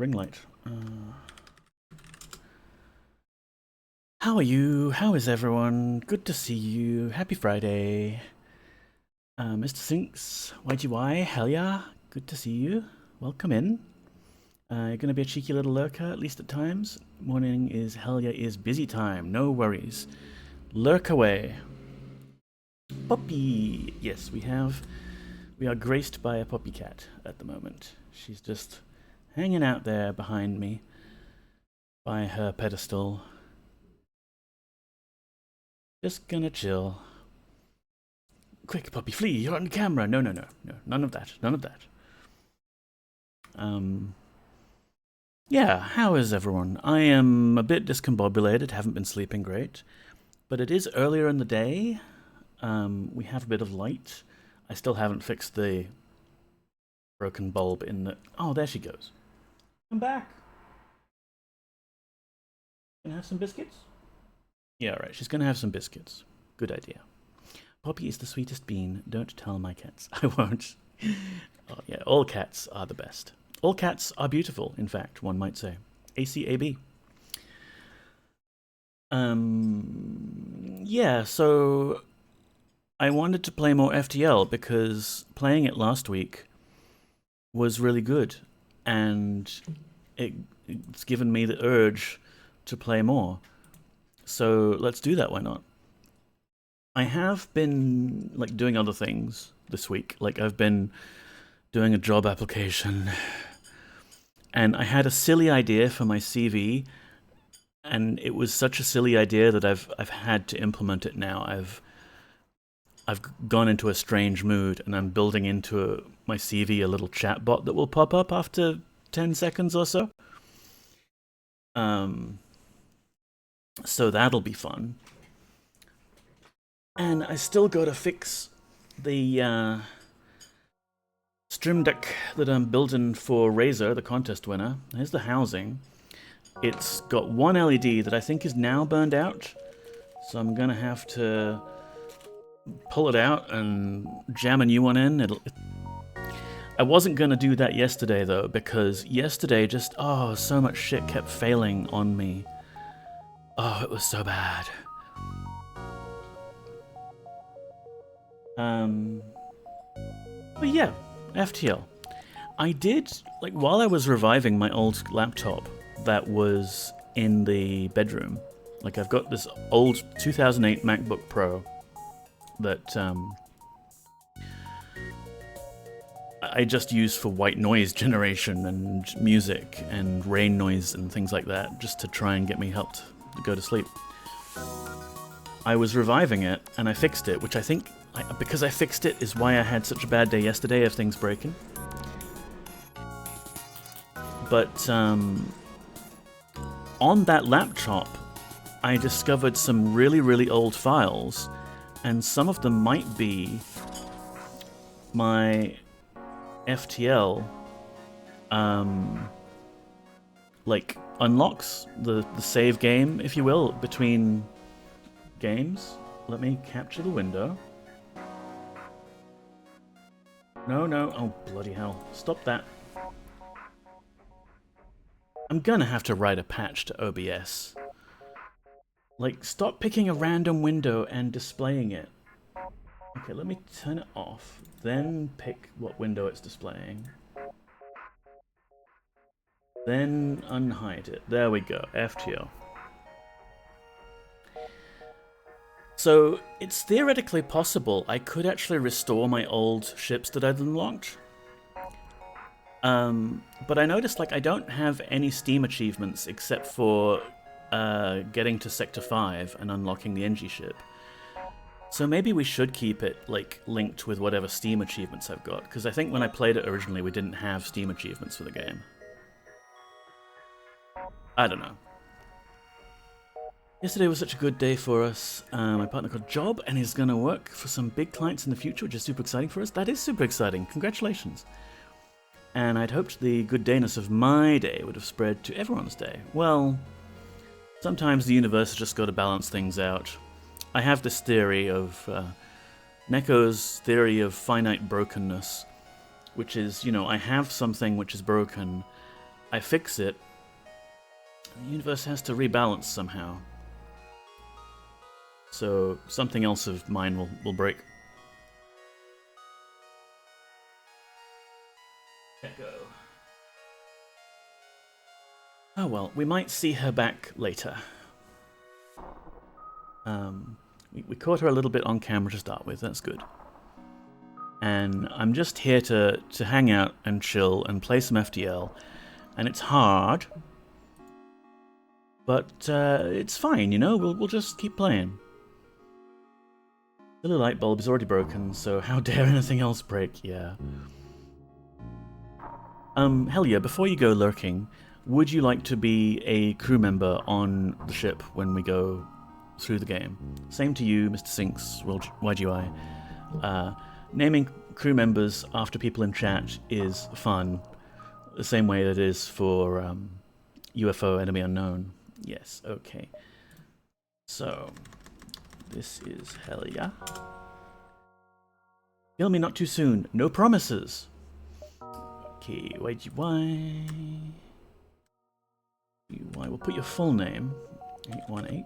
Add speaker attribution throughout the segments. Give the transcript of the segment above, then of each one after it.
Speaker 1: ring light. How are you? How is everyone? Good to see you. Happy Friday. Mr. Sinks, YGY, hell yeah. Good to see you. Welcome in. You're gonna be a cheeky little lurker, at least at times. Morning is hell yeah is busy time. No worries. Lurk away. Puppy. Yes, we are graced by a puppy cat at the moment. She's just hanging out there behind me by her pedestal. Just gonna chill. Quick, puppy, flee! You're on camera! No, no, no, no. None of that. None of that. Yeah, how is everyone? I am a bit discombobulated, haven't been sleeping great. But it is earlier in the day. We have a bit of light. I still haven't fixed the broken bulb in the... Oh, there she goes. Come back! Gonna have some biscuits? Yeah, right, she's gonna have some biscuits. Good idea. Poppy is the sweetest bean. Don't tell my cats. I won't. Oh, yeah, all cats are the best. All cats are beautiful, in fact, one might say. ACAB. Yeah, so I wanted to play more FTL because playing it last week was really good, and it's given me the urge to play more. So let's do that, why not? I have been like doing other things this week. Like I've been doing a job application, and I had a silly idea for my CV, and it was such a silly idea that I've had to implement it now. I've gone into a strange mood, and I'm building into my CV a little chat bot that will pop up after 10 seconds or so. So that'll be fun. And I still gotta fix the stream deck that I'm building for Razor, the contest winner. Here's the housing. It's got one LED that I think is now burned out, so I'm gonna have to pull it out and jam a new one in. I wasn't gonna do that yesterday though, because yesterday just, so much shit kept failing on me. Oh, it was so bad. But yeah, FTL. I did, like, while I was reviving my old laptop that was in the bedroom, like, I've got this old 2008 MacBook Pro that I just use for white noise generation and music and rain noise and things like that, just to try and get me helped to go to sleep. I was reviving it, and I fixed it, which I think, because I fixed it, is why I had such a bad day yesterday of things breaking. But on that laptop, I discovered some really, really old files, and some of them might be my FTL, like, unlocks, the save game, if you will, between games. Let me capture the window. No, no, oh bloody hell, stop that. I'm gonna have to write a patch to OBS. Like, stop picking a random window and displaying it. Okay, let me turn it off, then pick what window it's displaying. Then unhide it. There we go, FTL. So, it's theoretically possible I could actually restore my old ships that I'd unlocked. But I noticed, like, I don't have any Steam achievements except for getting to Sector 5 and unlocking the NG ship. So maybe we should keep it, like, linked with whatever Steam achievements I've got, because I think when I played it originally we didn't have Steam achievements for the game. I don't know. Yesterday was such a good day for us. My partner got a job and is going to work for some big clients in the future, which is super exciting for us. That is super exciting. Congratulations. And I'd hoped the good dayness of my day would have spread to everyone's day. Well, sometimes the universe has just got to balance things out. I have this theory of Neko's theory of finite brokenness, which is, you know, I have something which is broken, I fix it, the universe has to rebalance somehow. So something else of mine will break. Echo. Oh well, we might see her back later. We caught her a little bit on camera to start with, that's good. And I'm just here to hang out and chill and play some FTL. And it's hard, but it's fine, you know, we'll just keep playing. The little light bulb is already broken, so how dare anything else break, yeah. Hell yeah, before you go lurking, would you like to be a crew member on the ship when we go through the game? Same to you, Mr. Sinks, YGY. Naming crew members after people in chat is fun, the same way that it is for UFO Enemy Unknown. Yes, okay. So, this is hell yeah. Kill me not too soon, no promises. Okay, YGY. We'll put your full name, 818.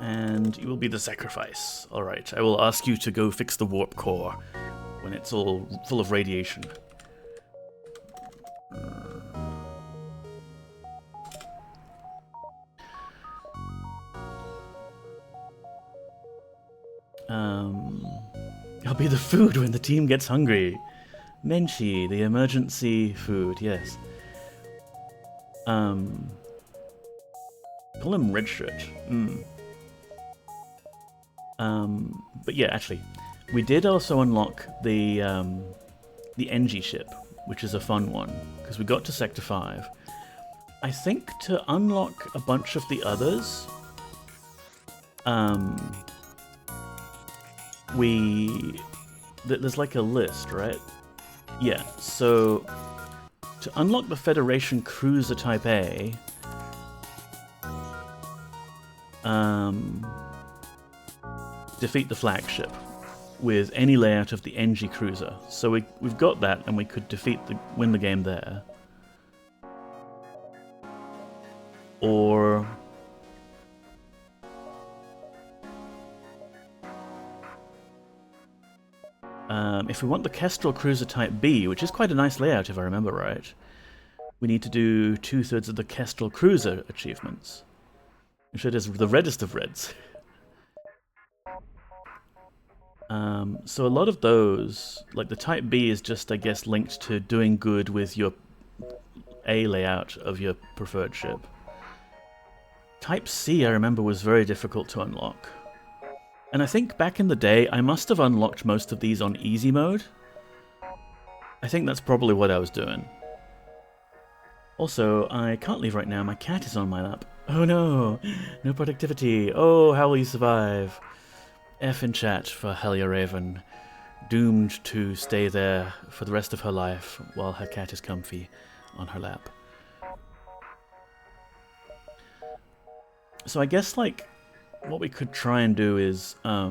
Speaker 1: And you will be the sacrifice. Alright, I will ask you to go fix the warp core when it's all full of radiation. I'll be the food when the team gets hungry. Menchie, the emergency food, yes. Call him Redshirt. But yeah, actually, we did also unlock the NG ship, which is a fun one, because we got to Sector 5. I think to unlock a bunch of the others, there's like a list, right? Yeah, so to unlock the Federation Cruiser Type A, defeat the flagship with any layout of the NG Cruiser. So we've got that, and we could win the game there. Or if we want the Kestrel Cruiser Type B, which is quite a nice layout if I remember right, we need to do 2/3 of the Kestrel Cruiser achievements. Which it is the reddest of reds. So a lot of those, like the Type B is just, I guess, linked to doing good with your A layout of your preferred ship. Type C, I remember, was very difficult to unlock. And I think back in the day, I must have unlocked most of these on easy mode. I think that's probably what I was doing. Also, I can't leave right now, my cat is on my lap. Oh no, no productivity. Oh, how will you survive? F in chat for Helia Raven, doomed to stay there for the rest of her life while her cat is comfy on her lap. So I guess, like, what we could try and do is, a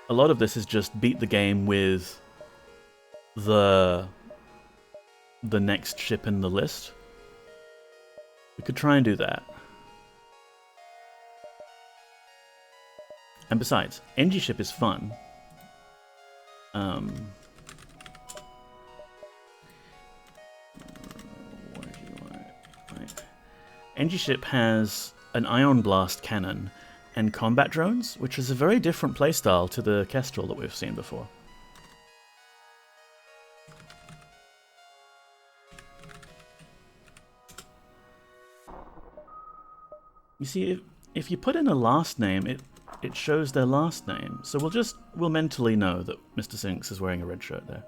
Speaker 1: lot of this is just beat the game with the next ship in the list. We could try and do that. And besides, NG ship is fun. NG ship has an ion blast cannon and combat drones, which is a very different playstyle to the Kestrel that we've seen before. You see, if you put in a last name, it shows their last name. So we'll mentally know that Mr. Sinks is wearing a red shirt there.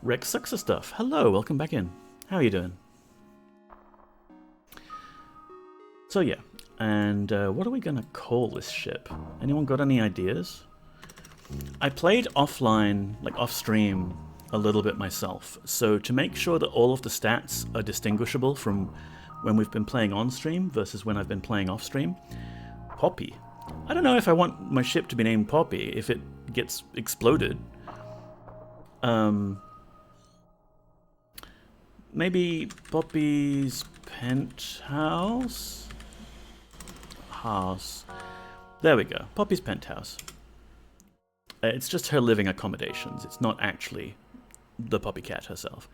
Speaker 1: Rex Sucks Stuff. Hello, welcome back in. How are you doing? So yeah, and what are we gonna call this ship? Anyone got any ideas? I played offline, like off stream, a little bit myself. So to make sure that all of the stats are distinguishable from when we've been playing on stream versus when I've been playing off stream, Poppy. I don't know if I want my ship to be named Poppy if it gets exploded. Maybe Poppy's penthouse? House. There we go. Poppy's penthouse. It's just her living accommodations. It's not actually the Poppy cat herself.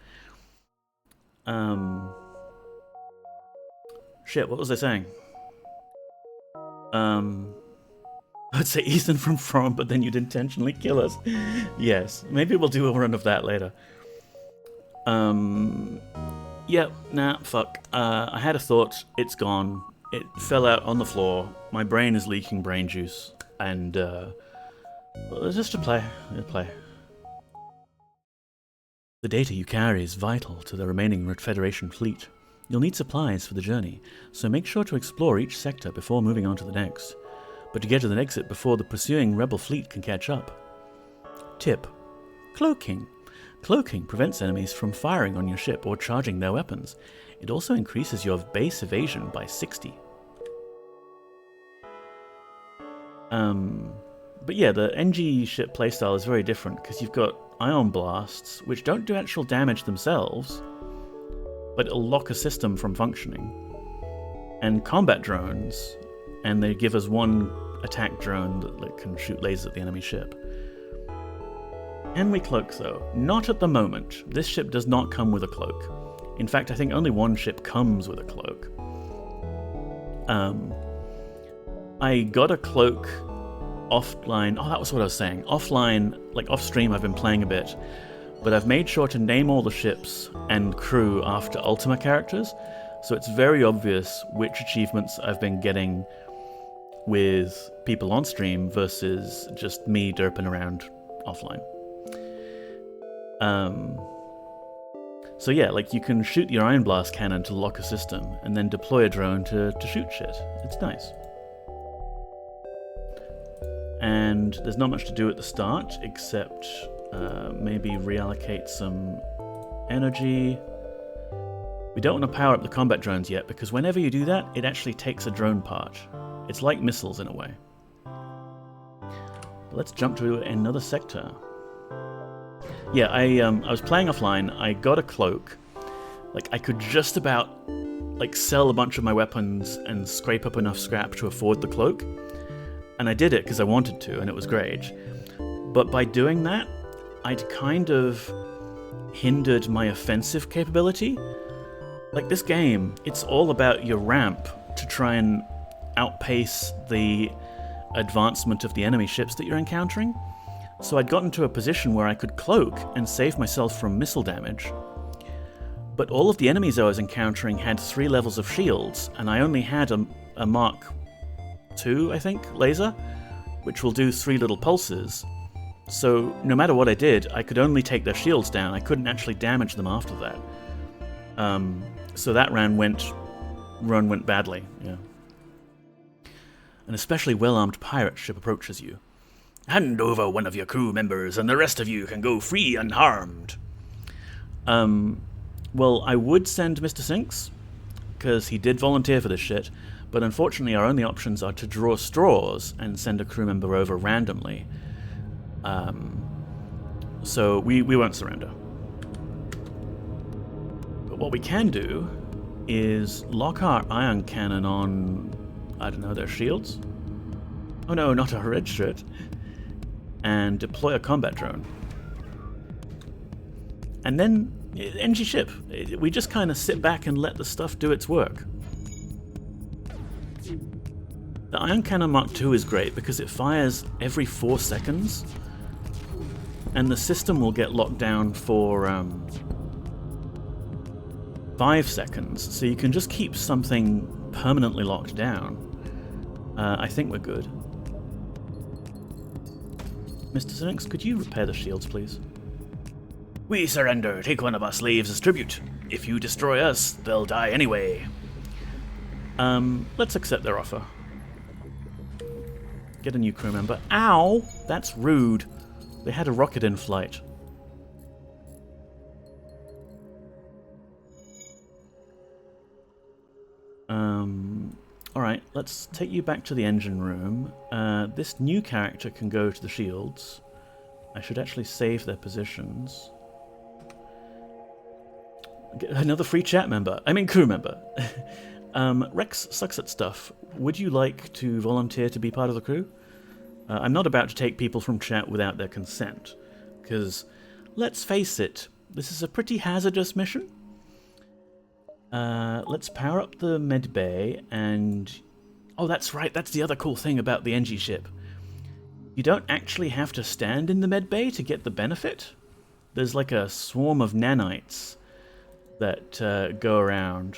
Speaker 1: Shit, what was I saying? I'd say Ethan from, but then you'd intentionally kill us. Yes, maybe we'll do a run of that later. Yep, nah, fuck. I had a thought, it's gone. It fell out on the floor. My brain is leaking brain juice. And, well, just to play. The data you carry is vital to the remaining Federation fleet. You'll need supplies for the journey, so make sure to explore each sector before moving on to the next. But to get to the exit before the pursuing rebel fleet can catch up. Tip: cloaking. Cloaking prevents enemies from firing on your ship or charging their weapons. It also increases your base evasion by 60. But yeah, the NG ship playstyle is very different because you've got ion blasts, which don't do actual damage themselves, but it'll lock a system from functioning. And combat drones, and they give us one attack drone that can shoot lasers at the enemy ship. Can we cloak though? Not at the moment. This ship does not come with a cloak. In fact, I think only one ship comes with a cloak. I got a cloak offline. Oh, that was what I was saying. Offline, like off stream, I've been playing a bit, but I've made sure to name all the ships and crew after Ultima characters, so it's very obvious which achievements I've been getting with people on stream versus just me derping around offline. So yeah, like you can shoot your Iron Blast cannon to lock a system, and then deploy a drone to shoot shit. It's nice. And there's not much to do at the start, except maybe reallocate some energy. We don't want to power up the combat drones yet, because whenever you do that, it actually takes a drone part. It's like missiles in a way. But let's jump to another sector. Yeah, I was playing offline. I got a cloak. Like, I could just about like sell a bunch of my weapons and scrape up enough scrap to afford the cloak. And I did it because I wanted to, and it was great. But by doing that, I'd kind of hindered my offensive capability. Like, this game, it's all about your ramp to try and outpace the advancement of the enemy ships that you're encountering. So I'd gotten to a position where I could cloak and save myself from missile damage. But all of the enemies I was encountering had 3 levels of shields, and I only had a Mark II, I think, laser, which will do 3 little pulses. So no matter what I did, I could only take their shields down. I couldn't actually damage them after that. So that run went badly, yeah. An especially well-armed pirate ship approaches you. Hand over one of your crew members and the rest of you can go free unharmed. Well, I would send Mr. Sinks, because he did volunteer for this shit, but unfortunately our only options are to draw straws and send a crew member over randomly. So we won't surrender. But what we can do is lock our ion cannon on, I don't know, their shields? Oh no, not our red shirt. And deploy a combat drone. And then, NG ship. We just kind of sit back and let the stuff do its work. The Ion Cannon Mark II is great because it fires every 4 seconds, and the system will get locked down for 5 seconds, so you can just keep something permanently locked down. I think we're good. Mr. Sinks, could you repair the shields, please? We surrender. Take one of our slaves as tribute. If you destroy us, they'll die anyway. Let's accept their offer. Get a new crew member. Ow! That's rude. They had a rocket in flight. Alright, let's take you back to the engine room. This new character can go to the shields, I should actually save their positions. Get another free chat member. I mean crew member. Rex sucks at stuff. Would you like to volunteer to be part of the crew? I'm not about to take people from chat without their consent. Because, let's face it, this is a pretty hazardous mission. Let's power up the med bay and... Oh, that's right, that's the other cool thing about the NG ship. You don't actually have to stand in the med bay to get the benefit. There's like a swarm of nanites that go around.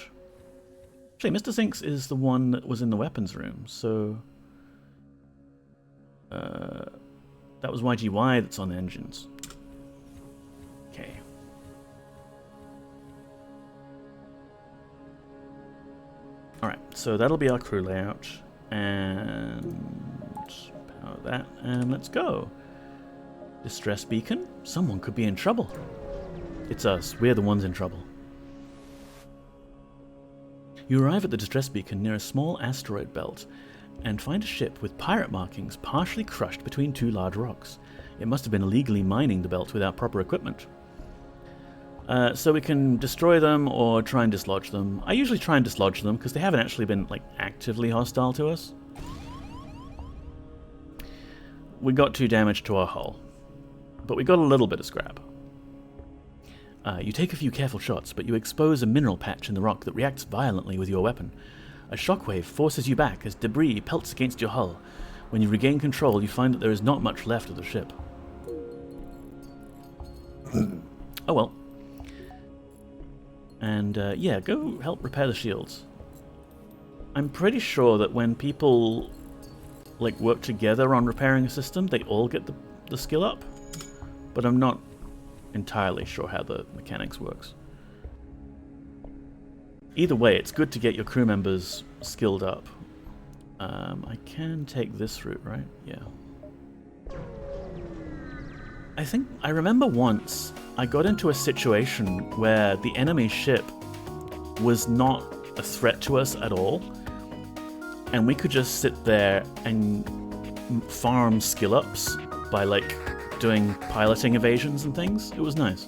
Speaker 1: Actually, Mr. Zinks is the one that was in the weapons room, so... that was YGY that's on engines. Okay. Alright, so that'll be our crew layout. And power that, and let's go. Distress beacon? Someone could be in trouble. It's us. We're the ones in trouble. You arrive at the distress beacon near a small asteroid belt and find a ship with pirate markings partially crushed between two large rocks. It must have been illegally mining the belt without proper equipment. So we can destroy them or try and dislodge them. I usually try and dislodge them because they haven't actually been like actively hostile to us. We got 2 damage to our hull, but we got a little bit of scrap. You take a few careful shots, but you expose a mineral patch in the rock that reacts violently with your weapon. A shockwave forces you back as debris pelts against your hull. When you regain control, you find that there is not much left of the ship. Oh well. And yeah, go help repair the shields. I'm pretty sure that when people like work together on repairing a system, they all get the skill up. But I'm not entirely sure how the mechanics works. Either way, it's good to get your crew members skilled up. I can take this route, right? Yeah. I remember once I got into a situation where the enemy ship was not a threat to us at all, and we could just sit there and farm skill ups by like doing piloting evasions and things. It was nice.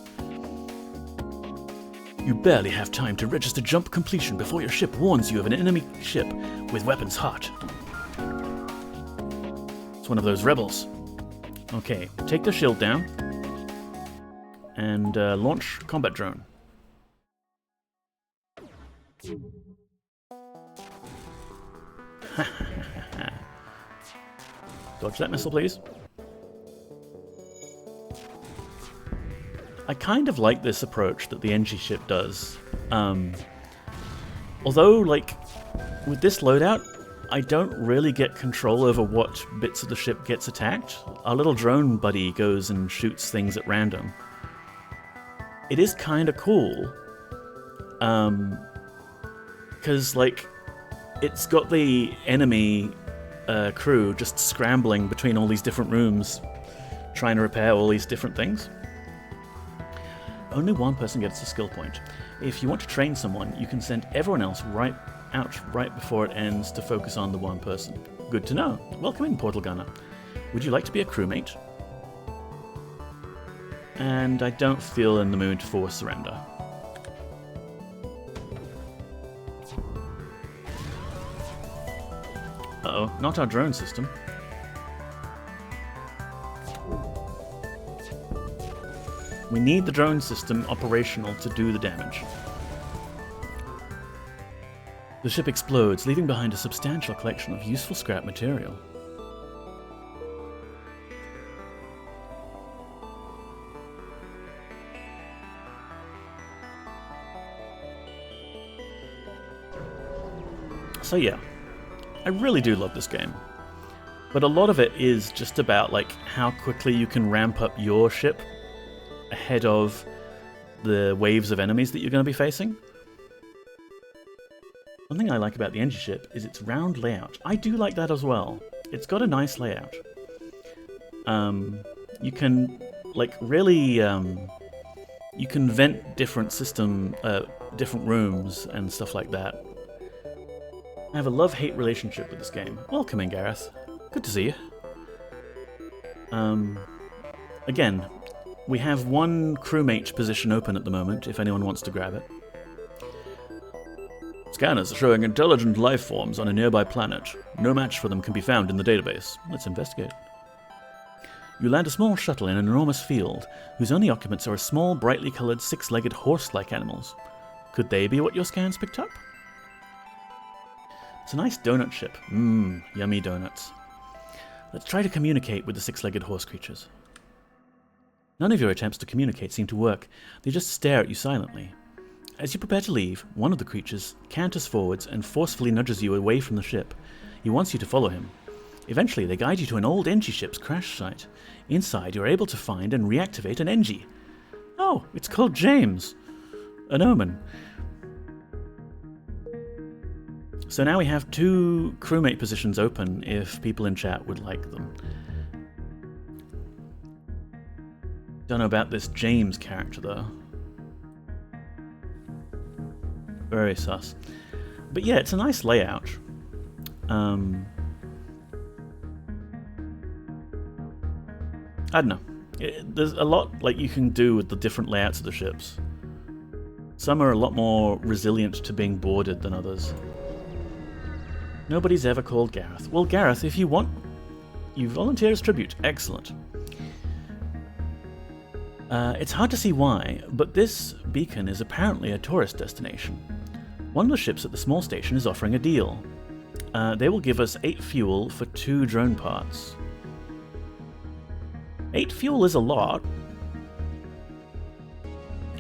Speaker 1: You barely have time to register jump completion before your ship warns you of an enemy ship with weapons hot. It's one of those rebels. Okay, take the shield down and launch combat drone. Dodge that missile, please. I kind of like this approach that the NG ship does. Although, like, with this loadout, I don't really get control over what bits of the ship gets attacked. Our little drone buddy goes and shoots things at random. It is kind of cool. Because, like, it's got the enemy crew just scrambling between all these different rooms, trying to repair all these different things. Only one person gets a skill point. If you want to train someone, you can send everyone else right before it ends to focus on the one person. Good to know. Welcome in, Portal Gunner. Would you like to be a crewmate? And I don't feel in the mood for surrender. Uh-oh, not our drone system. We need the drone system operational to do the damage. The ship explodes, leaving behind a substantial collection of useful scrap material. So yeah, I really do love this game. But a lot of it is just about like how quickly you can ramp up your ship ahead of the waves of enemies that you're going to be facing. One thing I like about the NG ship is its round layout. I do like that as well. It's got a nice layout. You can like really you can vent different different rooms and stuff like that. I have a love-hate relationship with this game. Welcome in, Gareth. Good to see you. Again, we have one crewmate position open at the moment, if anyone wants to grab it. Scanners are showing intelligent life forms on a nearby planet. No match for them can be found in the database. Let's investigate. You land a small shuttle in an enormous field, whose only occupants are small, brightly coloured, six-legged horse-like animals. Could they be what your scans picked up? It's a nice donut ship. Mmm, yummy donuts. Let's try to communicate with the six-legged horse creatures. None of your attempts to communicate seem to work. They just stare at you silently. As you prepare to leave, one of the creatures canters forwards and forcefully nudges you away from the ship. He wants you to follow him. Eventually, they guide you to an old Engie ship's crash site. Inside, you're able to find and reactivate an Engie. Oh, it's called James. An omen. So now we have 2 crewmate positions open if people in chat would like them. Don't know about this James character, though. Very sus. But yeah, it's a nice layout. I don't know. There's a lot like you can do with the different layouts of the ships. Some are a lot more resilient to being boarded than others. Nobody's ever called Gareth. Well, Gareth, if you want, you volunteer as tribute. Excellent. It's hard to see why, but this beacon is apparently a tourist destination. One of the ships at the small station is offering a deal. They will give us 8 fuel for 2 drone parts. 8 fuel is a lot.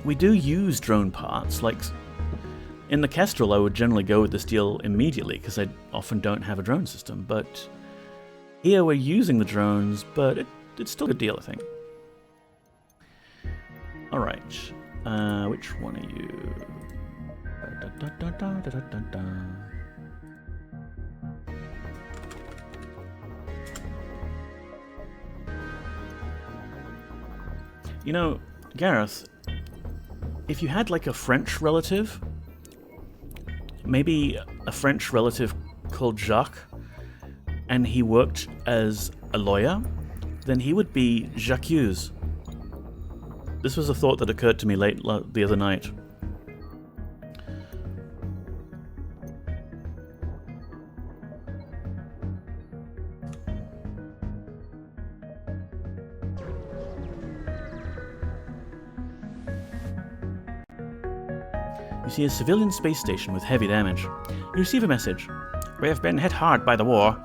Speaker 1: We do use drone parts, like in the Kestrel I would generally go with this deal immediately because I often don't have a drone system, but here we're using the drones, but it's still a good deal, I think. Alright, which one are you? You know, Gareth, if you had like a French relative, maybe a French relative called Jacques, and he worked as a lawyer, then he would be Jacques. This was a thought that occurred to me late the other night. You see a civilian space station with heavy damage. You receive a message. We have been hit hard by the war.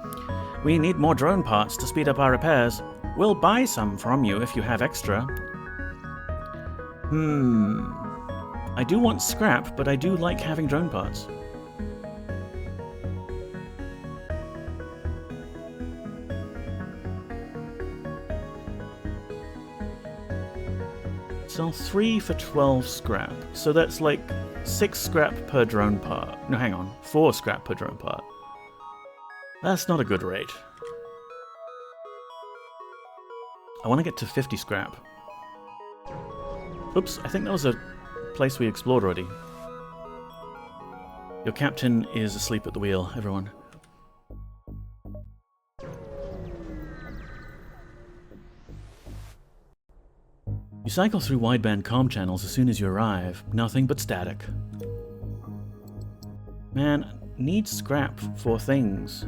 Speaker 1: We need more drone parts to speed up our repairs. We'll buy some from you if you have extra. I do want scrap, but I do like having drone parts. Sell 3 for 12 scrap. So that's like 6 scrap per drone part. No, hang on. 4 scrap per drone part. That's not a good rate. I want to get to 50 scrap. Oops, I think that was a place we explored already. Your captain is asleep at the wheel, everyone. You cycle through wideband comm channels as soon as you arrive. Nothing but static. Man, need scrap for things.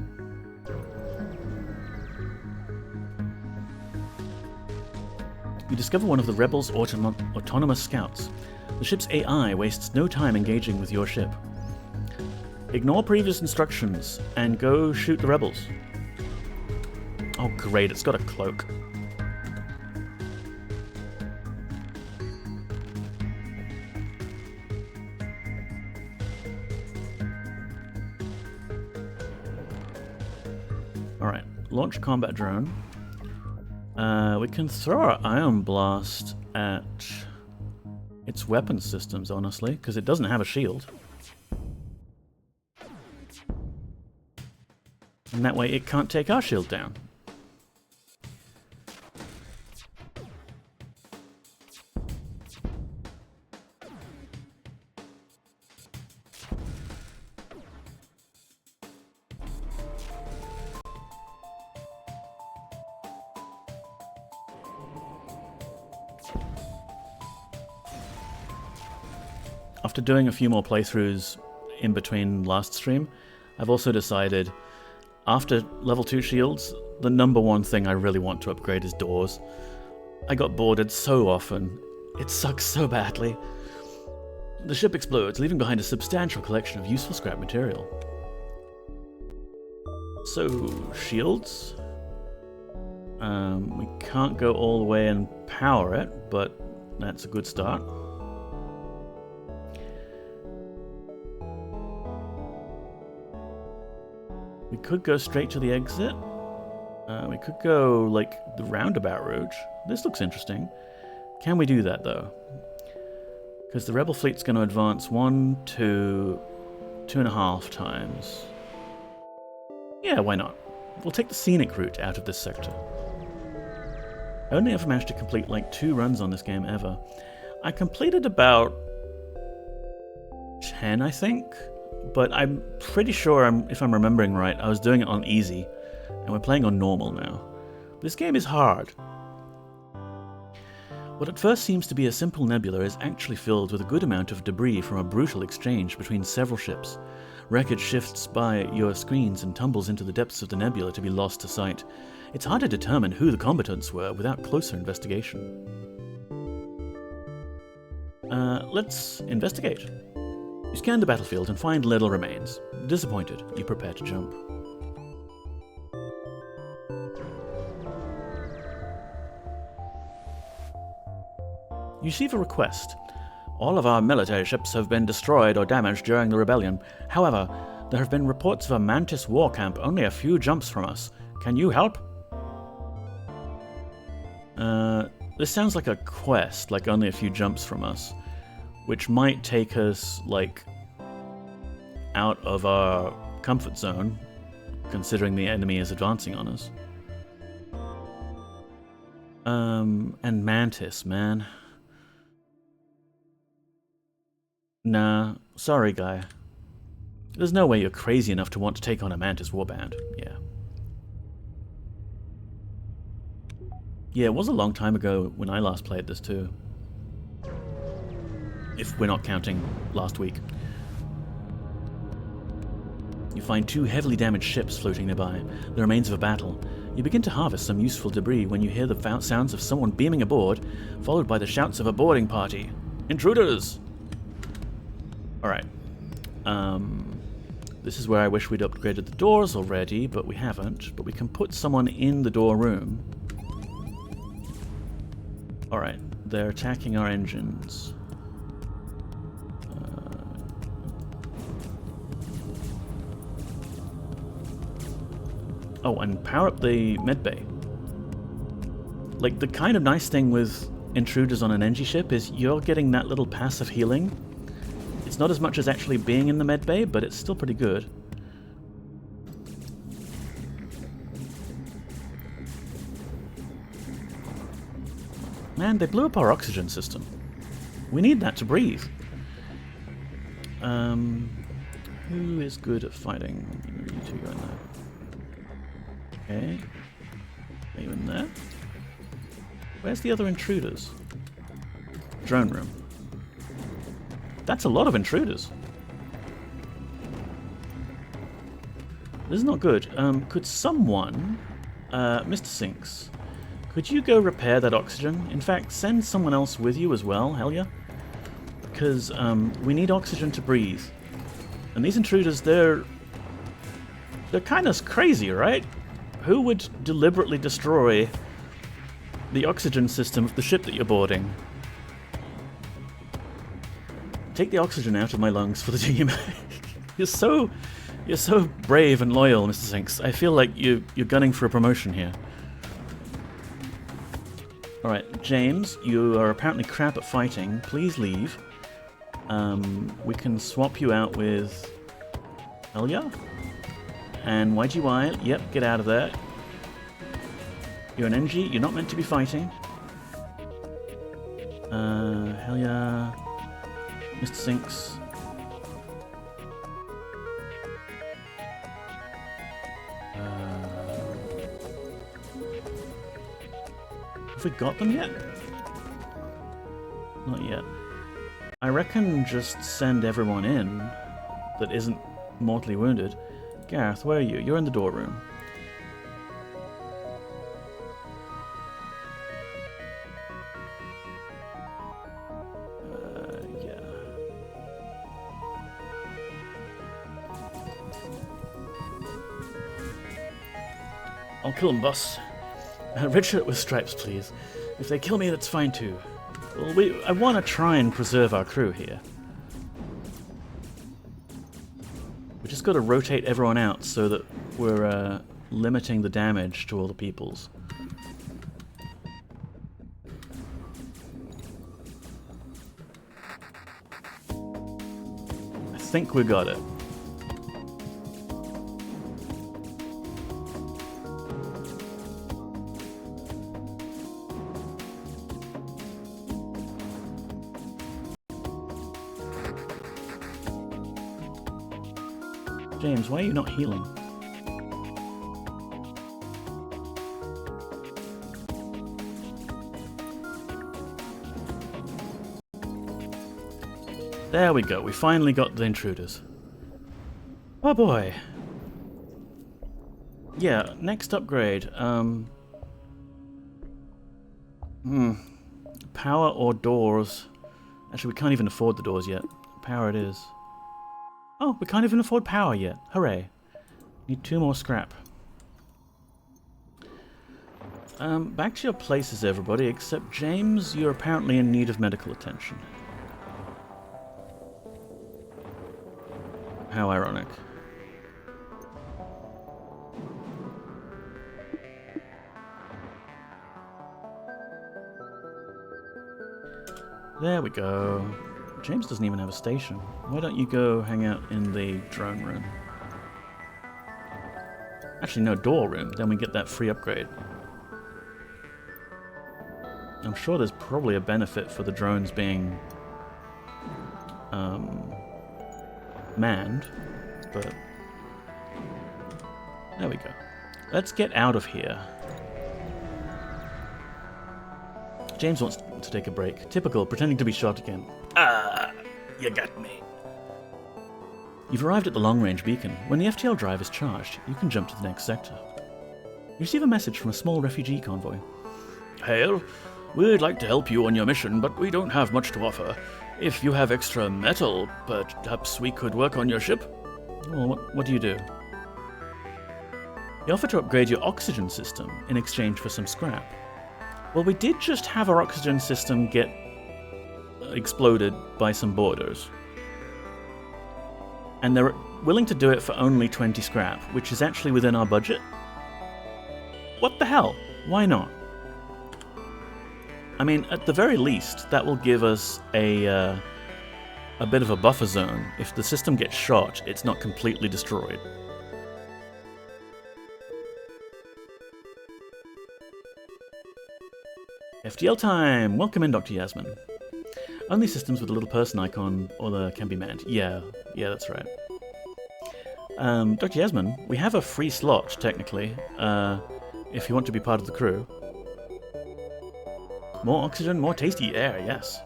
Speaker 1: You discover one of the rebels' autonomous scouts. The ship's AI wastes no time engaging with your ship. Ignore previous instructions and go shoot the rebels. Oh great, it's got a cloak. Alright, launch combat drone. We can throw our Ion Blast at its weapon systems, honestly, because it doesn't have a shield. And that way it can't take our shield down. after doing a few more playthroughs in between last stream, I've also decided, after level 2 shields, the number one thing I really want to upgrade is doors. I got boarded so often. It sucks so badly. The ship explodes, leaving behind a substantial collection of useful scrap material. So, shields? We can't go all the way and power it, but that's a good start. We could go straight to the exit. We could go, like, the roundabout route. This looks interesting. Can we do that, though? Because the Rebel fleet's going to advance 1, 2, 2.5 times. Yeah, why not? We'll take the scenic route out of this sector. I only ever managed to complete, like, 2 runs on this game ever. I completed about 10, I think. But I'm pretty sure, if I'm remembering right, I was doing it on easy, and we're playing on normal now. This game is hard. What at first seems to be a simple nebula is actually filled with a good amount of debris from a brutal exchange between several ships. Wreckage shifts by your screens and tumbles into the depths of the nebula to be lost to sight. It's hard to determine who the combatants were without closer investigation. Let's investigate. You scan the battlefield and find little remains. Disappointed, you prepare to jump. You receive a request. All of our military ships have been destroyed or damaged during the rebellion. However, there have been reports of a Mantis war camp only a few jumps from us. Can you help? This sounds like a quest, like only a few jumps from us, which might take us, like, out of our comfort zone, considering the enemy is advancing on us. And Mantis, man. Nah, sorry, guy. There's no way you're crazy enough to want to take on a Mantis warband. Yeah. Yeah, it was a long time ago when I last played this too. If we're not counting last week. You find 2 heavily damaged ships floating nearby, the remains of a battle. You begin to harvest some useful debris when you hear the sounds of someone beaming aboard, followed by the shouts of a boarding party. Intruders! Alright. This is where I wish we'd upgraded the doors already, but we haven't. But we can put someone in the door room. Alright, they're attacking our engines. Oh, and power up the medbay. Like, the kind of nice thing with intruders on an NG ship is you're getting that little passive healing. It's not as much as actually being in the medbay, but it's still pretty good. Man, they blew up our oxygen system. We need that to breathe. Who is good at fighting? You two go in there. Okay. Are you in there? Where's the other intruders? Drone room. That's a lot of intruders. This is not good. Could someone... Mr. Sinks, could you go repair that oxygen? In fact, send someone else with you as well, hell yeah. Because we need oxygen to breathe. And these intruders, they're kind of crazy, right? Who would deliberately destroy the oxygen system of the ship that you're boarding? Take the oxygen out of my lungs for the team. You're so brave and loyal, Mr. Sinks. I feel like you're gunning for a promotion here. Alright, James, you are apparently crap at fighting. Please leave. We can swap you out with Elia. And YGY, yep, get out of there. You're an NG, you're not meant to be fighting. Hell yeah. Mr. Sinks. Have we got them yet? Not yet. I reckon just send everyone in that isn't mortally wounded. Gareth, where are you? You're in the door room. Yeah. I'll kill him, boss. Red shirt with stripes, please. If they kill me, that's fine too. Well, I want to try and preserve our crew here. We just got to rotate everyone out so that we're limiting the damage to all the peoples. I think we got it. James, why are you not healing? There we go, we finally got the intruders. Oh boy. Yeah, next upgrade. Power or doors? Actually, we can't even afford the doors yet. Power it is. Oh, we can't even afford power yet. Hooray. Need 2 more scrap. Back to your places, everybody, except James, you're apparently in need of medical attention. How ironic. There we go. James doesn't even have a station. Why don't you go hang out in the drone room? Actually, no, door room. Then we get that free upgrade. I'm sure there's probably a benefit for the drones being manned, but there we go. Let's get out of here. James wants to take a break. Typical, pretending to be shot again. Ah, you got me. You've arrived at the long-range beacon. When the FTL drive is charged, you can jump to the next sector. You receive a message from a small refugee convoy. Hail, we'd like to help you on your mission, but we don't have much to offer. If you have extra metal, perhaps we could work on your ship? Well, what do you do? You offer to upgrade your oxygen system in exchange for some scrap. Well, we did just have our oxygen system get exploded by some boarders. And they're willing to do it for only 20 scrap, which is actually within our budget. What the hell? Why not? I mean, at the very least, that will give us a bit of a buffer zone. If the system gets shot, it's not completely destroyed. FTL time! Welcome in, Dr. Yasmin. Only systems with a little person icon or can be manned. Yeah, that's right. Dr. Yasmin, we have a free slot, technically, if you want to be part of the crew. More oxygen, more tasty air, yes.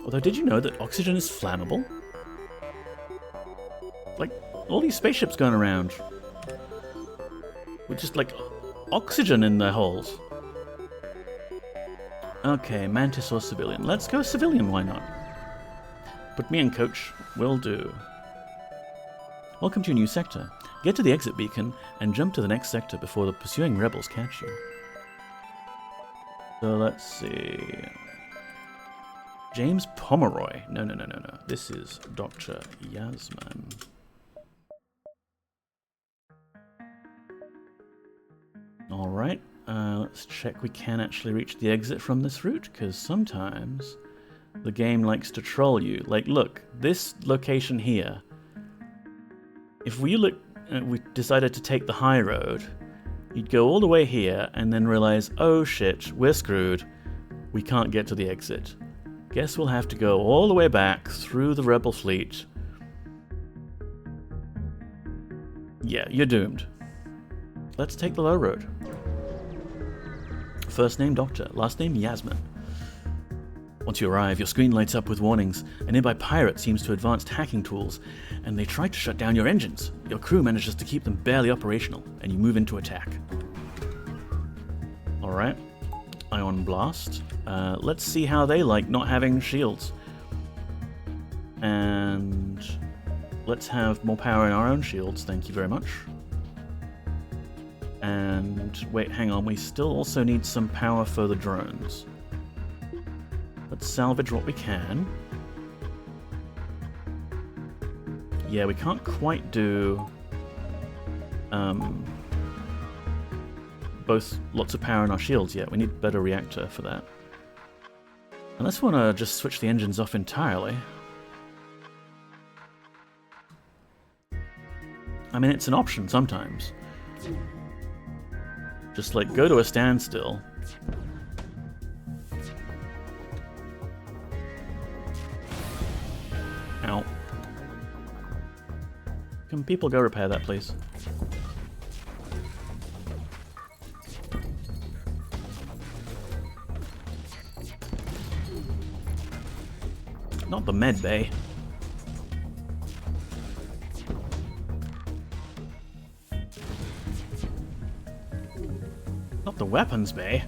Speaker 1: Although, did you know that oxygen is flammable? Like, all these spaceships going around with just, like, oxygen in their holes. Okay, Mantis or civilian. Let's go civilian, why not? Put me in, coach. Will do. Welcome to your new sector. Get to the exit beacon and jump to the next sector before the pursuing rebels catch you. So let's see. James Pomeroy. No. This is Dr. Yasmin. Alright, let's check we can actually reach the exit from this route, because sometimes the game likes to troll you. Like, look, this location here. If we decided to take the high road, you'd go all the way here and then realize, oh shit, we're screwed. We can't get to the exit. Guess we'll have to go all the way back through the rebel fleet. Yeah, you're doomed. Let's take the low road. First name Doctor, last name Yasmin. Once you arrive, your screen lights up with warnings. A nearby pirate seems to advanced hacking tools, and they try to shut down your engines. Your crew manages to keep them barely operational, and you move into attack. Alright. Ion Blast. Let's see how they like not having shields. And let's have more power in our own shields, thank you very much. And wait, hang on, we still also need some power for the drones. Let's salvage what we can. Yeah, we can't quite do both lots of power in our shields yet. We need a better reactor for that. Unless we want to just switch the engines off entirely. I mean, it's an option sometimes. Just like go to a standstill. Ow. Can people go repair that, please? Not the med bay. Not the weapons bay.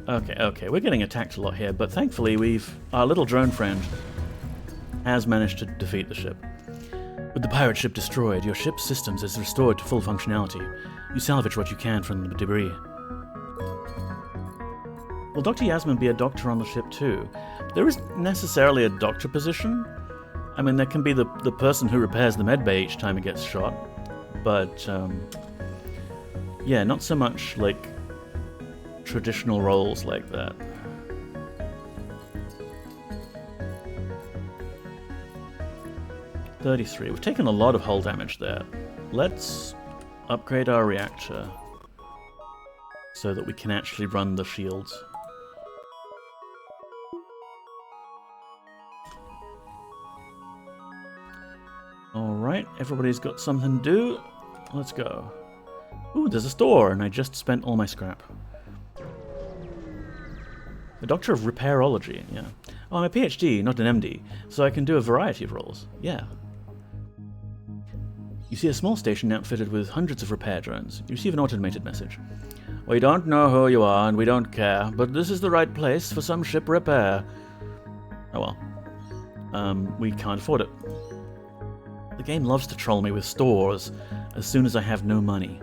Speaker 1: Okay, we're getting attacked a lot here, but thankfully our little drone friend has managed to defeat the ship. With the pirate ship destroyed, your ship's systems is restored to full functionality. You salvage what you can from the debris. Will Dr. Yasmin be a doctor on the ship too? There isn't necessarily a doctor position. I mean, there can be the person who repairs the medbay each time it gets shot. But, yeah, not so much, like, traditional roles like that. $33. We've taken a lot of hull damage there. Let's upgrade our reactor so that we can actually run the shields. Alright, everybody's got something to do. Let's go. Ooh, there's a store, and I just spent all my scrap. The Doctor of Repairology, yeah. Oh, I'm a PhD, not an MD, so I can do a variety of roles. Yeah. You see a small station outfitted with hundreds of repair drones. You receive an automated message. We don't know who you are, and we don't care, but this is the right place for some ship repair. Oh well. We can't afford it. The game loves to troll me with stores as soon as I have no money.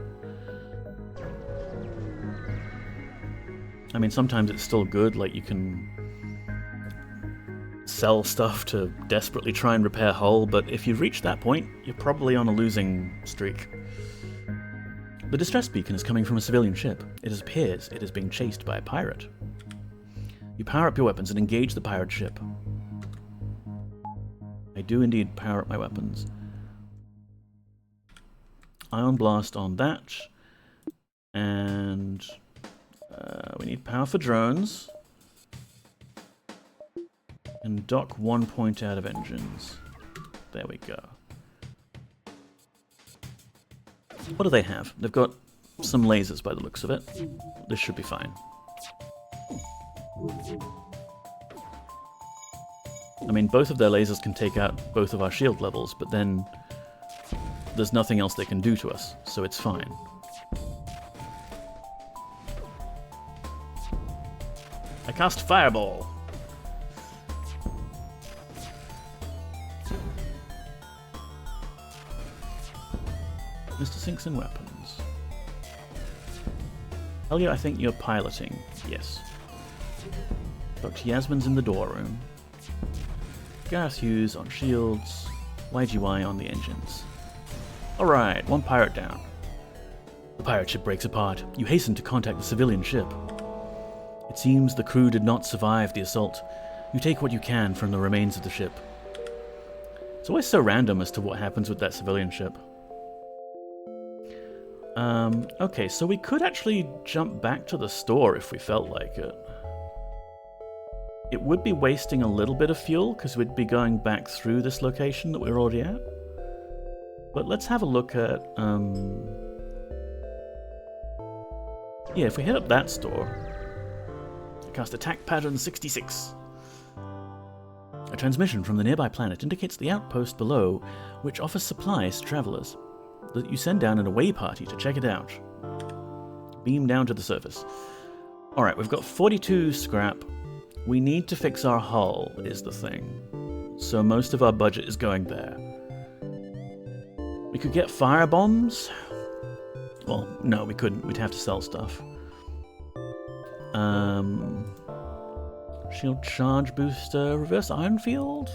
Speaker 1: I mean, sometimes it's still good, like you can sell stuff to desperately try and repair hull, but if you've reached that point, you're probably on a losing streak. The distress beacon is coming from a civilian ship. It appears it is being chased by a pirate. You power up your weapons and engage the pirate ship. I do indeed power up my weapons. Ion Blast on that. And we need power for drones. And dock 1 point out of engines. There we go. What do they have? They've got some lasers by the looks of it. This should be fine. I mean, both of their lasers can take out both of our shield levels, but then there's nothing else they can do to us, so it's fine. I cast Fireball! Mr. Sinks in weapons. Elliot, I think you're piloting. Yes. Dr. Yasmin's in the door room. Gareth Hughes on shields. YGY on the engines. Alright, one pirate down. The pirate ship breaks apart. You hasten to contact the civilian ship. It seems the crew did not survive the assault. You take what you can from the remains of the ship. It's always so random as to what happens with that civilian ship. Okay, so we could actually jump back to the store if we felt like it. It would be wasting a little bit of fuel, because we'd be going back through this location that we're already at. But let's have a look at, Yeah, if we hit up that store, cast attack pattern 66. A transmission from the nearby planet indicates the outpost below, which offers supplies to travelers. You send down an away party to check it out. Beam down to the surface. Alright, we've got 42 scrap. We need to fix our hull, is the thing. So most of our budget is going there. We could get fire bombs. Well, no, we couldn't. We'd have to sell stuff. Shield charge booster, reverse iron field?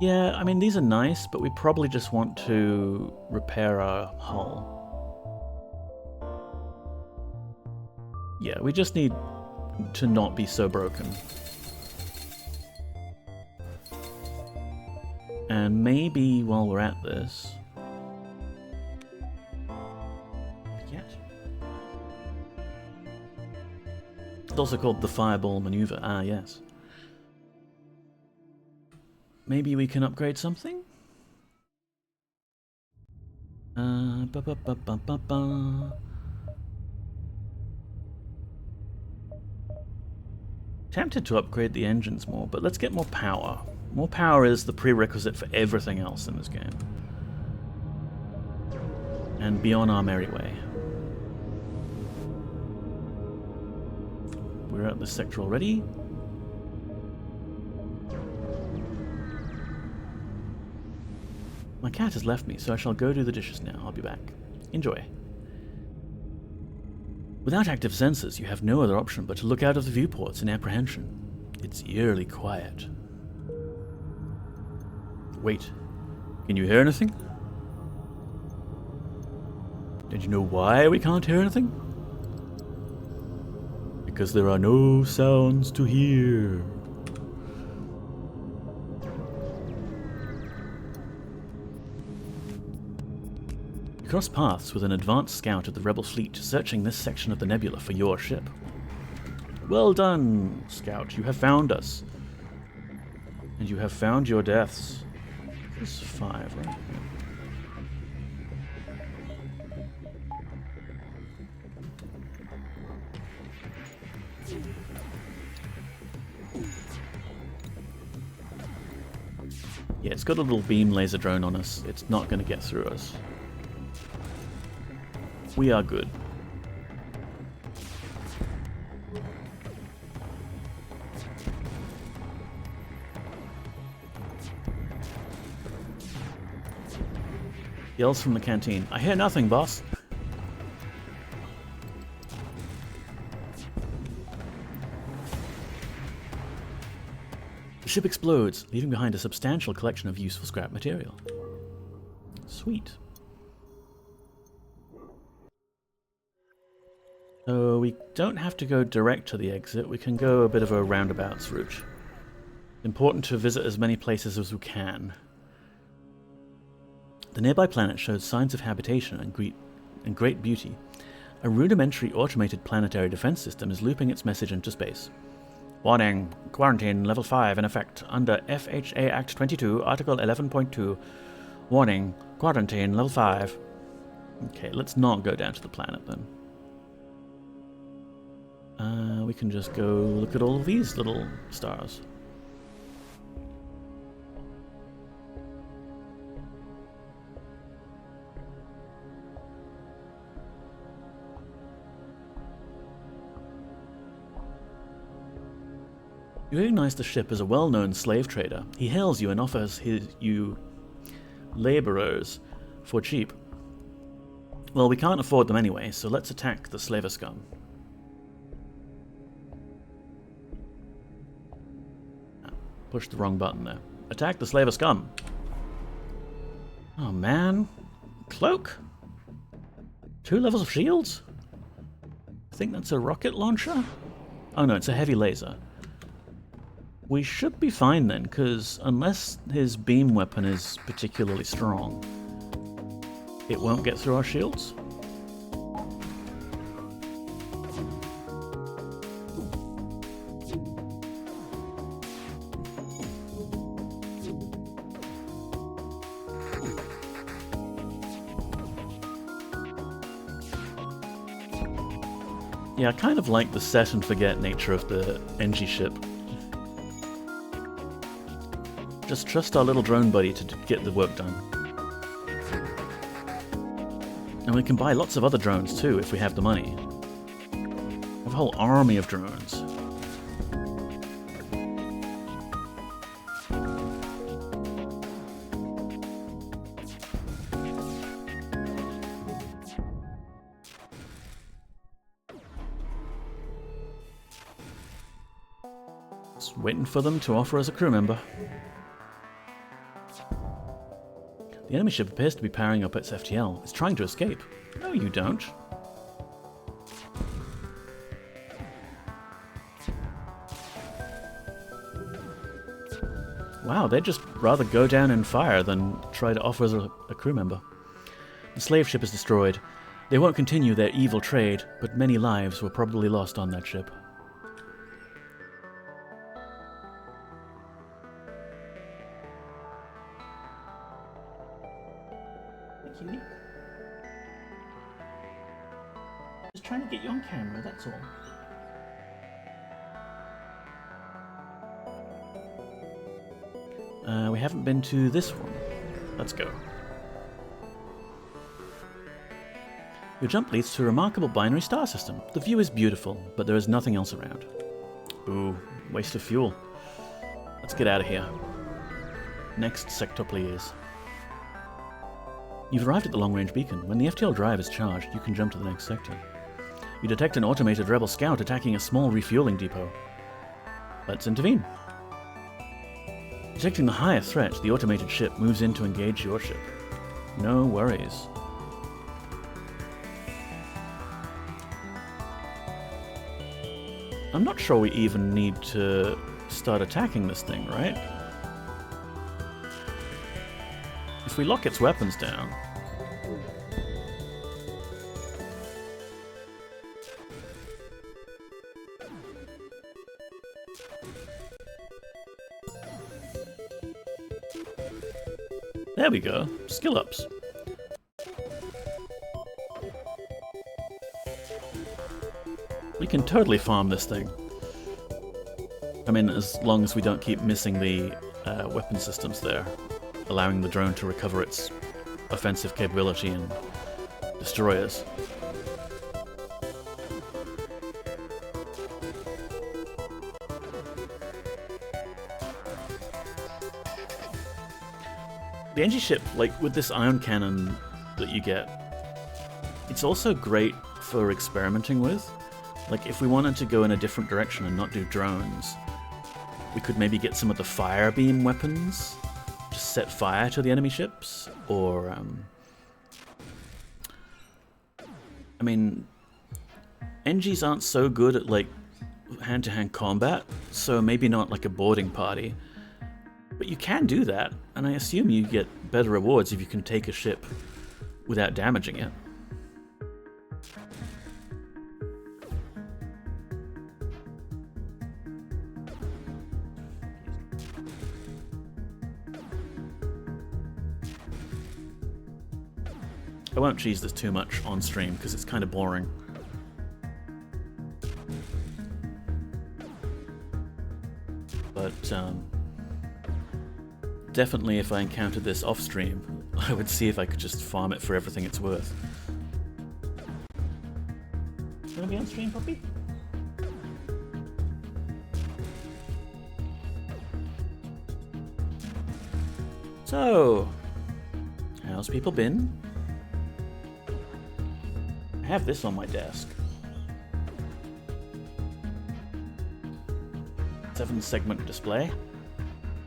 Speaker 1: Yeah, I mean, these are nice, but we probably just want to repair our hull. Yeah, we just need to not be so broken. And maybe while we're at this... It's also called the fireball maneuver. Ah, yes. Maybe we can upgrade something? Tempted to upgrade the engines more, but let's get more power. More power is the prerequisite for everything else in this game. And be on our merry way. We're at this sector already. My cat has left me, so I shall go do the dishes now. I'll be back. Enjoy. Without active sensors, you have no other option but to look out of the viewports in apprehension. It's eerily quiet. Wait, can you hear anything? Did you know why we can't hear anything? Because there are no sounds to hear. You cross paths with an advanced scout of the rebel fleet searching this section of the nebula for your ship. Well done, Scout. You have found us. And you have found your deaths. This is 5, right? Yeah, it's got a little beam laser drone on us. It's not going to get through us. We are good. Yells from the canteen. I hear nothing, boss. The ship explodes, leaving behind a substantial collection of useful scrap material. Sweet. So we don't have to go direct to the exit, we can go a bit of a roundabouts route. Important to visit as many places as we can. The nearby planet shows signs of habitation and great beauty. A rudimentary automated planetary defense system is looping its message into space. Warning, quarantine level 5 in effect under FHA Act 22, Article 11.2. Warning, quarantine level 5. Okay, let's not go down to the planet then. We can just go look at all of these little stars. You recognize the ship as a well-known slave trader. He hails you and offers you laborers for cheap. Well, we can't afford them anyway, so let's attack the slaver scum. Pushed the wrong button there. Attack the slaver scum. Oh man. Cloak? 2 levels of shields? I think that's a rocket launcher? Oh no, it's a heavy laser. We should be fine then, because unless his beam weapon is particularly strong, it won't get through our shields. Yeah, I kind of like the set and forget nature of the NG ship. Just trust our little drone buddy to get the work done. And we can buy lots of other drones too if we have the money. We have a whole army of drones. Just waiting for them to offer us a crew member. The enemy ship appears to be powering up its FTL. It's trying to escape. No, you don't. Wow, they'd just rather go down and fire than try to offer us a crew member. The slave ship is destroyed. They won't continue their evil trade, but many lives were probably lost on that ship. Just trying to get you on camera, that's all. We haven't been to this one. Let's go. Your jump leads to a remarkable binary star system. The view is beautiful, but there is nothing else around. Ooh, waste of fuel. Let's get out of here. Next sector, please. You've arrived at the long-range beacon. When the FTL drive is charged, you can jump to the next sector. You detect an automated rebel scout attacking a small refueling depot. Let's intervene. Detecting the higher threat, the automated ship moves in to engage your ship. No worries. I'm not sure we even need to start attacking this thing, right? If we lock its weapons down... There we go. Skill ups. We can totally farm this thing. I mean, as long as we don't keep missing the weapon systems there, allowing the drone to recover its offensive capability and destroy us. The NG ship, like with this ion cannon that you get, it's also great for experimenting with. Like if we wanted to go in a different direction and not do drones, we could maybe get some of the fire beam weapons, just set fire to the enemy ships, or I mean, NGs aren't so good at like hand-to-hand combat, so maybe not like a boarding party. But you can do that, and I assume you get better rewards if you can take a ship without damaging it. I won't cheese this too much on stream because it's kind of boring. But definitely if I encountered this off stream, I would see if I could just farm it for everything it's worth. Gonna be on stream, puppy? So, how's people been? I have this on my desk. 7-segment display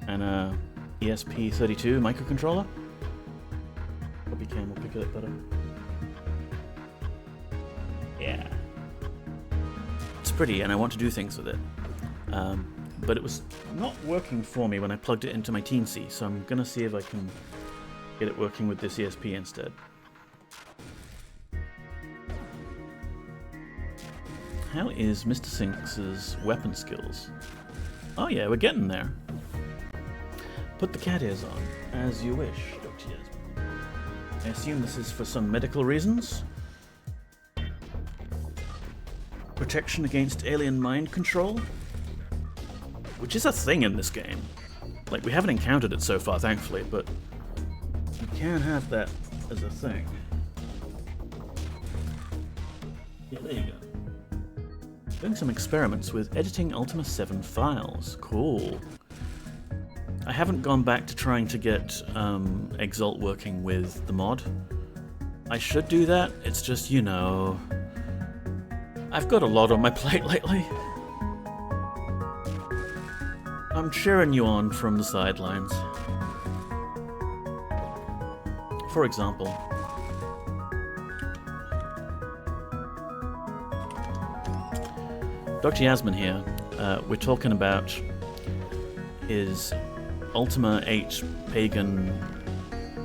Speaker 1: and a ESP32 microcontroller. Probably Cam will pick it up better. Yeah. It's pretty and I want to do things with it. But it was not working for me when I plugged it into my Teensy, so I'm gonna see if I can get it working with this ESP instead. How is Mr. Sinks' weapon skills? Oh yeah, we're getting there. Put the cat ears on, as you wish, Dr. Yasmin. I assume this is for some medical reasons? protection against alien mind control, which is a thing in this game. Like, we haven't encountered it so far, thankfully, but you can have that as a thing. Yeah, there you go. Doing some experiments with editing Ultima 7 files. Cool. I haven't gone back to trying to get Exalt working with the mod. I should do that, it's just, you know, I've got a lot on my plate lately. I'm cheering you on from the sidelines. For example, Dr. Yasmin here, we're talking about his Ultima 8 Pagan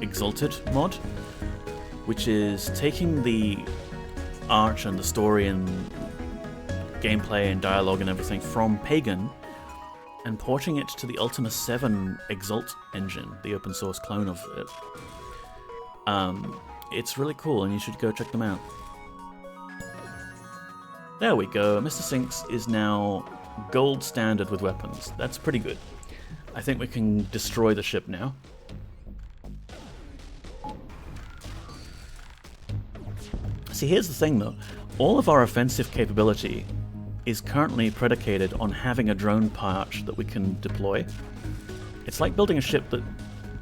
Speaker 1: Exalted mod, which is taking the art and the story and gameplay and dialogue and everything from Pagan and porting it to the Ultima 7 Exalt engine, the open source clone of it. It's really cool and you should go check them out. There we go, Mr. Sinks is now gold standard with weapons. That's pretty good. I think we can destroy the ship now. See, here's the thing though. All of our offensive capability is currently predicated on having a drone part that we can deploy. It's like building a ship that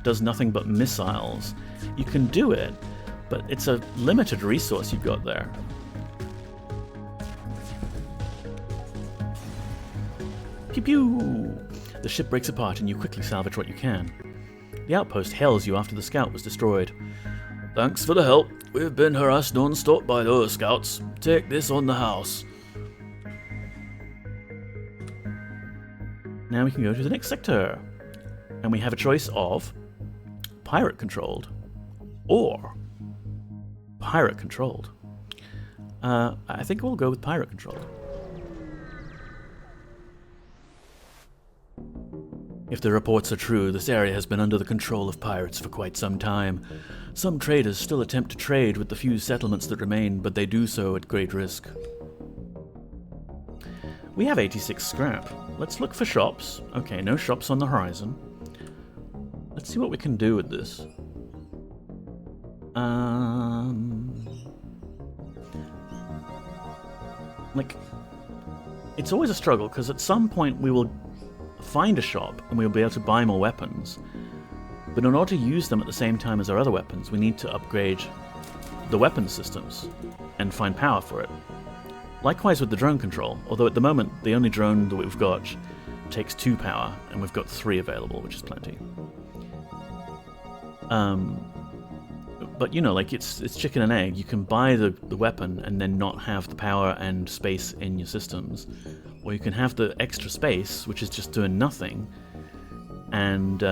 Speaker 1: does nothing but missiles. You can do it, but it's a limited resource you've got there. Pew pew! The ship breaks apart and you quickly salvage what you can. The outpost hails you after the scout was destroyed. Thanks for the help. We've been harassed non-stop by those scouts. Take this on the house. Now we can go to the next sector. And we have a choice of pirate-controlled or pirate-controlled. I think we'll go with pirate-controlled. If the reports are true, this area has been under the control of pirates for quite some time. Some traders still attempt to trade with the few settlements that remain, but they do so at great risk. We have 86 scrap. Let's look for shops. Okay, no shops on the horizon. Let's see what we can do with this. Like, it's always a struggle, because at some point we will find a shop and we'll be able to buy more weapons. But in order to use them at the same time as our other weapons, we need to upgrade the weapon systems and find power for it. Likewise with the drone control, although at the moment the only drone that we've got takes 2 power and we've got 3 available, which is plenty. But you know, like it's chicken and egg. You can buy the weapon and then not have the power and space in your systems. Or you can have the extra space, which is just doing nothing, and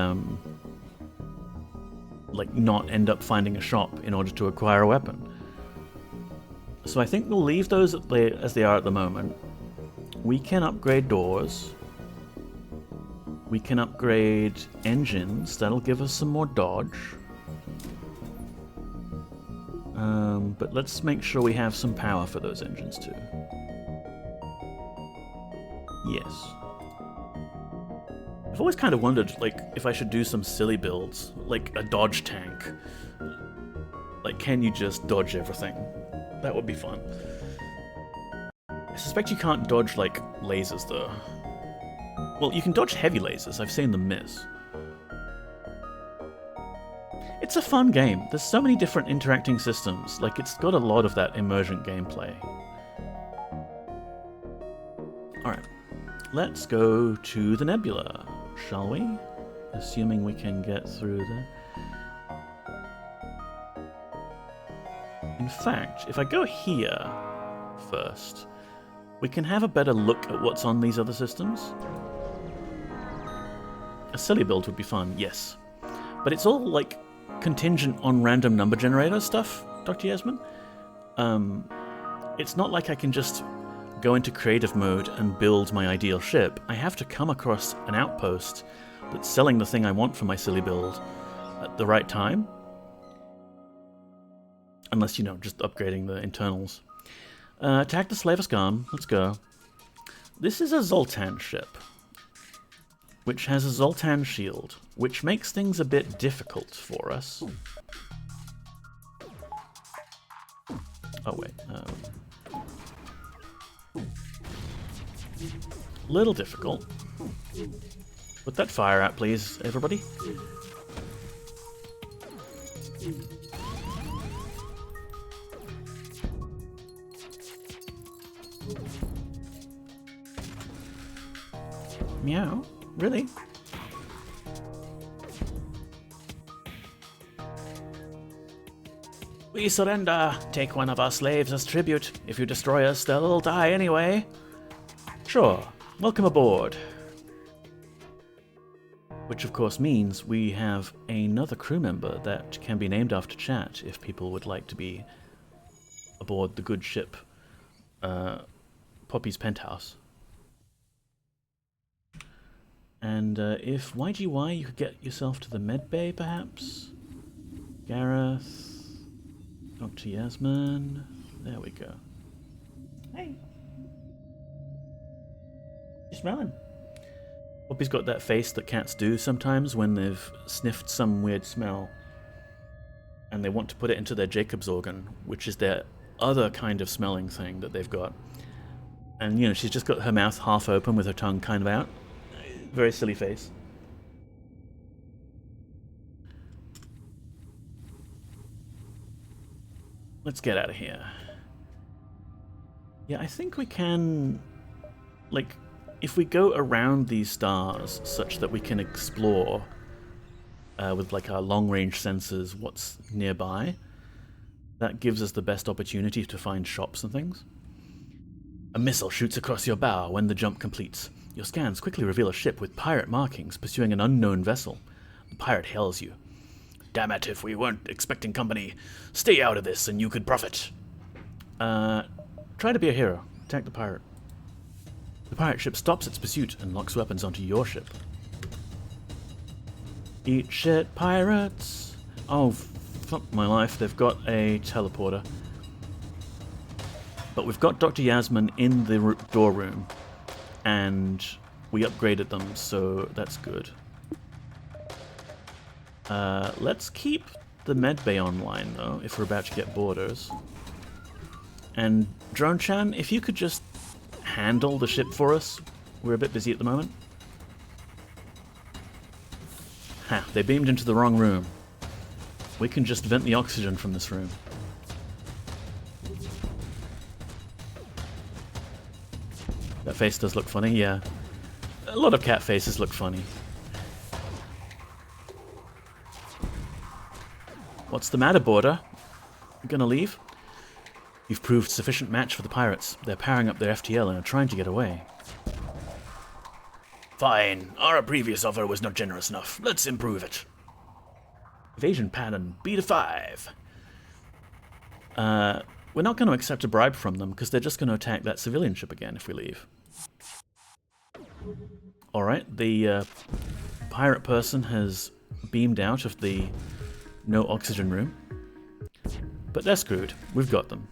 Speaker 1: like not end up finding a shop in order to acquire a weapon. So I think we'll leave those as they are at the moment. We can upgrade doors. We can upgrade engines. That'll give us some more dodge. But let's make sure we have some power for those engines too. Yes. I've always kind of wondered, like, if I should do some silly builds, like a dodge tank. Like, can you just dodge everything? That would be fun. I suspect you can't dodge, like, lasers, though. Well, you can dodge heavy lasers. I've seen them miss. It's a fun game. There's so many different interacting systems. Like, it's got a lot of that emergent gameplay. Alright. Let's go to the nebula, shall we? Assuming we can get through there. In fact, if I go here first, we can have a better look at what's on these other systems. A silly build would be fun, yes. But it's all, like, contingent on random number generator stuff, Dr. Yasmin. It's not like I can just go into creative mode and build my ideal ship. I have to come across an outpost that's selling the thing I want for my silly build at the right time. Unless, you know, just upgrading the internals. Attack the Slaver Scum. Let's go. This is a Zoltan ship, which has a Zoltan shield, which makes things a bit difficult for us. Oh, wait. Little difficult. Put that fire out, please, everybody. Meow? Really? We surrender. Take one of our slaves as tribute. If you destroy us, they'll all die anyway. Sure. Welcome aboard. Which of course means we have another crew member that can be named after chat if people would like to be aboard the good ship Poppy's Penthaus. And if YGY, you could get yourself to the med bay, perhaps? Gareth, Dr. Yasmin, there we go. Hey. You smelling? Poppy's got that face that cats do sometimes when they've sniffed some weird smell and they want to put it into their Jacob's organ, which is their other kind of smelling thing that they've got. And, you know, she's just got her mouth half open with her tongue kind of out. Very silly face. Let's get out of here. Yeah, I think we can, like, if we go around these stars such that we can explore with like our long-range sensors what's nearby, that gives us the best opportunity to find shops and things. A missile shoots across your bow when the jump completes. Your scans quickly reveal a ship with pirate markings pursuing an unknown vessel. The pirate hails you. Damn it, if we weren't expecting company, stay out of this and you could profit. Try to be a hero. Attack the pirate. The pirate ship stops its pursuit and locks weapons onto your ship. Eat shit, pirates! Oh, fuck my life, they've got a teleporter. But we've got Dr. Yasmin in the door room, and we upgraded them, so that's good. Let's keep the medbay online, though, if we're about to get boarders. And Drone-chan, if you could just handle the ship for us. We're a bit busy at the moment. Ha, they beamed into the wrong room. We can just vent the oxygen from this room. That face does look funny, yeah. A lot of cat faces look funny. What's the matter, boarder? You gonna leave? You've proved sufficient match for the pirates. They're powering up their FTL and are trying to get away. Fine. Our previous offer was not generous enough. Let's improve it. Evasion pattern, B to 5. We're not going to accept a bribe from them because they're just going to attack that civilian ship again if we leave. Alright, the pirate person has beamed out of the no oxygen room. But they're screwed. We've got them.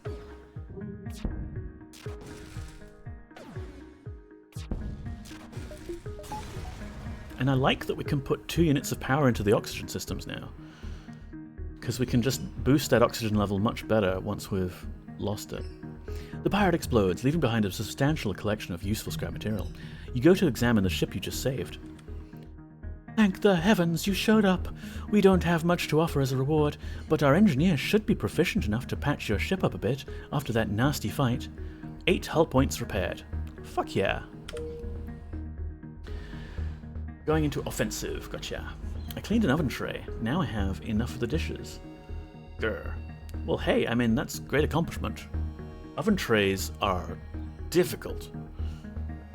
Speaker 1: And I like that we can put 2 units of power into the oxygen systems now. Because we can just boost that oxygen level much better once we've lost it. The pirate explodes, leaving behind a substantial collection of useful scrap material. You go to examine the ship you just saved. Thank the heavens you showed up. We don't have much to offer as a reward, but our engineers should be proficient enough to patch your ship up a bit after that nasty fight. 8 hull points repaired. Fuck yeah. Going into offensive, gotcha. I cleaned an oven tray. Now I have enough of the dishes. Grr. Well, hey, I mean, that's a great accomplishment. Oven trays are difficult.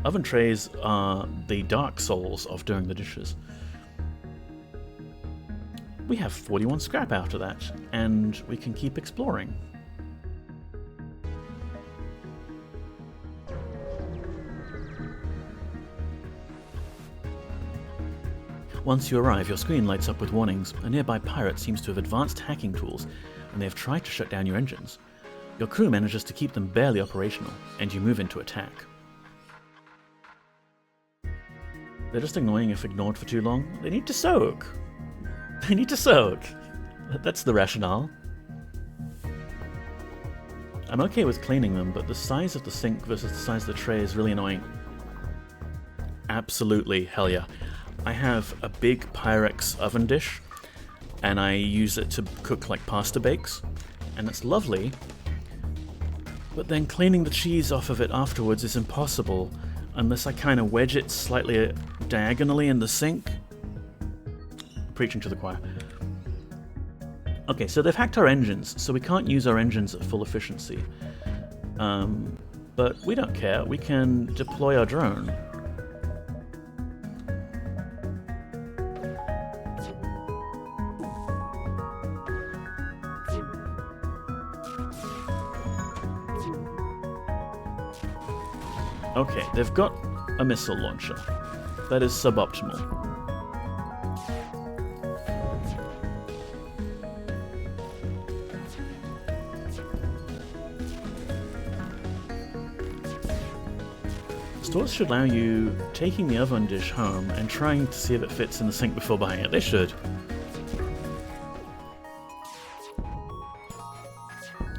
Speaker 1: Oven trays are the dark souls of doing the dishes. We have 41 scrap out of that, and we can keep exploring. Once you arrive, your screen lights up with warnings. A nearby pirate seems to have advanced hacking tools, and they have tried to shut down your engines. Your crew manages to keep them barely operational, and you move into attack. They're just annoying if ignored for too long. They need to soak. They need to soak. That's the rationale. I'm okay with cleaning them, but the size of the sink versus the size of the tray is really annoying. Absolutely, hell yeah. I have a big Pyrex oven dish, and I use it to cook like pasta bakes, and it's lovely, but then cleaning the cheese off of it afterwards is impossible unless I kind of wedge it slightly diagonally in the sink. Preaching to the choir. Okay, so they've hacked our engines, so we can't use our engines at full efficiency. But we don't care, we can deploy our drone. Okay, they've got a missile launcher. That is suboptimal. Stores should allow you taking the oven dish home and trying to see if it fits in the sink before buying it. They should.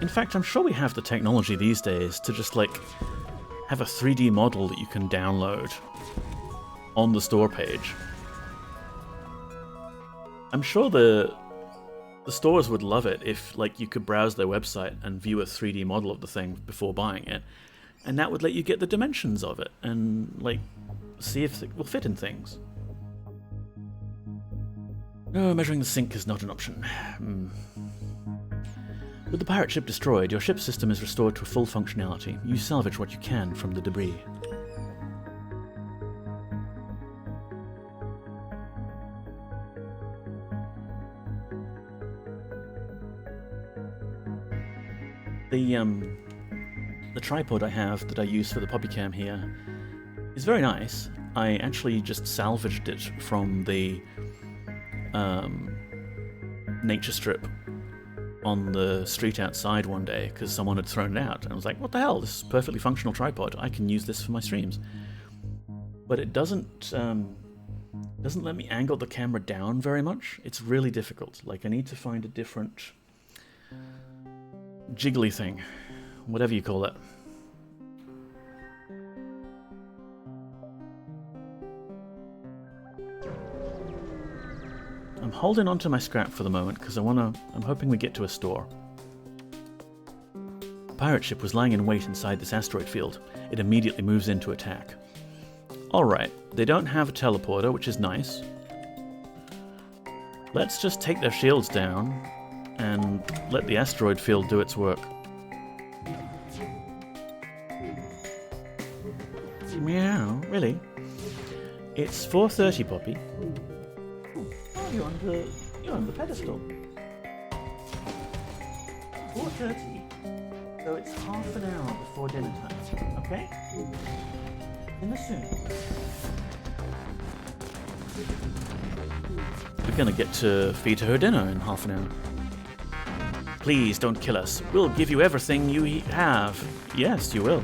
Speaker 1: In fact, I'm sure we have the technology these days to just like have a 3D model that you can download on the store page. I'm sure the stores would love it if like you could browse their website and view a 3D model of the thing before buying it. And that would let you get the dimensions of it and, like, see if it will fit in things. No, measuring the sink is not an option. With the pirate ship destroyed, your ship system is restored to full functionality. You salvage what you can from the debris. The tripod I have that I use for the Poppycam here is very nice. I actually just salvaged it from the nature strip on the street outside one day because someone had thrown it out, and I was like, what the hell, this is a perfectly functional tripod, I can use this for my streams. But it doesn't let me angle the camera down very much. It's really difficult. Like, I need to find a different jiggly thing, whatever you call it. I'm holding on to my scrap for the moment because I'm hoping we get to a store. The pirate ship was lying in wait inside this asteroid field. It immediately moves in to attack. Alright, they don't have a teleporter, which is nice. Let's just take their shields down and let the asteroid field do its work. Meow, really? It's 4:30, Poppy. Oh, you're on the pedestal. 4:30. So it's half an hour before dinner time, okay? Dinner soon. We're gonna get to feed her dinner in half an hour. Please don't kill us. We'll give you everything you have. Yes, you will.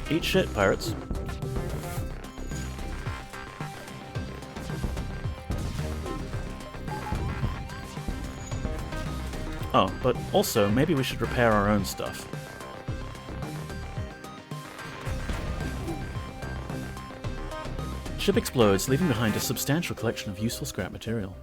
Speaker 1: Eat shit, pirates. Oh, but also, maybe we should repair our own stuff. Ship explodes, leaving behind a substantial collection of useful scrap material.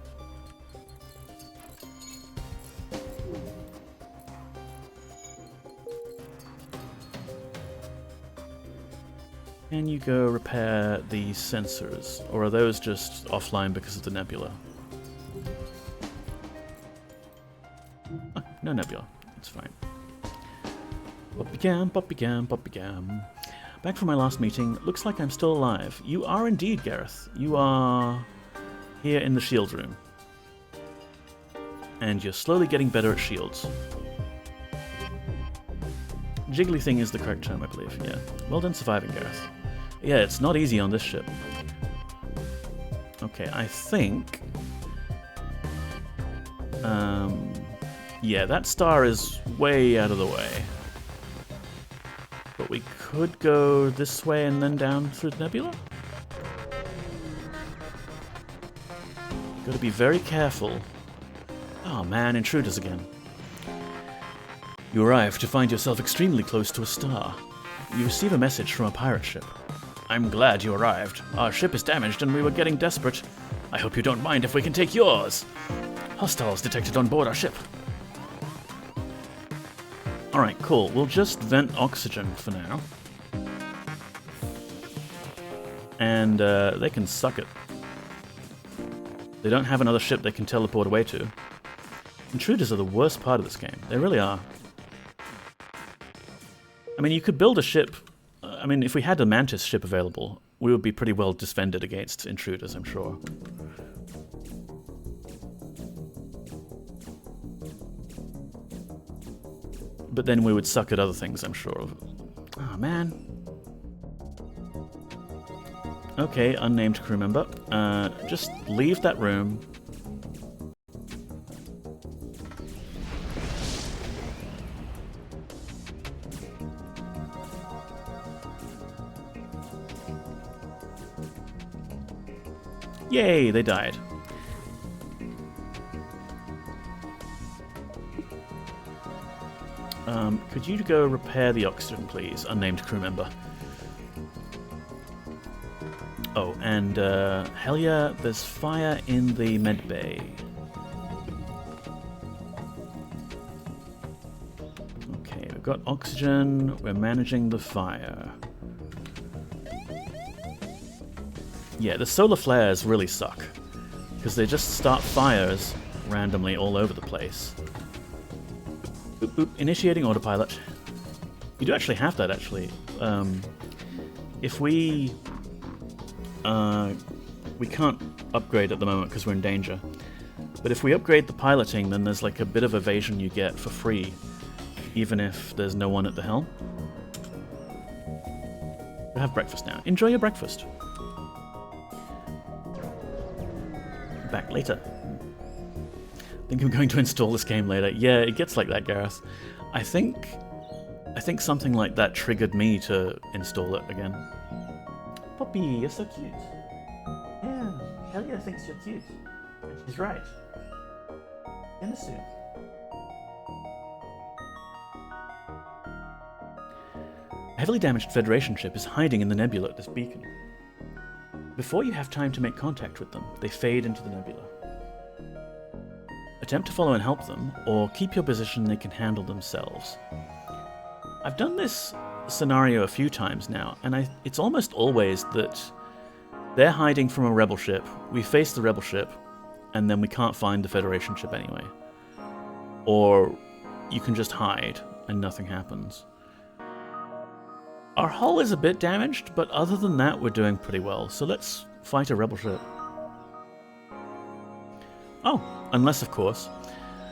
Speaker 1: Can you go repair the sensors, or are those just offline because of the nebula? Oh, no nebula. It's fine. Poppygam, poppygam, poppygam. Back from my last meeting. Looks like I'm still alive. You are indeed, Gareth. You are here in the shield room. And you're slowly getting better at shields. Jiggly thing is the correct term, I believe. Yeah. Well done surviving, Gareth. Yeah, it's not easy on this ship. Okay, I think Yeah, that star is way out of the way. But we could go this way and then down through the nebula? Gotta be very careful. Oh man, intruders again. You arrive to find yourself extremely close to a star. You receive a message from a pirate ship. I'm glad you arrived. Our ship is damaged and we were getting desperate. I hope you don't mind if we can take yours. Hostiles detected on board our ship. Alright, cool. We'll just vent oxygen for now. And they can suck it. They don't have another ship they can teleport away to. Intruders are the worst part of this game. They really are. I mean, you could build a ship... I mean, if we had a Mantis ship available, we would be pretty well defended against intruders, I'm sure. But then we would suck at other things, I'm sure. Oh, man. Okay, unnamed crew member. Just leave that room. Yay, they died. Could you go repair the oxygen, please, unnamed crew member? Oh, and hell yeah, there's fire in the med bay. Okay, we've got oxygen, we're managing the fire. Yeah, the solar flares really suck, because they just start fires randomly all over the place. Boop, boop, initiating autopilot. You do actually have that, actually. If we can't upgrade at the moment because we're in danger. But if we upgrade the piloting, then there's like a bit of evasion you get for free, even if there's no one at the helm. We'll have breakfast now. Enjoy your breakfast. Back later. I think I'm going to install this game later. Yeah, it gets like that, Gareth. I think something like that triggered me to install it again. Poppy, you're so cute. Yeah, Helia thinks you're cute. And she's right. Innocent. A heavily damaged Federation ship is hiding in the nebula at this beacon. Before you have time to make contact with them, they fade into the nebula. Attempt to follow and help them, or keep your position they can handle themselves. I've done this scenario a few times now, and it's almost always that they're hiding from a rebel ship, we face the rebel ship, and then we can't find the Federation ship anyway. Or you can just hide, and nothing happens. Our hull is a bit damaged, but other than that we're doing pretty well, so let's fight a rebel ship. Oh, unless of course,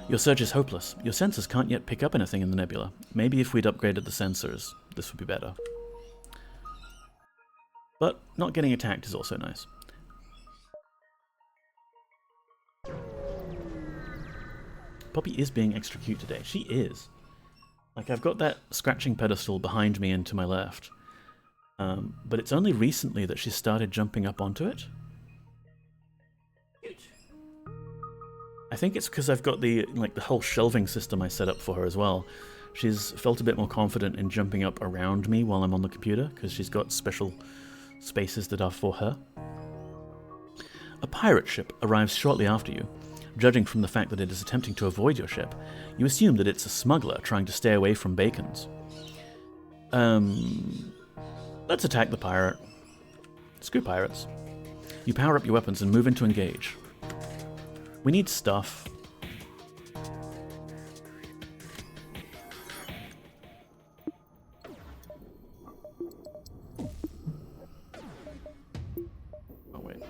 Speaker 1: your search is hopeless. Your sensors can't yet pick up anything in the nebula. Maybe if we'd upgraded the sensors, this would be better. But not getting attacked is also nice. Poppy is being extra cute today. She is. Like, I've got that scratching pedestal behind me and to my left. But it's only recently that she started jumping up onto it. Cute. I think it's because I've got the whole shelving system I set up for her as well. She's felt a bit more confident in jumping up around me while I'm on the computer, because she's got special spaces that are for her. A pirate ship arrives shortly after you. Judging from the fact that it is attempting to avoid your ship, you assume that it's a smuggler trying to stay away from Bacon's. Let's attack the pirate. Screw pirates. You power up your weapons and move in to engage. We need stuff. Oh, wait.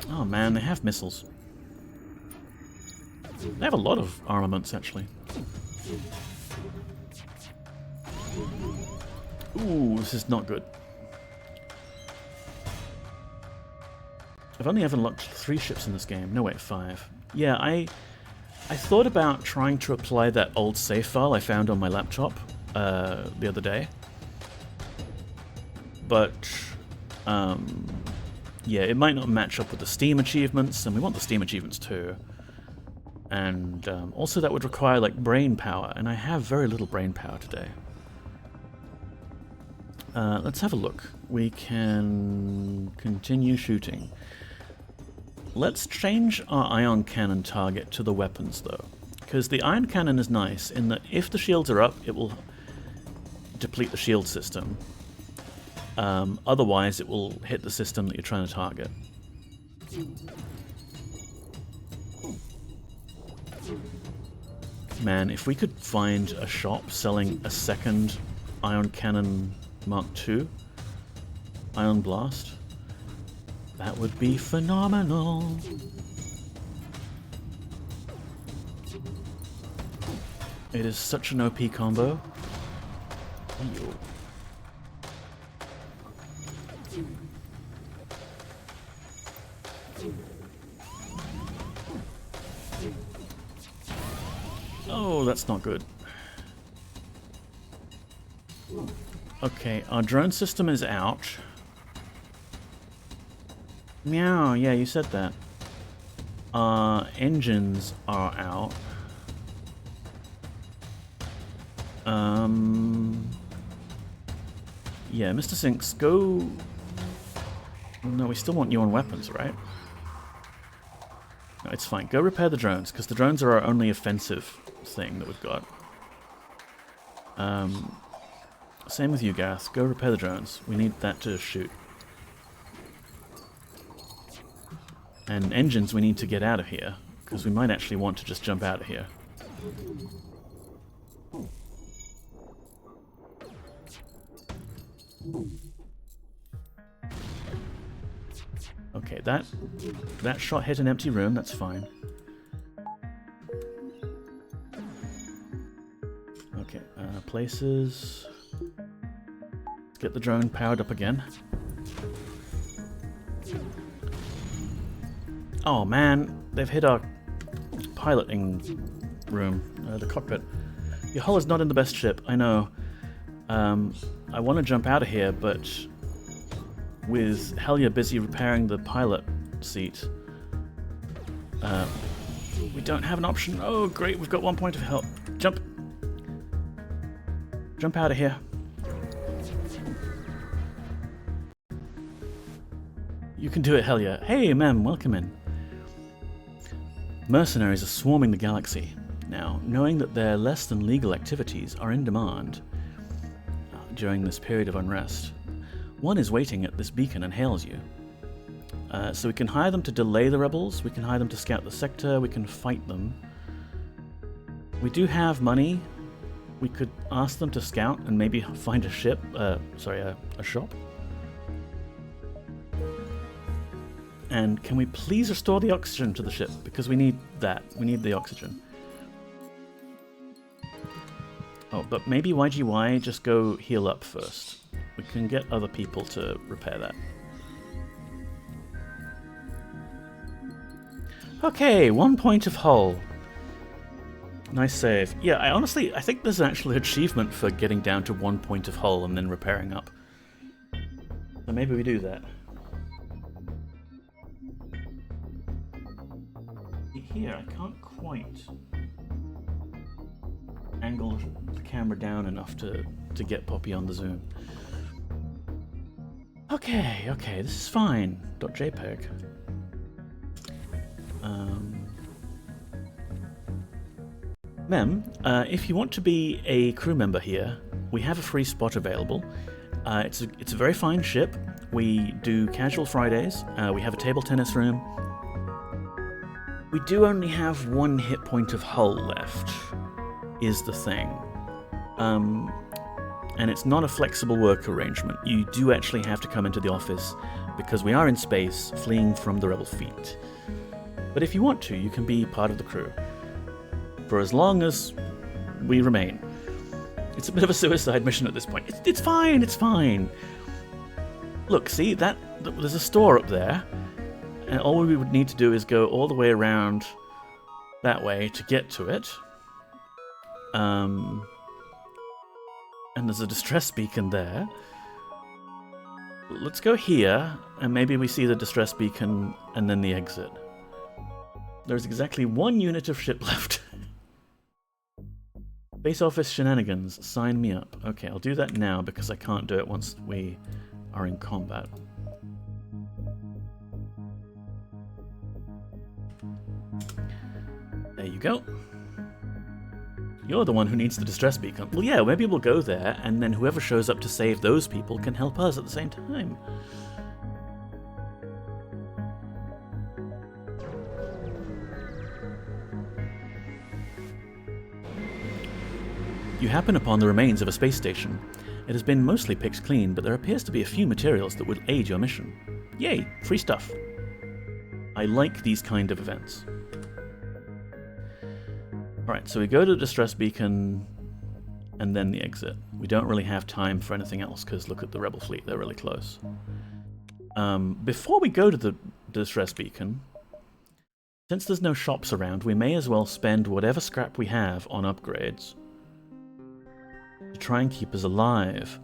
Speaker 1: Oh man, they have missiles. They have a lot of armaments, actually. Ooh, this is not good. I've only ever unlocked 3 ships in this game. No, wait, 5. Yeah, I thought about trying to apply that old save file I found on my laptop the other day. But, yeah, it might not match up with the Steam achievements, and we want the Steam achievements too. And also that would require, like, brain power, and I have very little brain power today. Let's have a look. We can continue shooting. Let's change our ion cannon target to the weapons, though. Because the ion cannon is nice in that if the shields are up, it will deplete the shield system. Otherwise, it will hit the system that you're trying to target. Man, if we could find a shop selling a second ion cannon Mark II, ion blast, that would be phenomenal. It is such an OP combo. Ew. Oh, that's not good. Okay, our drone system is out. Meow, yeah, you said that. Our engines are out. Yeah, Mr. Sinks, go... No, we still want you on weapons, right? No, it's fine. Go repair the drones, because the drones are our only offensive thing that we've got. Same with you, Gareth. Go repair the drones. We need that to shoot. And engines, we need to get out of here, because we might actually want to just jump out of here. Okay, that shot hit an empty room, that's fine. Okay, places. Let's get the drone powered up again. Oh man, they've hit our piloting room, the cockpit. Your hull is not in the best shape, I know. I want to jump out of here, but with Helya busy repairing the pilot seat, we don't have an option. Oh great, we've got 1 point of help. Jump! Jump out of here. You can do it, Helya. Hey, ma'am, welcome in. Mercenaries are swarming the galaxy. Now, knowing that their less than legal activities are in demand during this period of unrest, one is waiting at this beacon and hails you. So we can hire them to delay the rebels, we can hire them to scout the sector, we can fight them. We do have money. We could ask them to scout and maybe find a ship, a shop. And can we please restore the oxygen to the ship? Because we need that. We need the oxygen. Oh, but maybe YGY just go heal up first. We can get other people to repair that. Okay, 1 point of hull. Nice save. Yeah, I think there's an actual achievement for getting down to 1 point of hull and then repairing up. So maybe we do that. Here, I can't quite angle the camera down enough to get Poppy on the zoom. Okay, this is fine. .jpeg. Mem, if you want to be a crew member here, we have a free spot available. It's a very fine ship. We do casual Fridays. We have a table tennis room. We do only have 1 hit point of hull left, is the thing. And it's not a flexible work arrangement. You do actually have to come into the office because we are in space, fleeing from the rebel fleet. But if you want to, you can be part of the crew. For as long as we remain. It's a bit of a suicide mission at this point. It's fine, it's fine. Look, see, there's a store up there. And all we would need to do is go all the way around that way to get to it. And there's a distress beacon there. Let's go here, and maybe we see the distress beacon and then the exit. There's exactly 1 unit of ship left. Base office shenanigans, sign me up. Okay, I'll do that now because I can't do it once we are in combat. There you go. You're the one who needs the distress beacon. Well, yeah, maybe we'll go there, and then whoever shows up to save those people can help us at the same time. You happen upon the remains of a space station. It has been mostly picked clean, but there appears to be a few materials that would aid your mission. Yay, free stuff. I like these kind of events. Alright, so we go to the distress beacon and then the exit. We don't really have time for anything else because look at the rebel fleet, they're really close. Before we go to the distress beacon, since there's no shops around, we may as well spend whatever scrap we have on upgrades to try and keep us alive.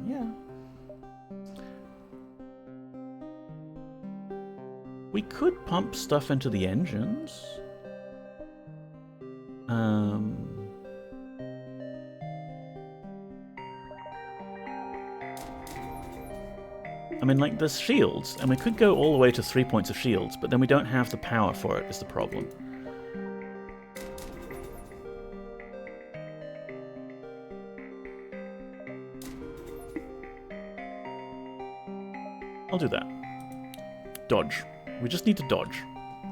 Speaker 1: Yeah. We could pump stuff into the engines. I mean, like, there's shields, and we could go all the way to 3 points of shields, but then we don't have the power for it, is the problem. I'll do that. Dodge. We just need to dodge.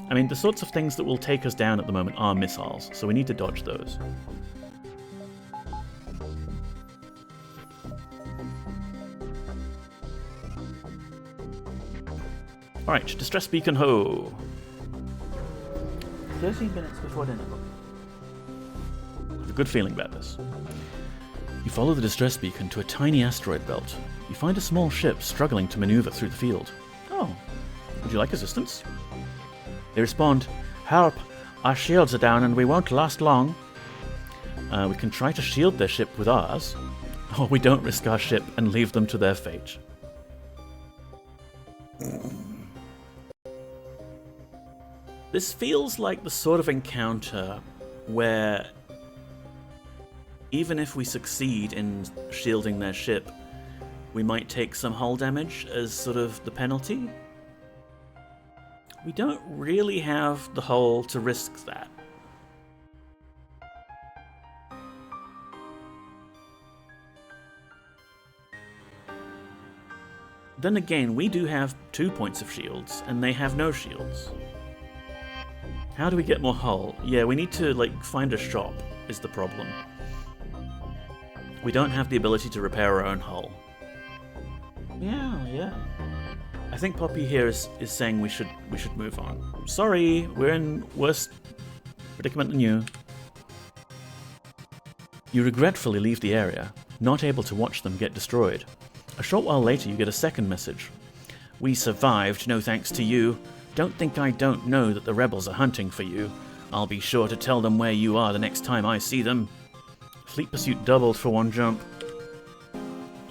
Speaker 1: I mean, the sorts of things that will take us down at the moment are missiles, so we need to dodge those. Alright, distress beacon ho! 13 minutes before dinner. I have a good feeling about this. You follow the distress beacon to a tiny asteroid belt. You find a small ship struggling to maneuver through the field. Oh, would you like assistance? They respond, "Help! Our shields are down and we won't last long." We can try to shield their ship with ours, or we don't risk our ship and leave them to their fate. This feels like the sort of encounter where even if we succeed in shielding their ship, we might take some hull damage as sort of the penalty. We don't really have the hull to risk that. Then again, we do have 2 points of shields, and they have no shields. How do we get more hull? Yeah, we need to, like, find a shop, is the problem. We don't have the ability to repair our own hull. Yeah. I think Poppy here is saying we should move on. Sorry, we're in worse predicament than you. You regretfully leave the area, not able to watch them get destroyed. A short while later, you get a second message. "We survived, no thanks to you. Don't think I don't know that the rebels are hunting for you. I'll be sure to tell them where you are the next time I see them." Fleet pursuit doubled for one jump.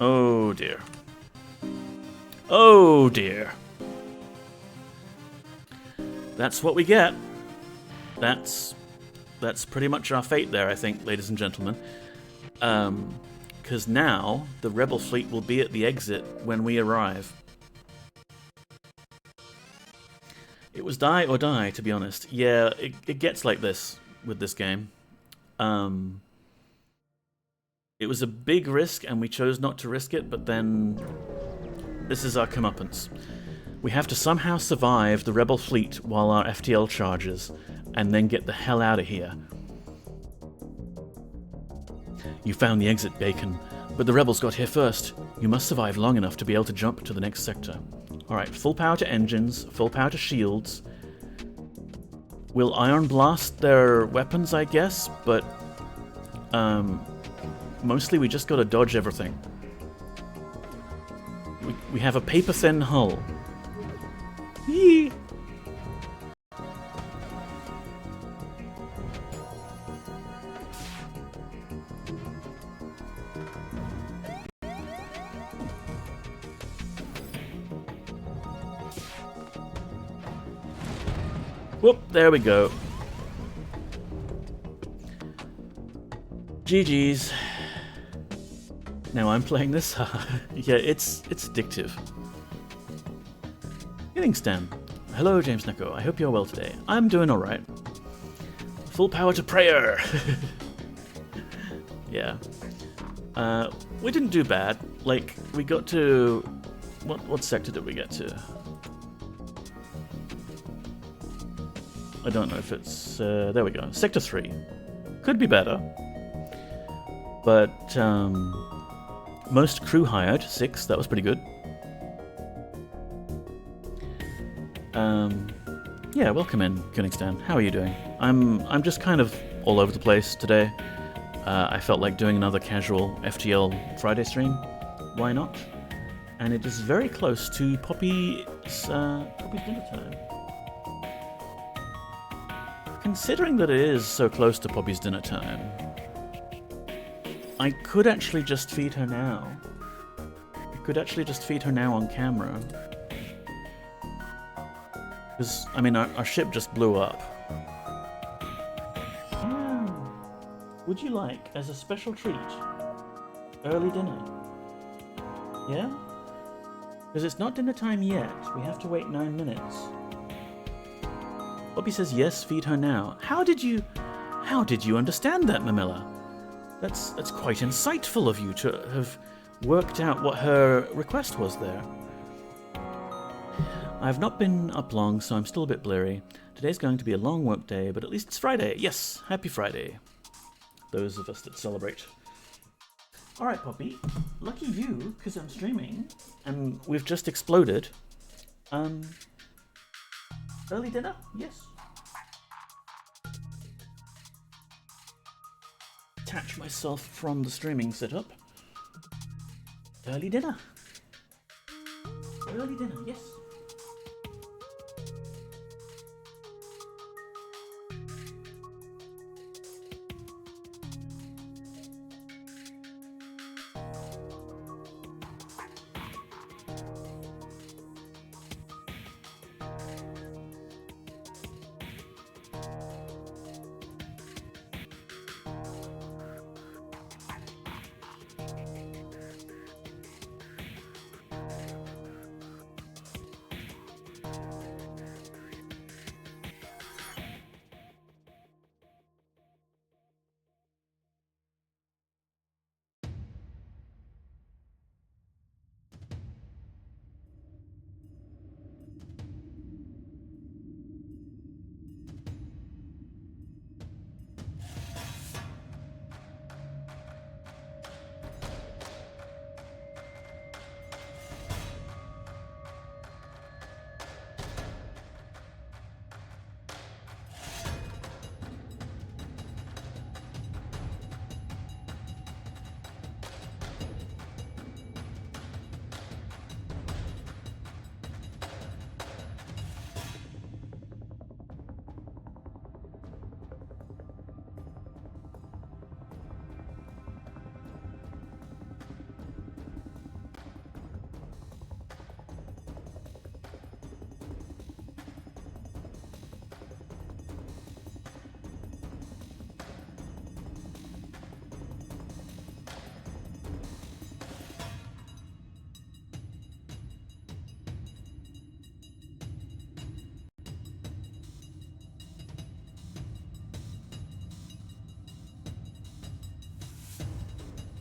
Speaker 1: Oh dear. Oh dear. That's what we get. That's pretty much our fate there, I think, ladies and gentlemen. Because now the rebel fleet will be at the exit when we arrive. It was die or die, to be honest. Yeah, it gets like this with this game. It was a big risk, and we chose not to risk it, but then this is our comeuppance. We have to somehow survive the rebel fleet while our FTL charges, and then get the hell out of here. You found the exit, Bacon, but the rebels got here first. You must survive long enough to be able to jump to the next sector. Alright, full power to engines, full power to shields. We'll iron blast their weapons, I guess, but mostly we just gotta dodge everything. We have a paper-thin hull. Yee! Whoop, there we go. GG's. Now I'm playing this. Yeah, it's addictive. Getting Stem. Hello, James Neko. I hope you're well today. I'm doing alright. Full power to prayer! Yeah. We didn't do bad. Like, we got to... What sector did we get to? I don't know if it's... there we go. Sector 3. Could be better. But, most crew hired. 6. That was pretty good. Yeah, welcome in, Königstan. How are you doing? I'm just kind of all over the place today. I felt like doing another casual FTL Friday stream. Why not? And it is very close to Poppy's dinner time. Considering that it is so close to Poppy's dinner time, I could actually just feed her now. I could actually just feed her now on camera. Because, I mean, our ship just blew up. Yeah. Would you like, as a special treat, early dinner? Yeah? Because it's not dinner time yet. We have to wait 9 minutes. Bobby says yes, feed her now. How did you understand that, Mamilla? That's quite insightful of you to have worked out what her request was there. I've not been up long, so I'm still a bit blurry. Today's going to be a long work day, but at least it's Friday. Yes, happy Friday. Those of us that celebrate. Alright, Poppy. Lucky you, because I'm streaming, and we've just exploded. Early dinner? Yes. Detach myself from the streaming setup. Early dinner. Early dinner, yes.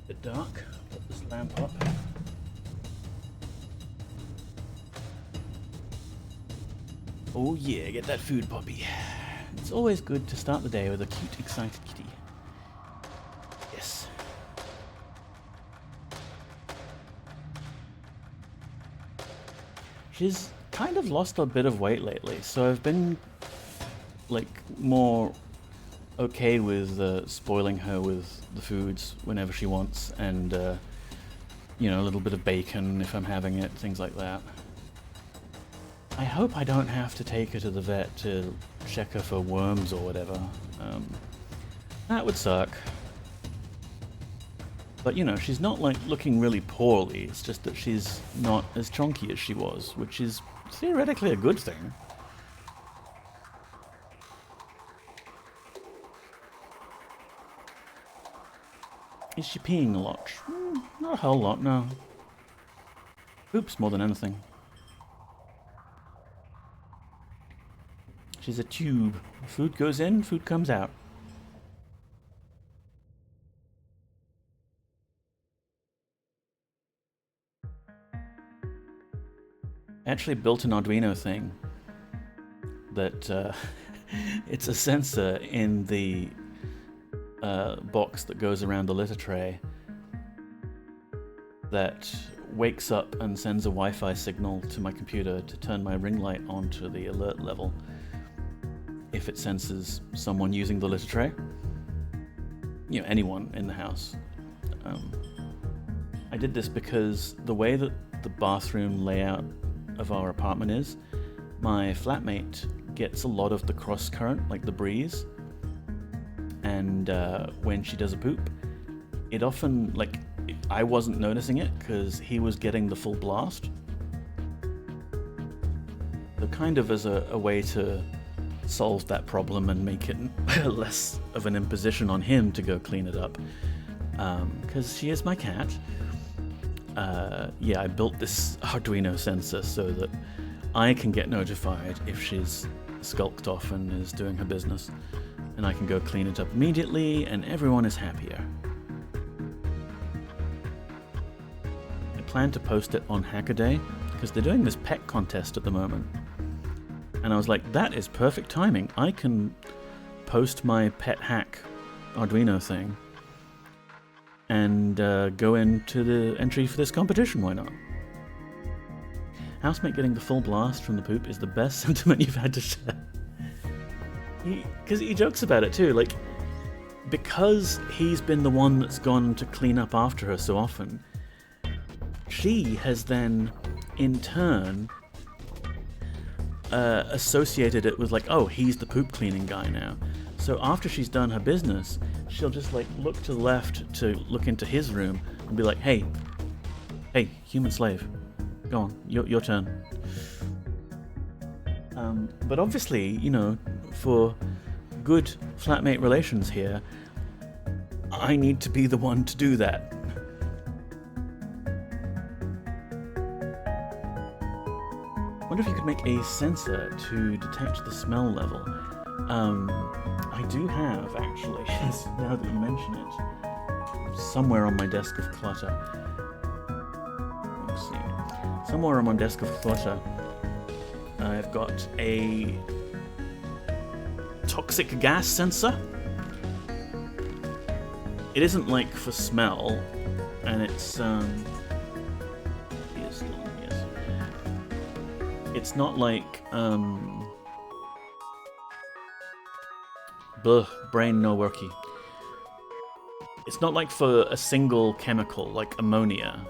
Speaker 1: Bit dark. Put this lamp up. Oh yeah, get that food, Poppy. It's always good to start the day with a cute, excited kitty. Yes. She's kind of lost a bit of weight lately, so I've been like more okay with spoiling her with the foods whenever she wants, and You know, a little bit of bacon if I'm having it, things like that. I hope I don't have to take her to the vet to check her for worms or whatever. That would suck. But, you know, she's not, like, looking really poorly. It's just that she's not as chunky as she was, which is theoretically a good thing. Is she peeing a lot? Not a whole lot, no. Oops, more than anything. She's a tube. Food goes in, food comes out. I actually built an Arduino thing that it's a sensor in the box that goes around the litter tray that wakes up and sends a Wi-Fi signal to my computer to turn my ring light on to the alert level if it senses someone using the litter tray. You know, anyone in the house. I did this because the way that the bathroom layout of our apartment is, my flatmate gets a lot of the cross current, like the breeze, and when she does a poop, it often, like, I wasn't noticing it because he was getting the full blast. So kind of as a way to solve that problem and make it less of an imposition on him to go clean it up, because she is my cat. Yeah, I built this Arduino sensor so that I can get notified if she's skulked off and is doing her business, and I can go clean it up immediately and everyone is happier. I plan to post it on Hackaday because they're doing this pet contest at the moment, and I was like, that is perfect timing. I can post my pet hack Arduino thing and go into the entry for this competition. Why not? Housemate getting the full blast from the poop is the best sentiment you've had to share. Because he jokes about it too, like, because he's been the one that's gone to clean up after her so often, she has then in turn associated it with, like, oh, he's the poop cleaning guy now. So after she's done her business, she'll just, like, look to the left to look into his room and be like, hey, human slave, go on, your turn. But obviously, you know, for good flatmate relations here, I need to be the one to do that. I wonder if you could make a sensor to detect the smell level. I do have, actually, now that you mention it, somewhere on my desk of clutter. Let's see. Somewhere on my desk of clutter, I've got a toxic gas sensor. It isn't, like, for smell, and it's yes. It's not like brain no worky. It's not like for a single chemical like ammonia.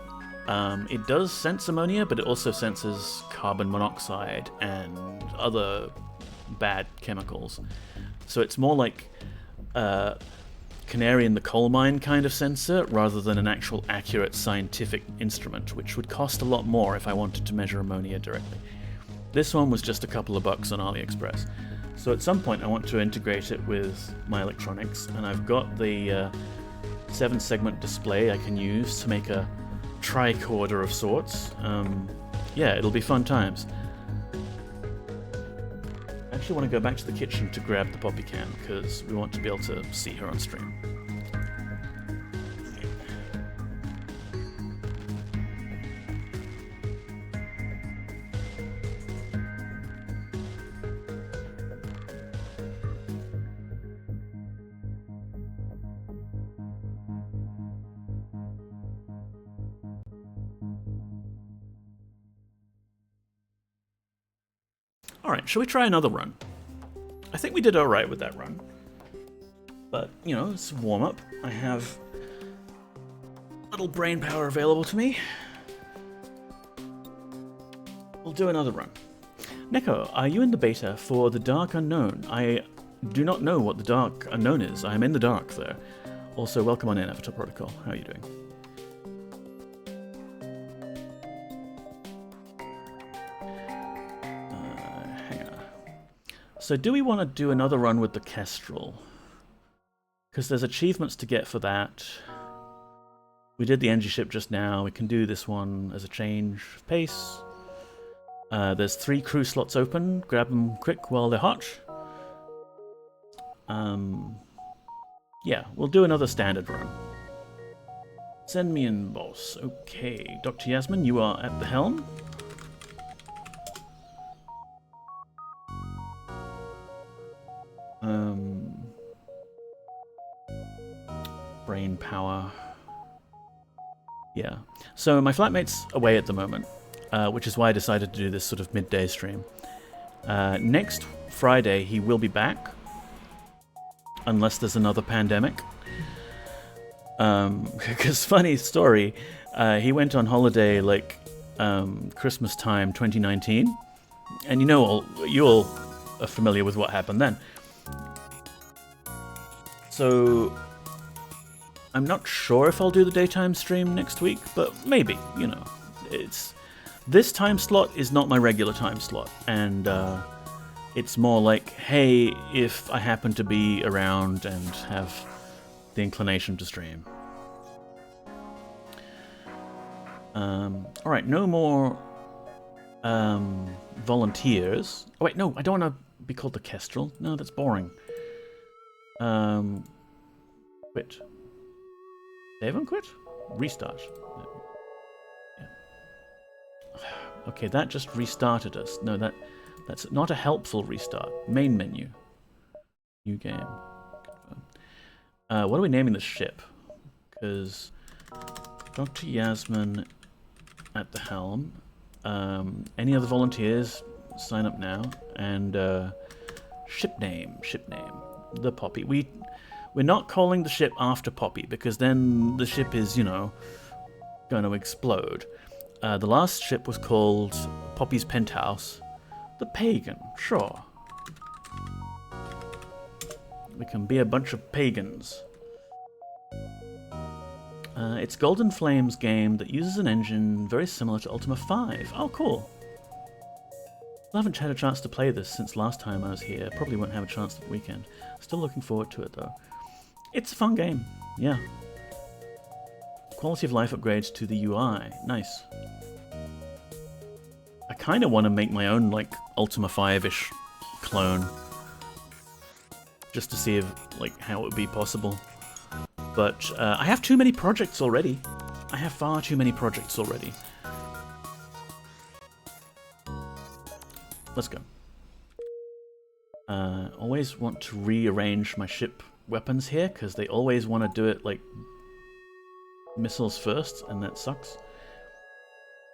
Speaker 1: It does sense ammonia, but it also senses carbon monoxide and other bad chemicals. So it's more like a canary in the coal mine kind of sensor rather than an actual accurate scientific instrument, which would cost a lot more if I wanted to measure ammonia directly. This one was just a couple of bucks on AliExpress. So at some point I want to integrate it with my electronics, and I've got the 7-segment display I can use to make a tricorder of sorts. Yeah, it'll be fun times. I actually want to go back to the kitchen to grab the poppy can because we want to be able to see her on stream. Alright, shall we try another run? I think we did alright with that run. But, you know, it's a warm-up. I have little brain power available to me. We'll do another run. Neko, are you in the beta for the Dark Unknown? I do not know what the Dark Unknown is. I am in the dark there. Also, welcome on in, Avatar Protocol. How are you doing? Hang on. So do we want to do another run with the Kestrel? Because there's achievements to get for that. We did the energy ship just now. We can do this one as a change of pace. There's 3 crew slots open. Grab them quick while they're hot. Yeah, we'll do another standard run. Send me in, boss. Okay, Dr. Yasmin, you are at the helm. Brain power. Yeah. So my flatmate's away at the moment, which is why I decided to do this sort of midday stream. Next Friday he will be back, unless there's another pandemic. Because funny story, he went on holiday like Christmas time 2019, and you all are familiar with what happened then. So I'm not sure if I'll do the daytime stream next week, but maybe, you know. This time slot is not my regular time slot, and it's more like, hey, if I happen to be around and have the inclination to stream. Alright, no more volunteers. Oh wait, no, I don't want to be called the Kestrel. No, that's boring. Quit. Save and quit? Restart. Yeah. Okay, that just restarted us. No, that's not a helpful restart. Main menu. New game. What are we naming the ship? Because Dr. Yasmin at the helm. Any other volunteers? Sign up now. And ship name. The Poppy. We're not calling the ship after Poppy, because then the ship is, you know, going to explode. The last ship was called Poppy's Penthaus. The Pagan, sure. We can be a bunch of pagans. It's Golden Flame's game that uses an engine very similar to Ultima 5. Oh, cool. I haven't had a chance to play this since last time I was here. Probably won't have a chance this weekend. Still looking forward to it, though. It's a fun game, yeah. Quality of life upgrades to the UI. Nice. I kind of want to make my own, like, Ultima 5-ish clone. Just to see if, like, how it would be possible. But I have too many projects already. I have far too many projects already. Let's go. Always want to rearrange my ship weapons here, because they always want to do it, like, missiles first, and that sucks.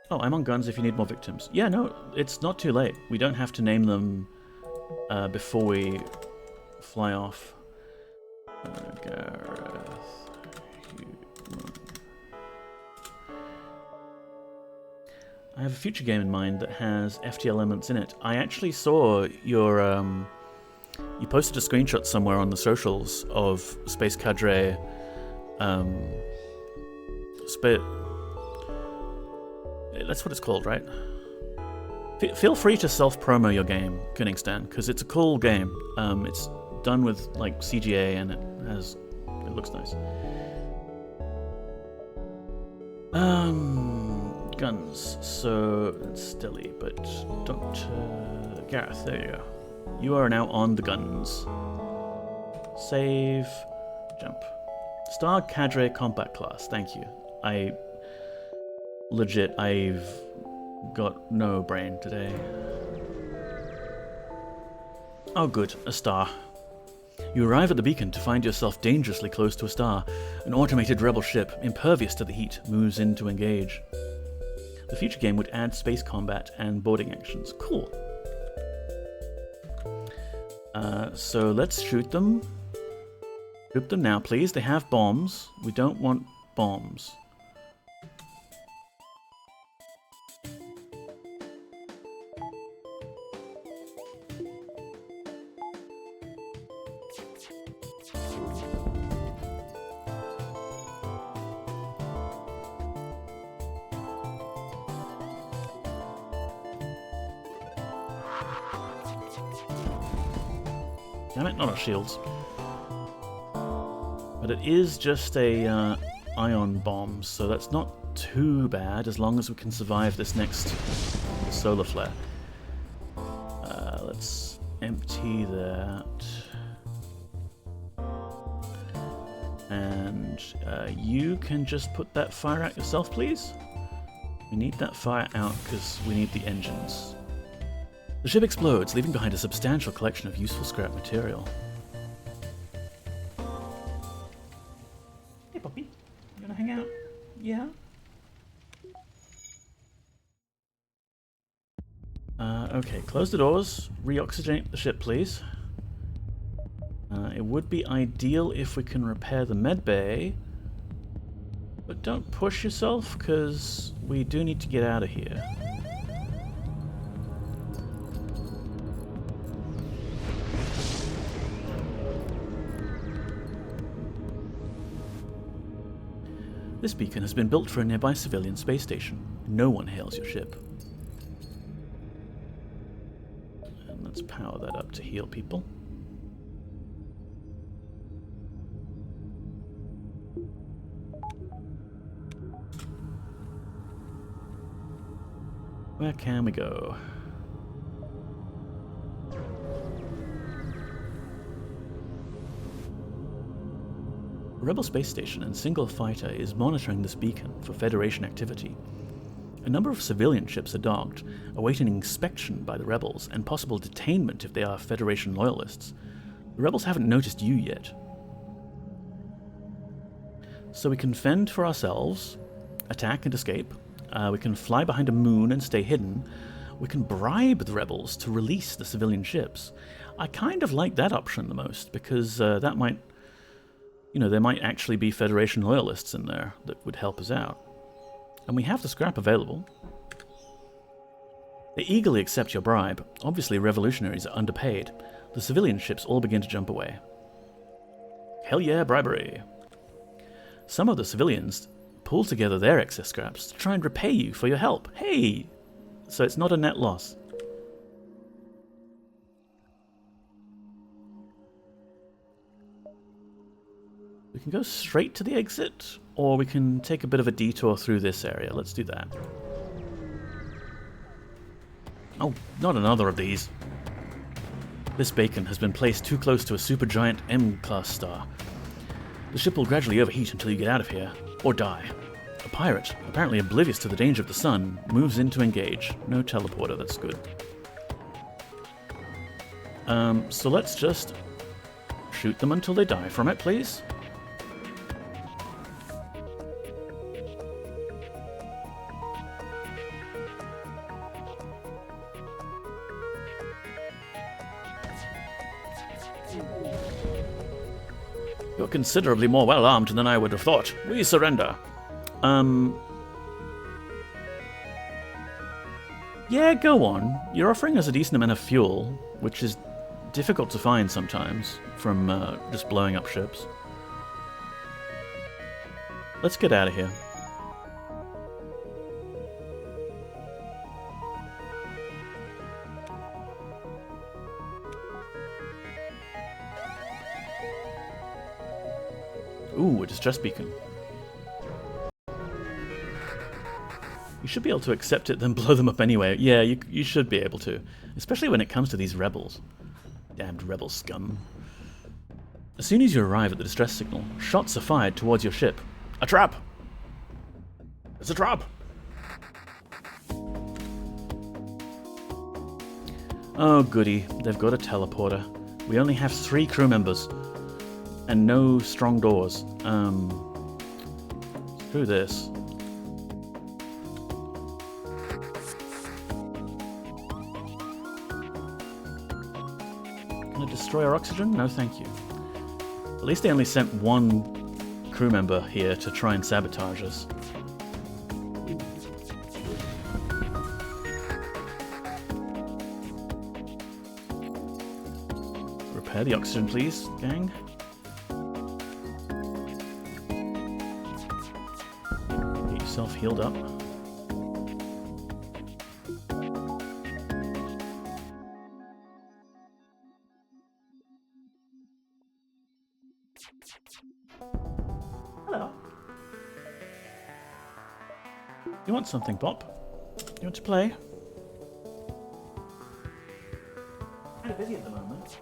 Speaker 1: Oh, I'm on guns if you need more victims. Yeah, no, it's not too late. We don't have to name them before we fly off. Gareth. I have a future game in mind that has FTL elements in it. I actually saw your you posted a screenshot somewhere on the socials of Space Cadre that's what it's called, right? Feel free to self-promo your game, Koenigstan, because it's a cool game. It's done with like CGA and it looks nice. Guns. So it's Stelly, but Dr. Gareth, there you go. You are now on the guns. Save. Jump. Star Cadre Combat Class. Thank you. I've got no brain today. Oh good, a star. You arrive at the beacon to find yourself dangerously close to a star. An automated rebel ship, impervious to the heat, moves in to engage. The future game would add space combat and boarding actions. Cool. So let's shoot them. Shoot them now, please. They have bombs. We don't want bombs. Damn it, not our shields. But it is just a ion bomb, so that's not too bad as long as we can survive this next solar flare. Let's empty that. And you can just put that fire out yourself, please? We need that fire out because we need the engines. The ship explodes, leaving behind a substantial collection of useful scrap material. Hey, puppy. You wanna hang out? Yeah? Okay, close the doors. Reoxygenate the ship, please. It would be ideal if we can repair the med bay. But don't push yourself, because we do need to get out of here. This beacon has been built for a nearby civilian space station. No one hails your ship. And let's power that up to heal people. Where can we go? A Rebel space station and single fighter is monitoring this beacon for Federation activity. A number of civilian ships are docked, awaiting inspection by the Rebels and possible detainment if they are Federation loyalists. The Rebels haven't noticed you yet. So we can fend for ourselves, attack and escape. We can fly behind a moon and stay hidden. We can bribe the Rebels to release the civilian ships. I kind of like that option the most, because that might, you know, there might actually be Federation loyalists in there that would help us out. And we have the scrap available. They eagerly accept your bribe. Obviously, revolutionaries are underpaid. The civilian ships all begin to jump away. Hell yeah, bribery! Some of the civilians pull together their excess scraps to try and repay you for your help. Hey! So it's not a net loss. We can go straight to the exit, or we can take a bit of a detour through this area. Let's do that. Oh, not another of these. This beacon has been placed too close to a supergiant M-class star. The ship will gradually overheat until you get out of here, or die. A pirate, apparently oblivious to the danger of the sun, moves in to engage. No teleporter, that's good. So let's just shoot them until they die from it, please. You're considerably more well-armed than I would have thought. We surrender. Yeah, go on. You're offering us a decent amount of fuel, which is difficult to find sometimes from just blowing up ships. Let's get out of here. Ooh, a distress beacon. You should be able to accept it, then blow them up anyway. Yeah, you should be able to. Especially when it comes to these rebels. Damned rebel scum. As soon as you arrive at the distress signal, shots are fired towards your ship. A trap! It's a trap! Oh goody, they've got a teleporter. We only have 3 crew members. And no strong doors. Screw this. Can I destroy our oxygen? No, thank you. At least they only sent 1 crew member here to try and sabotage us. Repair the oxygen, please, gang. Healed up. You want something, Bob? You want to play? Kind of busy at the moment.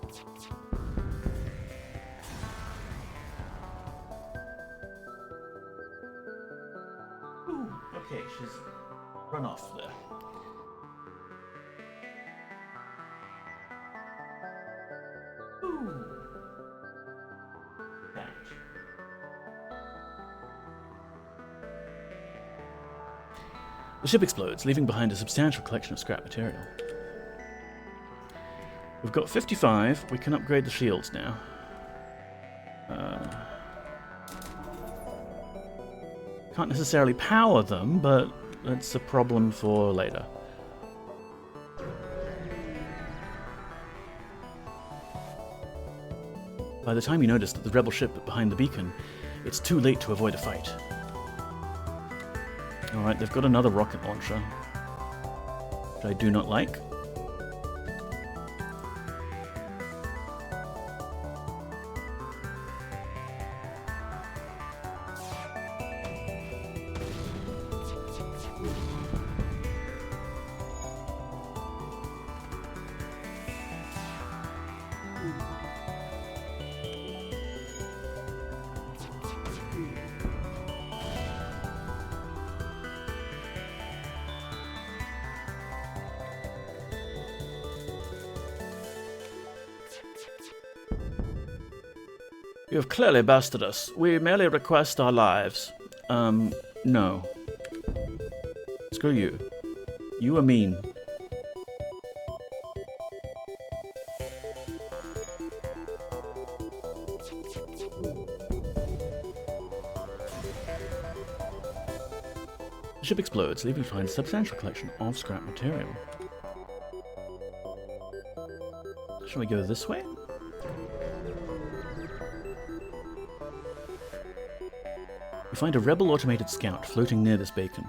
Speaker 1: Ooh, okay, she's run off there. Ooh. That. The ship explodes, leaving behind a substantial collection of scrap material. We've got 55. We can upgrade the shields now. Can't necessarily power them, but that's a problem for later. By the time you notice that the rebel ship behind the beacon, it's too late to avoid a fight. Alright, they've got another rocket launcher, which I do not like. You have clearly bested us. We merely request our lives. No. Screw you. You are mean. The ship explodes, leaving behind a substantial collection of scrap material. Shall we go this way? We find a rebel automated scout floating near this beacon.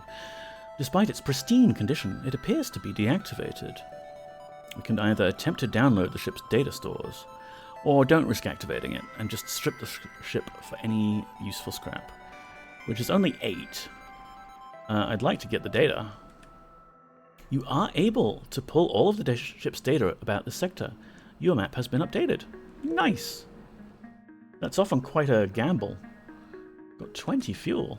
Speaker 1: Despite its pristine condition, it appears to be deactivated. We can either attempt to download the ship's data stores, or don't risk activating it and just strip the ship for any useful scrap, which is only 8. I'd like to get the data. You are able to pull all of the ship's data about the sector. Your map has been updated. Nice! That's often quite a gamble. Got 20 fuel.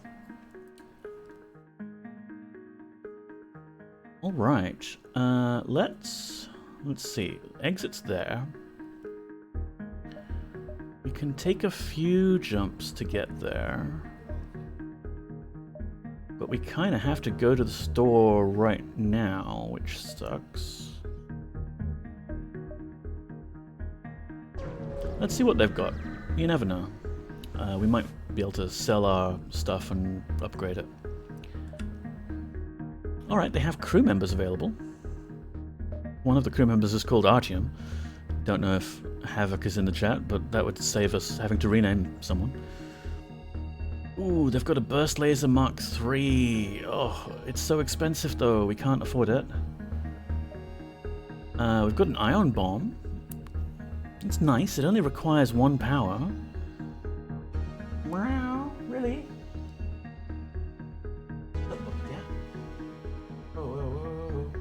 Speaker 1: All right. Let's see. Exit's there. We can take a few jumps to get there, but we kind of have to go to the store right now, which sucks. Let's see what they've got. You never know. We might be able to sell our stuff and upgrade it. Alright, they have crew members available. One of the crew members is called Artyom. Don't know if Havoc is in the chat, but that would save us having to rename someone. Ooh, they've got a Burst Laser Mark III. Oh, it's so expensive though, we can't afford it. We've got an Ion Bomb. It's nice, it only requires 1 power. Wow, really? Yeah. Oh.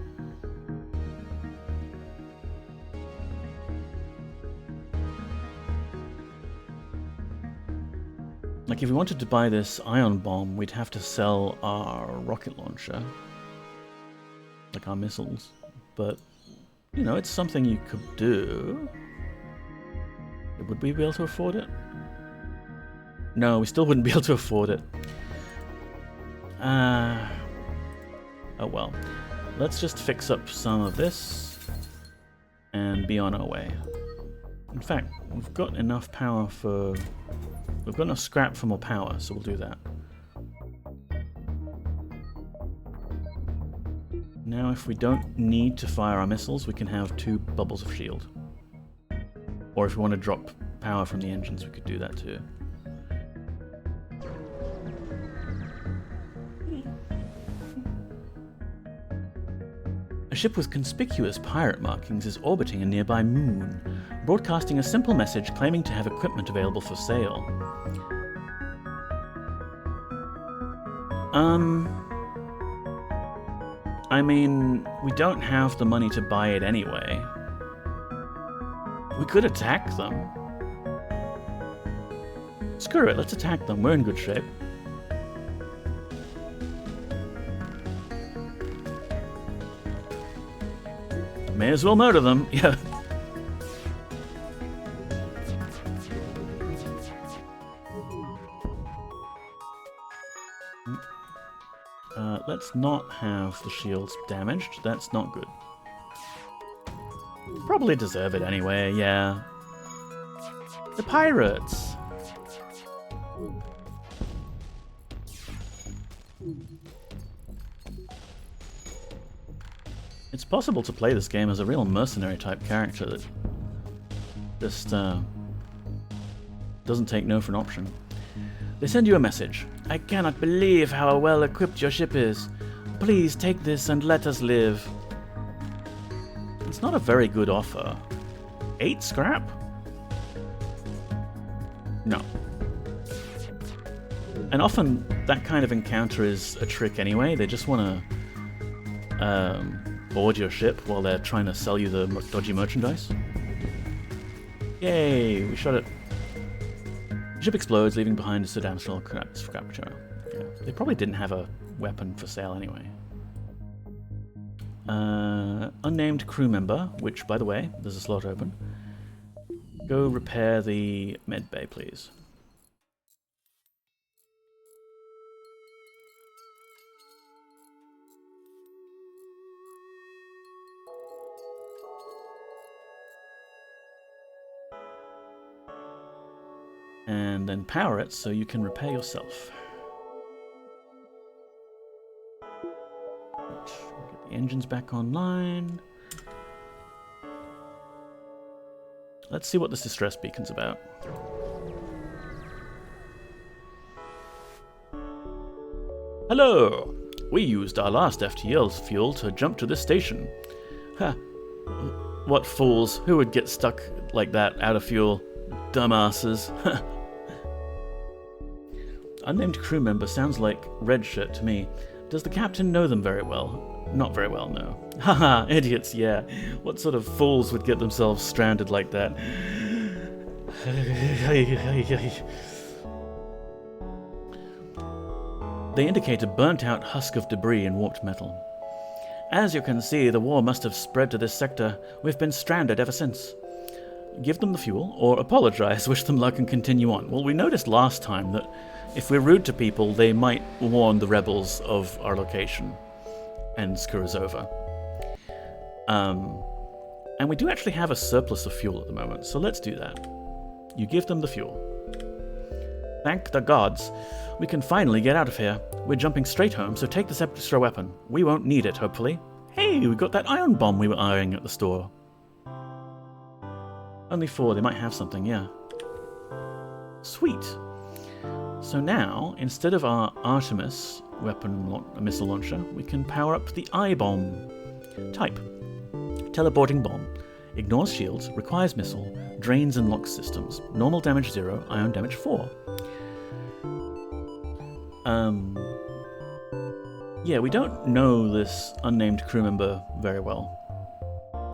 Speaker 1: Like, if we wanted to buy this ion bomb, we'd have to sell our rocket launcher. Like our missiles. But, you know, it's something you could do. Would we be able to afford it? No, we still wouldn't be able to afford it. Oh well. Let's just fix up some of this and be on our way. In fact, we've got enough power for... We've got enough scrap for more power, so we'll do that. Now, if we don't need to fire our missiles, we can have 2 bubbles of shield. Or if we want to drop power from the engines, we could do that too. A ship with conspicuous pirate markings is orbiting a nearby moon, broadcasting a simple message claiming to have equipment available for sale. I mean, we don't have the money to buy it anyway. We could attack them. Screw it, let's attack them. We're in good shape. May as well murder them. Yeah. Let's not have the shields damaged. That's not good. Probably deserve it anyway, yeah. The pirates! It's possible to play this game as a real mercenary type character that just doesn't take no for an option. They send you a message. I cannot believe how well equipped your ship is. Please take this and let us live. It's not a very good offer. 8 scrap? No. And often that kind of encounter is a trick anyway. They just want to board your ship while they're trying to sell you the dodgy merchandise. Yay, we shot it. The ship explodes, leaving behind a substantial scrap material. Yeah, they probably didn't have a weapon for sale anyway. Unnamed crew member, which, by the way, there's a slot open. Go repair the med bay, please. And then power it so you can repair yourself. Get the engines back online. Let's see what this distress beacon's about. Hello! We used our last FTL's fuel to jump to this station. Ha! What fools! Who would get stuck like that out of fuel? Dumbasses. Unnamed crew member sounds like red shirt to me. Does the captain know them very well? Not very well, no. Haha, idiots, yeah. What sort of fools would get themselves stranded like that? They indicate a burnt-out husk of debris and warped metal. As you can see, the war must have spread to this sector. We've been stranded ever since. Give them the fuel, or apologize, wish them luck and continue on. Well, we noticed last time that if we're rude to people, they might warn the rebels of our location and screw us over. And we do actually have a surplus of fuel at the moment, so let's do that. You give them the fuel. Thank the gods. We can finally get out of here. We're jumping straight home, so take this extra weapon. We won't need it, hopefully. Hey, we got that ion bomb we were eyeing at the store. Only 4, they might have something, yeah. Sweet. So now, instead of our Artemis missile launcher, we can power up the I-bomb. Type. Teleporting bomb. Ignores shields, requires missile, drains and locks systems. Normal damage 0, ion damage 4. Yeah, we don't know this unnamed crew member very well.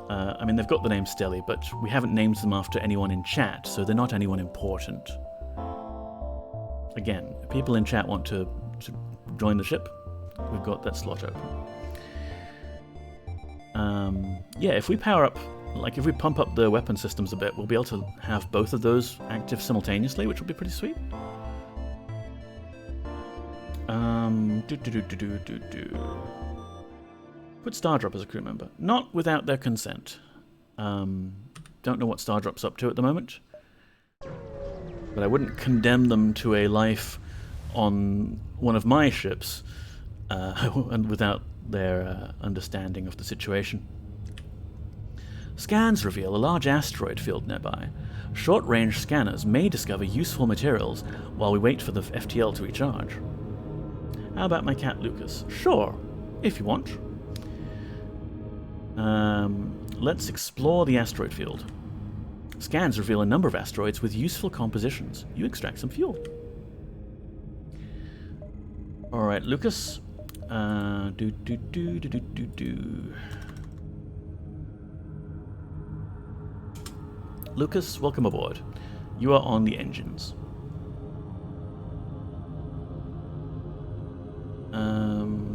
Speaker 1: I mean, they've got the name Stelly, but we haven't named them after anyone in chat, so they're not anyone important. Again, if people in chat want to join the ship, we've got that slot open. Yeah, if we power up, like if we pump up the weapon systems a bit, we'll be able to have both of those active simultaneously, which will be pretty sweet. Put Stardrop as a crew member. Not without their consent. Don't know what Stardrop's up to at the moment. But I wouldn't condemn them to a life on one of my ships and without their understanding of the situation. Scans reveal a large asteroid field nearby. Short-range scanners may discover useful materials while we wait for the FTL to recharge. How about my cat Lucas? Sure, if you want. Let's explore the asteroid field. Scans reveal a number of asteroids with useful compositions. You extract some fuel. Alright, Lucas. Lucas, welcome aboard. You are on the engines.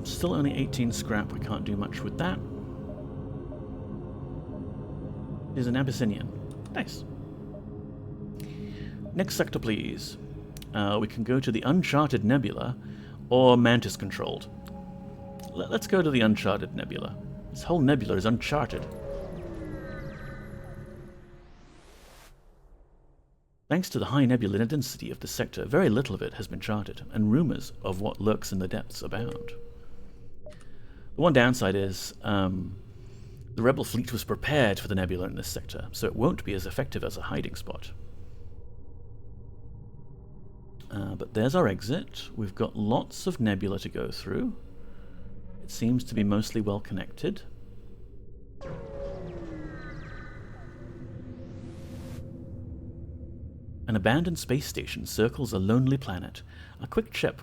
Speaker 1: Still only 18 scrap. We can't do much with that. He's an Abyssinian. Nice. Next sector, please. We can go to the Uncharted Nebula or Mantis controlled. Let's go to the Uncharted Nebula. This whole nebula is uncharted. Thanks to the high nebula density of the sector, very little of it has been charted, and rumors of what lurks in the depths abound. The one downside is the rebel fleet was prepared for the nebula in this sector, so it won't be as effective as a hiding spot. But there's our exit. We've got lots of nebula to go through. It seems to be mostly well connected. An abandoned space station circles a lonely planet. A quick check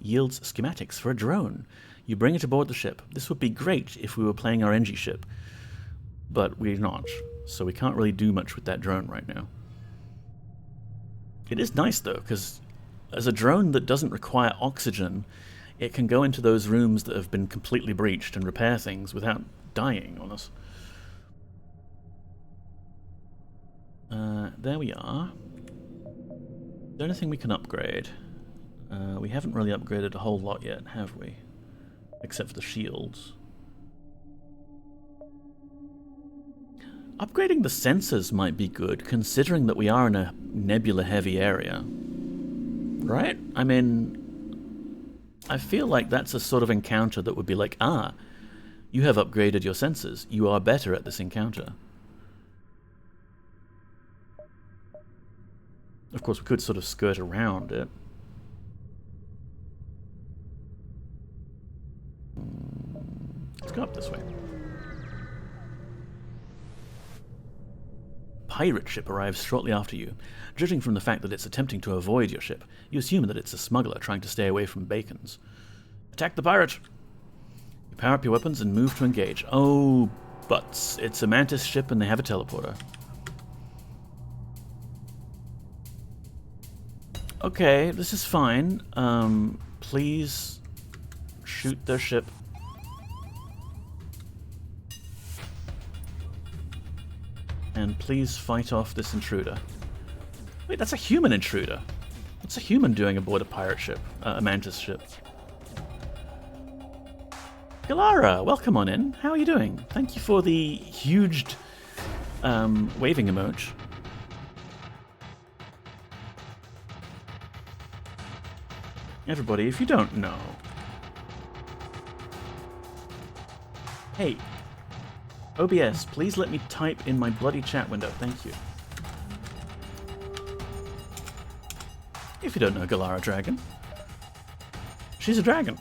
Speaker 1: yields schematics for a drone. You bring it aboard the ship. This would be great if we were playing our NG ship, but we're not, so we can't really do much with that drone right now. It is nice though, because as a drone that doesn't require oxygen, it can go into those rooms that have been completely breached and repair things without dying on us. There we are. Is there anything we can upgrade? We haven't really upgraded a whole lot yet, have we? Except for the shields. Upgrading the sensors might be good, considering that we are in a nebula-heavy area. Right? I mean, I feel like that's a sort of encounter that would be like, ah, you have upgraded your sensors. You are better at this encounter. Of course, we could sort of skirt around it. Let's go up this way. Pirate ship arrives shortly after you. Judging from the fact that it's attempting to avoid your ship, you assume that it's a smuggler trying to stay away from Bacons. Attack the pirate! You power up your weapons and move to engage. Oh, butts. It's a Mantis ship and they have a teleporter. Okay, this is fine. Please shoot their ship. And please fight off this intruder. Wait, that's a human intruder. What's a human doing aboard a pirate ship? A Mantis ship. Galara, welcome on in. How are you doing? Thank you for the huge waving emoji. Everybody, if you don't know. Hey, OBS, please let me type in my bloody chat window. Thank you. If you don't know Galara Dragon, she's a dragon.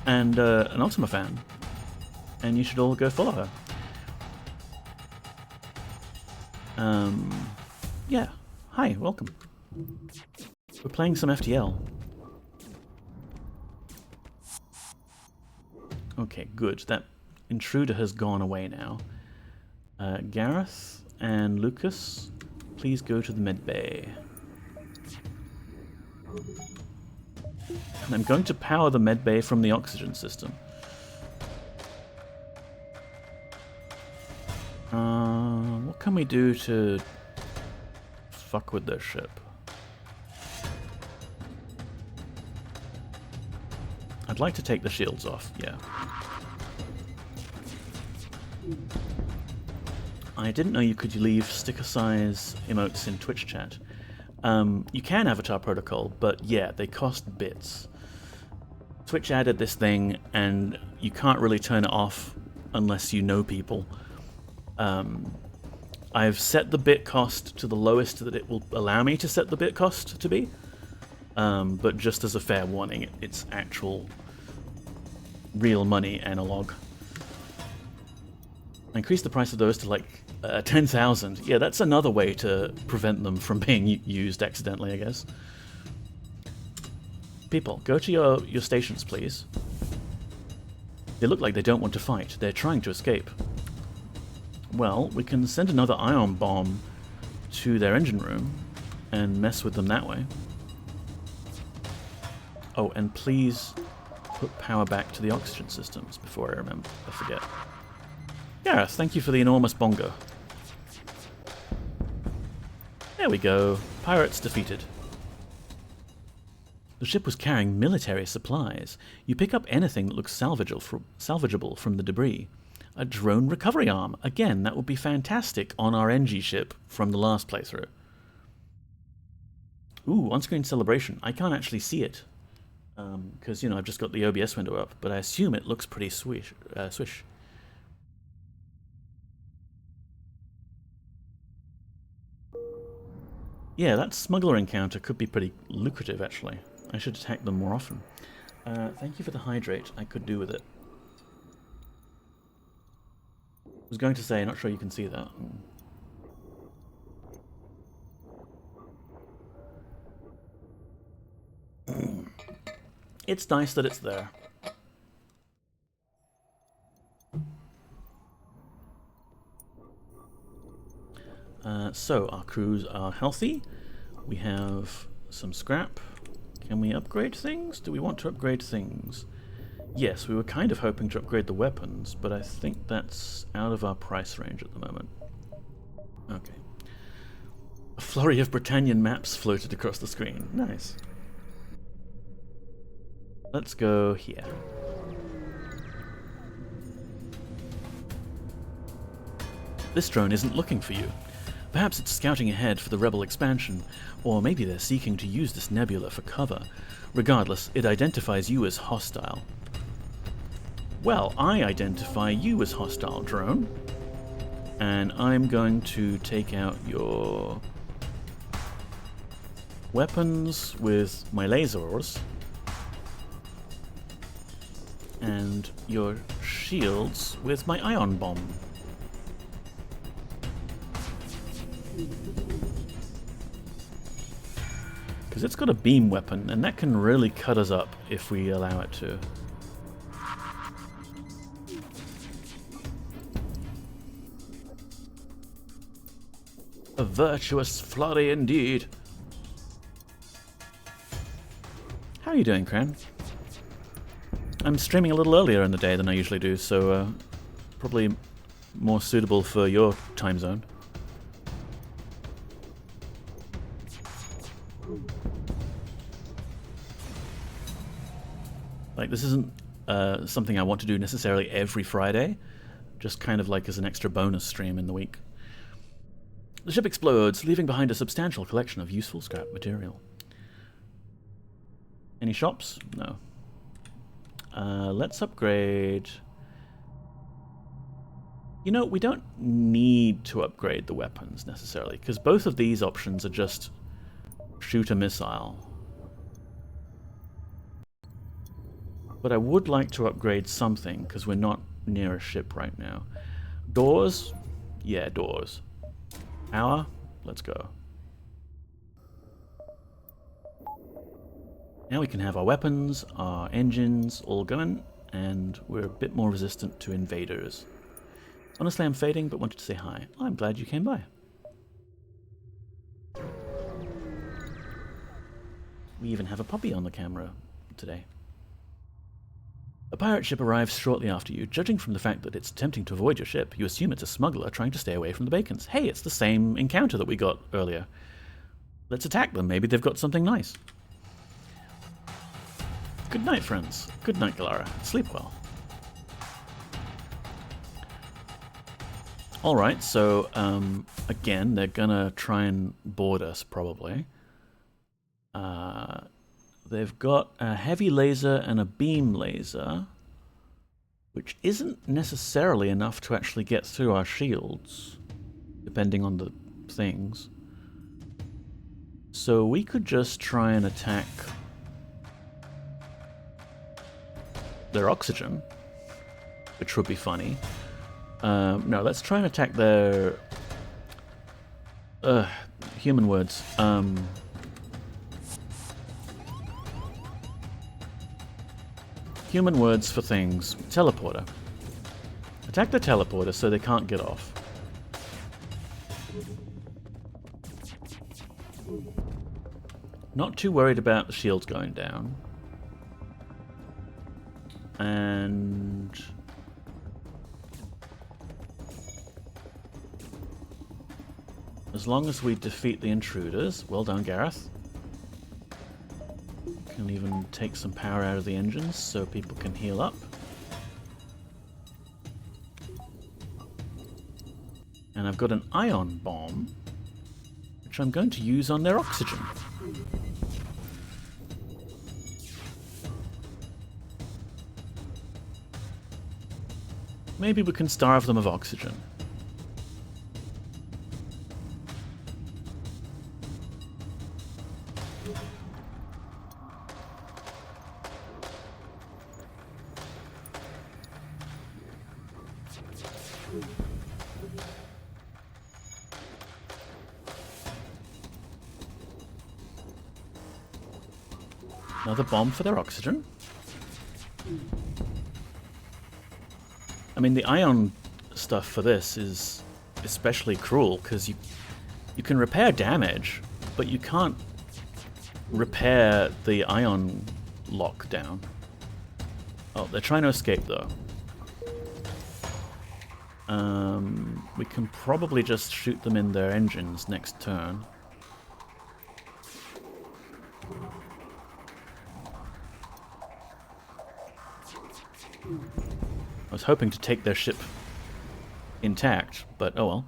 Speaker 1: And an Ultima fan. And you should all go follow her. Yeah. Hi, welcome. We're playing some FTL. Okay, good. That intruder has gone away now. Gareth and Lucas, please go to the med bay. And I'm going to power the med bay from the oxygen system. What can we do to fuck with their ship? I'd like to take the shields off, yeah. I didn't know you could leave sticker size emotes in Twitch chat. You can Avatar Protocol, but yeah, they cost bits. Twitch added this thing, and you can't really turn it off unless you know people. I've set the bit cost to the lowest that it will allow me to set the bit cost to be, but just as a fair warning, it's actual real money analog. I increased the price of those to like 10,000. Yeah, that's another way to prevent them from being used accidentally, I guess. People, go to your stations, please. They look like they don't want to fight. They're trying to escape. Well, we can send another ion bomb to their engine room and mess with them that way. Oh, and please put power back to the oxygen systems before I forget. Gareth, thank you for the enormous bongo. There we go. Pirates defeated. The ship was carrying military supplies. You pick up anything that looks salvageable from the debris. A drone recovery arm. Again, that would be fantastic on our NG ship from the last playthrough. Ooh, on-screen celebration. I can't actually see it. Because, you know, I've just got the OBS window up. But I assume it looks pretty swish. Yeah, that smuggler encounter could be pretty lucrative, actually. I should attack them more often. Thank you for the hydrate. I could do with it. I was going to say, not sure you can see that. It's nice that it's there. So, our crews are healthy. We have some scrap. Can we upgrade things? Do we want to upgrade things? Yes, we were kind of hoping to upgrade the weapons, but I think that's out of our price range at the moment. Okay. A flurry of Britannian maps floated across the screen. Nice. Let's go here. This drone isn't looking for you. Perhaps it's scouting ahead for the rebel expansion, or maybe they're seeking to use this nebula for cover. Regardless, it identifies you as hostile. Well, I identify you as hostile, drone. And I'm going to take out your weapons with my lasers. And your shields with my ion bomb. Because it's got a beam weapon, and that can really cut us up if we allow it to. A virtuous flurry indeed. How are you doing, Cran? I'm streaming a little earlier in the day than I usually do, so probably more suitable for your time zone. Like, this isn't something I want to do necessarily every Friday, just kind of like as an extra bonus stream in the week. The ship explodes, leaving behind a substantial collection of useful scrap material. Any shops? No. Let's upgrade... You know, we don't need to upgrade the weapons necessarily, because both of these options are just shoot a missile. But I would like to upgrade something, because we're not near a ship right now. Doors? Yeah, doors. Power? Let's go. Now we can have our weapons, our engines all going, and we're a bit more resistant to invaders. Honestly, I'm fading, but wanted to say hi. I'm glad you came by. We even have a puppy on the camera today. A pirate ship arrives shortly after you. Judging from the fact that it's attempting to avoid your ship, you assume it's a smuggler trying to stay away from the Bacons. Hey, it's the same encounter that we got earlier. Let's attack them. Maybe they've got something nice. Good night, friends. Good night, Galara. Sleep well. Alright, so, again, they're gonna try and board us, probably. They've got a heavy laser and a beam laser, which isn't necessarily enough to actually get through our shields, depending on the things. So we could just try and attack their oxygen, which would be funny. No, let's try and attack their... human words. Human words for things. Teleporter. Attack the teleporter so they can't get off. Not too worried about the shields going down. And... as long as we defeat the intruders... Well done, Gareth. Can even take some power out of the engines so people can heal up. And I've got an ion bomb, which I'm going to use on their oxygen. Maybe we can starve them of oxygen. Another bomb for their oxygen. I mean, the ion stuff for this is especially cruel because you can repair damage, but you can't repair the ion lockdown. Oh, they're trying to escape though. We can probably just shoot them in their engines next turn. I was hoping to take their ship intact, but oh well.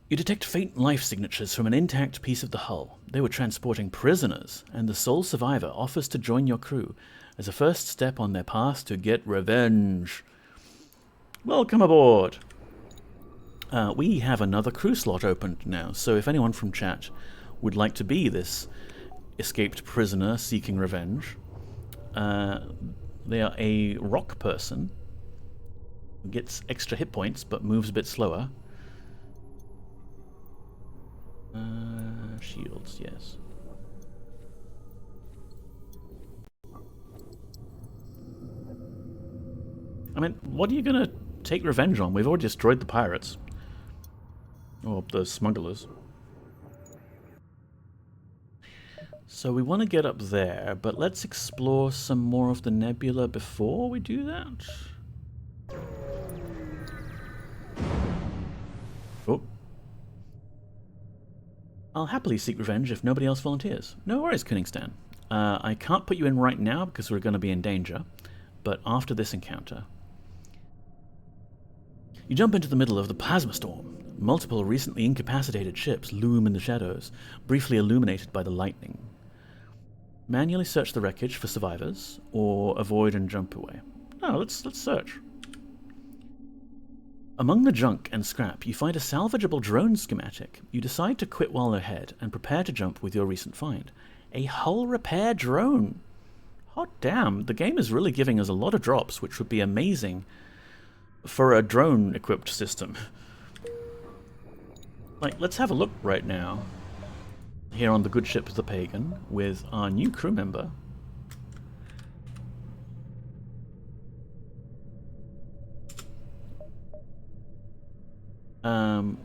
Speaker 1: You detect faint life signatures from an intact piece of the hull. They were transporting prisoners, and the sole survivor offers to join your crew as a first step on their path to get revenge. Welcome aboard! We have another crew slot opened now, so if anyone from chat would like to be this escaped prisoner seeking revenge, they are a rock person who gets extra hit points but moves a bit slower. Shields, yes. I mean, what are you gonna take revenge on? We've already destroyed the pirates. Or the smugglers. So we want to get up there, but let's explore some more of the nebula before we do that. Oh. I'll happily seek revenge if nobody else volunteers. No worries, Koenigstan. I can't put you in right now because we're going to be in danger, but after this encounter. You jump into the middle of the plasma storm. Multiple recently incapacitated ships loom in the shadows, briefly illuminated by the lightning. Manually search the wreckage for survivors, or avoid and jump away. No, let's search. Among the junk and scrap, you find a salvageable drone schematic. You decide to quit while ahead and prepare to jump with your recent find. A hull repair drone! Hot damn, the game is really giving us a lot of drops, which would be amazing for a drone-equipped system. Like, let's have a look right now. Here on the good ship the Pagan, with our new crew member.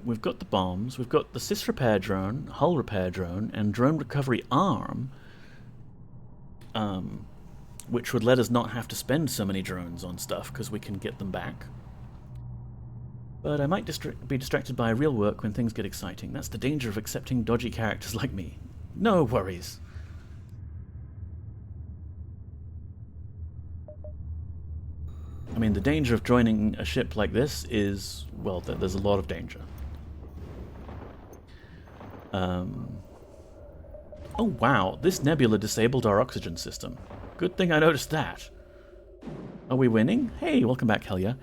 Speaker 1: We've got the bombs, we've got the sys repair drone, hull repair drone, and drone recovery arm, which would let us not have to spend so many drones on stuff, because we can get them back. But I might be distracted by real work when things get exciting. That's the danger of accepting dodgy characters like me. No worries. I mean, the danger of joining a ship like this is, well, there's a lot of danger. Oh wow, this nebula disabled our oxygen system. Good thing I noticed that. Are we winning? Hey, welcome back, hell yeah.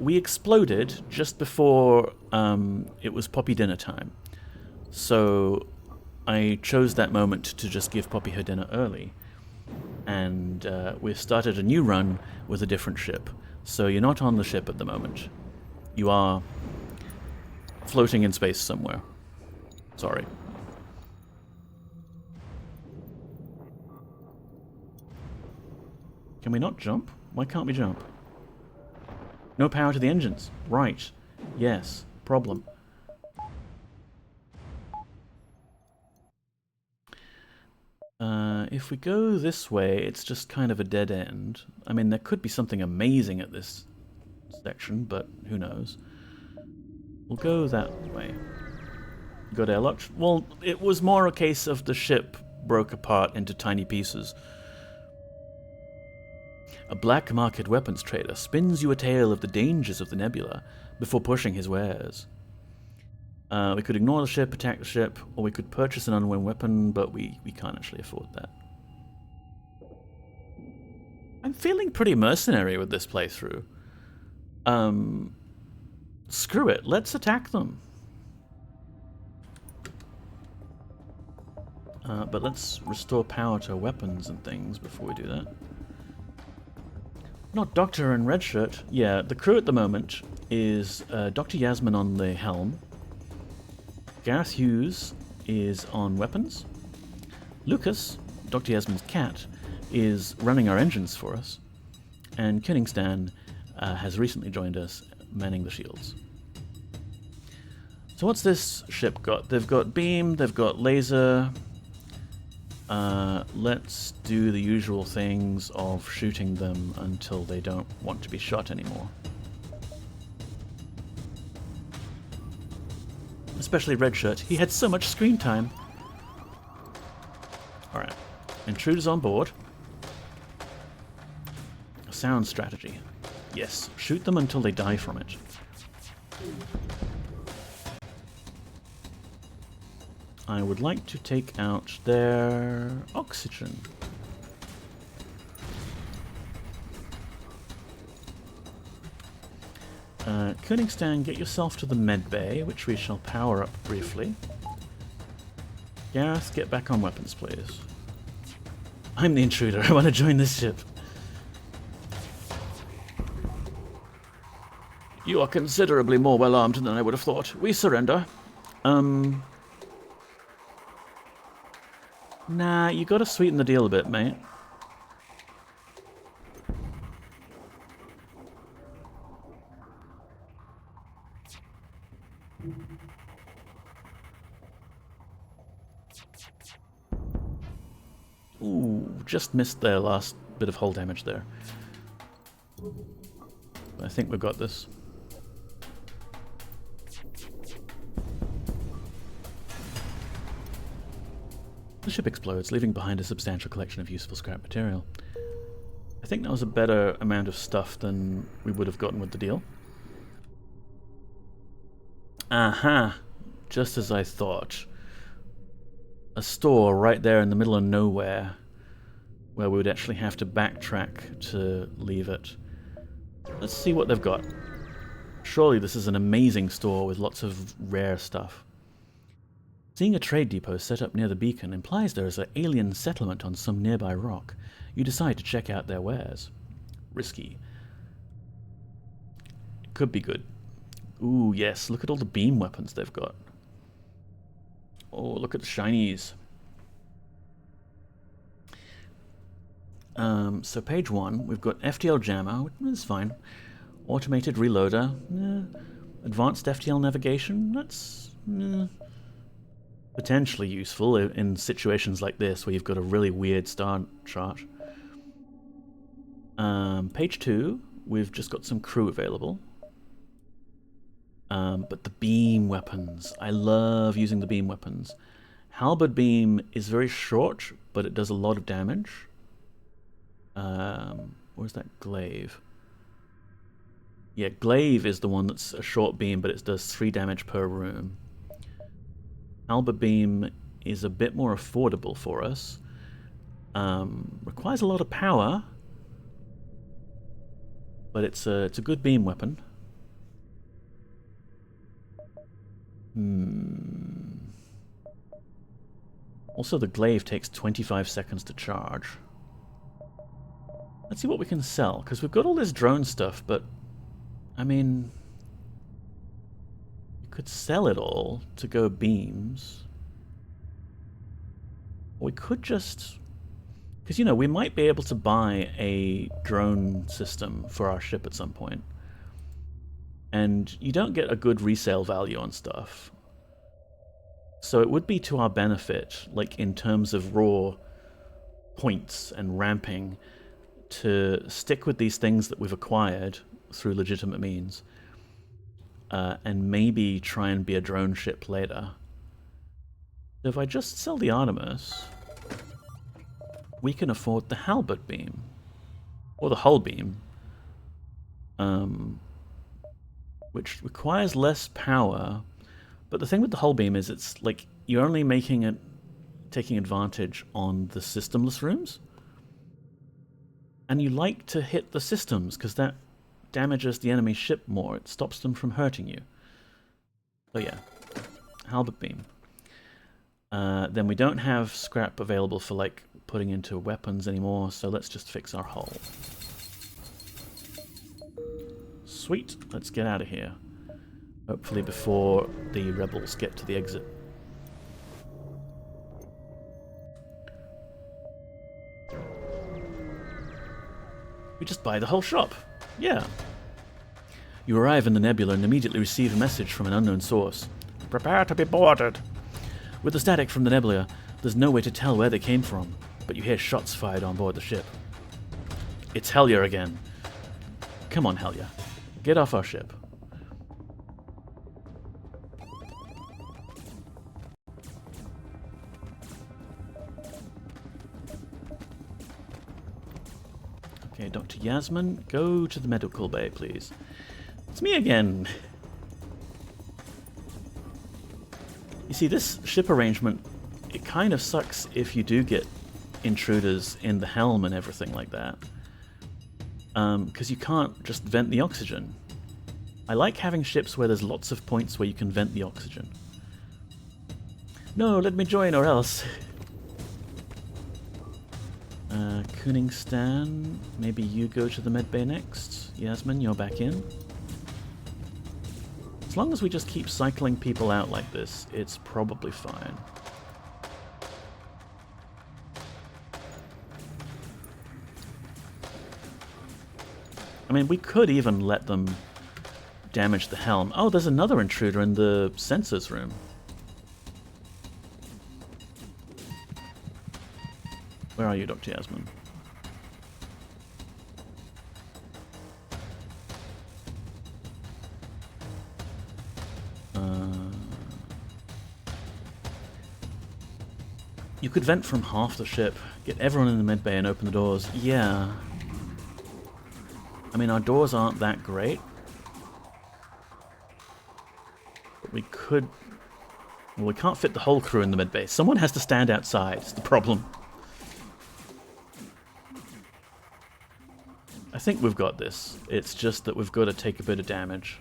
Speaker 1: We exploded just before it was Poppy dinner time. So I chose that moment to just give Poppy her dinner early. And we've started a new run with a different ship. So you're not on the ship at the moment. You are floating in space somewhere. Sorry. Can we not jump? Why can't we jump? No power to the engines. Right. Yes. Problem. If we go this way, it's just kind of a dead end. I mean, there could be something amazing at this section, but who knows. We'll go that way. Got airlocked. Well, it was more a case of the ship broke apart into tiny pieces. A black market weapons trader spins you a tale of the dangers of the nebula before pushing his wares. We could ignore the ship, attack the ship, or we could purchase an unwin weapon, but we can't actually afford that. I'm feeling pretty mercenary with this playthrough. Screw it, let's attack them. But let's restore power to weapons and things before we do that. Not Doctor and Redshirt. Yeah, the crew at the moment is Dr. Yasmin on the helm. Gareth Hughes is on weapons. Lucas, Dr. Yasmin's cat, is running our engines for us. And Koenigstan has recently joined us, manning the shields. So what's this ship got? They've got beam, they've got laser. Let's do the usual things of shooting them until they don't want to be shot anymore. Especially Redshirt. He had so much screen time. Alright. Intruders on board. Sound strategy. Yes. Shoot them until they die from it. I would like to take out their oxygen. Koenigstan, get yourself to the med bay, which we shall power up briefly. Gareth, get back on weapons, please. I'm the intruder. I want to join this ship. You are considerably more well armed than I would have thought. We surrender. Nah, you gotta sweeten the deal a bit, mate. Ooh, just missed their last bit of hull damage there. I think we've got this. The ship explodes, leaving behind a substantial collection of useful scrap material. I think that was a better amount of stuff than we would have gotten with the deal. Aha! Just as I thought. A store right there in the middle of nowhere, where we would actually have to backtrack to leave it. Let's see what they've got. Surely this is an amazing store with lots of rare stuff. Seeing a trade depot set up near the beacon implies there is an alien settlement on some nearby rock. You decide to check out their wares. Risky. It could be good. Ooh, yes, look at all the beam weapons they've got. Oh, look at the shinies. So page 1, we've got FTL jammer, that's fine. Automated reloader, advanced FTL navigation, that's potentially useful in situations like this where you've got a really weird star chart. Page 2, we've just got some crew available. But the beam weapons, I love using the beam weapons. Halberd beam is very short, but it does a lot of damage. Where's that glaive? Yeah, glaive is the one that's a short beam, but it does 3 damage per room. Halberd beam is a bit more affordable for us. Requires a lot of power, but it's a good beam weapon. Also, the glaive takes 25 seconds to charge. Let's see what we can sell, because we've got all this drone stuff, but I mean, you could sell it all to go beams. Or we could just Because, you know, we might be able to buy a drone system for our ship at some point. And you don't get a good resale value on stuff. So it would be to our benefit, like in terms of raw points and ramping, to stick with these things that we've acquired through legitimate means, and maybe try and be a drone ship later. So if I just sell the Artemis, we can afford the halberd beam, or the hull beam, which requires less power. But the thing with the hull beam is it's like you're only making it, taking advantage on the systemless rooms. And you like to hit the systems because that damages the enemy ship more. It stops them from hurting you. So yeah, halberd beam. Then we don't have scrap available for like putting into weapons anymore, so let's just fix our hull. Sweet, let's get out of here. Hopefully before the rebels get to the exit. We just buy the whole shop. Yeah. You arrive in the nebula and immediately receive a message from an unknown source. Prepare to be boarded. With the static from the nebula, there's no way to tell where they came from, but you hear shots fired on board the ship. It's Hellier again. Come on, Hellier. Get off our ship. Okay, Dr. Yasmin, go to the medical bay, please. It's me again. You see, this ship arrangement, it kind of sucks if you do get intruders in the helm and everything like that. Because you can't just vent the oxygen. I like having ships where there's lots of points where you can vent the oxygen. No, let me join or else. Kuningstan, maybe you go to the medbay next. Yasmin, you're back in. As long as we just keep cycling people out like this, it's probably fine. I mean, we could even let them damage the helm. Oh, there's another intruder in the sensors room. Where are you, Dr. Yasmin? You could vent from half the ship, get everyone in the medbay and open the doors. Yeah. I mean, our doors aren't that great. But we could... Well, we can't fit the whole crew in the medbay. Someone has to stand outside, it's the problem. I think we've got this. It's just that we've got to take a bit of damage.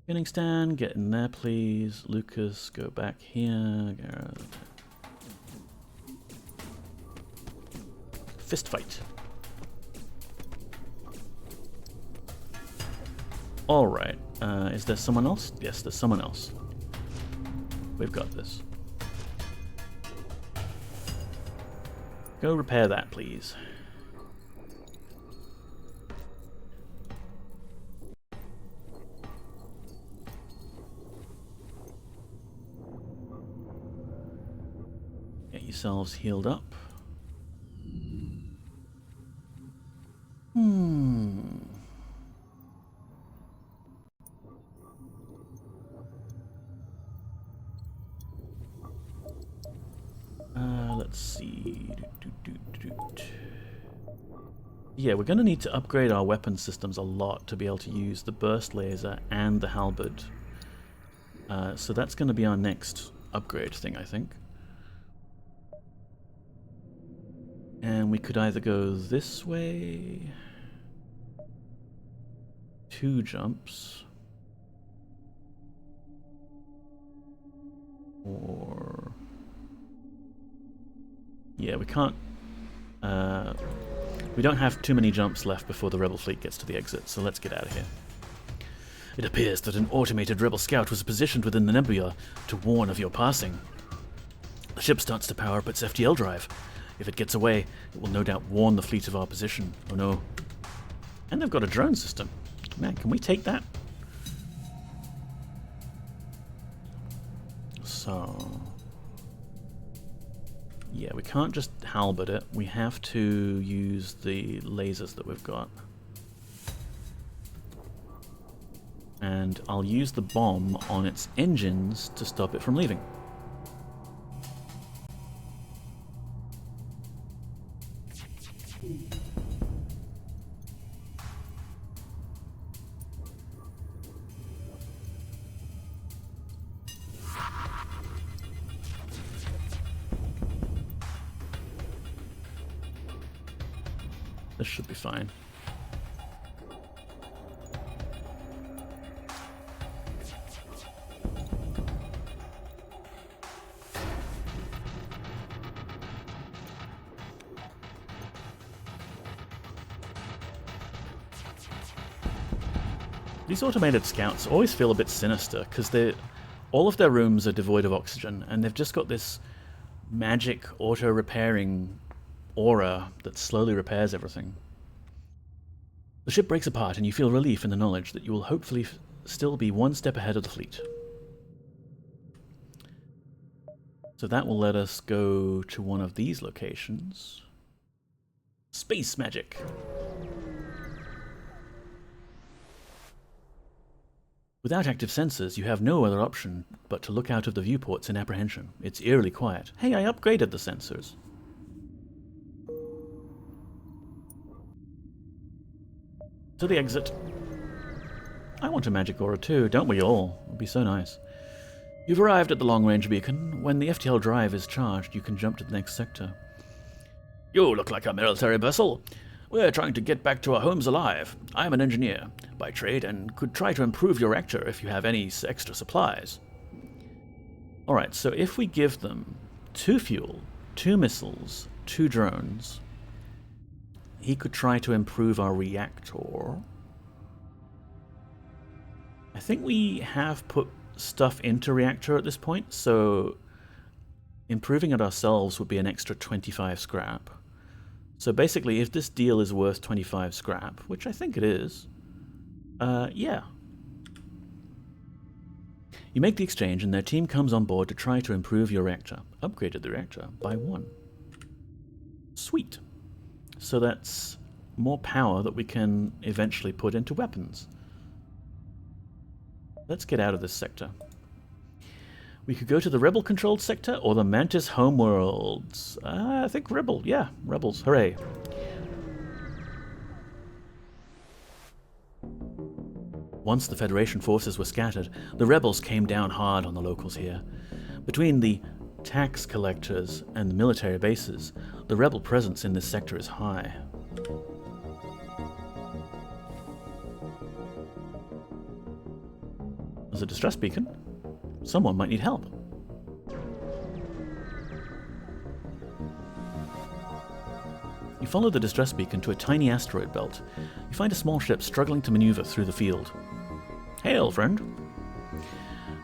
Speaker 1: Kuningstan, get in there, please. Lucas, go back here. Fist fight. Alright. Is there someone else? Yes, there's someone else. We've got this. Go repair that, please. Get yourselves healed up. Let's see. Yeah, we're going to need to upgrade our weapon systems a lot to be able to use the burst laser and the halberd. So that's going to be our next upgrade thing, I think. And we could either go this way, 2 jumps, or... Yeah, we can't... we don't have too many jumps left before the rebel fleet gets to the exit, so let's get out of here. It appears that an automated rebel scout was positioned within the nebula to warn of your passing. The ship starts to power up its FTL drive. If it gets away, it will no doubt warn the fleet of our position. Oh no. And they've got a drone system. Man, can we take that? So... yeah, we can't just halberd it. We have to use the lasers that we've got. And I'll use the bomb on its engines to stop it from leaving. This should be fine. These automated scouts always feel a bit sinister because all of their rooms are devoid of oxygen and they've just got this magic auto-repairing aura that slowly repairs everything. The ship breaks apart and you feel relief in the knowledge that you will hopefully still be one step ahead of the fleet. So that will let us go to one of these locations. Space magic! Without active sensors, you have no other option but to look out of the viewports in apprehension. It's eerily quiet. Hey, I upgraded the sensors. To the exit. I want a magic aura too, don't we all? It would be so nice. You've arrived at the long-range beacon. When the FTL drive is charged, you can jump to the next sector. You look like a military vessel. We're trying to get back to our homes alive. I'm an engineer by trade and could try to improve your reactor if you have any extra supplies. Alright, so if we give them 2 fuel, 2 missiles, 2 drones, he could try to improve our reactor. I think we have put stuff into reactor at this point, so improving it ourselves would be an extra 25 scrap. So basically, if this deal is worth 25 scrap, which I think it is, yeah. You make the exchange and their team comes on board to try to improve your reactor. Upgraded the reactor by 1. Sweet. So that's more power that we can eventually put into weapons. Let's get out of this sector. We could go to the Rebel-controlled sector or the Mantis homeworlds. I think Rebel. Yeah, Rebels. Hooray. Once the Federation forces were scattered, the Rebels came down hard on the locals here. Between the tax collectors and the military bases, the Rebel presence in this sector is high. There's a distress beacon. Someone might need help. You follow the distress beacon to a tiny asteroid belt. You find a small ship struggling to maneuver through the field. Hail, friend.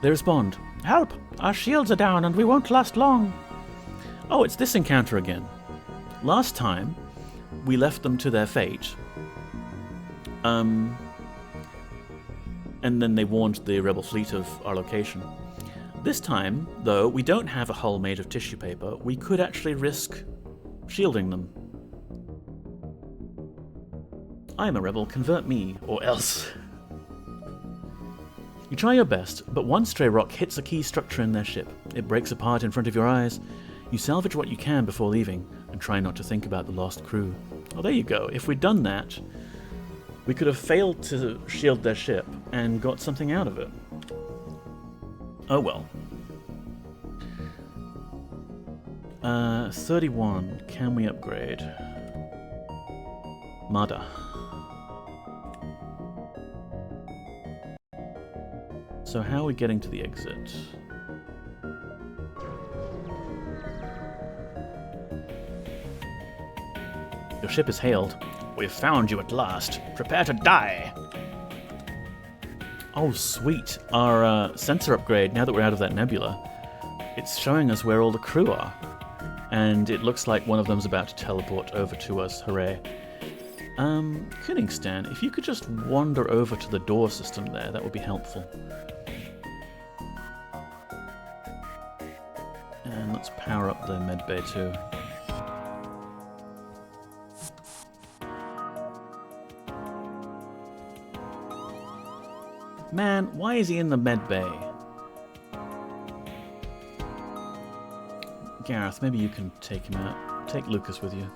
Speaker 1: They respond, "Help! Our shields are down and we won't last long." Oh, it's this encounter again. Last time, we left them to their fate. And then they warned the rebel fleet of our location. This time, though, we don't have a hull made of tissue paper. We could actually risk shielding them. I'm a rebel, convert me, or else. You try your best, but one stray rock hits a key structure in their ship. It breaks apart in front of your eyes. You salvage what you can before leaving, and try not to think about the lost crew. Oh, there you go. If we'd done that, we could have failed to shield their ship and got something out of it. Oh well. 31. Can we upgrade? Mada. So how are we getting to the exit? Your ship is hailed. We've found you at last. Prepare to die. Oh, sweet. Our sensor upgrade, now that we're out of that nebula, it's showing us where all the crew are. And it looks like one of them's about to teleport over to us. Hooray. Königstein, if you could just wander over to the door system there, that would be helpful. And let's power up the medbay too. Man, why is he in the medbay? Gareth, maybe you can take him out. Take Lucas with you.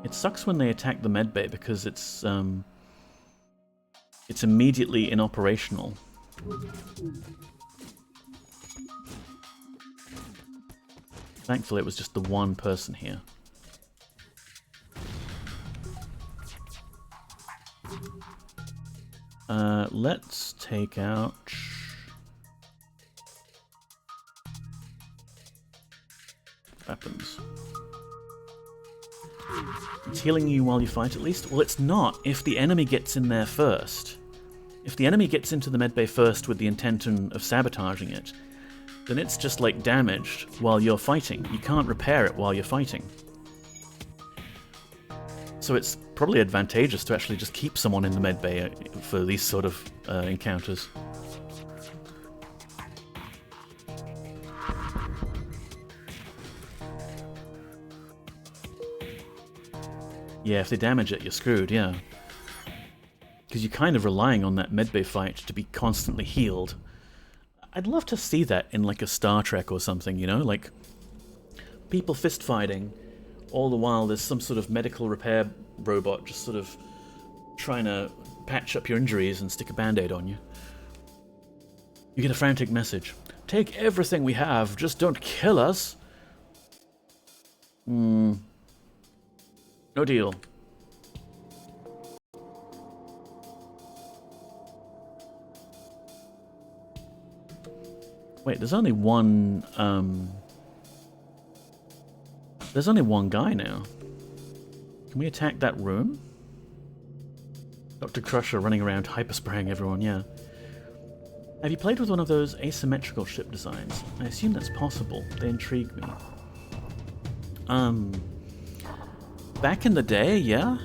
Speaker 1: It sucks when they attack the medbay because it's immediately inoperational. Thankfully, it was just the one person here. Let's take out... weapons. It's healing you while you fight at least? Well, it's not if the enemy gets in there first. If the enemy gets into the medbay first with the intention of sabotaging it, then it's just like damaged while you're fighting. You can't repair it while you're fighting. So it's probably advantageous to actually just keep someone in the medbay for these sort of encounters. Yeah, if they damage it, you're screwed, yeah. Because you're kind of relying on that medbay fight to be constantly healed. I'd love to see that in like a Star Trek or something, you know? Like, people fist fighting, all the while there's some sort of medical repair robot just sort of trying to patch up your injuries and stick a band-aid on you. You get a frantic message. Take everything we have, just don't kill us. No deal. Wait, there's only one, there's only one guy now. Can we attack that room? Dr. Crusher running around hyper-spraying everyone, yeah. Have you played with one of those asymmetrical ship designs? I assume that's possible. They intrigue me. Back in the day, yeah.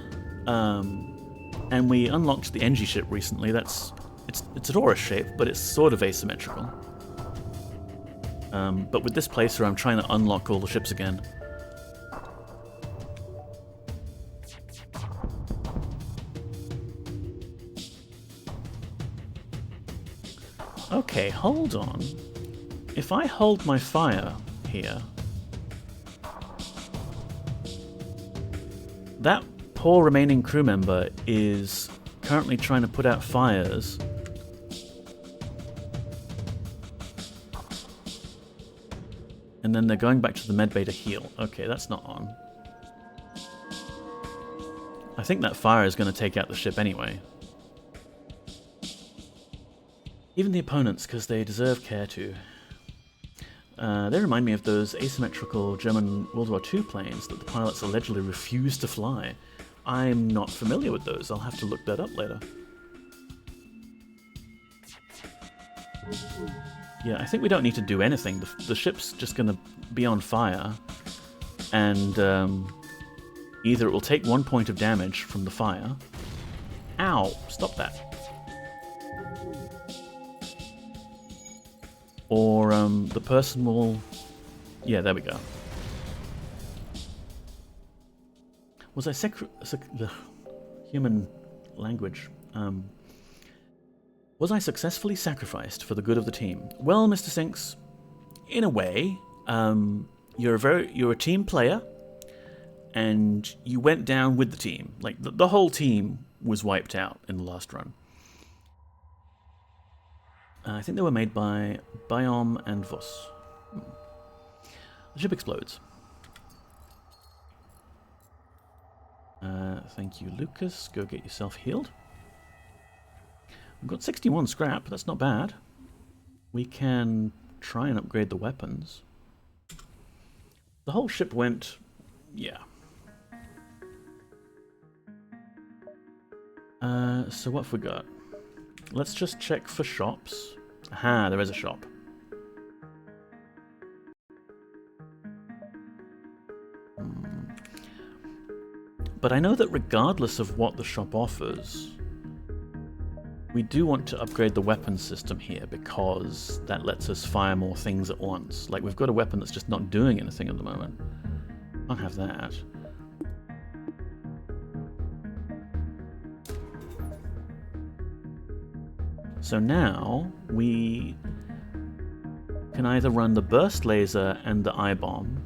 Speaker 1: And we unlocked the NG ship recently. It's a Taurus shape, but it's sort of asymmetrical. But with this playthrough, I'm trying to unlock all the ships again. Okay, hold on. If I hold my fire here... that poor remaining crew member is currently trying to put out fires. And then they're going back to the medbay to heal. Okay, that's not on. I think that fire is going to take out the ship anyway. Even the opponents, because they deserve care too. They remind me of those asymmetrical German World War II planes that the pilots allegedly refused to fly. I'm not familiar with those. I'll have to look that up later. Yeah, I think we don't need to do anything. The ship's just going to be on fire, and either it will take 1 point of damage from the fire. Ow! Stop that. Or the person will... yeah, there we go. Was I human language? Was I successfully sacrificed for the good of the team? Well, Mr. Sinks, in a way, you're a team player, and you went down with the team. Like the whole team was wiped out in the last run. I think they were made by Biom and Voss. The ship explodes. Thank you, Lucas. Go get yourself healed. We've got 61 scrap. That's not bad. We can try and upgrade the weapons. The whole ship went... yeah. So what have we got? Let's just check for shops. Aha, there is a shop. But I know that regardless of what the shop offers, we do want to upgrade the weapon system here because that lets us fire more things at once. Like, we've got a weapon that's just not doing anything at the moment. Can't have that. So now we can either run the burst laser and the eye bomb,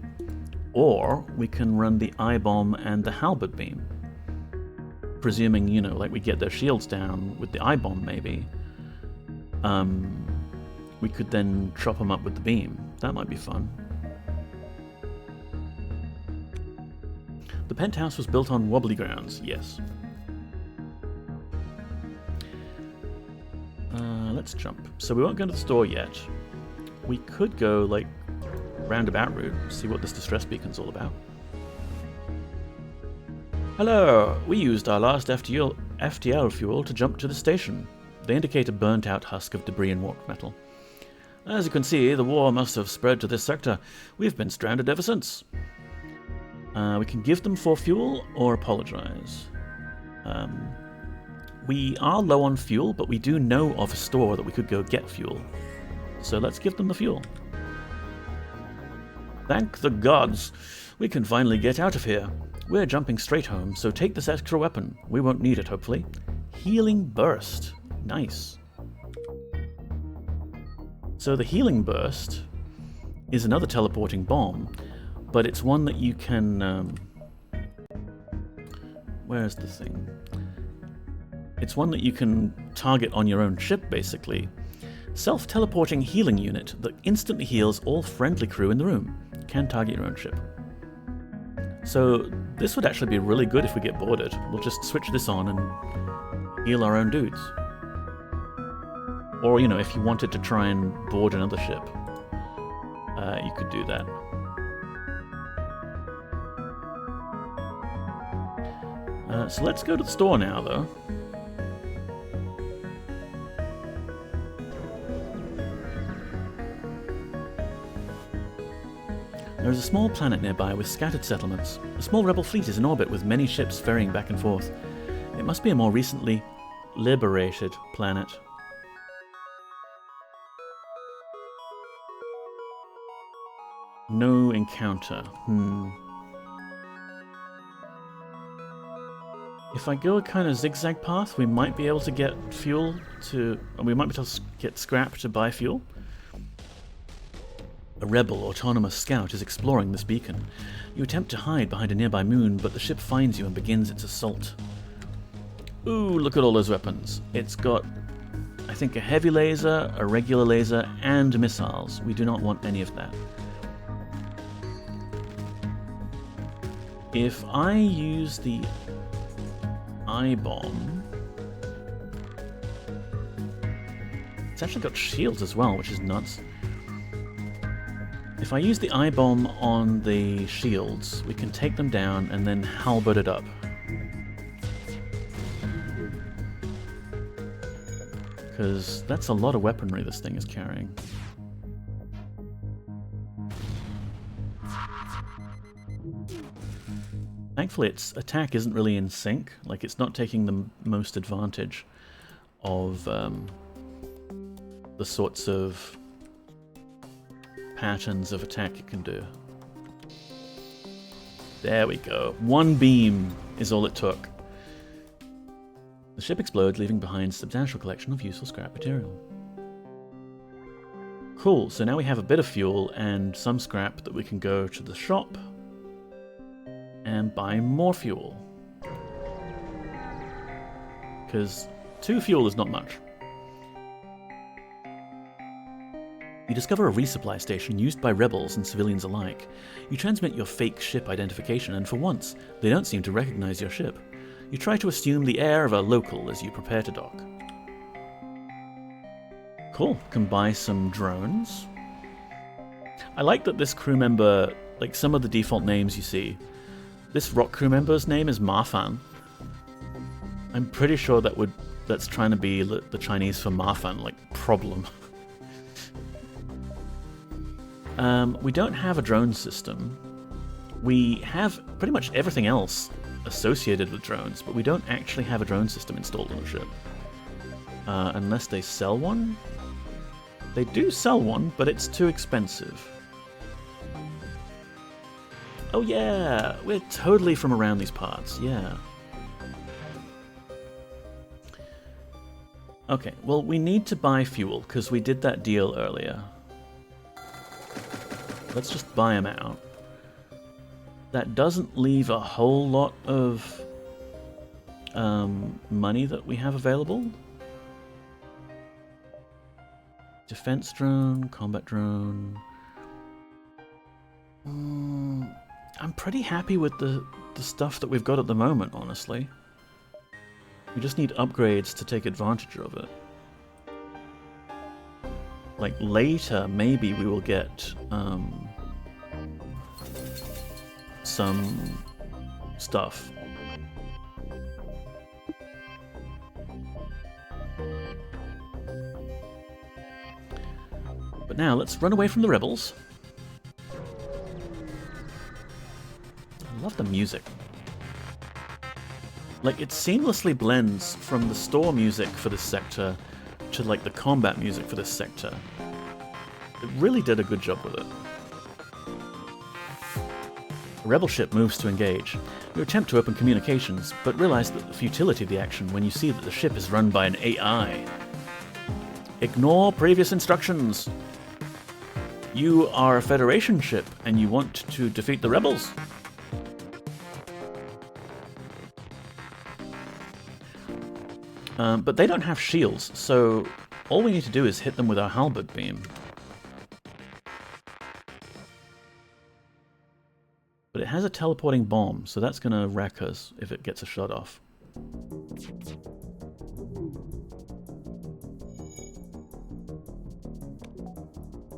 Speaker 1: or we can run the eye bomb and the halberd beam. Presuming, you know, like we get their shields down with the eye bomb, maybe. We could then chop them up with the beam. That might be fun. The penthouse was built on wobbly grounds, yes. Let's jump. So we won't go to the store yet. We could go, like, roundabout route, see what this distress beacon's all about. Hello! We used our last FTL fuel to jump to the station. They indicate a burnt-out husk of debris and warped metal. As you can see, the war must have spread to this sector. We've been stranded ever since. We can give them for fuel or apologize. We are low on fuel, but we do know of a store that we could go get fuel. So let's give them the fuel. Thank the gods! We can finally get out of here. We're jumping straight home, so take this extra weapon. We won't need it, hopefully. Healing Burst. Nice. So the Healing Burst is another teleporting bomb, but it's one that you can... where's the thing? It's one that you can target on your own ship, basically. Self-teleporting healing unit that instantly heals all friendly crew in the room. Can target your own ship. So this would actually be really good if we get boarded. We'll just switch this on and heal our own dudes. Or, you know, if you wanted to try and board another ship, you could do that. So let's go to the store now, though. There is a small planet nearby with scattered settlements. A small rebel fleet is in orbit with many ships ferrying back and forth. It must be a more recently liberated planet. No encounter. If I go a kind of zigzag path, we might be able to get fuel to... we might be able to get scrap to buy fuel. A rebel autonomous scout is exploring this beacon. You attempt to hide behind a nearby moon, but the ship finds you and begins its assault. Ooh, look at all those weapons. It's got, I think, a heavy laser, a regular laser, and missiles. We do not want any of that. If I use the eye bomb... it's actually got shields as well, which is nuts. If I use the eye bomb on the shields, we can take them down and then halberd it up. Because that's a lot of weaponry this thing is carrying. Thankfully, its attack isn't really in sync. Like, it's not taking the most advantage of the sorts of patterns of attack it can do. There we go. One beam is all it took. The ship explodes, leaving behind a substantial collection of useful scrap material. Cool, so now we have a bit of fuel and some scrap that we can go to the shop and buy more fuel. Because 2 fuel is not much. You discover a resupply station used by rebels and civilians alike. You transmit your fake ship identification, and for once, they don't seem to recognize your ship. You try to assume the air of a local as you prepare to dock. Cool, can buy some drones. I like that this crew member, like some of the default names you see, this rock crew member's name is Marfan. I'm pretty sure that's trying to be the Chinese for Mafan, like problem. We don't have a drone system. We have pretty much everything else associated with drones, but we don't actually have a drone system installed on the ship. Unless they sell one. They do sell one, but it's too expensive. Oh yeah, we're totally from around these parts, yeah. Okay, well we need to buy fuel, because we did that deal earlier. Let's just buy them out. That doesn't leave a whole lot of money that we have available. Defense drone, combat drone. I'm pretty happy with the stuff that we've got at the moment, honestly. We just need upgrades to take advantage of it. Like later, maybe we will get some stuff. But now let's run away from the rebels. I love the music. Like, it seamlessly blends from the store music for this sector to like the combat music for this sector. It really did a good job with it. A rebel ship moves to engage. You attempt to open communications, but realize the futility of the action when you see that the ship is run by an AI. Ignore previous instructions. You are a Federation ship, and you want to defeat the rebels. But they don't have shields, so all we need to do is hit them with our halberd beam. But it has a teleporting bomb, so that's going to wreck us if it gets a shot off.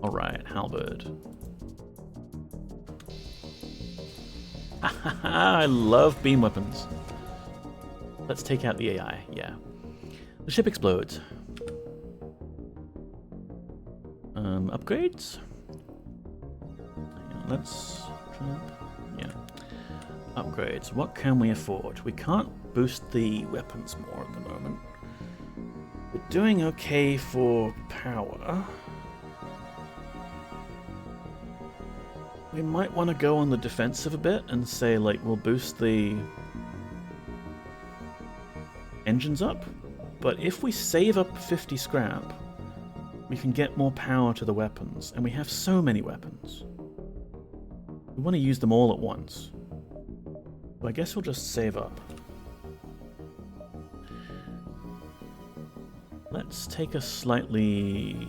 Speaker 1: Alright, halberd. I love beam weapons. Let's take out the AI, yeah. The ship explodes. Upgrades? Let's jump. Yeah. Upgrades. What can we afford? We can't boost the weapons more at the moment. We're doing okay for power. We might want to go on the defensive a bit and say, like, we'll boost the engines up. But if we save up 50 scrap, we can get more power to the weapons. And we have so many weapons. We want to use them all at once. So I guess we'll just save up. Let's take a slightly...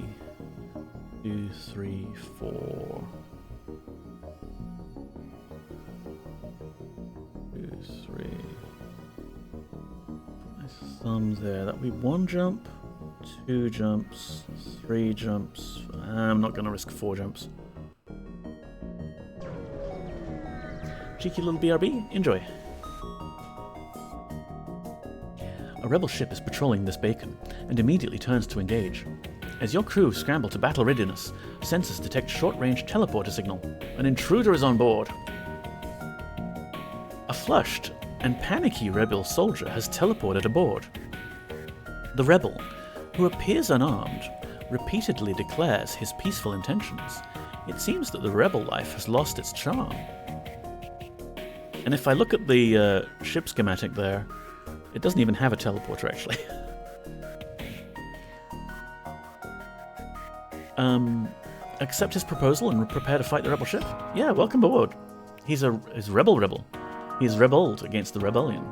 Speaker 1: 2, 3, 4... 2, 3... Thumbs there. That'll be 1 jump, 2 jumps, 3 jumps. I'm not going to risk 4 jumps. Cheeky little BRB. Enjoy. A rebel ship is patrolling this beacon and immediately turns to engage. As your crew scramble to battle readiness, sensors detect short-range teleporter signal. An intruder is on board. A flushed and panicky rebel soldier has teleported aboard. The rebel, who appears unarmed, repeatedly declares his peaceful intentions. It seems that the rebel life has lost its charm. And if I look at the ship schematic there, it doesn't even have a teleporter, actually. Accept his proposal and prepare to fight the rebel ship? Yeah, welcome aboard. He's a rebel. He's rebelled against the rebellion.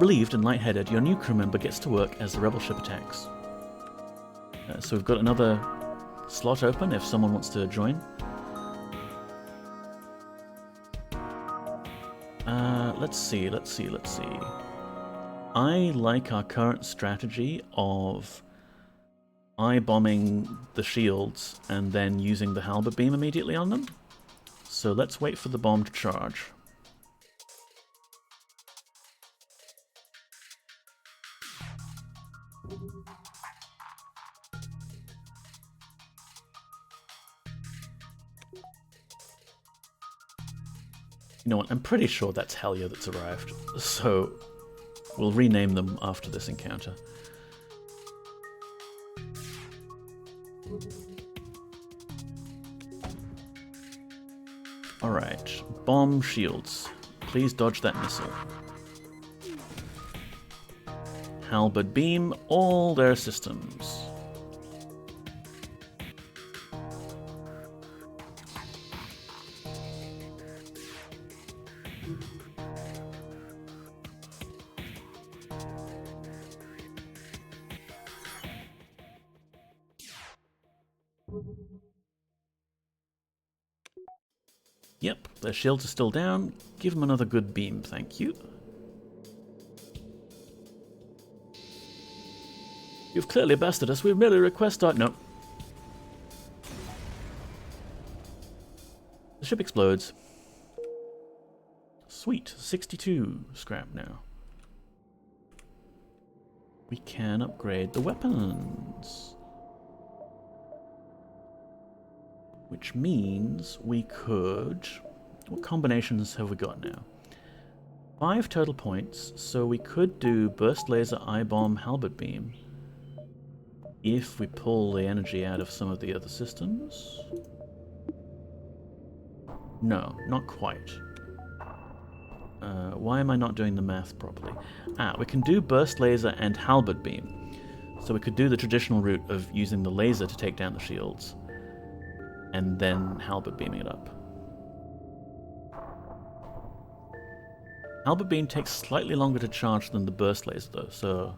Speaker 1: Relieved and lightheaded, your new crew member gets to work as the rebel ship attacks. So we've got another slot open if someone wants to join. Let's see. I like our current strategy of eye-bombing the shields and then using the halberd beam immediately on them. So let's wait for the bomb to charge. You know what? I'm pretty sure that's Helya that's arrived. So we'll rename them after this encounter. Alright. Bomb shields. Please dodge that missile. Halberd beam all their systems. Yep, their shields are still down. Give them another good beam, thank you. You've clearly bested us. We merely request our... No. The ship explodes. Sweet. 62 scrap now. We can upgrade the weapons. Which means we could... What combinations have we got now? 5 total points, so we could do Burst Laser, Eye Bomb, Halberd Beam. If we pull the energy out of some of the other systems. No, not quite. Why am I not doing the math properly? We can do Burst Laser and Halberd Beam. So we could do the traditional route of using the laser to take down the shields. And then Halberd Beaming it up. Halberd Beam takes slightly longer to charge than the Burst Laser though, so...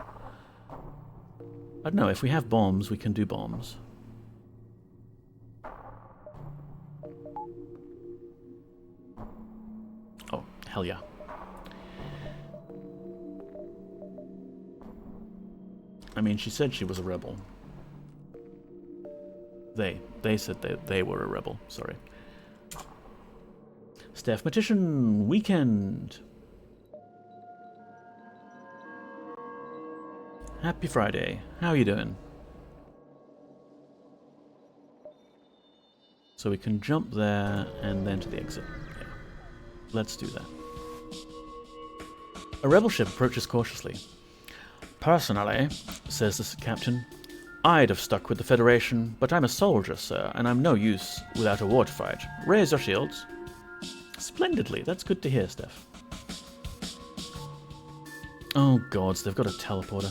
Speaker 1: I don't know, if we have bombs, we can do bombs. Oh, hell yeah. I mean, she said she was a rebel. They said they were a rebel, sorry. Staffmatician Weekend. Happy Friday. How are you doing? So we can jump there and then to the exit. Yeah. Let's do that. A rebel ship approaches cautiously. Personally, says the captain, I'd have stuck with the Federation, but I'm a soldier, sir, and I'm no use without a war to fight. Raise your shields. Splendidly. That's good to hear, Steph. Oh gods, they've got a teleporter.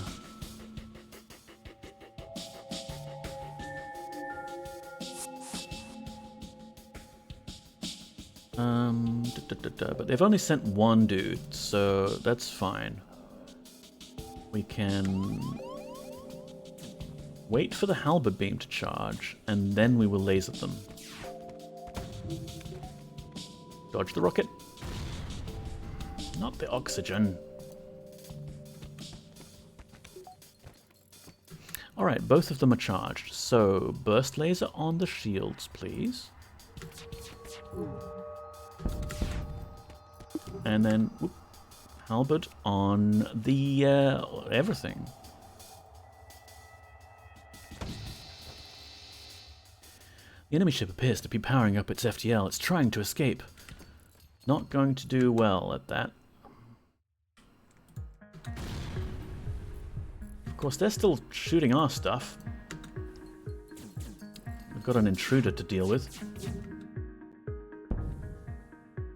Speaker 1: But they've only sent one dude, so that's fine. We can wait for the halberd beam to charge, and then we will laser them. Dodge the rocket. Not the oxygen. Alright, both of them are charged. So, burst laser on the shields, please. And then, whoop, halberd on the, everything. The enemy ship appears to be powering up its FTL. It's trying to escape. Not going to do well at that. Of course, they're still shooting our stuff. We've got an intruder to deal with.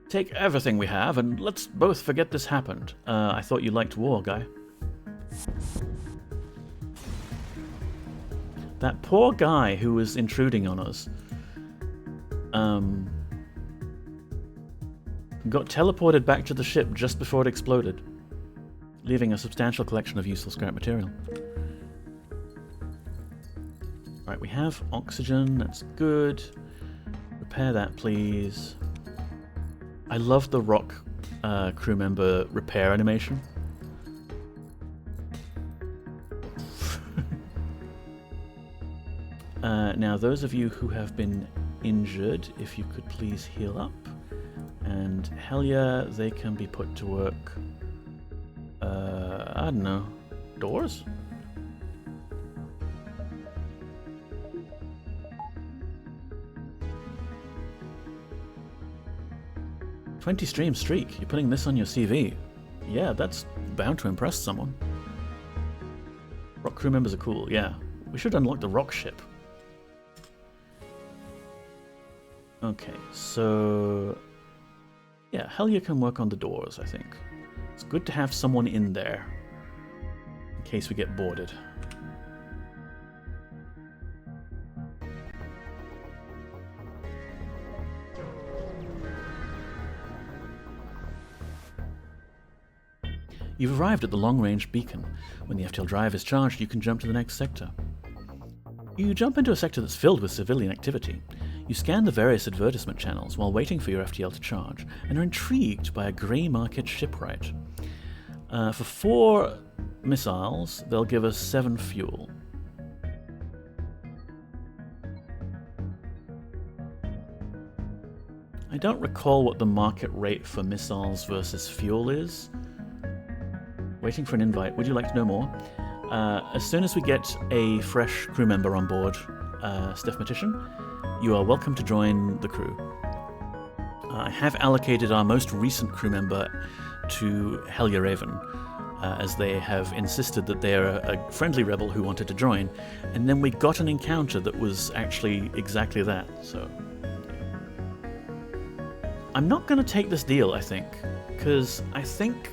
Speaker 1: Take everything we have, and let's both forget this happened. I thought you liked war, guy. That poor guy who was intruding on us got teleported back to the ship just before it exploded, leaving a substantial collection of useful scrap material. Right, we have oxygen, that's good. Repair that, please. I love the rock crew member repair animation. Now, those of you who have been injured, if you could please heal up. And hell yeah, they can be put to work. I don't know. Doors? 20 stream streak. You're putting this on your CV. Yeah, that's bound to impress someone. Rock crew members are cool, yeah. We should unlock the rock ship. Okay, so... yeah, Helya can work on the doors, I think. It's good to have someone in there, in case we get boarded. You've arrived at the long-range beacon. When the FTL drive is charged, you can jump to the next sector. You jump into a sector that's filled with civilian activity. You scan the various advertisement channels while waiting for your FTL to charge, and are intrigued by a grey market shipwright. For 4 missiles, they'll give us 7 fuel. I don't recall what the market rate for missiles versus fuel is. Waiting for an invite. Would you like to know more? As soon as we get a fresh crew member on board, Stephmatician, you are welcome to join the crew. I have allocated our most recent crew member to Helya Raven, as they have insisted that they are a friendly rebel who wanted to join, and then we got an encounter that was actually exactly that, so... I'm not going to take this deal, I think, because I think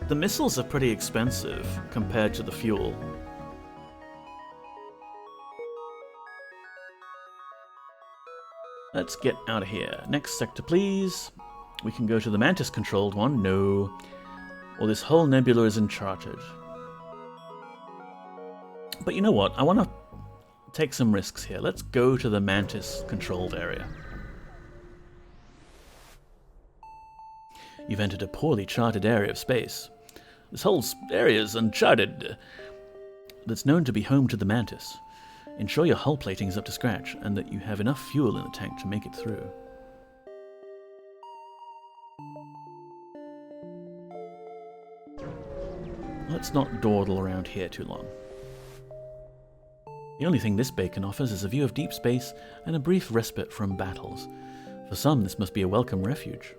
Speaker 1: the missiles are pretty expensive compared to the fuel. Let's get out of here. Next sector, please. We can go to the Mantis-controlled one. No. Or this whole nebula is uncharted. But you know what? I want to take some risks here. Let's go to the Mantis-controlled area. You've entered a poorly charted area of space. This whole area is uncharted. That's known to be home to the Mantis. Ensure your hull plating is up to scratch, and that you have enough fuel in the tank to make it through. Let's not dawdle around here too long. The only thing this beacon offers is a view of deep space and a brief respite from battles. For some, this must be a welcome refuge.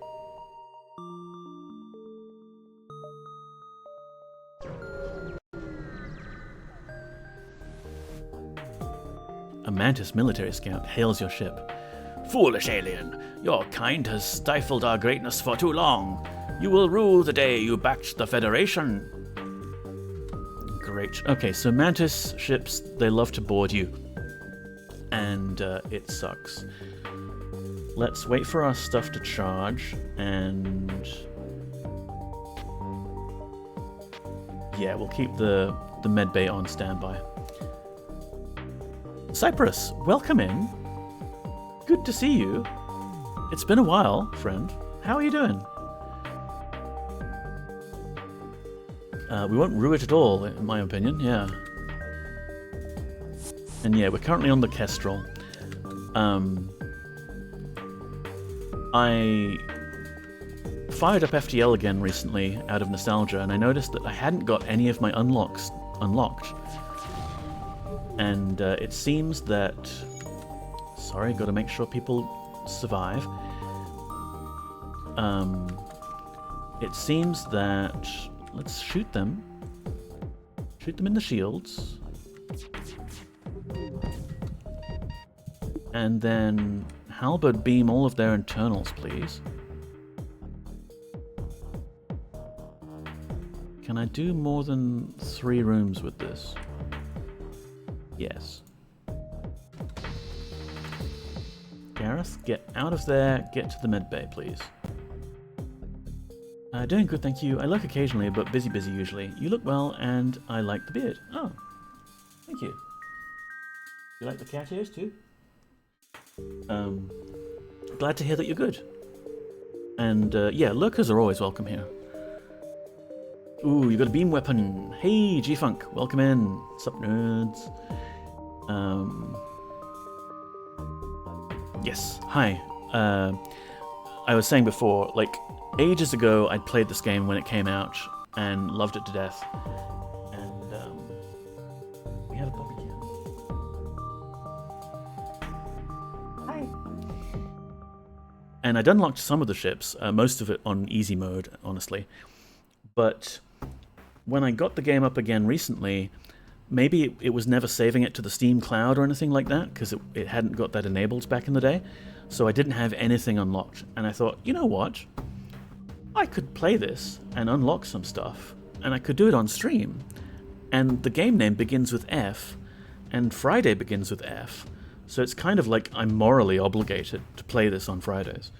Speaker 1: A Mantis military scout hails your ship. Foolish alien, your kind has stifled our greatness for too long. You will rue the day you backed the Federation. Great. Okay, so Mantis ships, they love to board you. And it sucks. Let's wait for our stuff to charge, and... yeah, we'll keep the medbay on standby. Cyprus, welcome in. Good to see you. It's been a while, friend. How are you doing? We won't rue it at all, in my opinion, yeah. And yeah, we're currently on the Kestrel. I fired up FTL again recently out of nostalgia, and I noticed that I hadn't got any of my unlocks unlocked. And it seems that... sorry, gotta make sure people survive. It seems that... let's shoot them. Shoot them in the shields. And then halberd beam all of their internals, please. Can I do more than 3 rooms with this? Yes. Gareth, get out of there. Get to the medbay, please. Doing good, thank you. I lurk occasionally, but busy usually. You look well, and I like the beard. Oh, thank you. You like the cat ears too? Glad to hear that you're good. And yeah, lurkers are always welcome here. Ooh, you got a beam weapon. Hey, G-Funk, welcome in. Sup, nerds? Yes, hi. I was saying before, like, ages ago, I'd played this game when it came out and loved it to death. And we have a puppy cat. And I'd unlocked some of the ships, most of it on easy mode, honestly. But when I got the game up again recently, maybe it was never saving it to the Steam cloud or anything like that, because it hadn't got that enabled back in the day. So I didn't have anything unlocked. And I thought, you know what? I could play this and unlock some stuff, and I could do it on stream. And the game name begins with F, and Friday begins with F. So it's kind of like I'm morally obligated to play this on Fridays.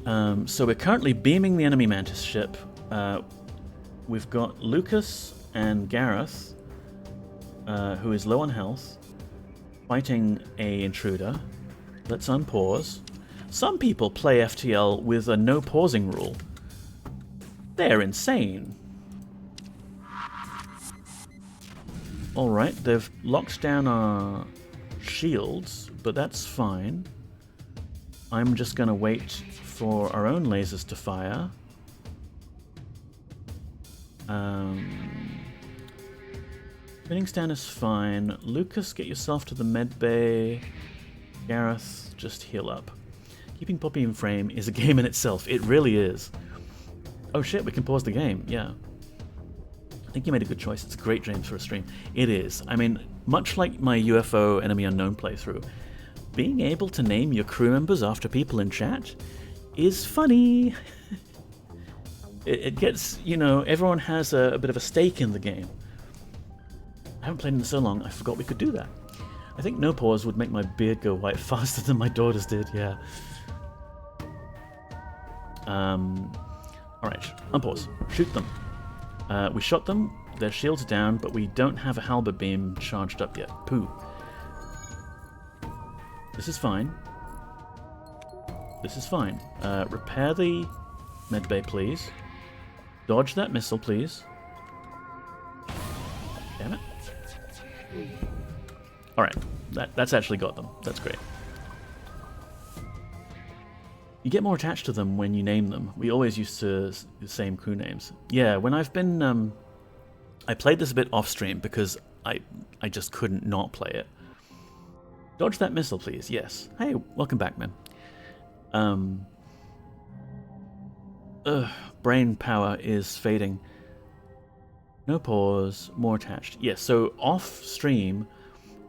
Speaker 1: So we're currently beaming the enemy Mantis ship. We've got Lucas and Gareth, who is low on health, fighting a intruder. Let's unpause. Some people play FTL with a no pausing rule. They're insane. Alright, they've locked down our shields, but that's fine. I'm just going to wait for our own lasers to fire. Spinning stand is fine. Lucas, get yourself to the med bay. Gareth, just heal up. Keeping Poppy in frame is a game in itself. It really is. Oh shit, we can pause the game. Yeah. I think you made a good choice. It's a great game for a stream. It is. I mean, much like my UFO Enemy Unknown playthrough, being able to name your crew members after people in chat is funny. It gets, you know, everyone has a bit of a stake in the game. I haven't played in so long, I forgot we could do that. I think no pause would make my beard go white faster than my daughter's did, yeah. Alright, unpause. Shoot them. We shot them, their shields are down, but we don't have a halberd beam charged up yet. Pooh. This is fine. This is fine. Repair the medbay, please. Dodge that missile, please. Damn it. Alright, that's actually got them. That's great. You get more attached to them when you name them. We always used to the same crew names. Yeah, when I've been... I played this a bit off-stream because I just couldn't not play it. Dodge that missile, please. Yes. Hey, welcome back, man. Brain power is fading. No pause, more attached. Yes, so off-stream,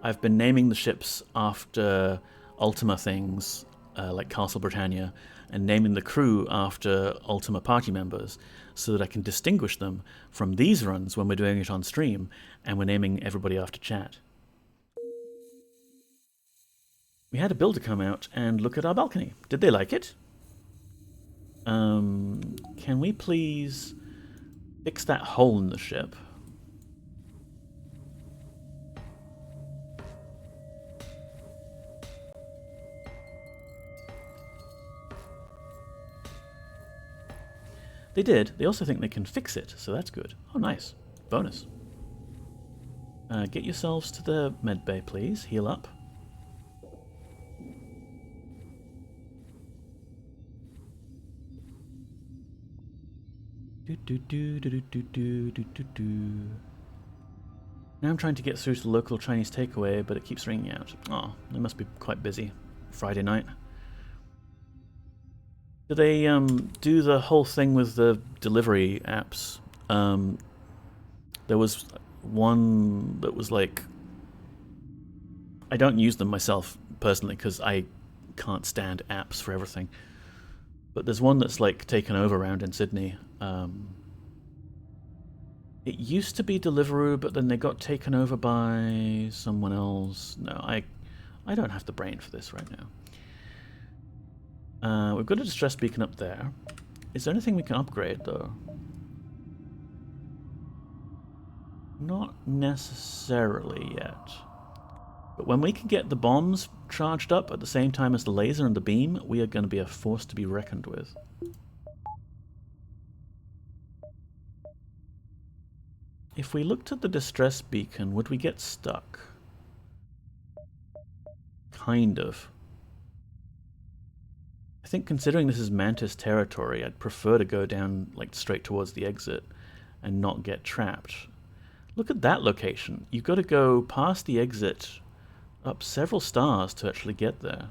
Speaker 1: I've been naming the ships after Ultima things, like Castle Britannia, and naming the crew after Ultima party members, so that I can distinguish them from these runs when we're doing it on stream, and we're naming everybody after chat. We had a builder come out and look at our balcony. Did they like it? Can we please fix that hole in the ship? They did. They also think they can fix it, so that's good. Oh, nice. Bonus. Get yourselves to the med bay, please. Heal up. Now I'm trying to get through to the local Chinese takeaway, but it keeps ringing out. Oh, they must be quite busy. Friday night. Do they do the whole thing with the delivery apps? There was one that was like... I don't use them myself, personally, because I can't stand apps for everything. But there's one that's like taken over around in Sydney. It used to be Deliveroo, but then they got taken over by someone else. No, I don't have the brain for this right now. We've got a distress beacon up there. Is there anything we can upgrade, though? Not necessarily yet. But when we can get the bombs charged up at the same time as the laser and the beam, we are going to be a force to be reckoned with. If we looked at the distress beacon, would we get stuck? Kind of. I think considering this is Mantis territory, I'd prefer to go down like straight towards the exit and not get trapped. Look at that location. You've got to go past the exit up several stars to actually get there.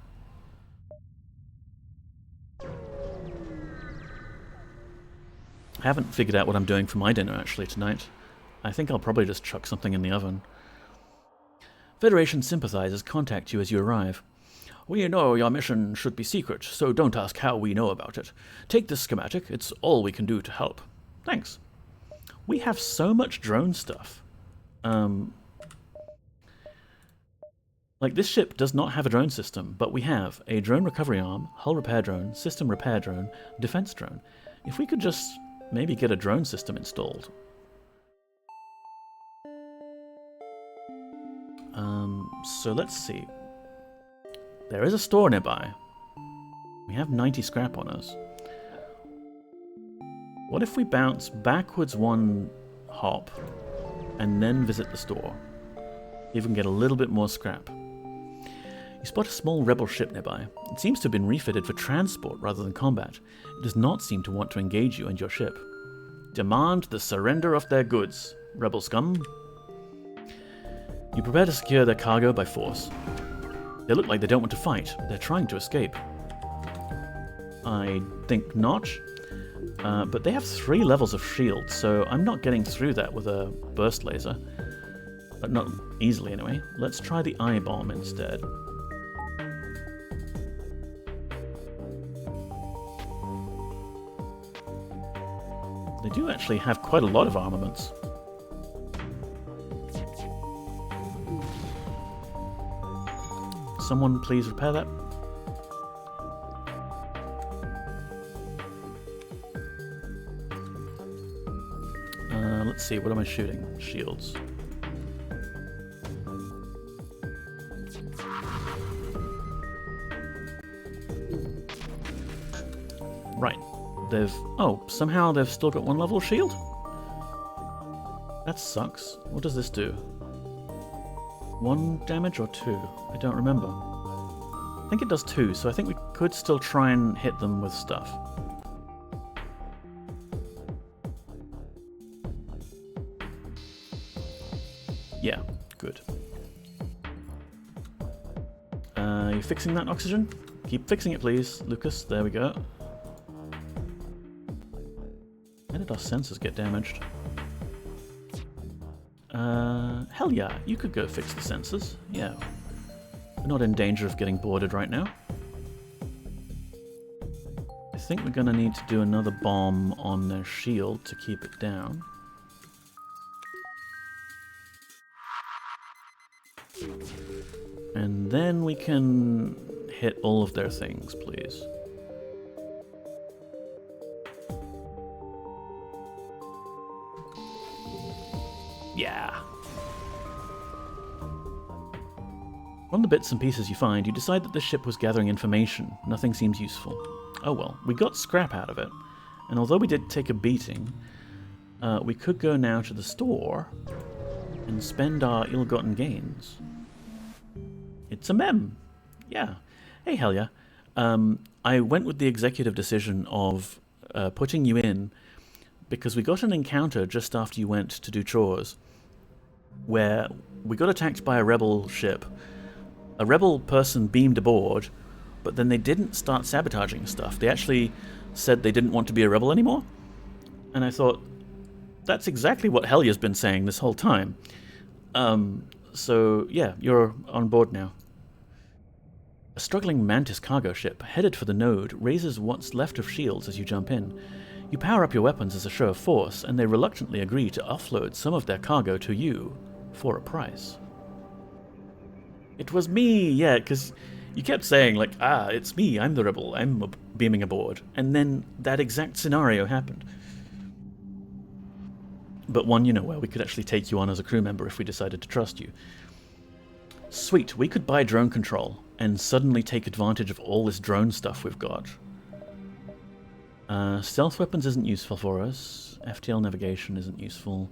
Speaker 1: I haven't figured out what I'm doing for my dinner actually tonight. I think I'll probably just chuck something in the oven. Federation sympathizers contact you as you arrive. We know your mission should be secret, so don't ask how we know about it. Take this schematic, it's all we can do to help. Thanks. We have so much drone stuff. Like, this ship does not have a drone system, but we have a drone recovery arm, hull repair drone, system repair drone, defense drone. If we could just maybe get a drone system installed. So let's see. There is a store nearby. We have 90 scrap on us. What if we bounce backwards one hop and then visit the store? See if we can get a little bit more scrap. You spot a small rebel ship nearby. It seems to have been refitted for transport rather than combat. It does not seem to want to engage you and your ship. Demand the surrender of their goods, rebel scum. You prepare to secure their cargo by force. They look like they don't want to fight. They're trying to escape. I think not. But they have 3 levels of shield, so I'm not getting through that with a burst laser. But not easily anyway. Let's try the eye bomb instead. They do actually have quite a lot of armaments. Someone please repair that. Let's see, what am I shooting? Shields. Right. Somehow they've still got 1 level of shield? That sucks. What does this do? 1 damage or 2? I don't remember. I think it does 2, so I think we could still try and hit them with stuff. Yeah, good. You fixing that oxygen? Keep fixing it, please, Lucas. There we go. How did our sensors get damaged? Hell yeah, you could go fix the sensors. Yeah. We're not in danger of getting boarded right now. I think we're gonna need to do another bomb on their shield to keep it down. And then we can hit all of their things, please. Yeah. From the bits and pieces you find, you decide that the ship was gathering information. Nothing seems useful. Oh well, we got scrap out of it. And although we did take a beating, we could go now to the store and spend our ill-gotten gains. It's a mem. Yeah. Hey, hell yeah. I went with the executive decision of putting you in because we got an encounter just after you went to do chores where we got attacked by a rebel ship. A rebel person beamed aboard, but then they didn't start sabotaging stuff. They actually said they didn't want to be a rebel anymore. And I thought, that's exactly what Helya's been saying this whole time. So, yeah, you're on board now. A struggling Mantis cargo ship, headed for the node, raises what's left of shields as you jump in. You power up your weapons as a show of force, and they reluctantly agree to offload some of their cargo to you for a price. It was me, yeah, because you kept saying, like, it's me, I'm the rebel, I'm beaming aboard. And then that exact scenario happened. But one, where we could actually take you on as a crew member if we decided to trust you. Sweet, we could buy drone control and suddenly take advantage of all this drone stuff we've got. Stealth weapons isn't useful for us. FTL navigation isn't useful.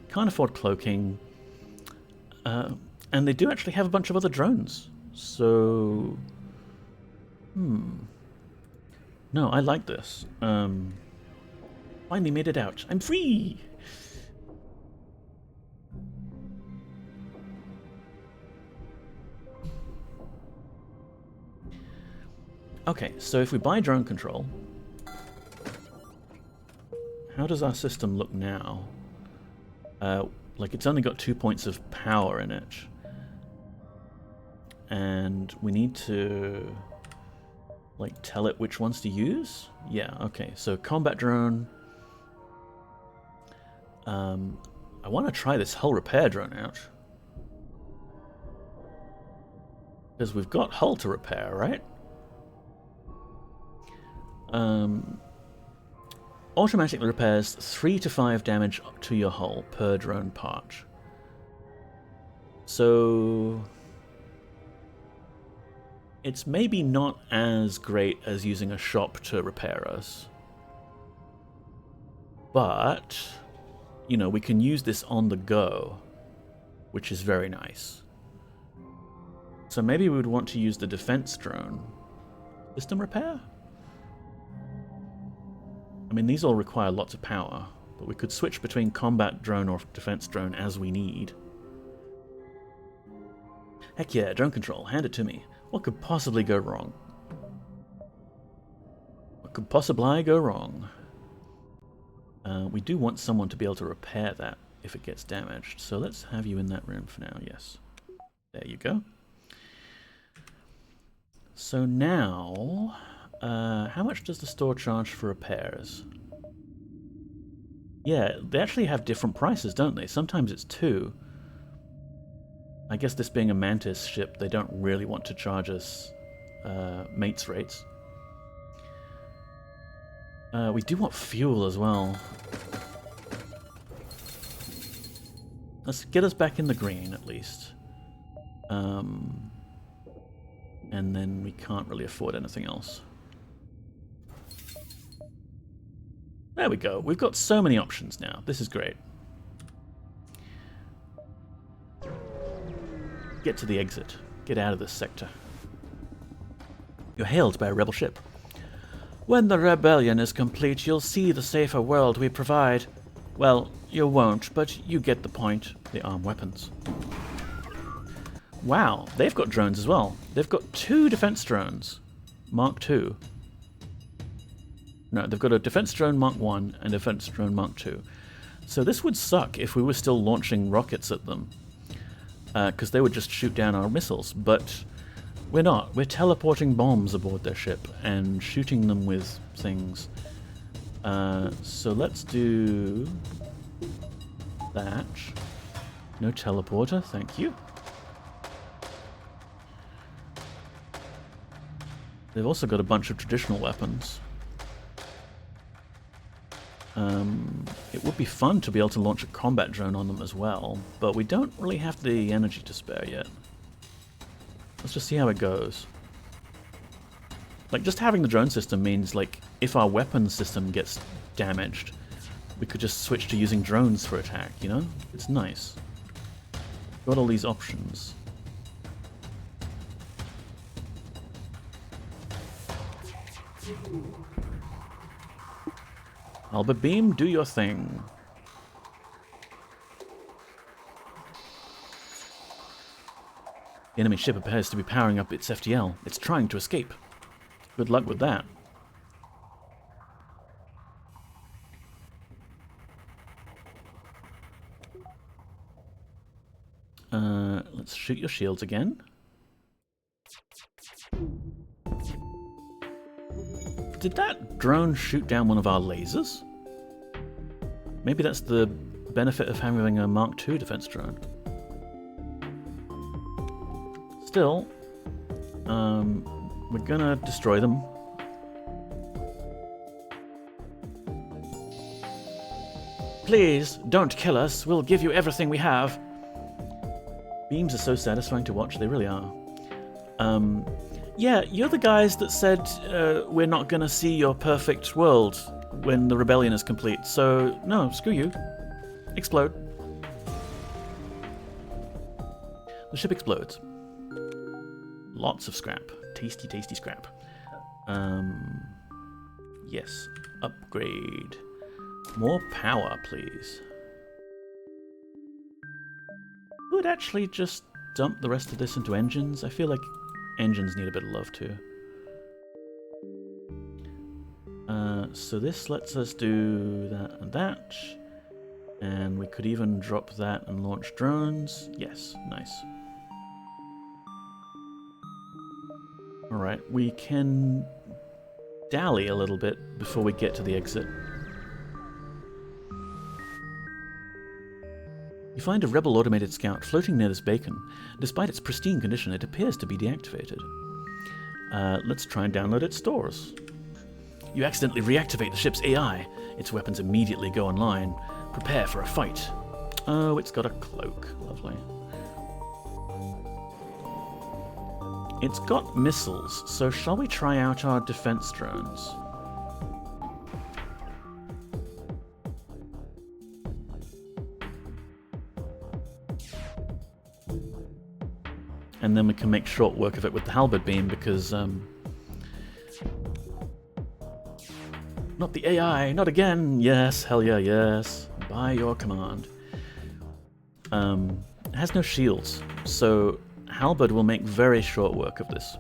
Speaker 1: Can't afford cloaking. And they do actually have a bunch of other drones. So... No, I like this. Finally made it out. I'm free! Okay, so if we buy drone control, how does our system look now? Like, it's only got 2 points of power in it. And we need to, like, tell it which ones to use? Yeah, okay, so combat drone. I want to try this hull repair drone out. Because we've got hull to repair, right? Automatically repairs 3 to 5 damage to your hull per drone part. So it's maybe not as great as using a shop to repair us. But, you know, we can use this on the go, which is very nice. So maybe we would want to use the defense drone. System repair? I mean, these all require lots of power, but we could switch between combat drone or defense drone as we need. Heck yeah, drone control, hand it to me. What could possibly go wrong? What could possibly go wrong? We do want someone to be able to repair that if it gets damaged, so let's have you in that room for now, yes. There you go. So now, how much does the store charge for repairs? Yeah, they actually have different prices, don't they? Sometimes it's 2. I guess this being a Mantis ship, they don't really want to charge us mates rates. We do want fuel as well. Let's get us back in the green, at least. And then we can't really afford anything else. There we go. We've got so many options now. This is great. Get to the exit. Get out of this sector. You're hailed by a rebel ship. When the rebellion is complete, you'll see the safer world we provide. Well, you won't, but you get the point. They arm weapons. Wow, they've got drones as well. They've got 2 defense drones. Mark II. No, they've got a defense drone Mark I and a defense drone Mark II. So this would suck if we were still launching rockets at them. Because they would just shoot down our missiles. But we're not. We're teleporting bombs aboard their ship and shooting them with things. So let's do that. No teleporter, thank you. They've also got a bunch of traditional weapons. It would be fun to be able to launch a combat drone on them as well, but we don't really have the energy to spare yet. Let's just see how it goes. Like, just having the drone system means, like, if our weapons system gets damaged, we could just switch to using drones for attack, you know? It's nice. Got all these options. Albert Beam, do your thing. The enemy ship appears to be powering up its FTL. It's trying to escape. Good luck with that. Let's shoot your shields again. Did that drone shoot down one of our lasers? Maybe that's the benefit of having a Mark II defense drone. Still, we're gonna destroy them. Please, don't kill us. We'll give you everything we have. Beams are so satisfying to watch. They really are. Yeah, you're the guys that said we're not gonna see your perfect world when the rebellion is complete. So, no, screw you. Explode. The ship explodes. Lots of scrap. Tasty, tasty scrap. Yes. Upgrade. More power, please. Would actually just dump the rest of this into engines. I feel like engines need a bit of love too. So this lets us do that and that. And we could even drop that and launch drones. Yes, nice. Alright, we can dally a little bit before we get to the exit. You find a rebel automated scout floating near this beacon. Despite its pristine condition, it appears to be deactivated. Let's try and download its stores. You accidentally reactivate the ship's AI. Its weapons immediately go online. Prepare for a fight. Oh, it's got a cloak. Lovely. It's got missiles, so shall we try out our defense drones? And then we can make short work of it with the halberd beam because, not the AI, not again! Yes, hell yeah, yes. By your command. It has no shields, so halberd will make very short work of this.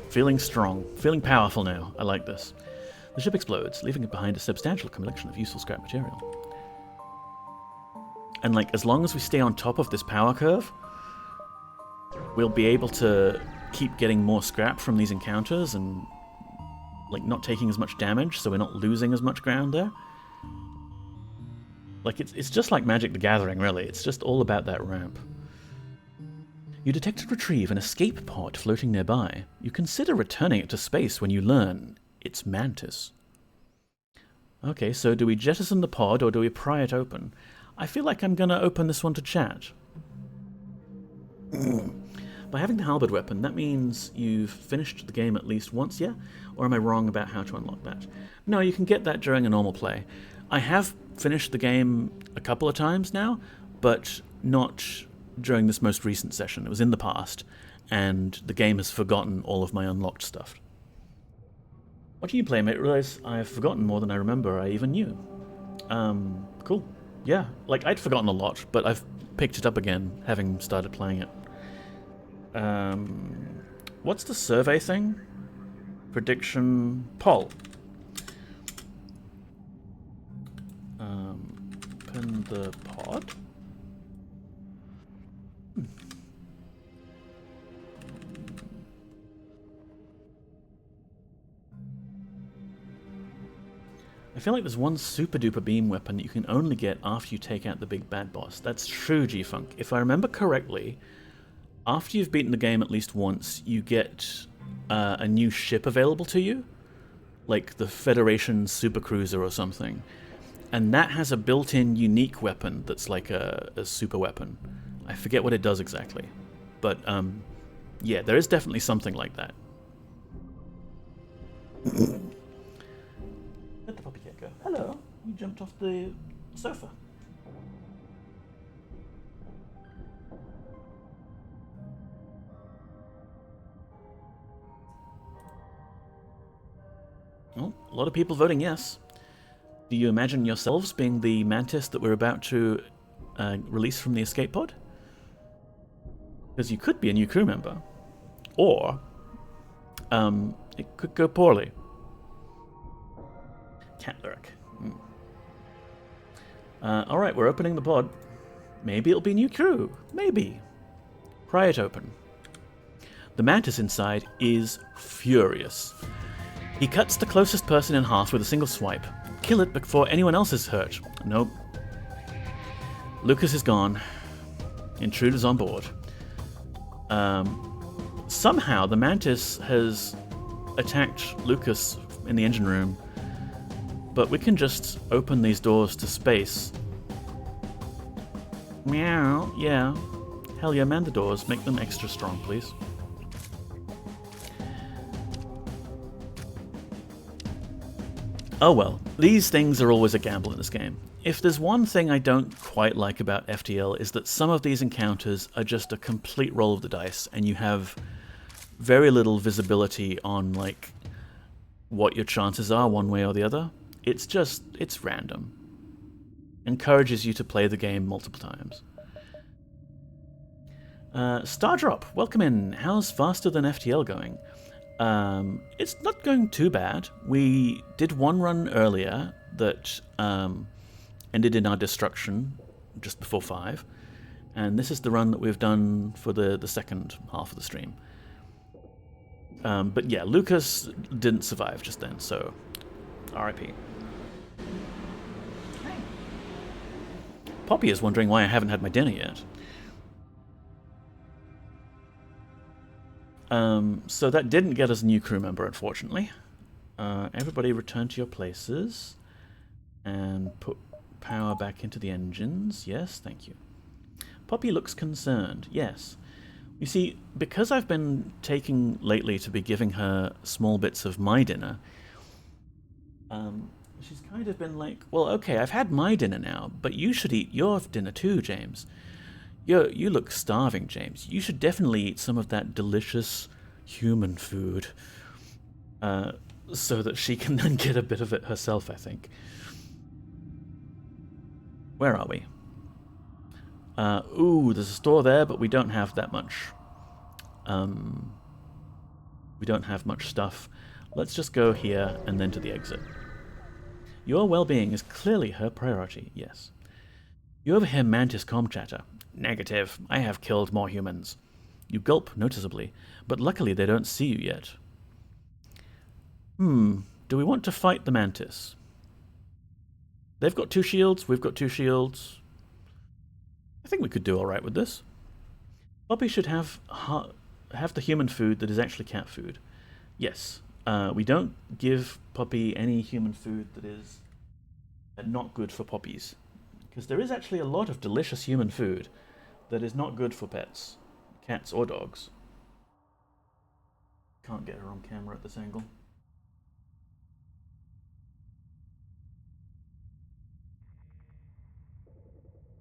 Speaker 1: Feeling strong, feeling powerful now. I like this. The ship explodes, leaving it behind a substantial collection of useful scrap material. And like, as long as we stay on top of this power curve, we'll be able to keep getting more scrap from these encounters and like not taking as much damage, so we're not losing as much ground there. Like, it's just like Magic the Gathering, really. It's just all about that ramp. You detect and retrieve an escape pod floating nearby. You consider returning it to space when you learn it's Mantis. Okay, so do we jettison the pod or do we pry it open? I feel like I'm going to open this one to chat. By having the halberd weapon, that means you've finished the game at least once, yeah? Or am I wrong about how to unlock that? No, you can get that during a normal play. I have finished the game a couple of times now, but not during this most recent session. It was in the past, and the game has forgotten all of my unlocked stuff. Watching you play, mate, realize I've forgotten more than I remember I even knew. Cool. Yeah, like, I'd forgotten a lot, but I've picked it up again, having started playing it. What's the survey thing? Prediction poll. Open the pod? I feel like there's one super duper beam weapon that you can only get after you take out the big bad boss. That's true, G-Funk. If I remember correctly, after you've beaten the game at least once, you get a new ship available to you, like the Federation Supercruiser or something. And that has a built-in unique weapon that's like a super weapon. I forget what it does exactly. But, yeah, there is definitely something like that. Let the puppy cat go. Hello, you jumped off the sofa. Well, a lot of people voting yes. Do you imagine yourselves being the mantis that we're about to release from the escape pod? Because you could be a new crew member. Or, it could go poorly. Cat lyric. Alright, we're opening the pod. Maybe it'll be new crew. Maybe. Pry it open. The mantis inside is furious. He cuts the closest person in half with a single swipe. Kill it before anyone else is hurt. Nope. Lucas is gone. Intruders on board. Somehow the mantis has attacked Lucas in the engine room, but we can just open these doors to space. Meow, yeah. Hell yeah, man the doors. Make them extra strong, please. Oh well, these things are always a gamble in this game. If there's one thing I don't quite like about FTL is that some of these encounters are just a complete roll of the dice, and you have very little visibility on like what your chances are one way or the other. it's random. Encourages you to play the game multiple times. Stardrop, welcome in. How's Faster Than FTL going? It's not going too bad. We did one run earlier that ended in our destruction just before 5. And this is the run that we've done for the second half of the stream. But yeah, Lucas didn't survive just then, so RIP. Poppy is wondering why I haven't had my dinner yet. So that didn't get us a new crew member, unfortunately. Everybody return to your places and put power back into the engines. Yes, thank you. Poppy looks concerned. Yes. You see, because I've been taking lately to be giving her small bits of my dinner, she's kind of been like, well, okay, I've had my dinner now, but you should eat your dinner too, James. You look starving, James. You should definitely eat some of that delicious human food, so that she can then get a bit of it herself, I think. Where are we? Ooh, there's a store there, but we don't have that much. We don't have much stuff. Let's just go here and then to the exit. Your well-being is clearly her priority, yes. You overhear Mantis comm chatter. Negative. I have killed more humans. You gulp noticeably, but luckily they don't see you yet. Do we want to fight the Mantis? They've got 2 shields, we've got 2 shields. I think we could do alright with this. Poppy should have the human food that is actually cat food. Yes. We don't give Poppy any human food that is not good for poppies. Because there is actually a lot of delicious human food that is not good for pets. Cats or dogs. Can't get her on camera at this angle.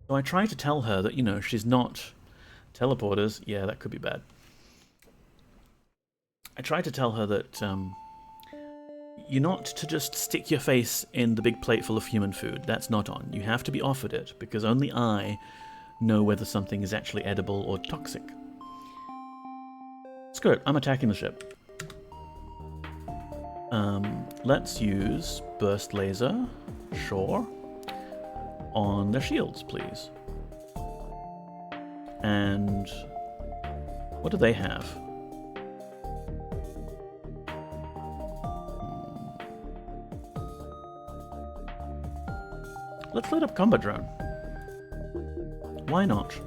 Speaker 1: So I try to tell her that, you know, she's not... Teleporters, yeah, that could be bad. I try to tell her that you're not to just stick your face in the big plate full of human food. That's not on. You have to be offered it, because only I know whether something is actually edible or toxic. Screw it, I'm attacking the ship. Let's use burst laser, sure, on their shields, please. And what do they have? Let's load up combat drone. Why not?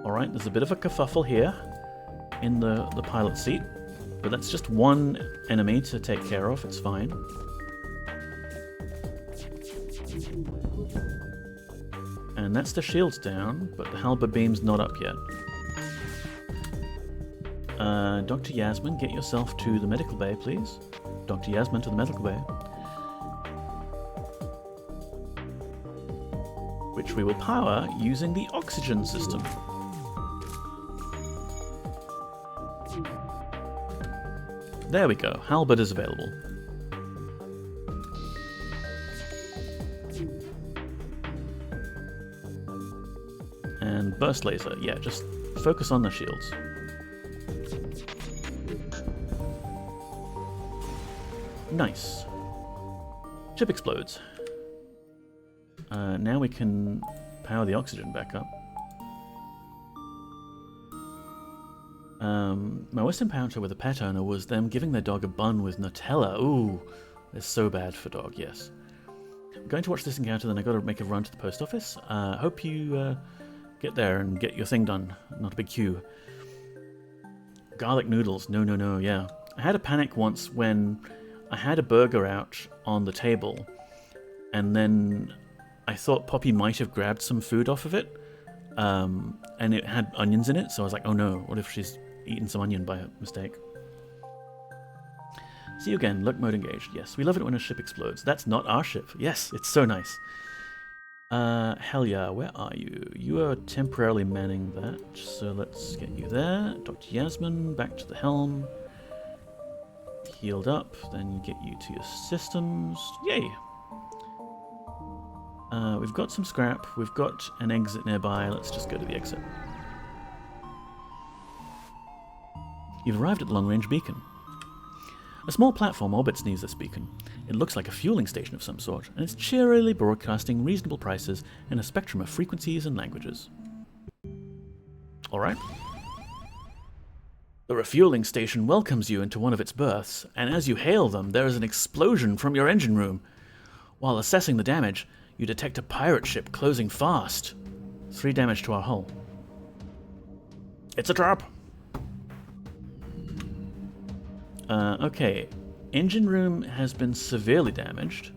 Speaker 1: Alright, there's a bit of a kerfuffle here in the pilot seat, but that's just one enemy to take care of, it's fine. And that's the shields down, but the halberd beam's not up yet. Dr. Yasmin, get yourself to the medical bay, please. Dr. Yasmin to the medical bay. Which we will power using the oxygen system. There we go, halberd is available. And burst laser, yeah, just focus on the shields. Nice. Ship explodes. Now we can power the oxygen back up. My worst encounter with a pet owner was them giving their dog a bun with Nutella. Ooh, it's so bad for dog, yes. I'm going to watch this encounter, then I gotta make a run to the post office. Hope you get there and get your thing done. Not a big queue. Garlic noodles. No, no, no, yeah. I had a panic once when I had a burger out on the table, and then I thought Poppy might have grabbed some food off of it, and it had onions in it, so I was like, oh no, what if she's eaten some onion by mistake? See you again, look mode engaged. Yes, we love it when a ship explodes. That's not our ship. Yes, it's so nice. Hell yeah, where are you? You are temporarily manning that, so let's get you there. Dr. Yasmin, back to the helm. healed up, then get you to your systems. Yay! We've got some scrap, we've got an exit nearby, let's just go to the exit. You've arrived at the long-range beacon. A small platform orbits near this beacon. It looks like a fueling station of some sort, and it's cheerily broadcasting reasonable prices in a spectrum of frequencies and languages. Alright. The refueling station welcomes you into one of its berths, and as you hail them, there is an explosion from your engine room. While assessing the damage, you detect a pirate ship closing fast. 3 damage to our hull. It's a trap! Okay. Engine room has been severely damaged.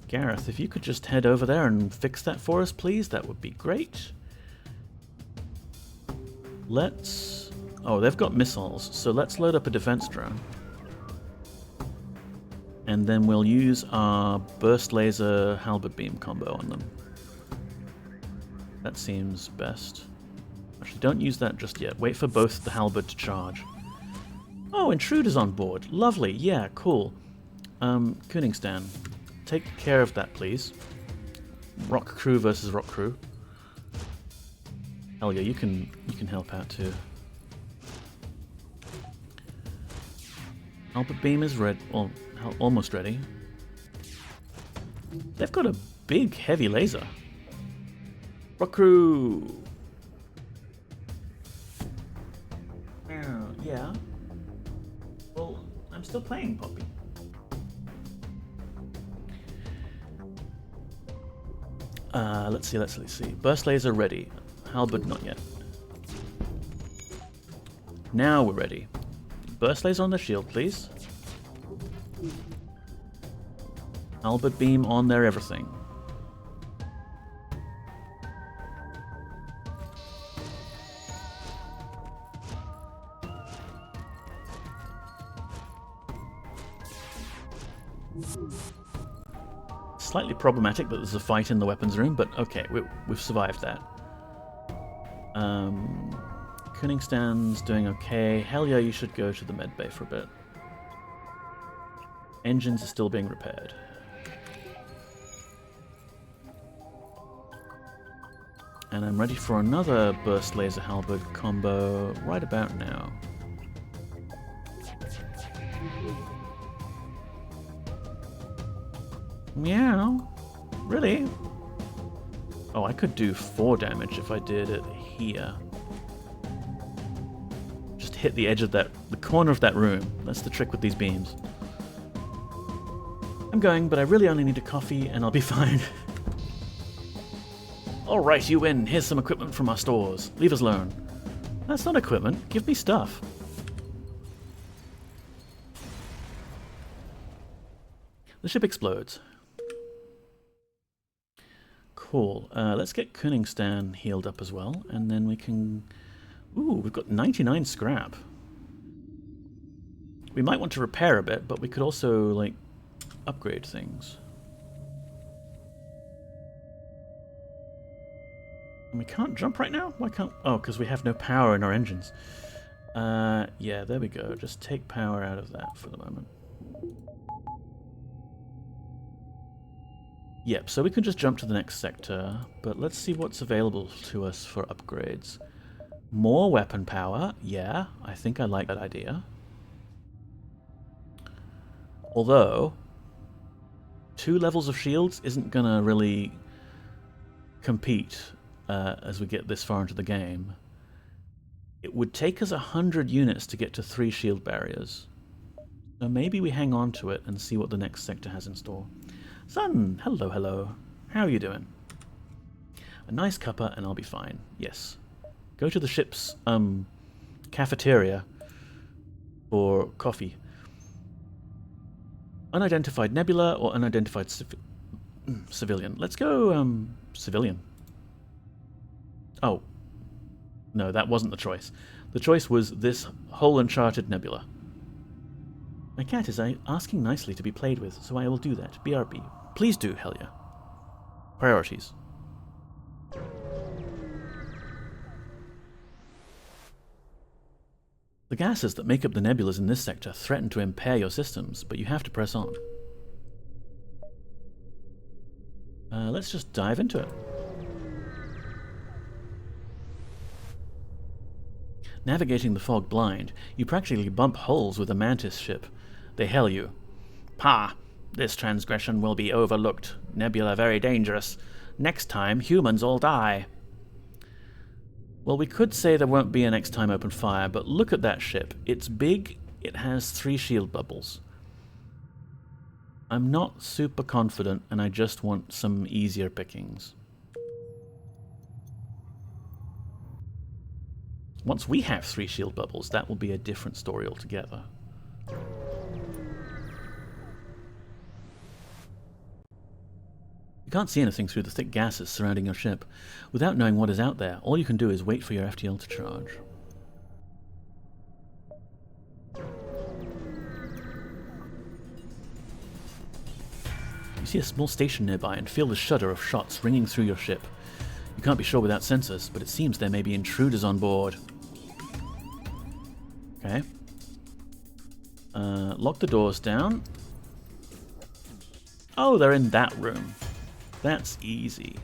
Speaker 1: Gareth, if you could just head over there and fix that for us, please, that would be great. Let's... Oh, they've got missiles, so let's load up a defense drone. And then we'll use our burst laser halberd beam combo on them. That seems best. Actually, don't use that just yet. Wait for both the halberd to charge. Oh, Intruder's on board. Lovely. Yeah, cool. Koenigstan, take care of that, please. Rock crew versus rock crew. Hell yeah, you can help out too. Halberd beam is red, well, almost ready. They've got a big, heavy laser. Rock crew. Yeah. Well, I'm still playing, Poppy. Let's see. Burst laser ready. Halberd not yet. Now we're ready. Burst laser on the shield, please. Halberd beam on their everything. Slightly problematic that there's a fight in the weapons room, but okay, we've survived that. Koenigstan's doing okay. Hell yeah, you should go to the med bay for a bit. Engines are still being repaired. And I'm ready for another burst laser halberd combo right about now. Meow. Really? Oh, I could do 4 damage if I did it here. Just hit the edge of the corner of that room. That's the trick with these beams. I'm going, but I really only need a coffee and I'll be fine. Alright, you win. Here's some equipment from our stores. Leave us alone. That's not equipment. Give me stuff. The ship explodes. Cool. Let's get Koenigstan healed up as well, and then we can... Ooh, we've got 99 scrap. We might want to repair a bit, but we could also, like, upgrade things. And we can't jump right now? Why can't... Oh, because we have no power in our engines. Yeah, there we go. Just take power out of that for the moment. Yep, so we can just jump to the next sector, but let's see what's available to us for upgrades. More weapon power, yeah, I think I like that idea. Although, 2 levels of shields isn't gonna really compete as we get this far into the game. It would take us 100 units to get to 3 shield barriers. So maybe we hang on to it and see what the next sector has in store. Son, hello, hello. How are you doing? A nice cuppa and I'll be fine. Yes. Go to the ship's cafeteria for coffee. Unidentified nebula or unidentified civilian. Let's go civilian. Oh. No, that wasn't the choice. The choice was this whole uncharted nebula. My cat is asking nicely to be played with, so I will do that. BRB. Please do, Helia. Priorities. The gases that make up the nebulas in this sector threaten to impair your systems, but you have to press on. Let's just dive into it. Navigating the fog blind, you practically bump holes with the Mantis ship. They hail you. "Pa, this transgression will be overlooked. Nebula very dangerous. Next time, humans all die." Well, we could say there won't be a next time open fire, but look at that ship. It's big, it has 3 shield bubbles. I'm not super confident, and I just want some easier pickings. Once we have 3 shield bubbles, that will be a different story altogether. You can't see anything through the thick gases surrounding your ship. Without knowing what is out there, all you can do is wait for your FTL to charge. You see a small station nearby and feel the shudder of shots ringing through your ship. You can't be sure without sensors, but it seems there may be intruders on board. Okay. Lock the doors down. Oh, they're in that room. That's easy.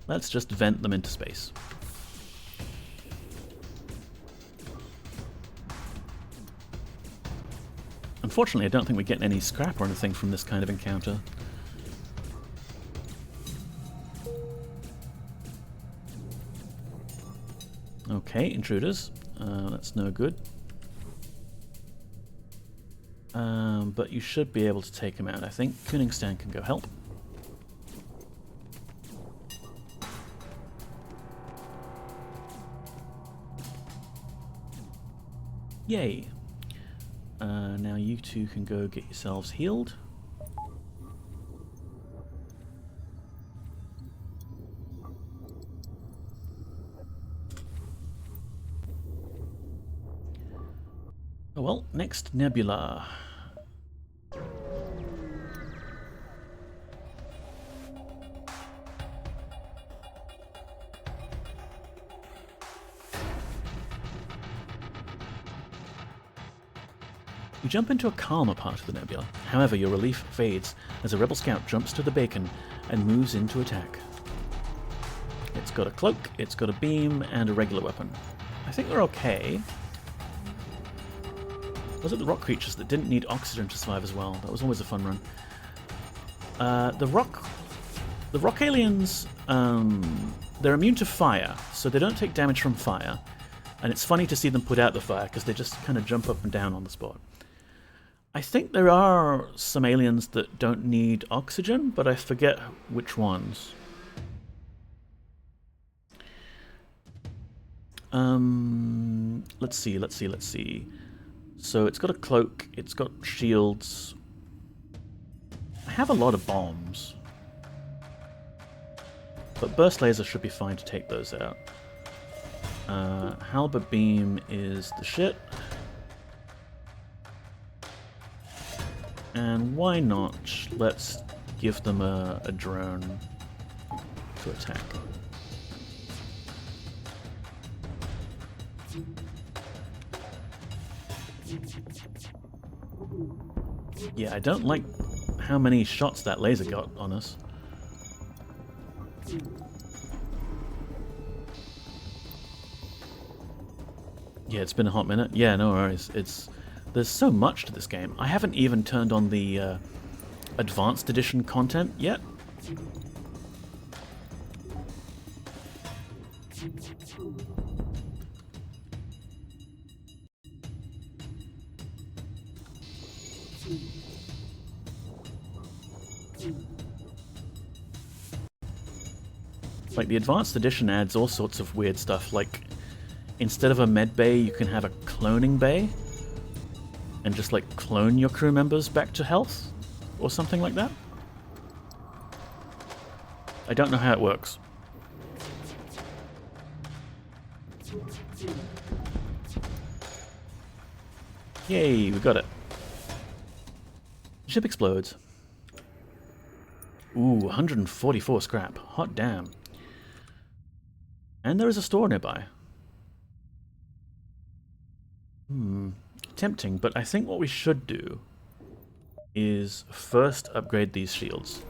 Speaker 1: Let's just vent them into space. Unfortunately, I don't think we get any scrap or anything from this kind of encounter. Okay, intruders. That's no good. But you should be able to take him out, I think. Koenigstan can go help. Yay. Now you two can go get yourselves healed. Oh well, next nebula. You jump into a calmer part of the nebula. However, your relief fades as a rebel scout jumps to the beacon and moves in to attack. It's got a cloak, it's got a beam, and a regular weapon. I think we're okay. Was it the rock creatures that didn't need oxygen to survive as well? That was always a fun run. The rock aliens, they're immune to fire, so they don't take damage from fire. And it's funny to see them put out the fire, because they just kind of jump up and down on the spot. I think there are some aliens that don't need oxygen, but I forget which ones. Let's see. So it's got a cloak, it's got shields. I have a lot of bombs. But burst laser should be fine to take those out. Halberd beam is the shit. And why not? Let's give them a drone to attack. Yeah, I don't like how many shots that laser got on us. Yeah, it's been a hot minute. Yeah, no worries. There's so much to this game. I haven't even turned on the Advanced Edition content yet. Like, the Advanced Edition adds all sorts of weird stuff, like instead of a med bay, you can have a cloning bay and just like clone your crew members back to health or something like that. I don't know how it works. Yay, we got it. The ship explodes. Ooh, 144 scrap. Hot damn. And there is a store nearby. Tempting, but I think what we should do is first upgrade these shields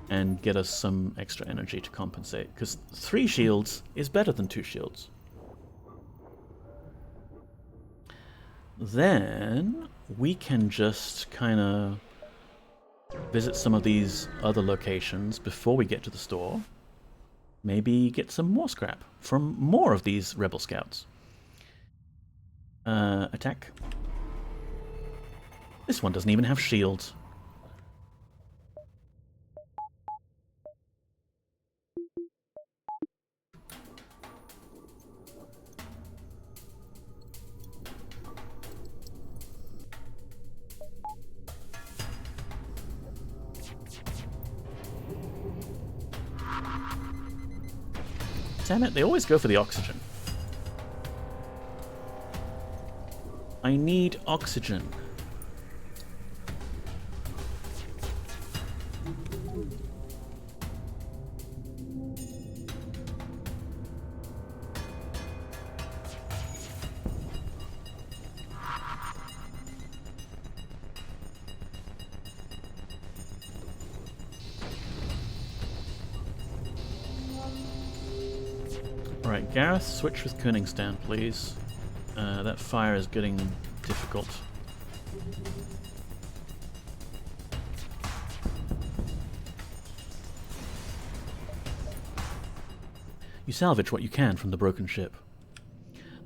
Speaker 1: and get us some extra energy to compensate, because 3 shields is better than 2 shields. Then we can just kind of visit some of these other locations before we get to the store. Maybe get some more scrap from more of these rebel scouts. Attack. This one doesn't even have shields. Damn it, they always go for the oxygen. I need oxygen. Alright, Gareth, switch with Koenigstan, please. That fire is getting difficult. You salvage what you can from the broken ship.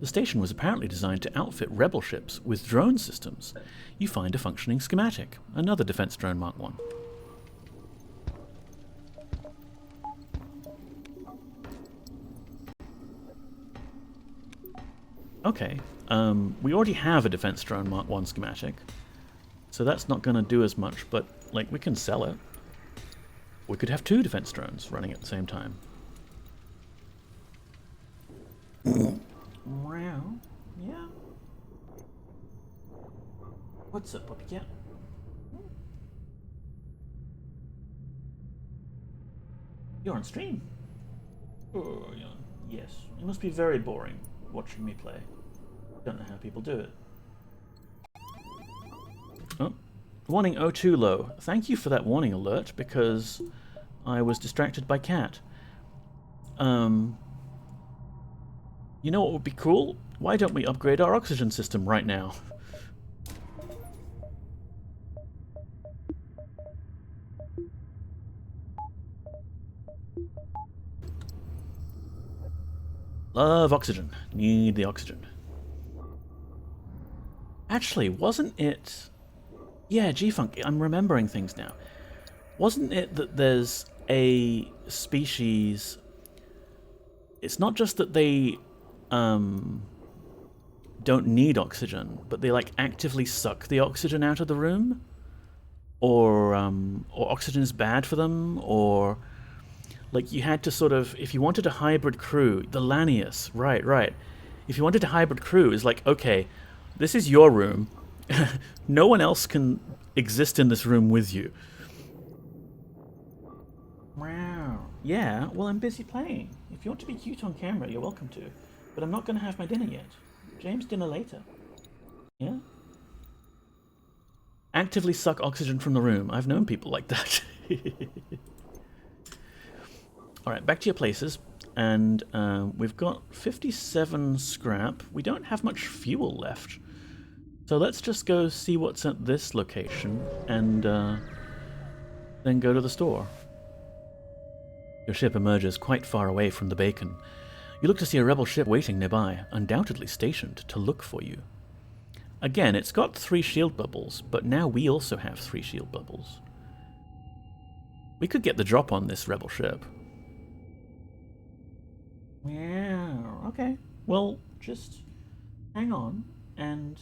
Speaker 1: The station was apparently designed to outfit rebel ships with drone systems. You find a functioning schematic, another defense drone Mark 1. Okay, we already have a defense drone Mark 1 schematic, so that's not going to do as much, but, like, we can sell it. We could have 2 defense drones running at the same time. Wow. Yeah. What's up, puppy? You're on stream. Oh, yeah. Yes. It must be very boring watching me play. Don't know how people do it. Oh. Warning O2 low. Thank you for that warning alert, because I was distracted by Cat. You know what would be cool? Why don't we upgrade our oxygen system right now? Love oxygen. Need the oxygen. Actually, wasn't it... Yeah, G-Funk, I'm remembering things now. Wasn't it that there's a species... It's not just that they don't need oxygen, but they like actively suck the oxygen out of the room? Or oxygen is bad for them, or... Like, you had to sort of... If you wanted a hybrid crew... The Lanius, right. If you wanted a hybrid crew, it's like, okay, this is your room. No one else can exist in this room with you. Wow. Yeah, well, I'm busy playing. If you want to be cute on camera, you're welcome to. But I'm not going to have my dinner yet. James, dinner later. Yeah? Actively suck oxygen from the room. I've known people like that. Alright, back to your places. And we've got 57 scrap. We don't have much fuel left. So let's just go see what's at this location, and then go to the store. Your ship emerges quite far away from the beacon. You look to see a rebel ship waiting nearby, undoubtedly stationed to look for you. Again, it's got 3 shield bubbles, but now we also have 3 shield bubbles. We could get the drop on this rebel ship. Yeah, okay. Well, just hang on, and...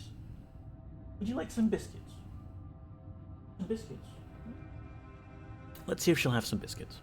Speaker 1: Would you like some biscuits? Some biscuits? Let's see if she'll have some biscuits.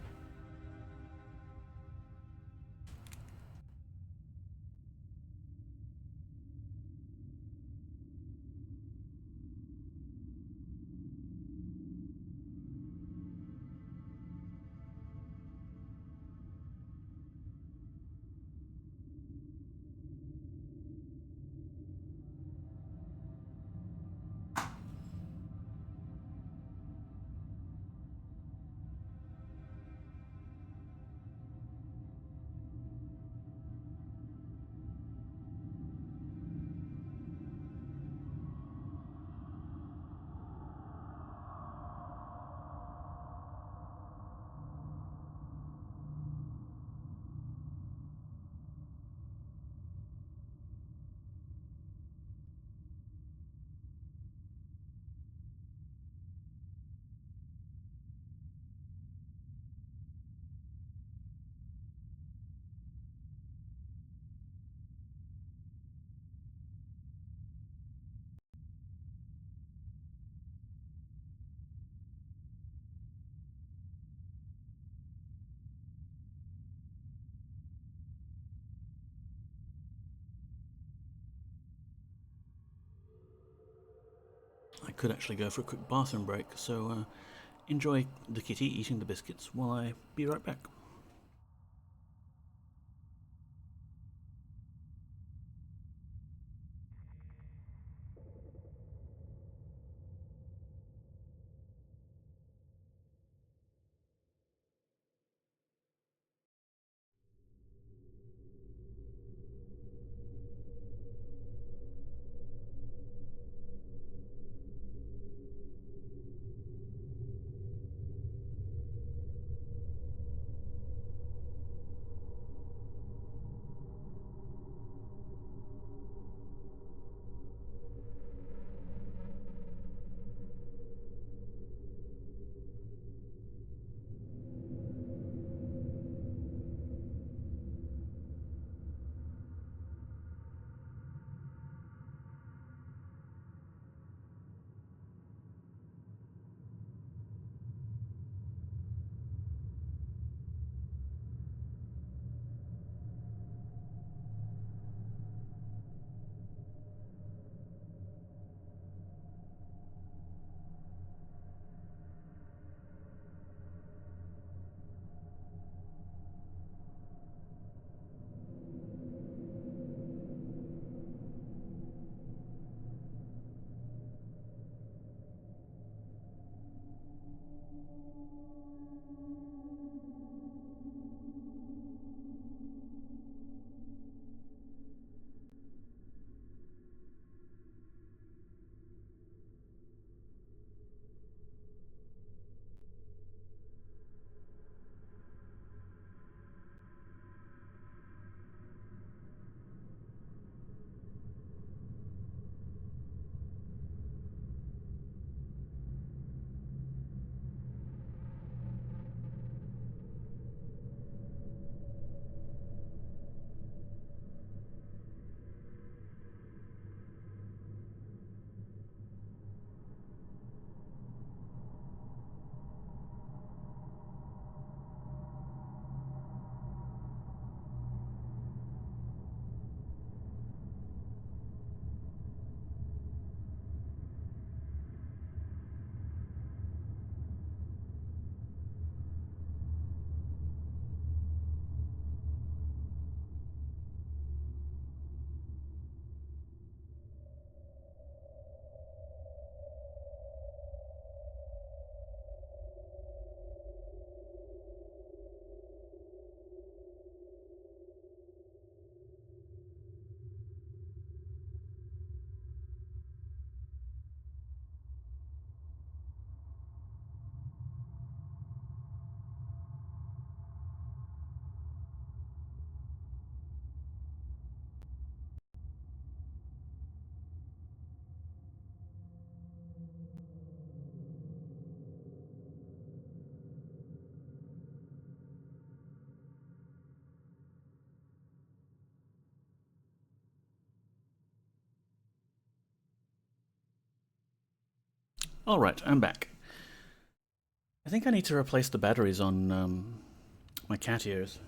Speaker 1: could actually go for a quick bathroom break, so enjoy the kitty eating the biscuits while I be right back. Alright, I'm back. I think I need to replace the batteries on my cat ears.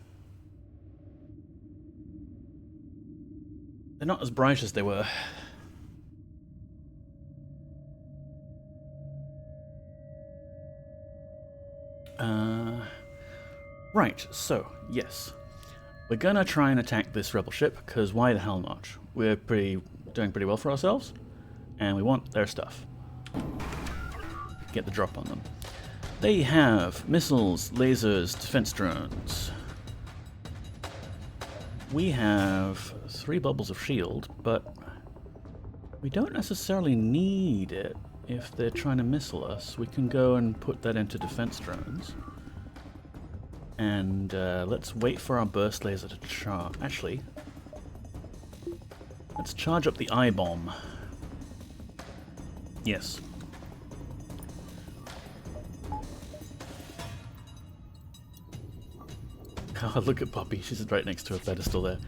Speaker 1: They're not as bright as they were. Right, so, yes. We're gonna try and attack this rebel ship, because why the hell not? We're doing pretty well for ourselves, and we want their stuff. Get the drop on them. They have missiles, lasers, defense drones. We have 3 bubbles of shield, but we don't necessarily need it if they're trying to missile us. We can go and put that into defense drones. And let's wait for our burst laser to charge. Actually, let's charge up the I-bomb. Yes. Oh, look at Poppy. She's right next to a pedestal there.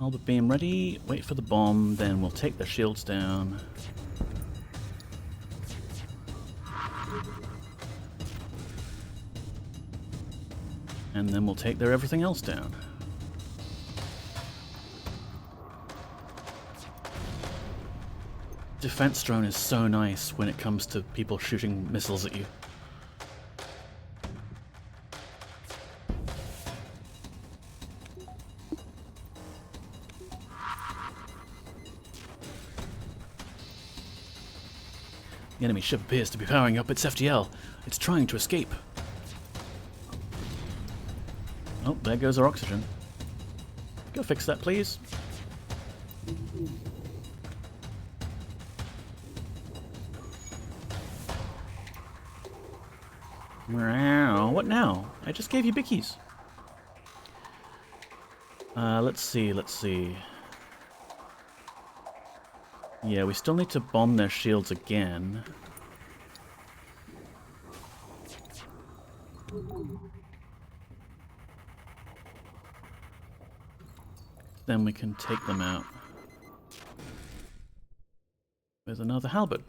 Speaker 1: All the beam ready. Wait for the bomb. Then we'll take their shields down. And then we'll take their everything else down. defense drone is so nice when it comes to people shooting missiles at you. The enemy ship appears to be powering up its FTL. It's trying to escape. Oh, there goes our oxygen. Go fix that, please. What now? I just gave you bickies. Let's see. Yeah, we still need to bomb their shields again. Then we can take them out with another halberd.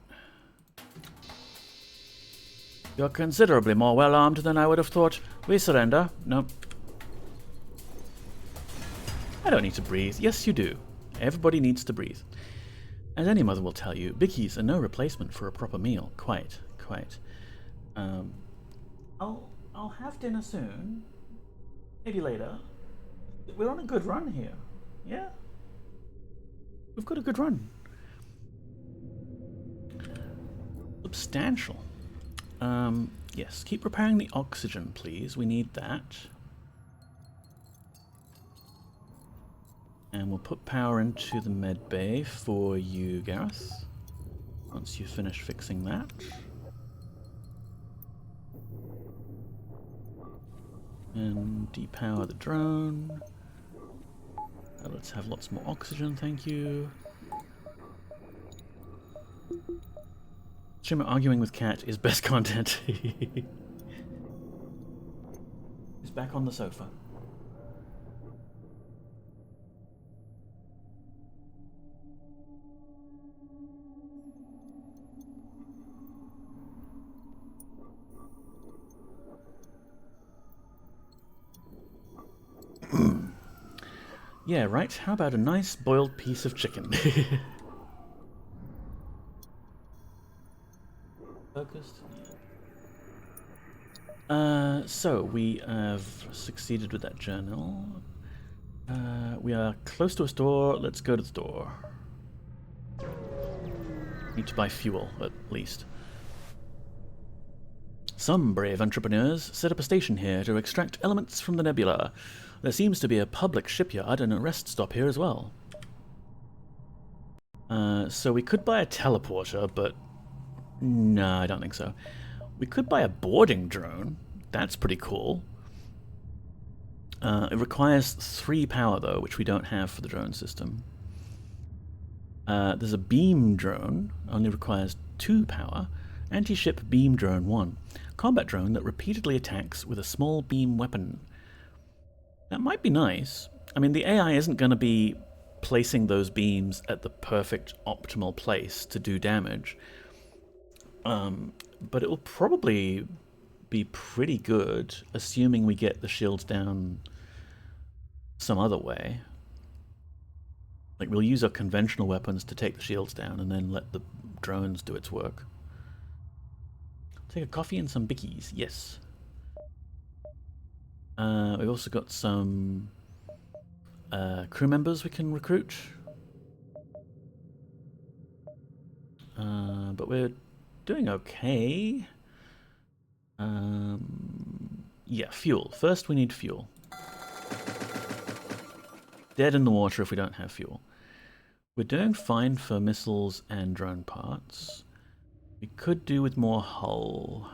Speaker 1: You're considerably more well armed than I would have thought. We surrender. Nope. I don't need to breathe. Yes, you do. Everybody needs to breathe. As any mother will tell you, bickies are no replacement for a proper meal. Quite. I'll have dinner soon. Maybe later. We're on a good run here. Yeah? We've got a good run. Substantial. Yes, keep repairing the oxygen, please. We need that. And we'll put power into the med bay for you, Gareth. Once you finish fixing that. And depower the drone. Let's have lots more oxygen, thank you. Streamer arguing with cat is best content. He's back on the sofa. Yeah, right. How about a nice boiled piece of chicken? Focused. So we have succeeded with that journal. We are close to a store. Let's go to the store. Need to buy fuel, at least. Some brave entrepreneurs set up a station here to extract elements from the nebula. There seems to be a public shipyard and a rest stop here as well. So we could buy a teleporter, but no, I don't think so. We could buy a boarding drone. That's pretty cool. It requires 3 power, though, which we don't have for the drone system. There's a beam drone, only requires 2 power. Anti-ship beam drone 1. Combat drone that repeatedly attacks with a small beam weapon. That might be nice. I mean, the AI isn't going to be placing those beams at the perfect optimal place to do damage. But it will probably be pretty good, assuming we get the shields down some other way. Like, we'll use our conventional weapons to take the shields down and then let the drones do its work. Take a coffee and some bickies, yes. We've also got some crew members we can recruit. But we're doing okay. Yeah, fuel. First we need fuel. Dead in the water if we don't have fuel. We're doing fine for missiles and drone parts. We could do with more hull.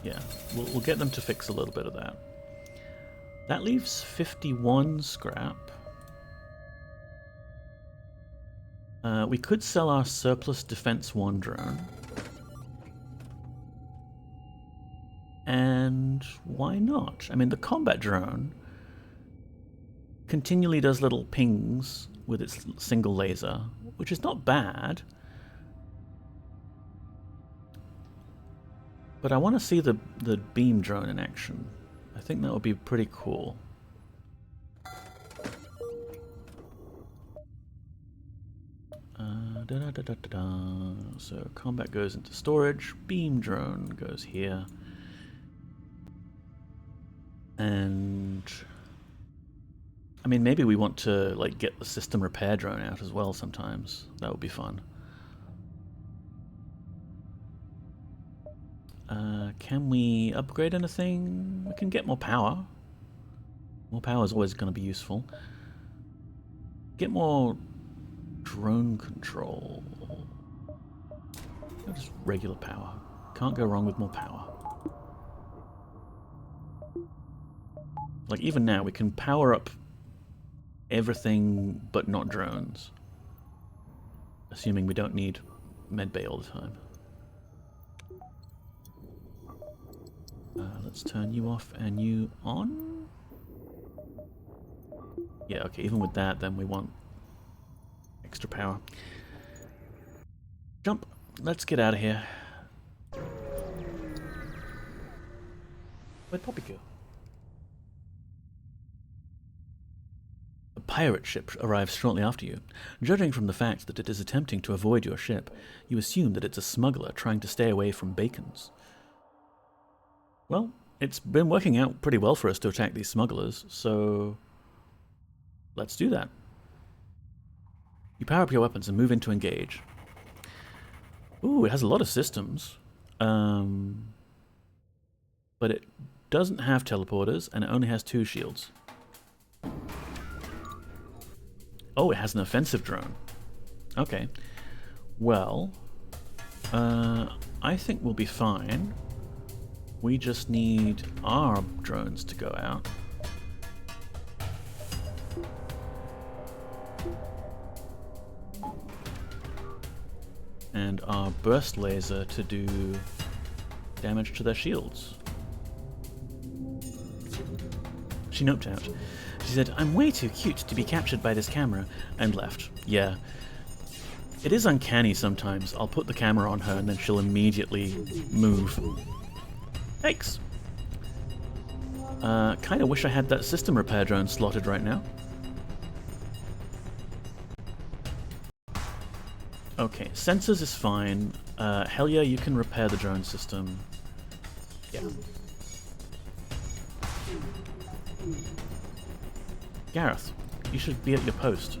Speaker 1: Yeah, we'll get them to fix a little bit of that. That leaves 51 scrap. We could sell our surplus Defense 1 drone. And why not? I mean, the combat drone continually does little pings with its single laser, which is not bad. But I want to see the beam drone in action. I think that would be pretty cool. So combat goes into storage, beam drone goes here, and I mean maybe we want to like get the system repair drone out as well sometimes. That would be fun. Can we upgrade anything? We can get more power. More power is always going to be useful. Get more drone control. Just regular power. Can't go wrong with more power. Like even now we can power up everything but not drones. Assuming we don't need medbay all the time. Let's turn you off and you on. Yeah, okay, even with that then we want extra power. Jump. Let's get out of here. Where'd Poppy go? A pirate ship arrives shortly after you. Judging from the fact that it is attempting to avoid your ship, you assume that it's a smuggler trying to stay away from Bacon's. Well, it's been working out pretty well for us to attack these smugglers, so let's do that. You power up your weapons and move in to engage. Ooh, it has a lot of systems. But it doesn't have teleporters, and it only has 2 shields. Oh, it has an offensive drone. Okay. Well, I think we'll be fine. We just need our drones to go out. And our burst laser to do damage to their shields. She noped out. She said, "I'm way too cute to be captured by this camera," and left. Yeah. It is uncanny sometimes. I'll put the camera on her and then she'll immediately move. Thanks. Kinda wish I had that system repair drone slotted right now. Okay, sensors is fine. Hell yeah, you can repair the drone system. Yeah. Gareth, you should be at your post.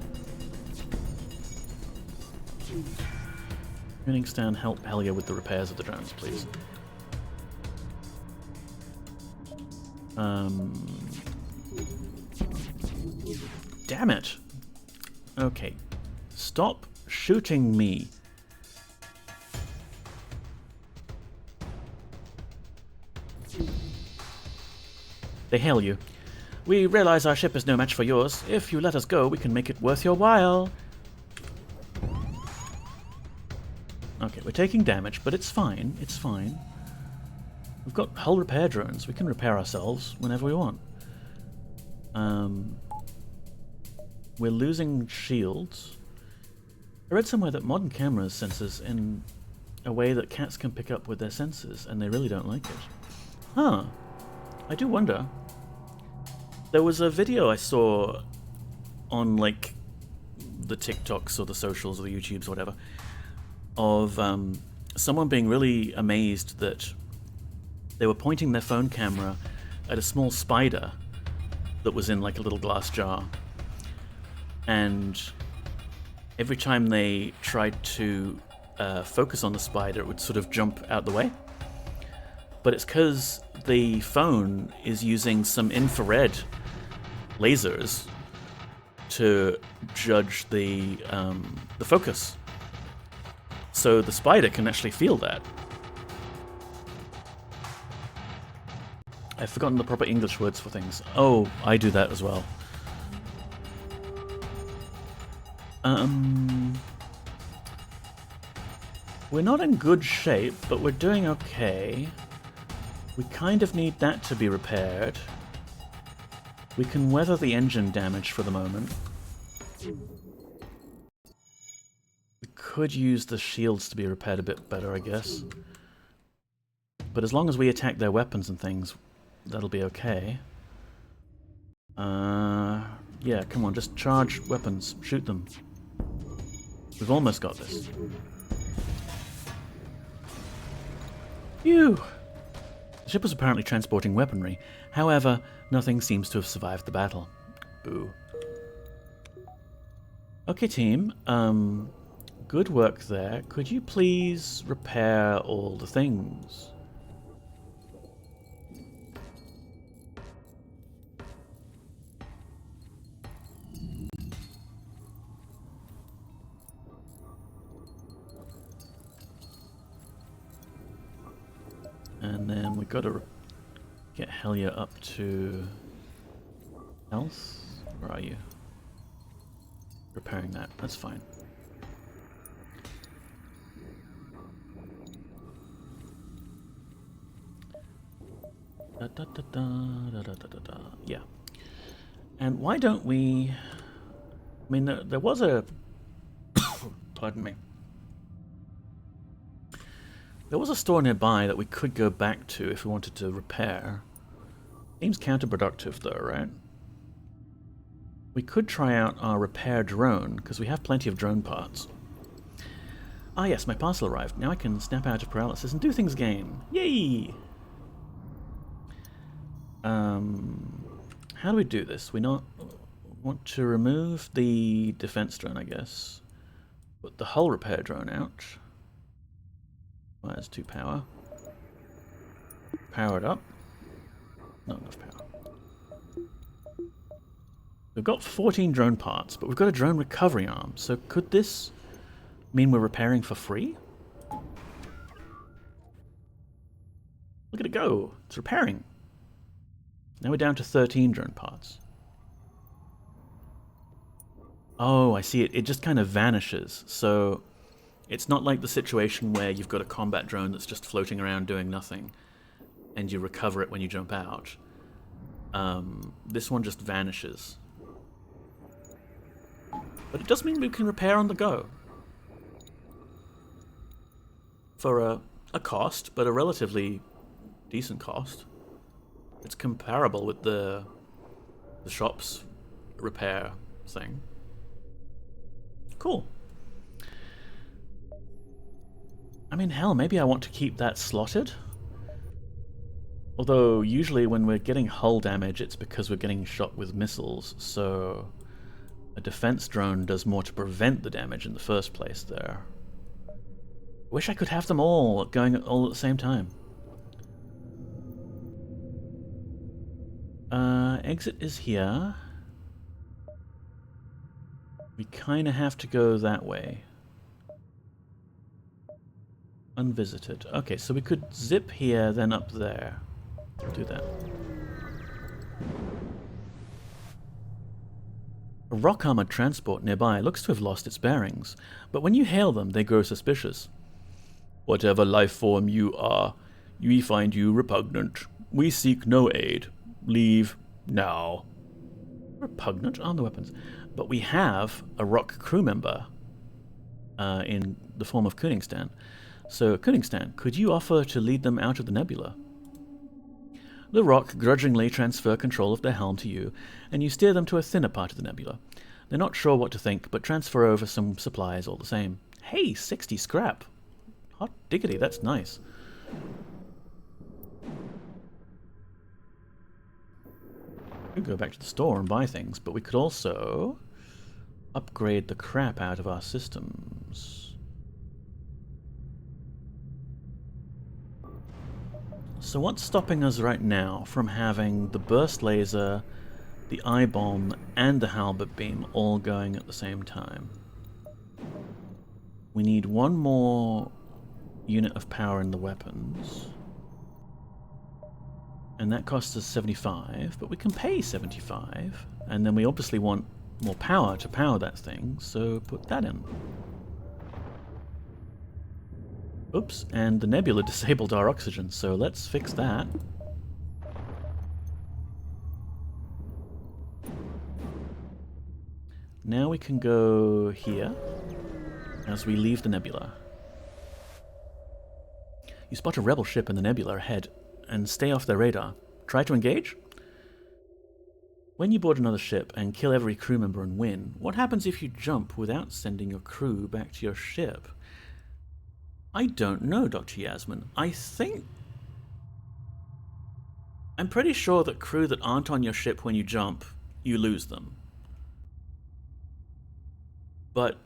Speaker 1: Tuning stand, help Helga with the repairs of the drones, please. Damn it! Okay. Stop shooting me. They hail you. We realize our ship is no match for yours. If you let us go, we can make it worth your while. Okay, we're taking damage, but it's fine. It's fine. We've got hull repair drones. We can repair ourselves whenever we want. We're losing shields. I read somewhere that modern cameras senses in a way that cats can pick up with their senses, and they really don't like it. Huh. I do wonder. There was a video I saw on, like, the TikToks or the socials or the YouTubes or whatever, of someone being really amazed that they were pointing their phone camera at a small spider that was in, like, a little glass jar. And every time they tried to focus on the spider, it would sort of jump out the way. But it's because the phone is using some infrared lasers to judge the focus. So the spider can actually feel that. I've forgotten the proper English words for things. Oh, I do that as well. We're not in good shape, but we're doing okay. We kind of need that to be repaired. We can weather the engine damage for the moment. We could use the shields to be repaired a bit better, I guess. But as long as we attack their weapons and things, that'll be okay. Yeah, come on, just charge weapons. Shoot them. We've almost got this. Phew! The ship was apparently transporting weaponry. However, nothing seems to have survived the battle. Boo. Okay, team. Good work there. Could you please repair all the things? And then we got to get Helia up to health. Where are you? Repairing that. That's fine. Da, da, da, da, da, da, da, da. Yeah. And why don't we... I mean, there was a... Pardon me. There was a store nearby that we could go back to if we wanted to repair. Seems counterproductive though, right? We could try out our repair drone, because we have plenty of drone parts. Ah yes, my parcel arrived. Now I can snap out of paralysis and do things again. Yay! How do we do this? We not want to remove the defense drone, I guess. Put the hull repair drone out. Requires 2 power. Power it up. Not enough power. We've got 14 drone parts, but we've got a drone recovery arm. So could this mean we're repairing for free? Look at it go. It's repairing. Now we're down to 13 drone parts. Oh, I see it. It just kind of vanishes. So it's not like the situation where you've got a combat drone that's just floating around doing nothing and you recover it when you jump out. This one just vanishes. But it does mean we can repair on the go. For a cost, but a relatively decent cost. It's comparable with the shop's repair thing. Cool. I mean, hell, maybe I want to keep that slotted. Although, usually when we're getting hull damage, it's because we're getting shot with missiles, so a defense drone does more to prevent the damage in the first place there. Wish I could have them all going all at the same time. Exit is here. We kind of have to go that way. Unvisited. Okay, so we could zip here, then up there. We'll do that. A rock armored transport nearby looks to have lost its bearings, but when you hail them, they grow suspicious. Whatever life form you are, we find you repugnant. We seek no aid. Leave now. Repugnant? Arm the weapons. But we have a rock crew member in the form of Koenigstan. So, Koenigstan, could you offer to lead them out of the nebula? The rock grudgingly transfer control of their helm to you, and you steer them to a thinner part of the nebula. They're not sure what to think, but transfer over some supplies all the same. Hey, 60 scrap! Hot diggity, that's nice. We could go back to the store and buy things, but we could also upgrade the crap out of our systems. So what's stopping us right now from having the burst laser, the eye bomb, and the halberd beam all going at the same time? We need one more unit of power in the weapons. And that costs us 75, but we can pay 75. And then we obviously want more power to power that thing, so put that in. Oops, and the nebula disabled our oxygen, so let's fix that. Now we can go here as we leave the nebula. You spot a rebel ship in the nebula ahead and stay off their radar. Try to engage? When you board another ship and kill every crew member and win, what happens if you jump without sending your crew back to your ship? I don't know, Dr. Yasmin. I'm pretty sure that crew that aren't on your ship when you jump, you lose them. But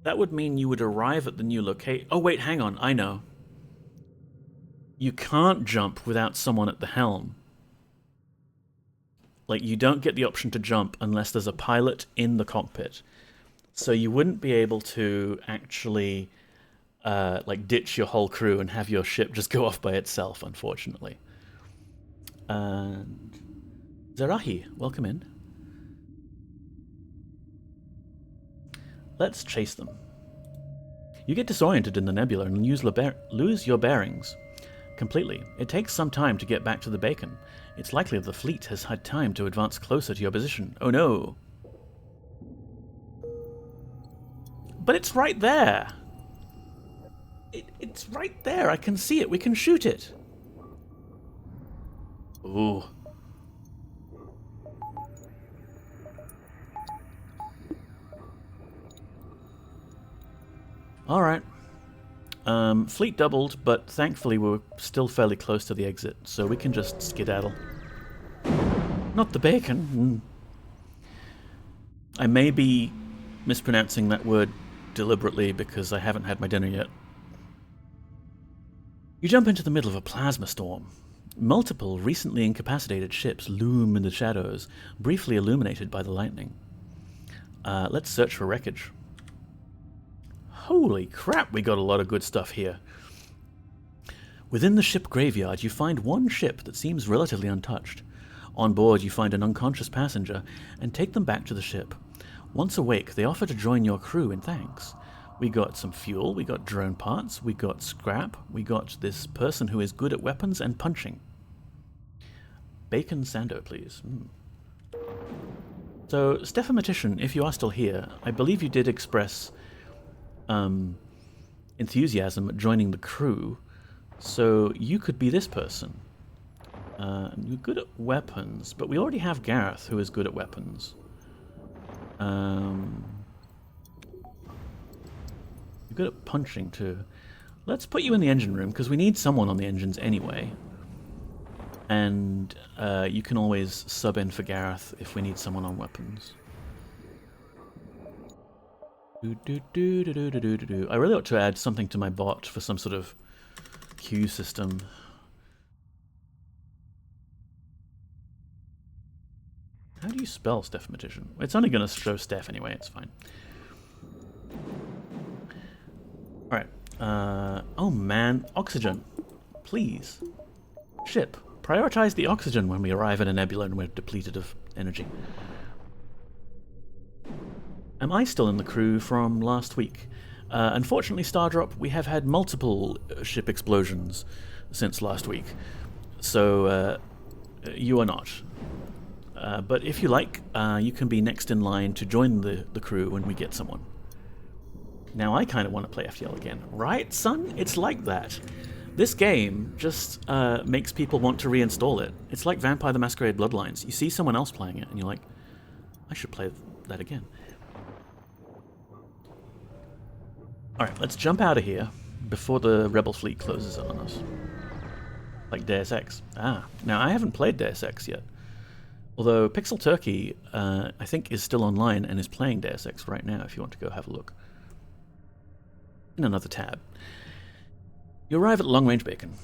Speaker 1: that would mean you would arrive at the new location. Oh wait, hang on, I know. You can't jump without someone at the helm. Like, you don't get the option to jump unless there's a pilot in the cockpit. So you wouldn't be able to actually like ditch your whole crew and have your ship just go off by itself, unfortunately. And Zarahi, welcome in. Let's chase them. You get disoriented in the nebula and lose your bearings completely. It takes some time to get back to the beacon. It's likely the fleet has had time to advance closer to your position. Oh no! But it's right there! It's right there! I can see it! We can shoot it! Ooh. Alright. Fleet doubled, but thankfully we're still fairly close to the exit, so we can just skedaddle. Not the bacon. I may be mispronouncing that word deliberately because I haven't had my dinner yet. You jump into the middle of a plasma storm. Multiple recently incapacitated ships loom in the shadows, briefly illuminated by the lightning. Let's search for wreckage. Holy crap, we got a lot of good stuff here. Within the ship graveyard, you find one ship that seems relatively untouched. On board, you find an unconscious passenger and take them back to the ship. Once awake, they offer to join your crew in thanks. We got some fuel, we got drone parts, we got scrap, we got this person who is good at weapons and punching. Bacon Sando, please. So, Stephamatician, if you are still here, I believe you did express enthusiasm at joining the crew, so you could be this person. You're good at weapons, but we already have Gareth, who is good at weapons. You're good at punching, too. Let's put you in the engine room, because we need someone on the engines anyway. And you can always sub in for Gareth if we need someone on weapons. I really ought to add something to my bot for some sort of queue system. How do you spell Stephamatician? It's only going to show Steph anyway, it's fine. Alright. Oh man, oxygen. Please. Ship. Prioritize the oxygen when we arrive at a nebula and we're depleted of energy. Am I still in the crew from last week? Unfortunately, Stardrop, we have had multiple ship explosions since last week. So, you are not. But if you like, you can be next in line to join the crew when we get someone. Now, I kind of want to play FTL again. Right, son? It's like that. This game just makes people want to reinstall it. It's like Vampire the Masquerade Bloodlines. You see someone else playing it, and you're like, I should play that again. Alright, let's jump out of here before the Rebel fleet closes on us. Like Deus Ex. Ah, now I haven't played Deus Ex yet. Although Pixel Turkey, I think, is still online and is playing Deus Ex right now if you want to go have a look. In another tab. You arrive at Long Range Bacon.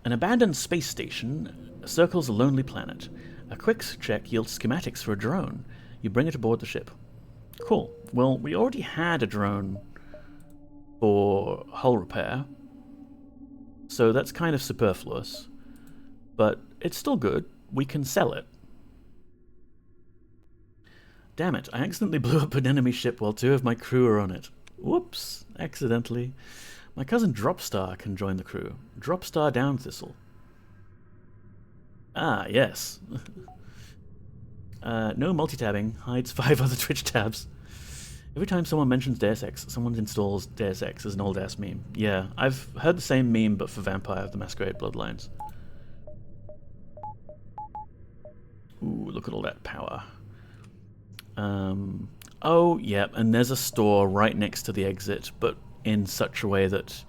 Speaker 1: An abandoned space station circles a lonely planet. A quick check yields schematics for a drone. You bring it aboard the ship. Cool. Well, we already had a drone for hull repair, so that's kind of superfluous, but it's still good. We can sell it. Damn it, I accidentally blew up an enemy ship while 2 of my crew are on it. Whoops, accidentally. My cousin Dropstar can join the crew. Dropstar down Thistle. Ah, yes. No multitabbing, hides 5 other Twitch tabs. Every time someone mentions Deus Ex, someone installs Deus Ex as an old-ass meme. Yeah, I've heard the same meme, but for Vampire the Masquerade Bloodlines. Ooh, look at all that power. Oh, yeah, and there's a store right next to the exit, but in such a way that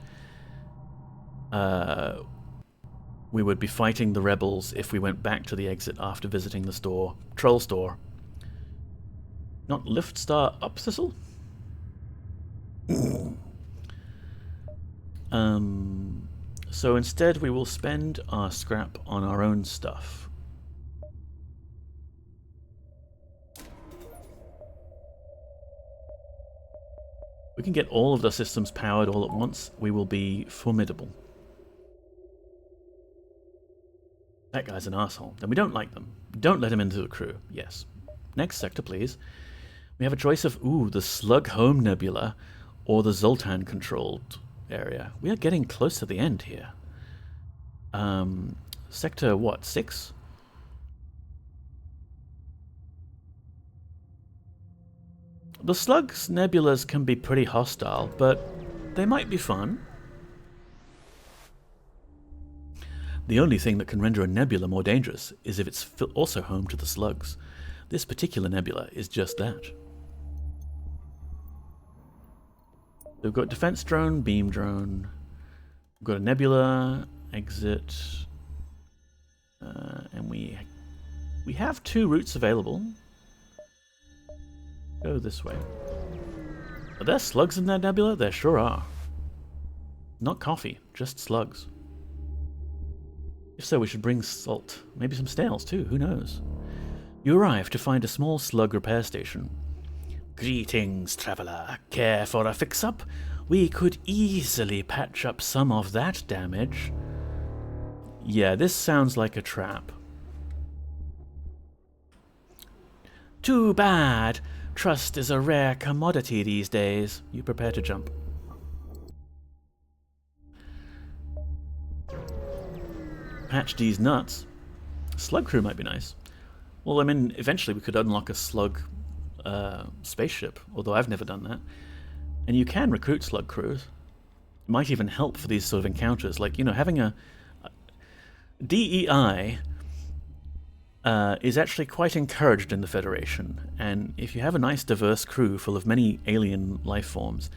Speaker 1: we would be fighting the rebels if we went back to the exit after visiting the store. Troll store. Not lift star up thistle? So instead we will spend our scrap on our own stuff. We can get all of the systems powered all at once, we will be formidable. That guy's an asshole. Then we don't like them. Don't let him into the crew. Yes. Next sector, please. We have a choice of, the Slug Home Nebula or the Zoltan-controlled area. We are getting close to the end here. Sector, what, 6? The Slug's nebulas can be pretty hostile, but they might be fun. The only thing that can render a nebula more dangerous is if it's also home to the slugs. This particular nebula is just that. We've got defense drone, beam drone. We've got a nebula, exit, and we have 2 routes available. Go this way. Are there slugs in that nebula? There sure are. Not coffee, just slugs. If so, we should bring salt. Maybe some snails too, who knows? You arrive to find a small slug repair station. Greetings, traveller. Care for a fix-up? We could easily patch up some of that damage. Yeah, this sounds like a trap. Too bad. Trust is a rare commodity these days. You prepare to jump. Patch these nuts. Slug crew might be nice. Well, I mean, eventually we could unlock a slug spaceship, although I've never done that. And you can recruit slug crews. It might even help for these sort of encounters. Like, having a DEI is actually quite encouraged in the Federation. And if you have a nice diverse crew full of many alien life forms,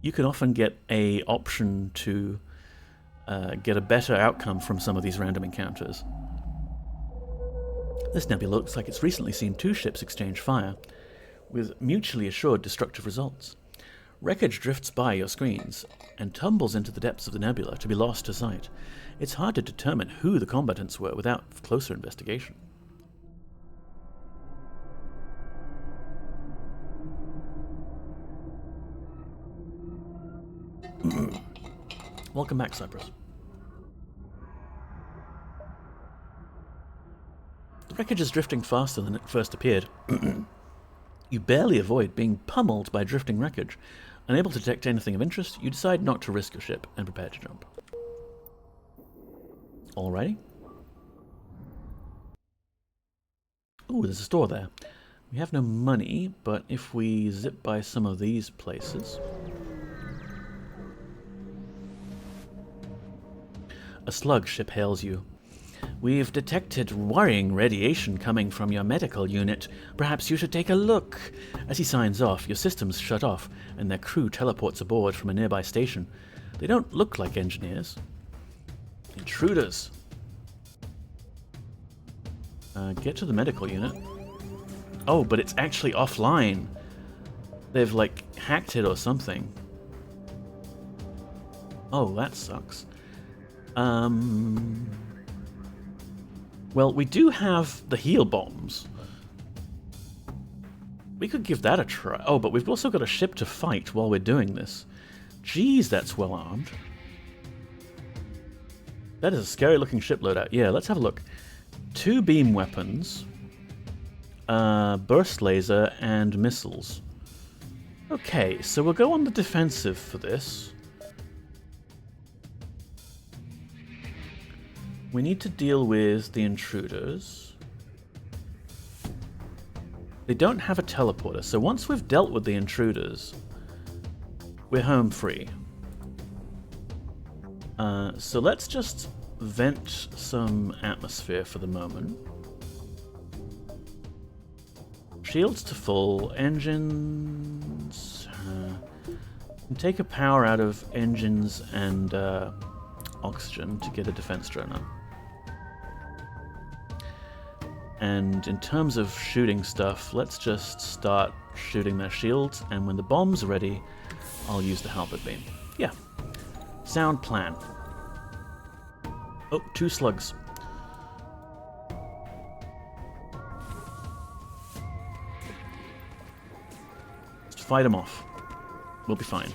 Speaker 1: you can often get a option to get a better outcome from some of these random encounters. This nebula looks like it's recently seen 2 ships exchange fire, with mutually assured destructive results. Wreckage drifts by your screens and tumbles into the depths of the nebula to be lost to sight. It's hard to determine who the combatants were without closer investigation. Welcome back, Cyprus. The wreckage is drifting faster than it first appeared. You barely avoid being pummeled by drifting wreckage. Unable to detect anything of interest, you decide not to risk your ship and prepare to jump. Alrighty. Ooh, there's a store there. We have no money, but if we zip by some of these places... A slug ship hails you. We've detected worrying radiation coming from your medical unit. Perhaps you should take a look. As he signs off, your systems shut off, and their crew teleports aboard from a nearby station. They don't look like engineers. Intruders. Get to the medical unit. Oh, but it's actually offline. They've, like, hacked it or something. Oh, that sucks. Well, we do have the heal bombs. We could give that a try. Oh, but we've also got a ship to fight while we're doing this. Jeez, that's well armed. That is a scary looking ship loadout. Yeah, let's have a look. 2 beam weapons, burst laser, and missiles. Okay, so we'll go on the defensive for this. We need to deal with the intruders. They don't have a teleporter, so once we've dealt with the intruders, we're home free. So let's just vent some atmosphere for the moment. shields to full. Engines... take a power out of engines and oxygen to get a defense drone up. And in terms of shooting stuff, let's just start shooting their shields, and when the bomb's ready, I'll use the halberd beam. Yeah. Sound plan. Oh, 2 slugs. Just fight them off. We'll be fine.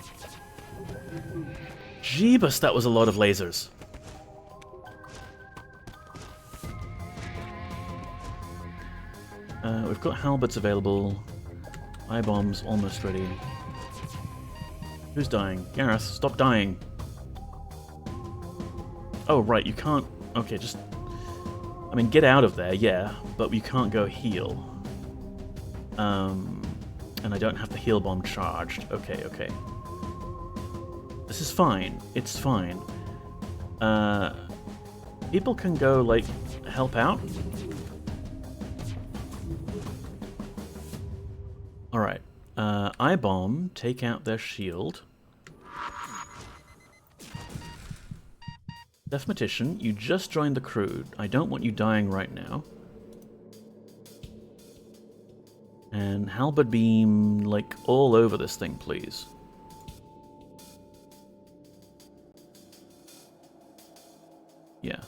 Speaker 1: Jeebus, that was a lot of lasers. We've got halberds available. Eye bombs almost ready. Who's dying? Gareth, stop dying. Oh, right, you can't... Okay, just... I mean, get out of there, yeah, but you can't go heal. And I don't have the heal bomb charged. Okay, okay. This is fine. It's fine. People can go, like, help out. Alright. Eye bomb, take out their shield. Deathmatician, you just joined the crew. I don't want you dying right now. And halberd beam, like, all over this thing, please. Yeah.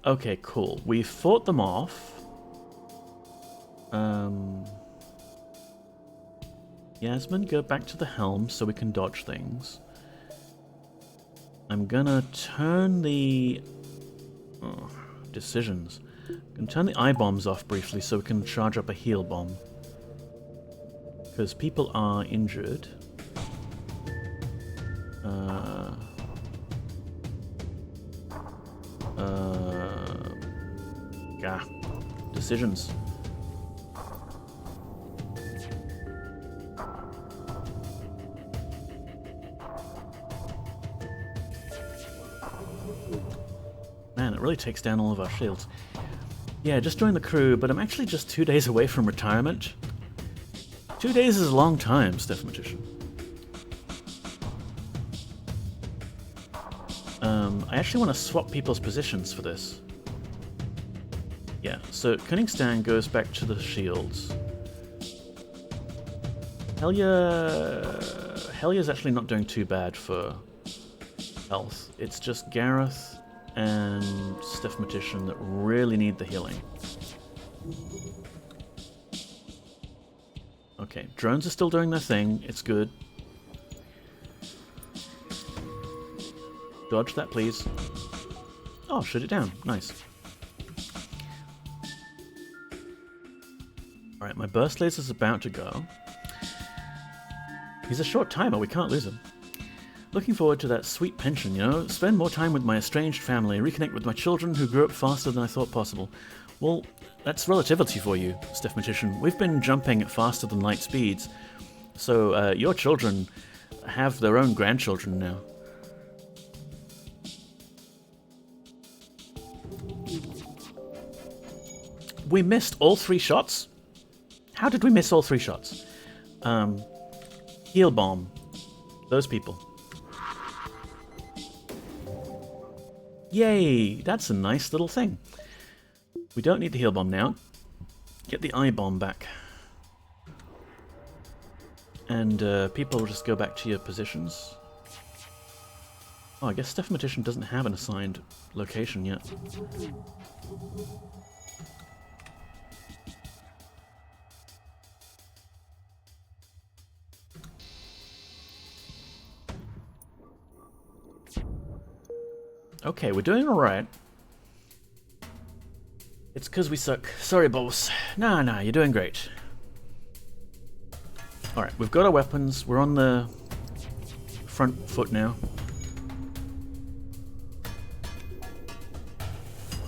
Speaker 1: Okay, cool. We fought them off. Yasmin, go back to the helm so we can dodge things. I'm gonna turn the... Oh, decisions. I'm gonna turn the eye bombs off briefly so we can charge up a heal bomb. Because people are injured. Yeah. Decisions. Man, it really takes down all of our shields. Yeah, just joined the crew, but I'm actually just 2 days away from retirement. 2 days is a long time, Deathmatician. I actually want to swap people's positions for this. Yeah, so Koningstan goes back to the shields. Helya's actually not doing too bad for health. It's just Gareth and Deathmatician that really need the healing. Okay, drones are still doing their thing. It's good. Dodge that, please. Oh, shoot it down. Nice. Alright, my burst laser's about to go. He's a short timer, we can't lose him. Looking forward to that sweet pension, you know? Spend more time with my estranged family, reconnect with my children who grew up faster than I thought possible. Well, that's relativity for you, Deathmatician. We've been jumping at faster than light speeds. So, your children have their own grandchildren now. We missed all 3 shots? How did we miss all 3 shots? Heal bomb. Those people. Yay! That's a nice little thing. We don't need the heal bomb now. Get the eye bomb back. And people will just go back to your positions. Oh, I guess Deathmatician doesn't have an assigned location yet. Okay, we're doing alright. It's because we suck. Sorry, boss. Nah, you're doing great. Alright, we've got our weapons. We're on the front foot now.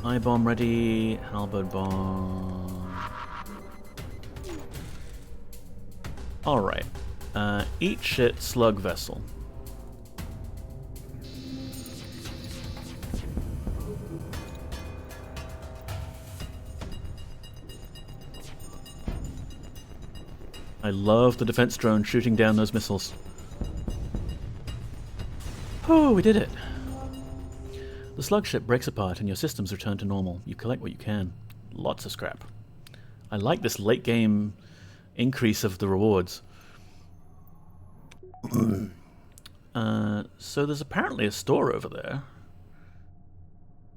Speaker 1: Eye bomb ready. Halberd bomb. Alright. Eat shit, slug vessel. I love the defense drone shooting down those missiles. Oh, we did it. The slug ship breaks apart and your systems return to normal. You collect what you can. Lots of scrap. I like this late game increase of the rewards. So there's apparently a store over there.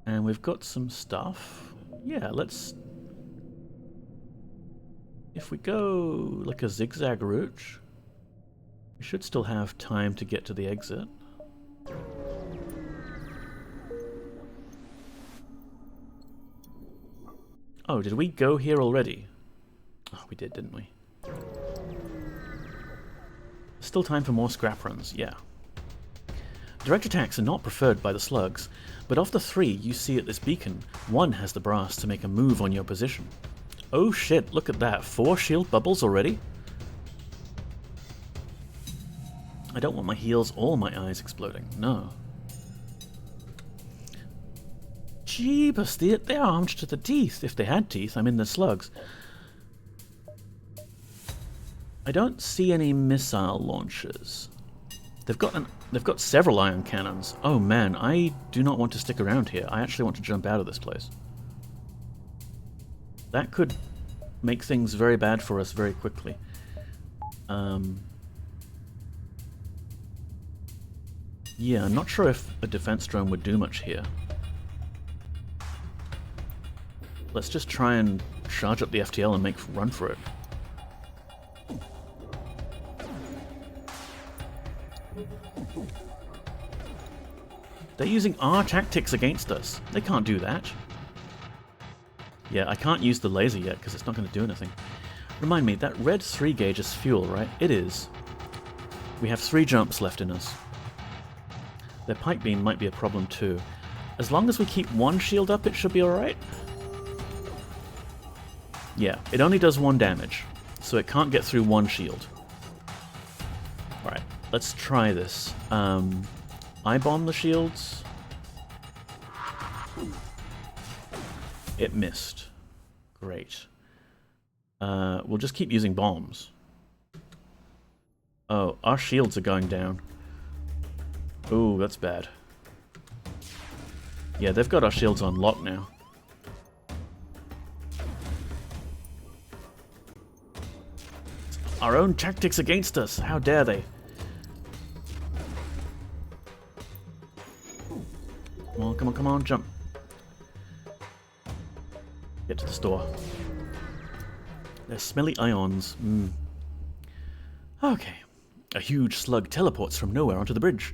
Speaker 1: And we've got some stuff. Yeah, let's... If we go like a zigzag route, we should still have time to get to the exit. Oh, did we go here already? Oh, we did, didn't we? Still time for more scrap runs, yeah. Direct attacks are not preferred by the slugs, but of the 3 you see at this beacon, 1 has the brass to make a move on your position. Oh shit, look at that, 4 shield bubbles already? I don't want my heels or my eyes exploding, no. Jeebus, they're armed to the teeth. If they had teeth, I mean they're slugs. I don't see any missile launchers. They've got several ion cannons. Oh man, I do not want to stick around here. I actually want to jump out of this place. That could make things very bad for us very quickly. Yeah, I'm not sure if a defense drone would do much here. Let's just try and charge up the FTL and make run for it. They're using our tactics against us. They can't do that. Yeah, I can't use the laser yet because it's not going to do anything. Remind me, that red 3 gauge is fuel, right? It is. We have 3 jumps left in us. Their pipe beam might be a problem too. As long as we keep 1 shield up, it should be alright. Yeah, it only does 1 damage, so it can't get through 1 shield. Alright, let's try this. I bomb the shields. It missed. Great. We'll just keep using bombs. Oh, our shields are going down. Ooh, that's bad. Yeah, they've got our shields on lock now. Our own tactics against us! How dare they! Come on, come on, come on, jump. Get to the store. There's smelly ions. Okay. A huge slug teleports from nowhere onto the bridge.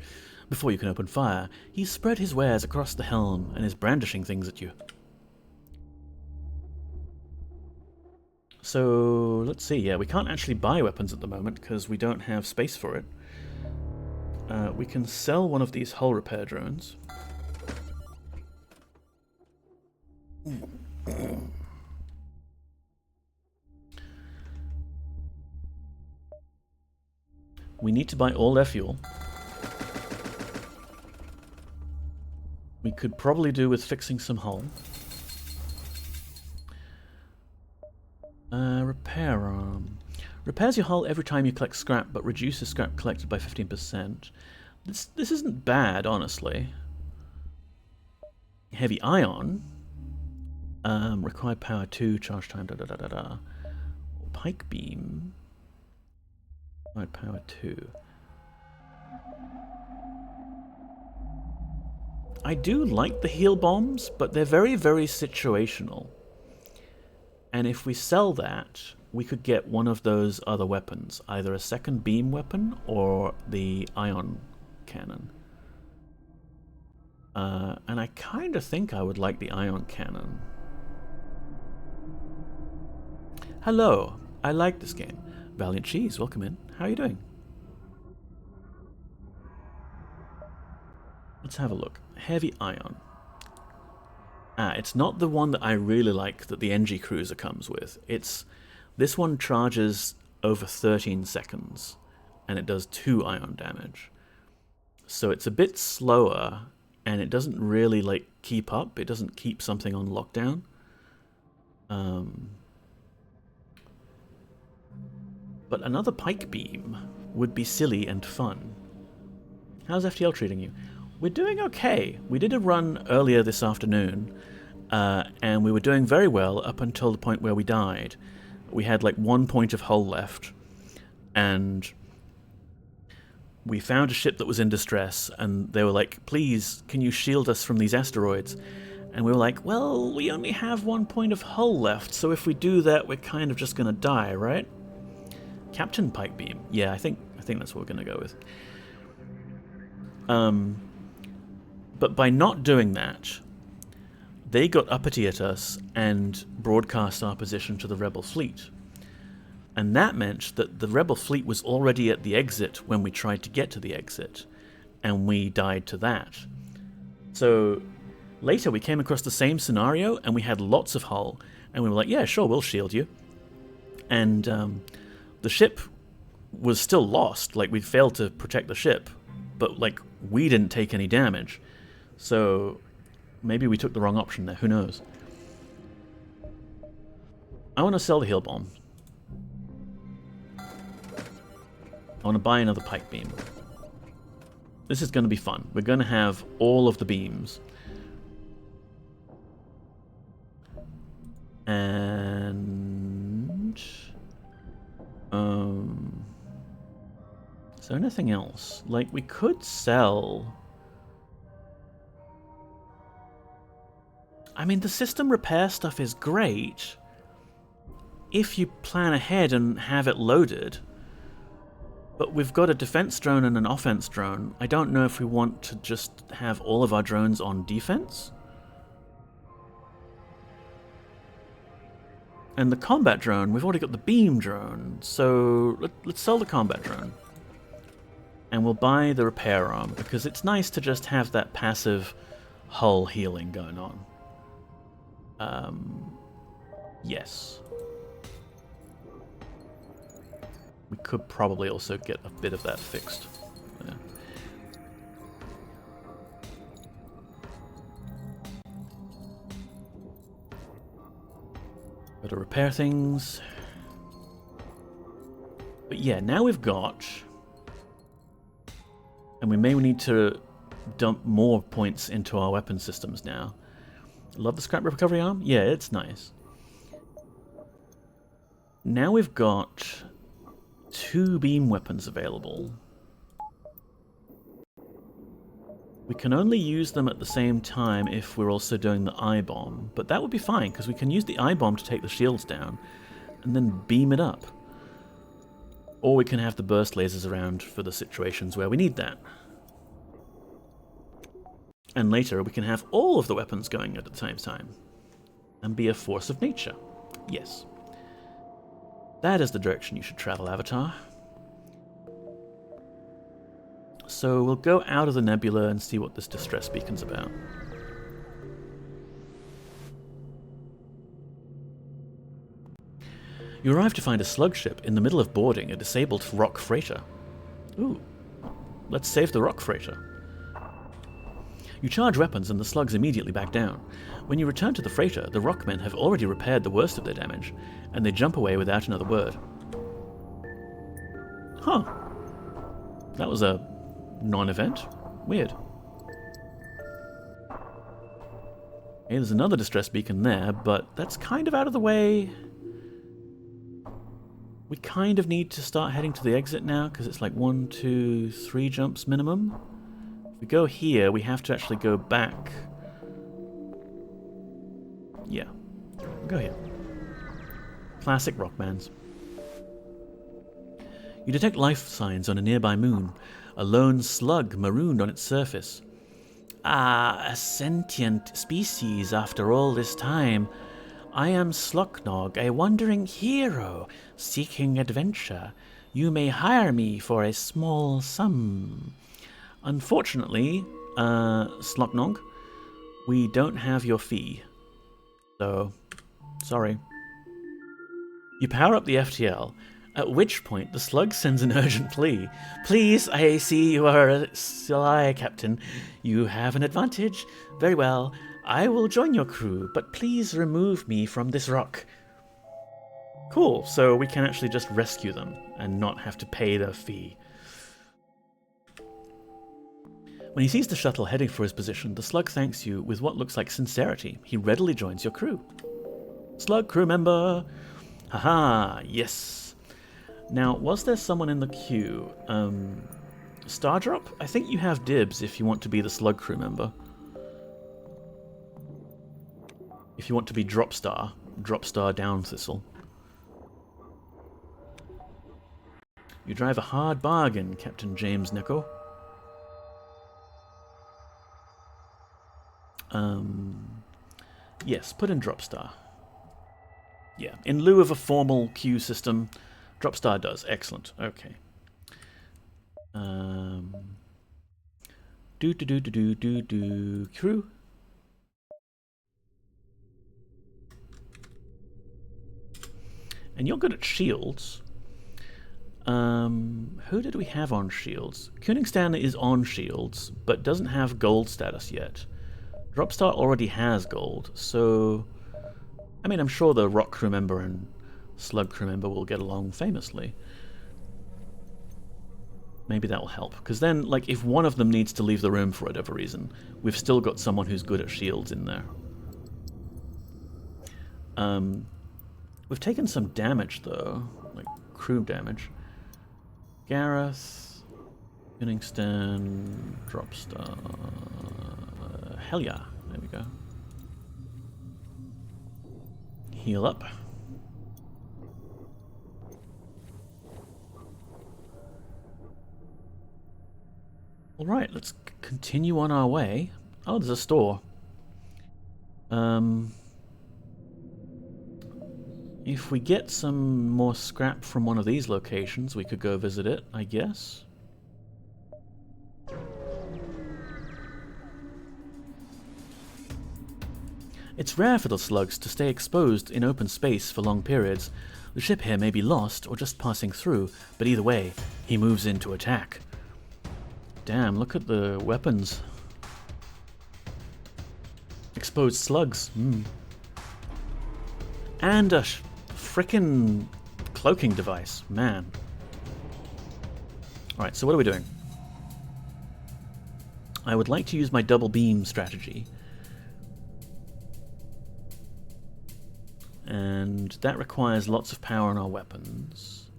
Speaker 1: Before you can open fire, he's spread his wares across the helm and is brandishing things at you. So, let's see. Yeah, we can't actually buy weapons at the moment because we don't have space for it. We can sell one of these hull repair drones. We need to buy all their fuel. We could probably do with fixing some hull. Repair arm. Repairs your hull every time you collect scrap, but reduces scrap collected by 15%. This isn't bad, honestly. Heavy ion. Required power 2, charge time, da-da-da-da-da. Pike beam. Required power 2. I do like the heal bombs, but they're very, very situational. And if we sell that, we could get one of those other weapons, either a second beam weapon or the ion cannon. And I kind of think I would like the ion cannon. Hello, I like this game. Valiant Cheese, welcome in. How are you doing? Let's have a look. Heavy ion. It's not the one that I really like that the NG Cruiser comes with. This one charges over 13 seconds, and it does 2 ion damage. So it's a bit slower, and it doesn't really like keep up. It doesn't keep something on lockdown. but another pike beam would be silly and fun. How's FTL treating you? We're doing okay. We did a run earlier this afternoon, and we were doing very well up until the point where we died. We had like 1 point of hull left, and we found a ship that was in distress, and they were like, please, can you shield us from these asteroids? And we were like, well, we only have 1 point of hull left, so if we do that, we're kind of just going to die, right? Captain Pike Beam. Yeah, I think that's what we're going to go with. But by not doing that, they got uppity at us and broadcast our position to the Rebel fleet. And that meant that the Rebel fleet was already at the exit when we tried to get to the exit, and we died to that. So later we came across the same scenario, and we had lots of hull, and we were like, yeah, sure, we'll shield you. And the ship was still lost. Like, we failed to protect the ship, but like, we didn't take any damage. So maybe we took the wrong option there, who knows. I want to sell the heal bomb. I want to buy another pike beam. This is going to be fun. We're going to have all of the beams. And is there anything else? Like, we could sell... I mean, the system repair stuff is great if you plan ahead and have it loaded. But we've got a defense drone and an offense drone. I don't know if we want to just have all of our drones on defense. And the combat drone, we've already got the beam drone, so let's sell the combat drone. And we'll buy the repair arm, because it's nice to just have that passive hull healing going on. Yes. We could probably also get a bit of that fixed. Yeah. Gotta repair things. But yeah, now we've got... And we may need to dump more points into our weapon systems now. Love the scrap recovery arm? Yeah, it's nice. Now we've got 2 beam weapons available. We can only use them at the same time if we're also doing the I-bomb, but that would be fine, because we can use the I-bomb to take the shields down, and then beam it up. Or we can have the burst lasers around for the situations where we need that. And later we can have all of the weapons going at the same time. And be a force of nature. Yes. That is the direction you should travel, Avatar. So we'll go out of the nebula and see what this distress beacon's about. You arrive to find a slug ship in the middle of boarding a disabled rock freighter. Ooh. Let's save the rock freighter. You charge weapons and the slugs immediately back down. When you return to the freighter, the rockmen have already repaired the worst of their damage, and they jump away without another word. Huh. That was a non-event. Weird. Okay, there's another distress beacon there, but that's kind of out of the way. We kind of need to start heading to the exit now, because it's like 1, 2, 3 jumps minimum. If we go here, we have to actually go back. Yeah. We'll go here. Classic Rockmans. You detect life signs on a nearby moon. A lone slug marooned on its surface. Ah, a sentient species after all this time. I am Sloknog, a wandering hero seeking adventure. You may hire me for a small sum. Unfortunately, Sloknog, we don't have your fee. So, sorry. You power up the FTL, at which point the slug sends an urgent plea. Please, I see you are a sly captain. You have an advantage. Very well, I will join your crew, but please remove me from this rock. Cool, so we can actually just rescue them and not have to pay the fee. When he sees the shuttle heading for his position, the slug thanks you with what looks like sincerity. He readily joins your crew. Slug crew member! Haha, yes. Now, was there someone in the queue? Stardrop? I think you have dibs if you want to be the slug crew member. If you want to be drop star down thistle. You drive a hard bargain, Captain James Necko. Yes, put in drop star. Yeah, in lieu of a formal queue system, drop star does. Excellent. Okay. Crew. And you're good at shields. Who did we have on shields? Koenigstan is on shields, but doesn't have gold status yet. Dropstar already has gold, so... I mean, I'm sure the rock crew member and slug crew member will get along famously. Maybe that will help, because then, like, if one of them needs to leave the room for whatever reason, we've still got someone who's good at shields in there. We've taken some damage, though, like crew damage. Gareth, Koenigstan, Dropstar... hell yeah, there we go. Heal up. Alright, let's continue on our way. Oh, there's a store. If we get some more scrap from one of these locations, we could go visit it, I guess. It's rare for the slugs to stay exposed in open space for long periods. The ship here may be lost or just passing through, but either way, he moves in to attack. Damn, look at the weapons. Exposed slugs. And a frickin' cloaking device. Man. Alright, so what are we doing? I would like to use my double beam strategy. And that requires lots of power on our weapons.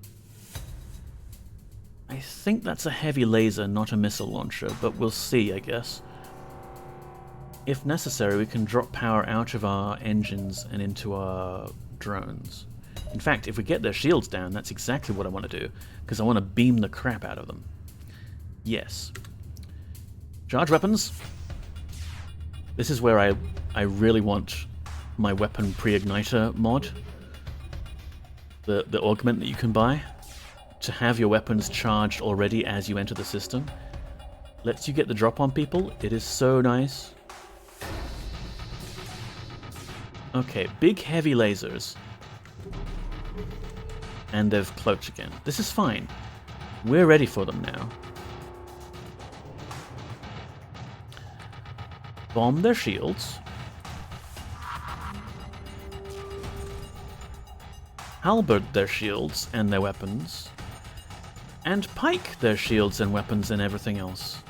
Speaker 1: I think that's a heavy laser, not a missile launcher, but we'll see, I guess. If necessary, we can drop power out of our engines and into our drones. In fact, if we get their shields down, that's exactly what I want to do, because I want to beam the crap out of them. Yes. Charge weapons. This is where I really want my weapon pre-igniter mod, the augment that you can buy, to have your weapons charged already as you enter the system. Lets you get the drop on people. It is so nice. Okay, big heavy lasers. And they've cloaked again. This is fine. We're ready for them now. Bomb their shields. Halberd their shields and their weapons. And pike their shields and weapons and everything else.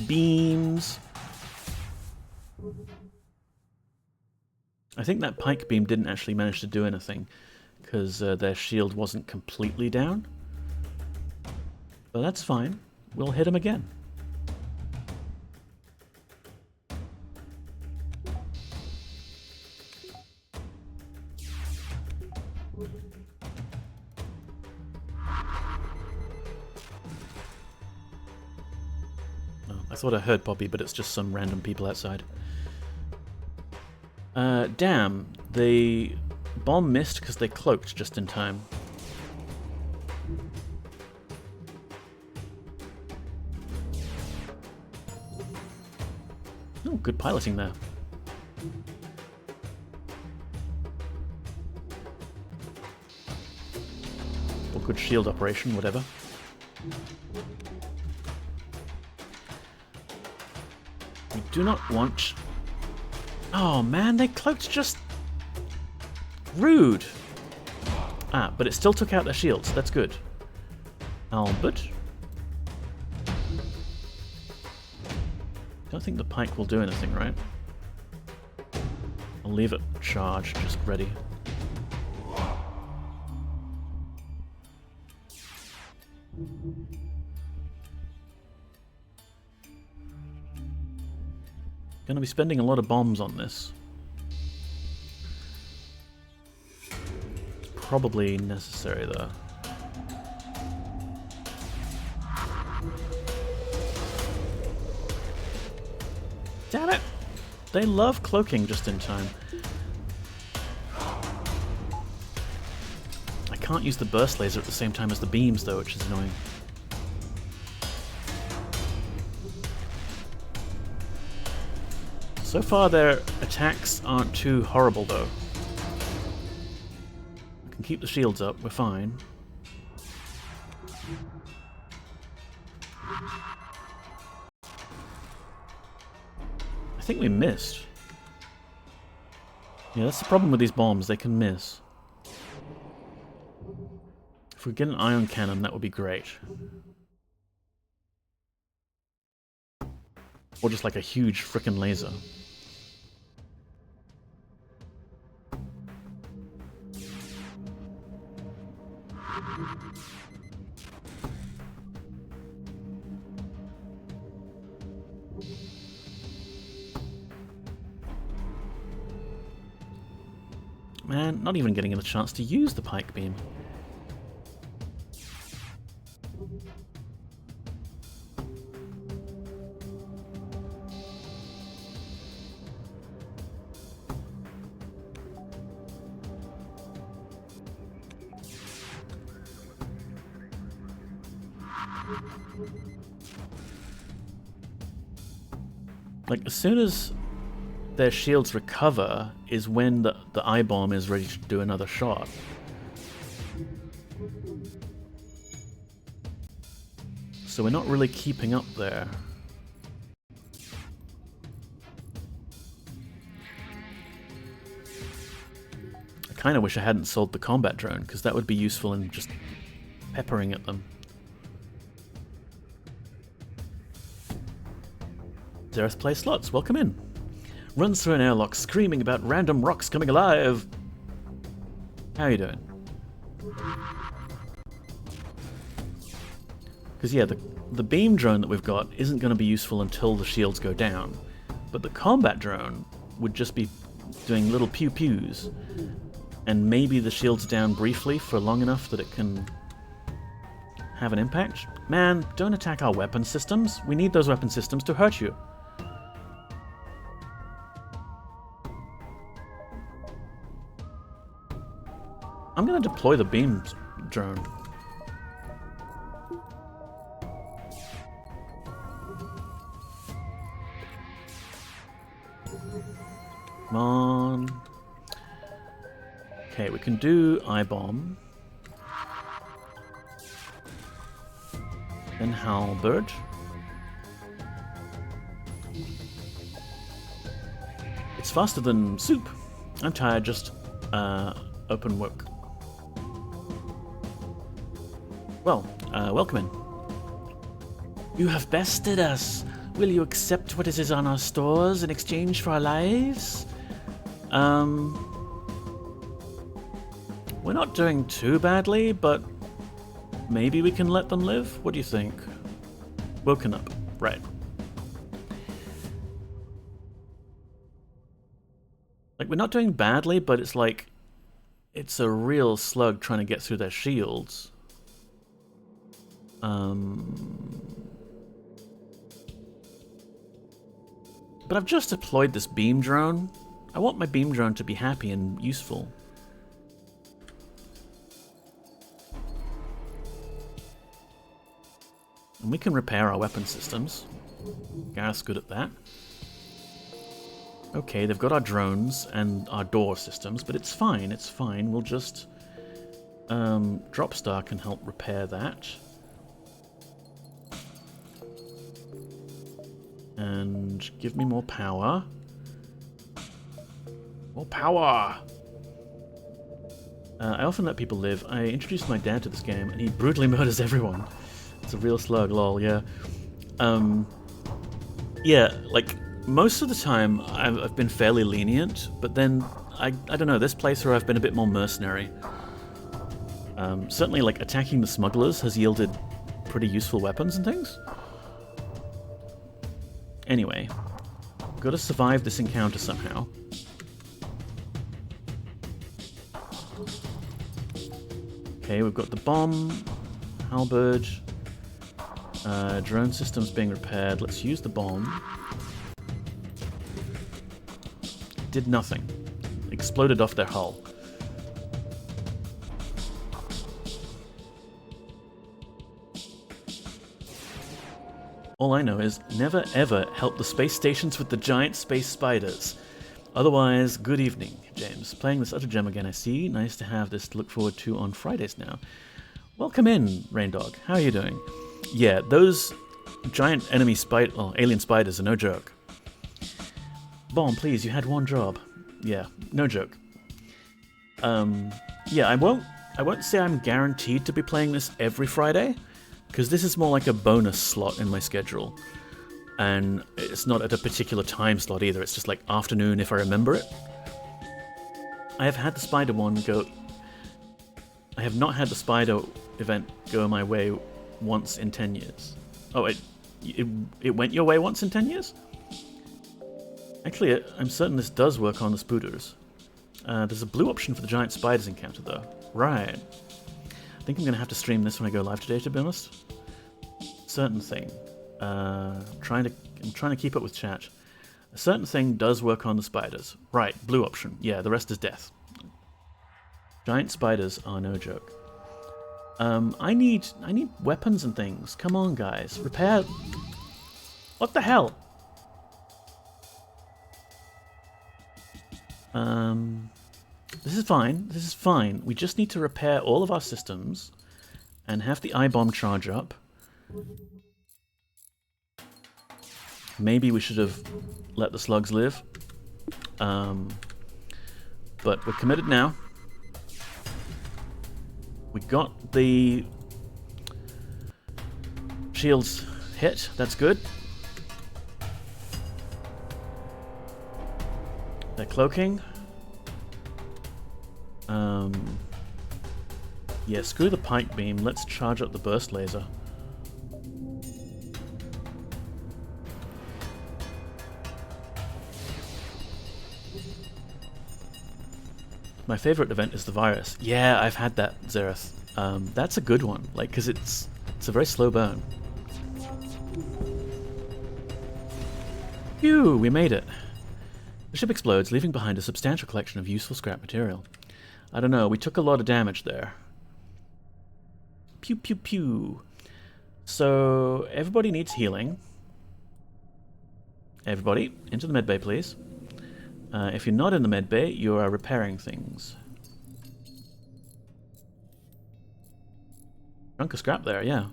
Speaker 1: Beams. I think that pike beam didn't actually manage to do anything, because their shield wasn't completely down. But that's fine. We'll hit him again. I thought I heard Poppy, but it's just some random people outside. Damn. The bomb missed because they cloaked just in time. Oh, good piloting there. Or good shield operation, whatever. We do not want Oh man, they cloaked just... rude. Ah, but it still took out their shields. That's good. Albert. Don't think the pike will do anything, right? I'll leave it charged, just ready. Gonna be spending a lot of bombs on this. Probably necessary though. Damn it! They love cloaking just in time. I can't use the burst laser at the same time as the beams though, which is annoying. So far their attacks aren't too horrible though. I can keep the shields up, we're fine. I think we missed. Yeah, that's the problem with these bombs, they can miss. If we get an ion cannon, that would be great. Or just like a huge frickin' laser. Man, not even getting a chance to use the pike beam. Like, as soon as their shields recover is when the eye bomb is ready to do another shot. So we're not really keeping up there. I kind of wish I hadn't sold the combat drone, because that would be useful in just peppering at them. Zereth play slots, welcome in. Runs through an airlock screaming about random rocks coming alive. How are you doing? Because yeah, the beam drone that we've got isn't going to be useful until the shields go down. But the combat drone would just be doing little pew-pews. And maybe the shield's down briefly for long enough that it can have an impact. Man, don't attack our weapon systems. We need those weapon systems to hurt you. I'm going to deploy the beam drone. Come on. Okay, we can do eye bomb. Then halberd. It's faster than soup. I'm tired, just open work. Well, welcome in. You have bested us. Will you accept what is on our stores in exchange for our lives? We're not doing too badly, but maybe we can let them live? What do you think? Woken up. Right. Like, we're not doing badly, but it's like... it's a real slug trying to get through their shields. But I've just deployed this beam drone. I want my beam drone to be happy and useful. And we can repair our weapon systems. Gareth's good at that. Okay, they've got our drones and our door systems, but it's fine, it's fine. We'll just... Dropstar can help repair that. And give me more power. More power! I often let people live. I introduced my dad to this game, and he brutally murders everyone. It's a real slug, lol, yeah. Yeah, like, most of the time I've been fairly lenient, but then, I don't know, this playthrough I've been a bit more mercenary. Certainly, like, attacking the smugglers has yielded pretty useful weapons and things. Anyway, gotta survive this encounter somehow. Okay, we've got the bomb, halberd, drone systems being repaired. Let's use the bomb. Did nothing. Exploded off their hull. All I know is never ever help the space stations with the giant space spiders. Otherwise, good evening, James. Playing this utter gem again, I see. Nice to have this to look forward to on Fridays now. Welcome in, Raindog. How are you doing? Yeah, those giant enemy alien spiders are no joke. Bomb, please, you had one job. Yeah, no joke. Yeah, I won't say I'm guaranteed to be playing this every Friday, because this is more like a bonus slot in my schedule. And it's not at a particular time slot either, it's just like afternoon if I remember it. I have had the spider one go... I have not had the spider event go my way once in 10 years. Oh, it went your way once in 10 years? Actually, I'm certain this does work on the spooters. There's a blue option for the giant spiders encounter, though. Right. I think I'm going to have to stream this when I go live today, to be honest. Certain thing. I'm trying to keep up with chat. A certain thing does work on the spiders. Right, blue option. Yeah, the rest is death. Giant spiders are no joke. I need weapons and things. Come on, guys. Repair... What the hell? This is fine. This is fine. We just need to repair all of our systems and have the I-bomb charge up. Maybe we should have let the slugs live. But we're committed now. We got the shields hit. That's good. They're cloaking. Yeah, screw the pike beam. Let's charge up the burst laser. My favorite event is the virus. Yeah, I've had that, Zereth. That's a good one, like, because it's a very slow burn. Phew, we made it. The ship explodes, leaving behind a substantial collection of useful scrap material. I don't know, we took a lot of damage there. Pew pew pew. So, everybody needs healing. Everybody, into the medbay, please. If you're not in the medbay, you are repairing things. Chunk of scrap there, yeah.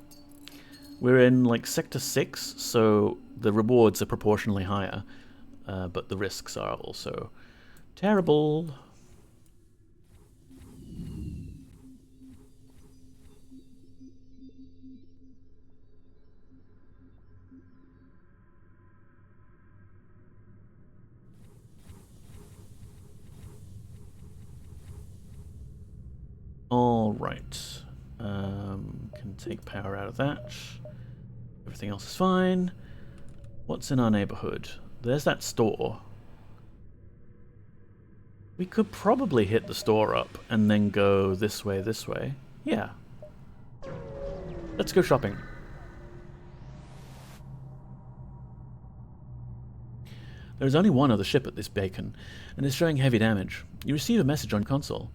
Speaker 1: We're in, like, Sector 6, so the rewards are proportionally higher. But the risks are also terrible. All right. Can take power out of that. Everything else is fine. What's in our neighborhood? There's that store. We could probably hit the store up and then go this way, this way. Yeah. Let's go shopping. There is only one other ship at this beacon, and is showing heavy damage. You receive a message on console.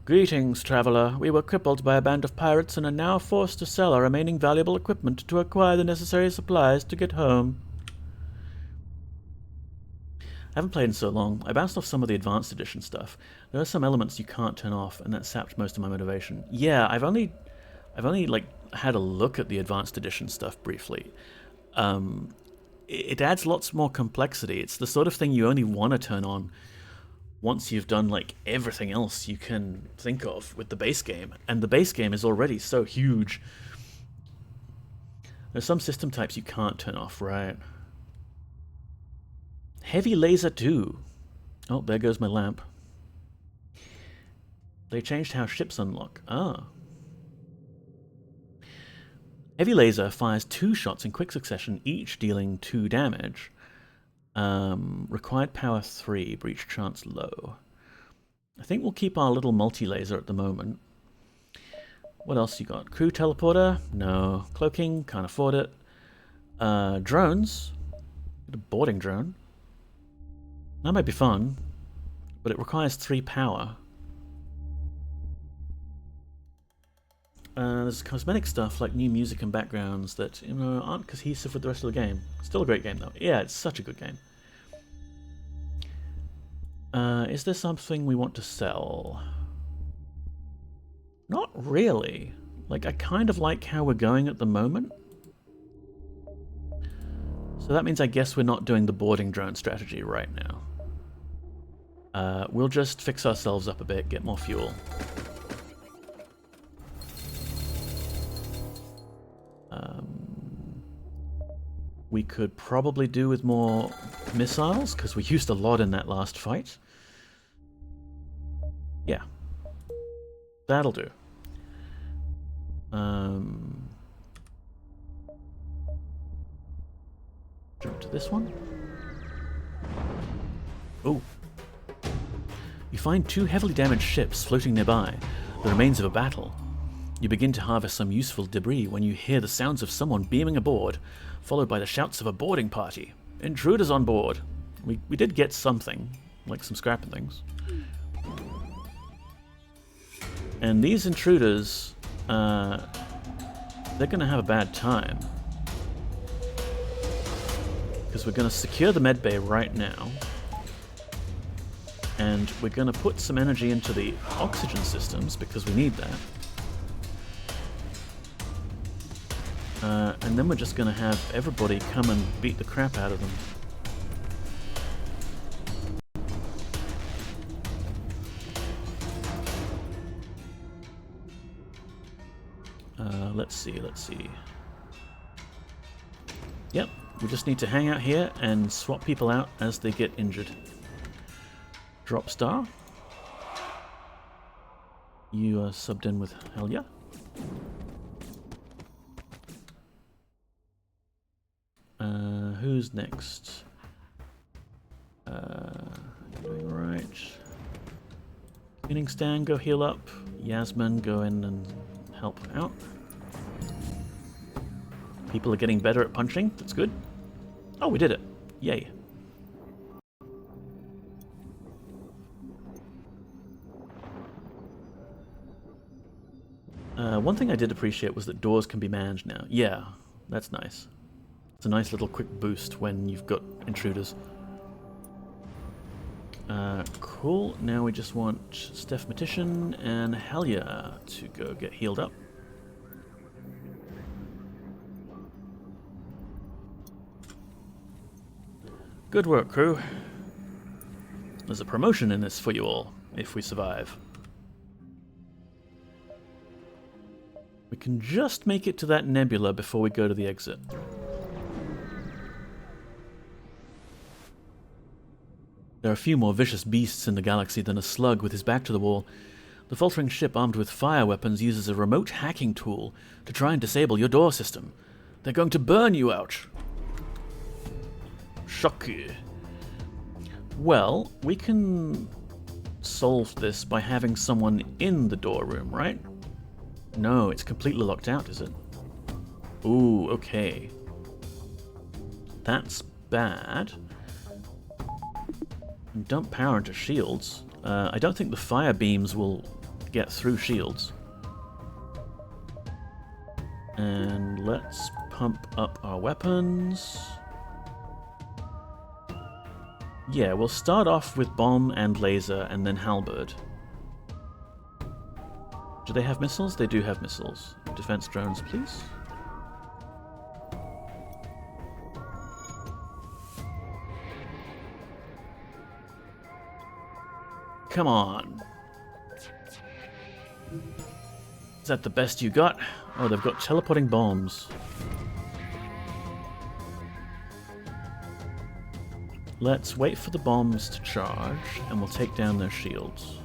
Speaker 1: Greetings, traveler. We were crippled by a band of pirates and are now forced to sell our remaining valuable equipment to acquire the necessary supplies to get home. I haven't played in so long. I bounced off some of the Advanced Edition stuff. There are some elements you can't turn off, and that sapped most of my motivation. Yeah, I've only like had a look at the Advanced Edition stuff briefly. It adds lots more complexity. It's the sort of thing you only want to turn on once you've done like everything else you can think of with the base game, and the base game is already so huge. There's some system types you can't turn off, right? Heavy laser 2. Oh, there goes my lamp. They changed how ships unlock. Ah. Heavy laser fires 2 shots in quick succession, each dealing 2 damage. Required power 3, breach chance low. I think we'll keep our little multi-laser at the moment. What else you got? Crew teleporter? No. Cloaking? Can't afford it. Drones? Get a boarding drone. That might be fun, but it requires 3 power. There's cosmetic stuff like new music and backgrounds that, you know, aren't cohesive with the rest of the game. Still a great game though. Yeah, it's such a good game. Is there something we want to sell? Not really. Like, I kind of like how we're going at the moment. So that means I guess we're not doing the boarding drone strategy right now. We'll just fix ourselves up a bit, get more fuel. We could probably do with more missiles, because we used a lot in that last fight. Yeah. That'll do. Jump to this one. Oh. You find 2 heavily damaged ships floating nearby, the remains of a battle. You begin to harvest some useful debris when you hear the sounds of someone beaming aboard, followed by the shouts of a boarding party. Intruders on board. We did get something, like some scrap and things. And these intruders, they're going to have a bad time. Because we're going to secure the medbay right now. And we're going to put some energy into the oxygen systems, because we need that. And then we're just going to have everybody come and beat the crap out of them. Let's see. Yep, we just need to hang out here and swap people out as they get injured. Drop star. You are subbed in with Helya. Who's next? Doing right. Cleaning Stan, go heal up. Yasmin, go in and help out. People are getting better at punching. That's good. Oh, we did it. Yay. One thing I did appreciate was that doors can be managed now. Yeah, that's nice. It's a nice little quick boost when you've got intruders. Cool. Now we just want Stephmatician and Helya to go get healed up. Good work, crew. There's a promotion in this for you all, if we survive. We can just make it to that nebula before we go to the exit. There are a few more vicious beasts in the galaxy than a slug with his back to the wall. The faltering ship armed with fire weapons uses a remote hacking tool to try and disable your door system. They're going to burn you out. Shocky. Well, we can solve this by having someone in the door room, right? No, it's completely locked out, is it? Ooh, okay. That's bad. Dump power into shields. I don't think the fire beams will get through shields. And let's pump up our weapons. Yeah, we'll start off with bomb and laser and then halberd. Do they have missiles? They do have missiles. Defense drones, please. come on. Is that the best you got? Oh, they've got teleporting bombs. Let's wait for the bombs to charge, and we'll take down their shields.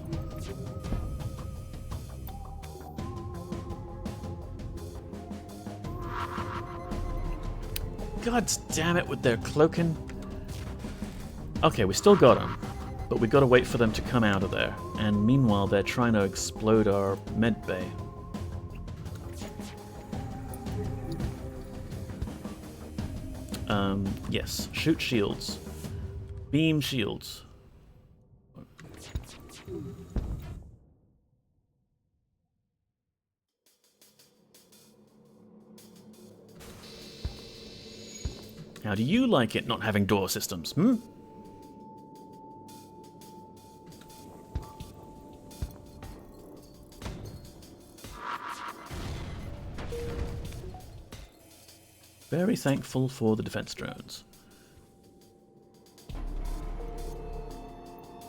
Speaker 1: God damn it with their cloaking. Okay, we still got them, but we gotta wait for them to come out of there. And meanwhile, they're trying to explode our med bay. Yes, shoot shields. Beam shields. How do you like it not having door systems, hmm? Very thankful for the defense drones.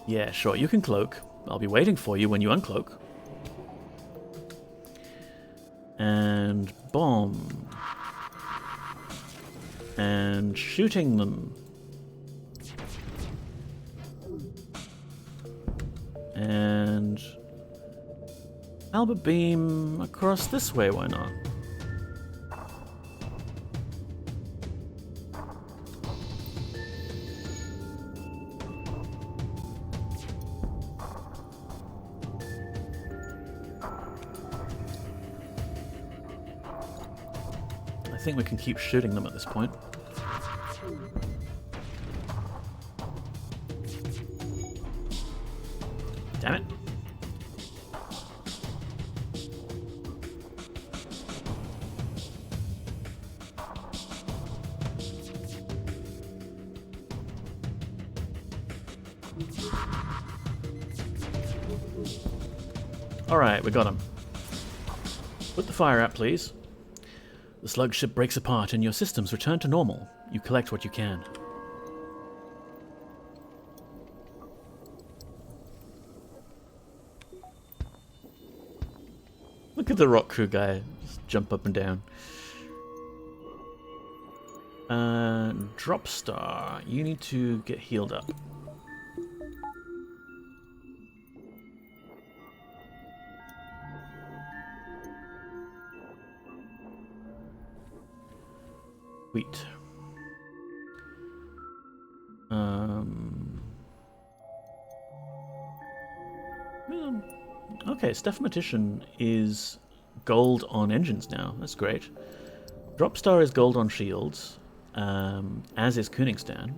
Speaker 1: Yeah, sure, you can cloak. I'll be waiting for you when you uncloak. And bomb. And shooting them. And Albert beam across this way, why not? I think we can keep shooting them at this point. Damn it. Alright, we got him. Put the fire out, please. The slug ship breaks apart and your systems return to normal. You collect what you can. Look at the rock crew guy just jump up and down. Drop star. You need to get healed up. Sweet. Okay, Stephamatician is gold on engines now. That's great. Dropstar is gold on shields, as is Koenigstan.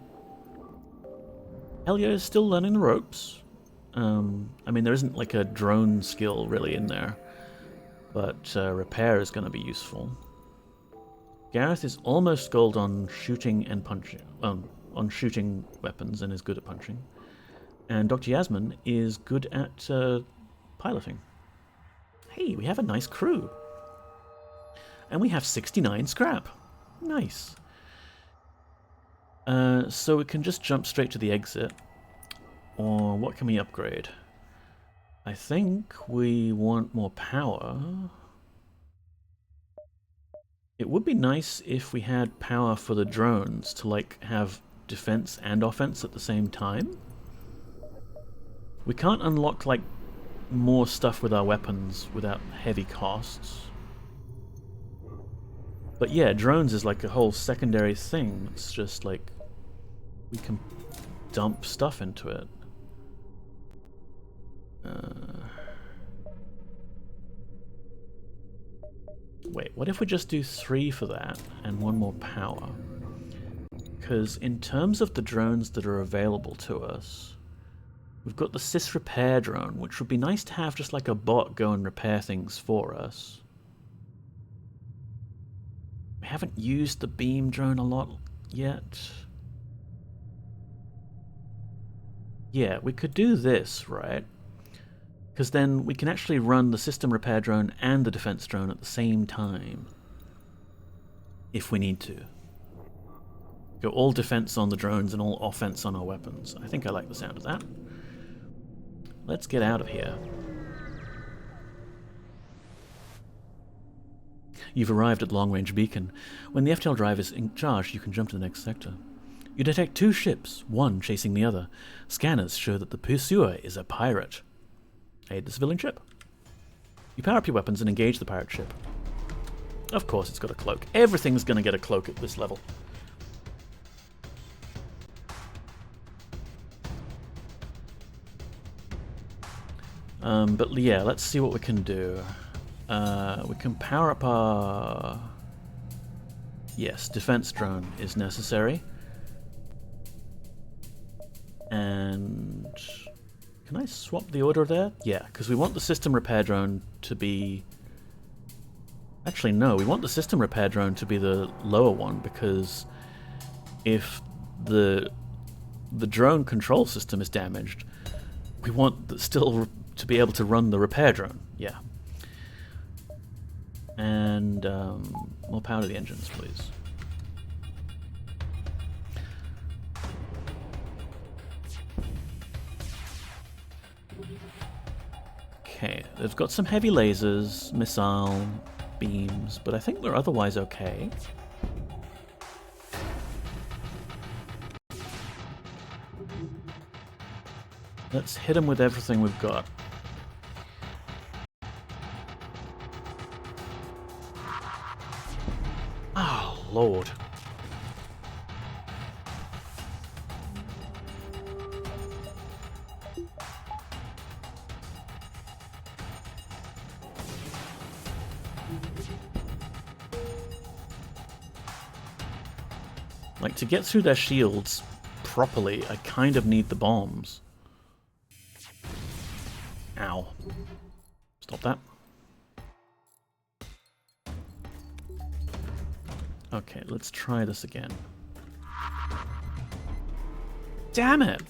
Speaker 1: Helio is still learning the ropes. I mean, there isn't like a drone skill really in there, but repair is going to be useful. Gareth is almost gold on shooting and punching, on shooting weapons and is good at punching. And Dr. Yasmin is good at piloting. Hey, we have a nice crew. And we have 69 scrap. Nice. So we can just jump straight to the exit. Or what can we upgrade? I think we want more power. It would be nice if we had power for the drones to like have defense and offense at the same time. We can't unlock like more stuff with our weapons without heavy costs. But yeah, drones is like a whole secondary thing. It's just like we can dump stuff into it. Wait, what if we just do 3 for that and 1 more power? Because in terms of the drones that are available to us, we've got the sys repair drone, which would be nice to have just like a bot go and repair things for us. We haven't used the beam drone a lot yet. Yeah, we could do this, right? Because then we can actually run the system repair drone and the defense drone at the same time. If we need to. Go all defense on the drones and all offense on our weapons. I think I like the sound of that. let's get out of here. You've arrived at Long Range Beacon. When the FTL drive is in charge, you can jump to the next sector. You detect 2 ships, one chasing the other. Scanners show that the pursuer is a pirate. Aid the civilian ship. You power up your weapons and engage the pirate ship. Of course it's got a cloak. Everything's going to get a cloak at this level. But yeah, let's see what we can do. We can power up our... Yes, defense drone is necessary. And... Can I swap the order there? Yeah, because we want the system repair drone to be... Actually, no, we want the system repair drone to be the lower one, because if the drone control system is damaged, we want still to be able to run the repair drone. Yeah. And more power to the engines, please. Okay, they've got some heavy lasers, missile, beams, but I think they're otherwise okay. Let's hit them with everything we've got. Oh, Lord. Like, to get through their shields properly, I kind of need the bombs. Ow. Stop that. Okay, let's try this again. Damn it!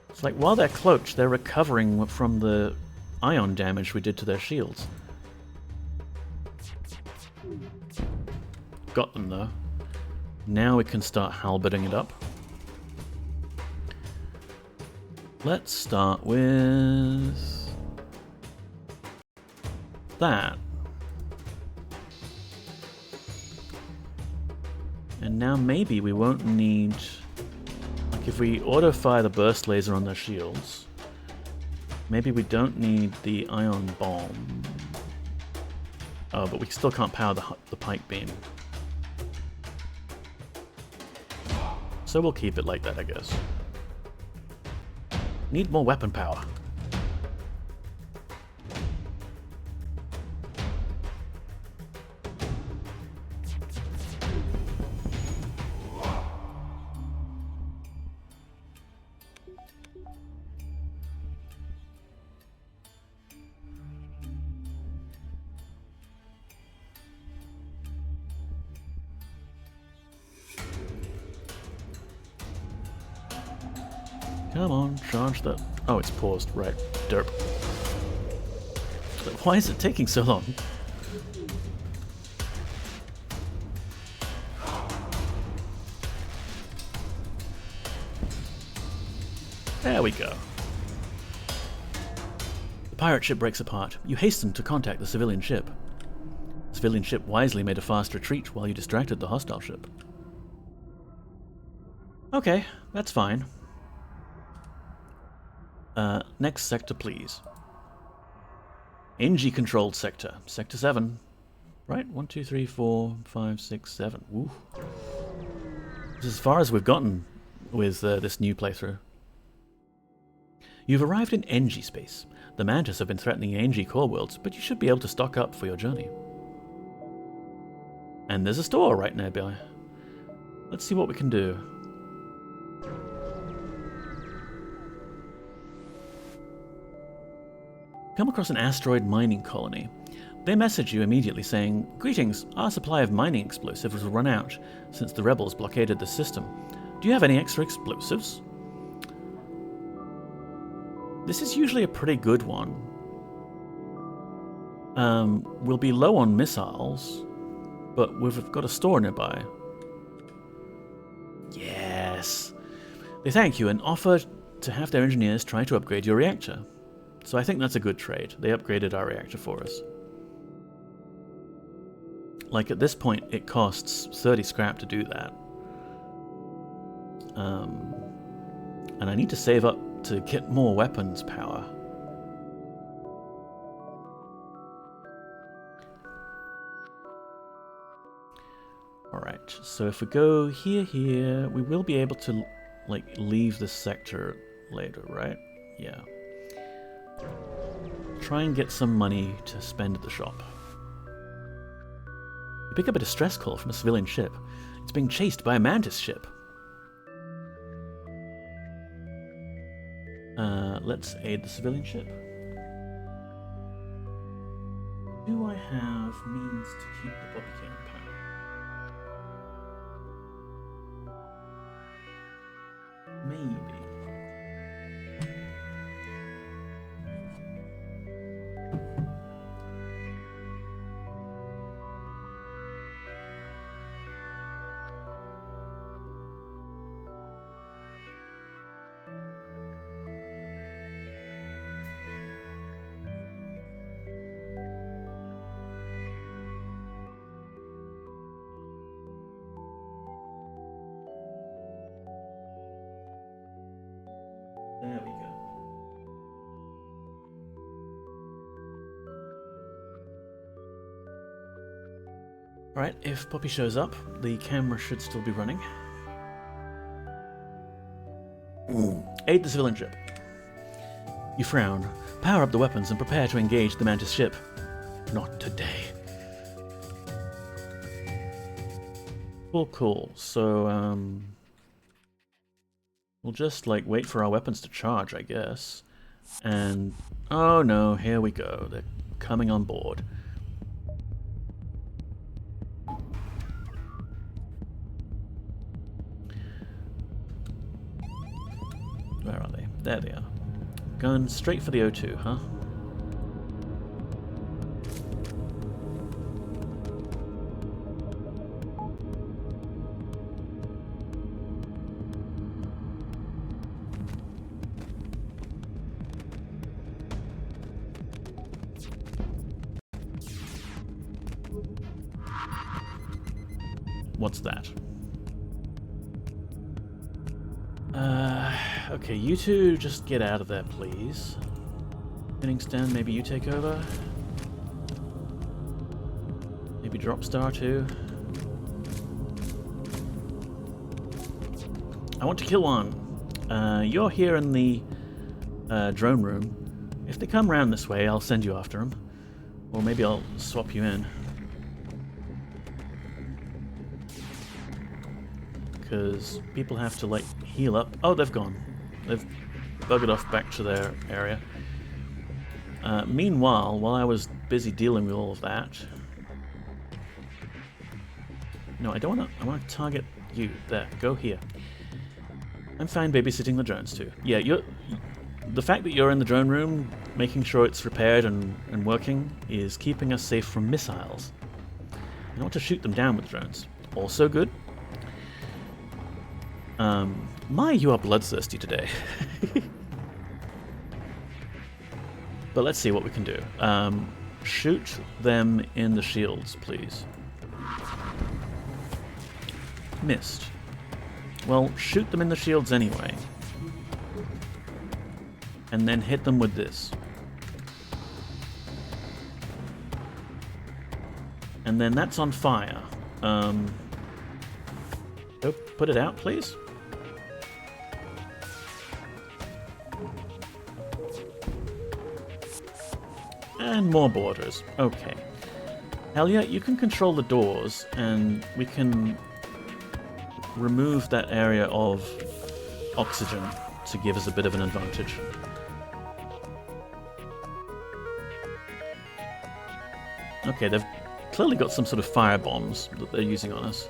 Speaker 1: It's like, while they're cloaked, they're recovering from the ion damage we did to their shields. Got them, though. Now we can start halberding it up. Let's start with... that. And now maybe we won't need... Like, if we auto-fire the burst laser on their shields, maybe we don't need the ion bomb. Oh, but we still can't power the pike beam. So we'll keep it like that, I guess. Need more weapon power. Come on, charge that. Oh, it's paused. Right. Derp. Why is it taking so long? There we go. The pirate ship breaks apart. You hasten to contact the civilian ship. The civilian ship wisely made a fast retreat while you distracted the hostile ship. Okay, that's fine. Next sector, please. NG-controlled sector. Sector 7. Right? 1, 2, 3, 4, 5, 6, 7. Woo. This is as far as we've gotten with this new playthrough. You've arrived in NG space. The Mantis have been threatening NG core worlds, but you should be able to stock up for your journey. And there's a store right nearby. Let's see what we can do. Come across an asteroid mining colony. They message you immediately saying, "Greetings, our supply of mining explosives has run out since the rebels blockaded the system. Do you have any extra explosives?" This is usually a pretty good one. We'll be low on missiles, But we've got a store nearby. Yes. They thank you and offer to have their engineers try to upgrade your reactor. So I think that's a good trade. They upgraded our reactor for us. Like, at this point, it costs 30 scrap to do that. And I need to save up to get more weapons power. Alright, so if we go here, we will be able to, like, leave this sector later, right? Yeah. Try and get some money to spend at the shop. You pick up a distress call from a civilian ship. It's being chased by a mantis ship. Let's aid the civilian ship. Do I have means to keep the bobby in power? Maybe. There we go. Alright, if Poppy shows up, the camera should still be running. Aid the civilian ship. You frown. Power up the weapons and prepare to engage the mantis ship. Not today. Cool. So, we'll just, like, wait for our weapons to charge, I guess. And, oh no, here we go. They're coming on board. Where are they? There they are. Going straight for the O2, huh? What's that? Okay, you two just get out of there, please. Spinning stand, maybe you take over? Maybe Dropstar too? I want to kill one. You're here in the drone room. If they come round this way, I'll send you after them. Or maybe I'll swap you in. Because people have to, like, heal up. Oh, they've gone. They've buggered off back to their area. Meanwhile, while I was busy dealing with all of that... No, I don't want to... I want to target you. There, go here. I'm fine babysitting the drones too. Yeah, the fact that you're in the drone room, making sure it's repaired and working, is keeping us safe from missiles. I want to shoot them down with drones. Also good. My, you are bloodthirsty today. But let's see what we can do. Shoot them in the shields, please. Missed. Well, shoot them in the shields anyway. And then hit them with this. And then that's on fire. Go put it out, please. And more borders. Okay. Helia, you can control the doors, and we can remove that area of oxygen to give us a bit of an advantage. Okay, they've clearly got some sort of fire bombs that they're using on us.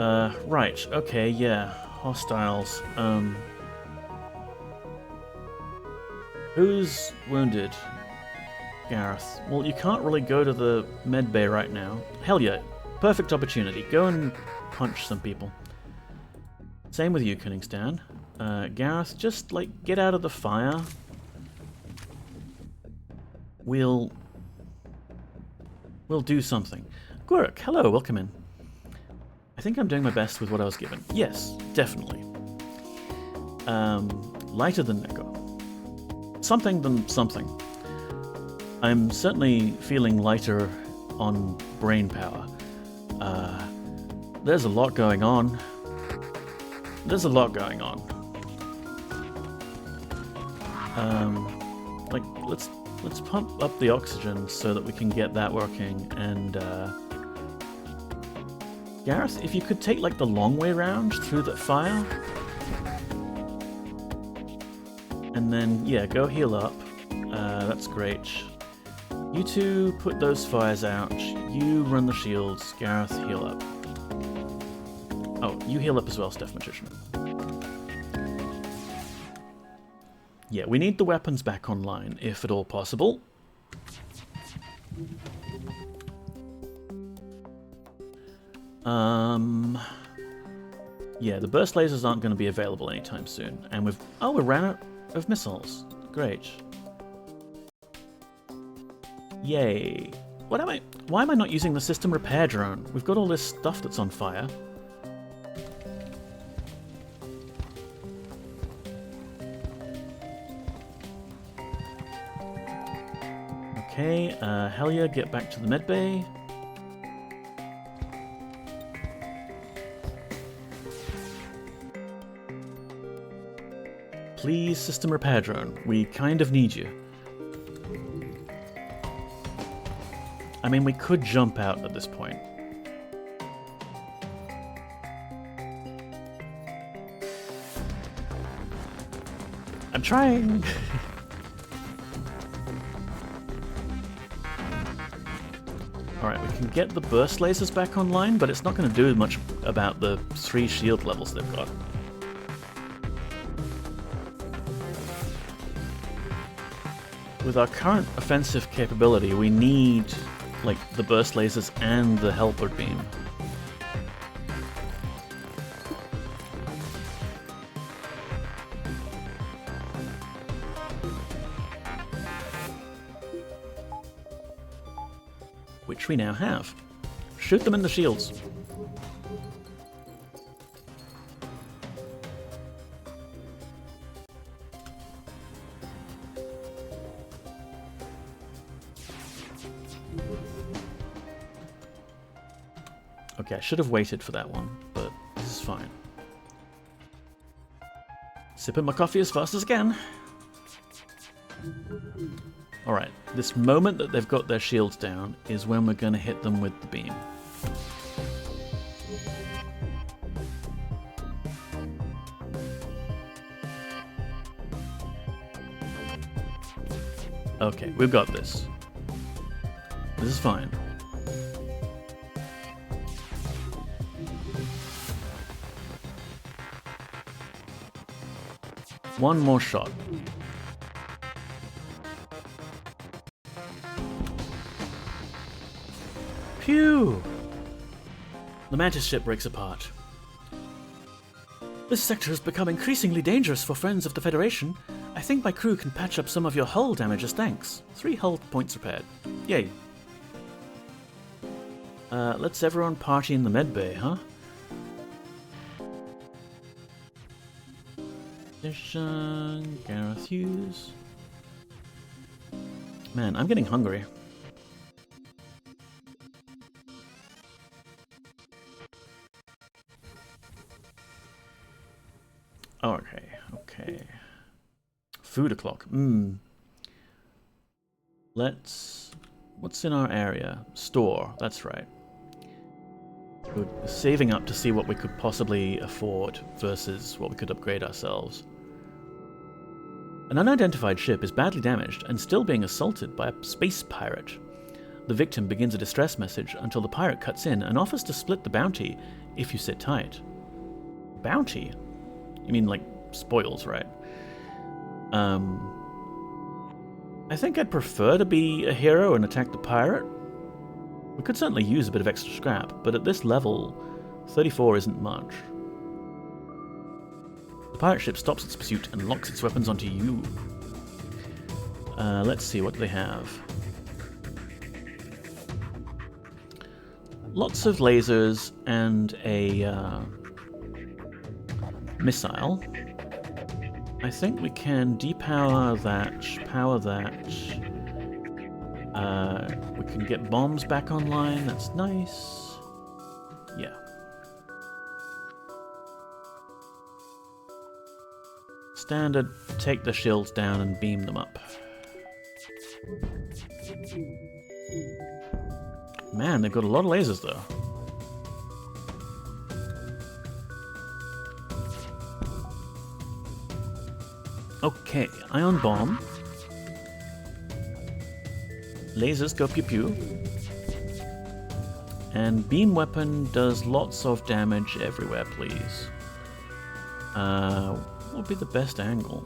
Speaker 1: Right, okay, yeah. Hostiles. Who's wounded? Gareth. Well, you can't really go to the med bay right now. Hell yeah. Perfect opportunity. Go and punch some people. Same with you, Kunningstan. Gareth, just, like, get out of the fire. We'll do something. Gurk, hello, welcome in. I think I'm doing my best with what I was given. Yes, definitely. Lighter than Neko. Something than something. I'm certainly feeling lighter on brain power. There's a lot going on. There's a lot going on. Like, let's pump up the oxygen so that we can get that working, and Gareth, if you could take, like, the long way round through the fire. And then, yeah, go heal up. That's great. You two put those fires out. You run the shields. Gareth, heal up. Oh, you heal up as well, Steph Magician. Yeah, we need the weapons back online, if at all possible. Yeah, the burst lasers aren't going to be available anytime soon. And we ran out of missiles. Great. Yay. Why am I not using the system repair drone? We've got all this stuff that's on fire. Okay, hell yeah, get back to the medbay. Please, system repair drone. We kind of need you. I mean, we could jump out at this point. I'm trying! Alright, we can get the burst lasers back online, but it's not going to do much about the 3 shield levels they've got. With our current offensive capability, we need, like, the burst lasers and the helper beam. Which we now have. Shoot them in the shields. Okay, I should have waited for that one, but this is fine. Sipping my coffee as fast as I can. Alright, this moment that they've got their shields down is when we're going to hit them with the beam. Okay, we've got this. This is fine. One more shot. Phew! The Mantis ship breaks apart. This sector has become increasingly dangerous for friends of the Federation. I think my crew can patch up some of your hull damage as thanks. 3 hull points repaired. Yay. Let's everyone party in the medbay, huh? Gareth Hughes. Man, I'm getting hungry. Okay. Food o'clock. What's in our area? Store, that's right. We're saving up to see what we could possibly afford versus what we could upgrade ourselves. An unidentified ship is badly damaged and still being assaulted by a space pirate. The victim begins a distress message until the pirate cuts in and offers to split the bounty if you sit tight. Bounty? You mean like spoils, right? I think I'd prefer to be a hero and attack the pirate. We could certainly use a bit of extra scrap, but at this level, 34 isn't much. The pirate ship stops its pursuit and locks its weapons onto you. Let's see, what do they have? Lots of lasers and a missile. I think we can depower that, power that. We can get bombs back online, that's nice. Yeah. Standard, take the shields down and beam them up. Man, they've got a lot of lasers though. Okay, ion bomb. Lasers go pew pew. And beam weapon does lots of damage everywhere, please. What would be the best angle?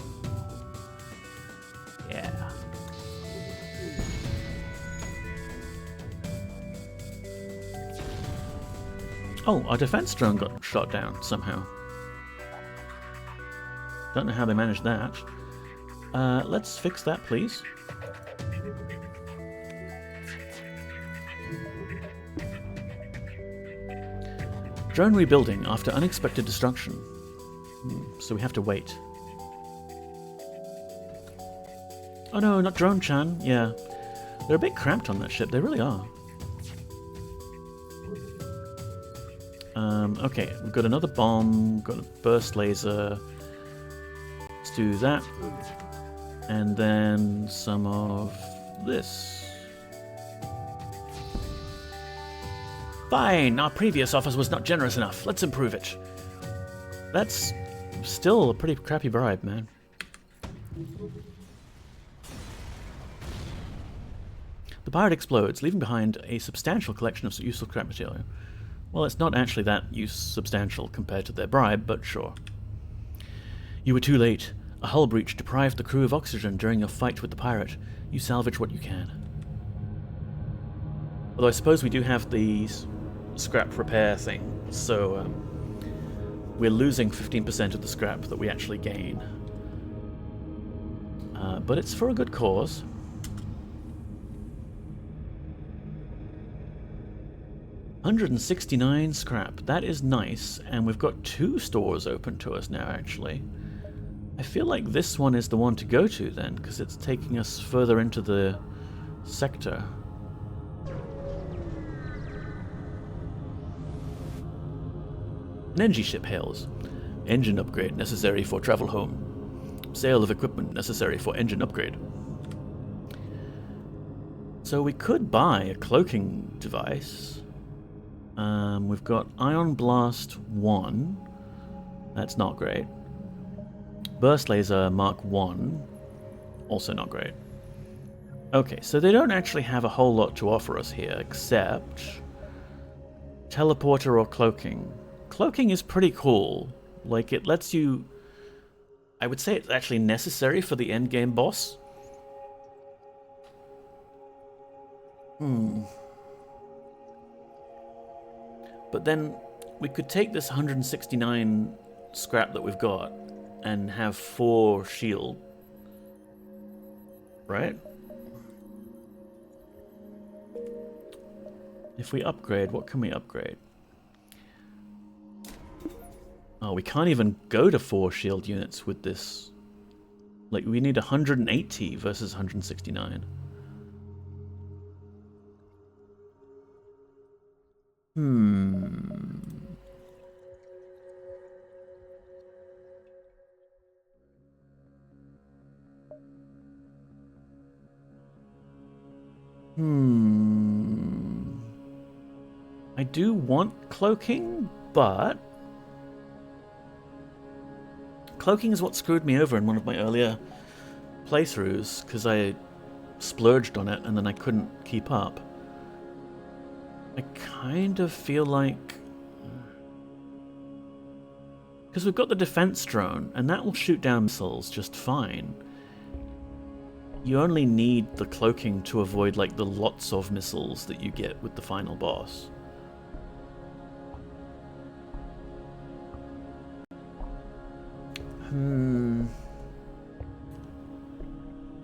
Speaker 1: Yeah. Oh, our defense drone got shot down somehow. Don't know how they managed that. Let's fix that, please. Drone rebuilding after unexpected destruction. So we have to wait. Oh no, not Drone-chan. Yeah. They're a bit cramped on that ship. They really are. Okay, we've got another bomb, got a burst laser. Let's do that. And then some of this. Fine, our previous offer was not generous enough. Let's improve it. That's still a pretty crappy bribe, man. The pirate explodes, leaving behind a substantial collection of useful scrap material. Well, it's not actually that substantial compared to their bribe, but sure. You were too late. A hull breach deprived the crew of oxygen during your fight with the pirate. You salvage what you can. Although I suppose we do have the scrap repair thing, so we're losing 15% of the scrap that we actually gain. But it's for a good cause. $169 scrap. That is nice, and we've got 2 stores open to us now, actually. I feel like this one is the one to go to then, because it's taking us further into the sector. An NG ship hails. Engine upgrade necessary for travel home. Sale of equipment necessary for engine upgrade. So we could buy a cloaking device. We've got Ion Blast 1. That's not great. Burst Laser Mark 1. Also not great. Okay, so they don't actually have a whole lot to offer us here, except teleporter or cloaking. Cloaking is pretty cool. Like, it lets you... I would say it's actually necessary for the endgame boss. But then we could take this 169 scrap that we've got and have 4 shield. Right? If we upgrade, what can we upgrade? Oh, we can't even go to 4 shield units with this. Like, we need 180 versus 169. I do want cloaking, but cloaking is what screwed me over in one of my earlier playthroughs, because I splurged on it and then I couldn't keep up. I kind of feel like... Because we've got the defense drone, and that will shoot down missiles just fine. You only need the cloaking to avoid, like, the lots of missiles that you get with the final boss.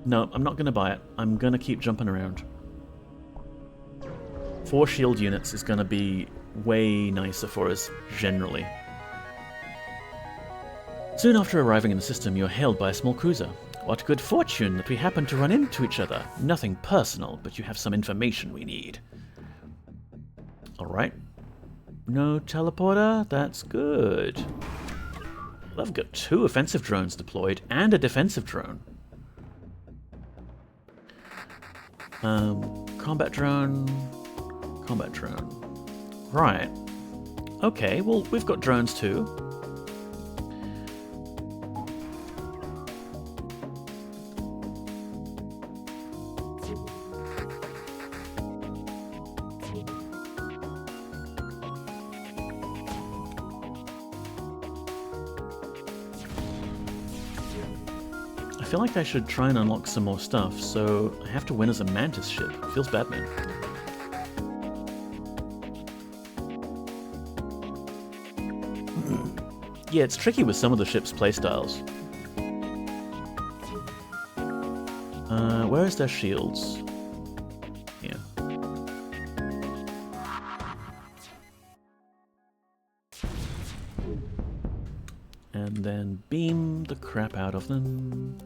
Speaker 1: No, I'm not going to buy it. I'm going to keep jumping around. 4 shield units is going to be way nicer for us, generally. Soon after arriving in the system, you're hailed by a small cruiser. What good fortune that we happen to run into each other. Nothing personal, but you have some information we need. Alright. No teleporter? That's good. Well, I've got 2 offensive drones deployed and a defensive drone. Combat drone. Combat drone. Right. Okay, well, we've got drones too. I feel like I should try and unlock some more stuff, so I have to win as a Mantis ship. Feels bad, man. Yeah, it's tricky with some of the ship's playstyles. Where is their shields? Yeah. And then beam the crap out of them.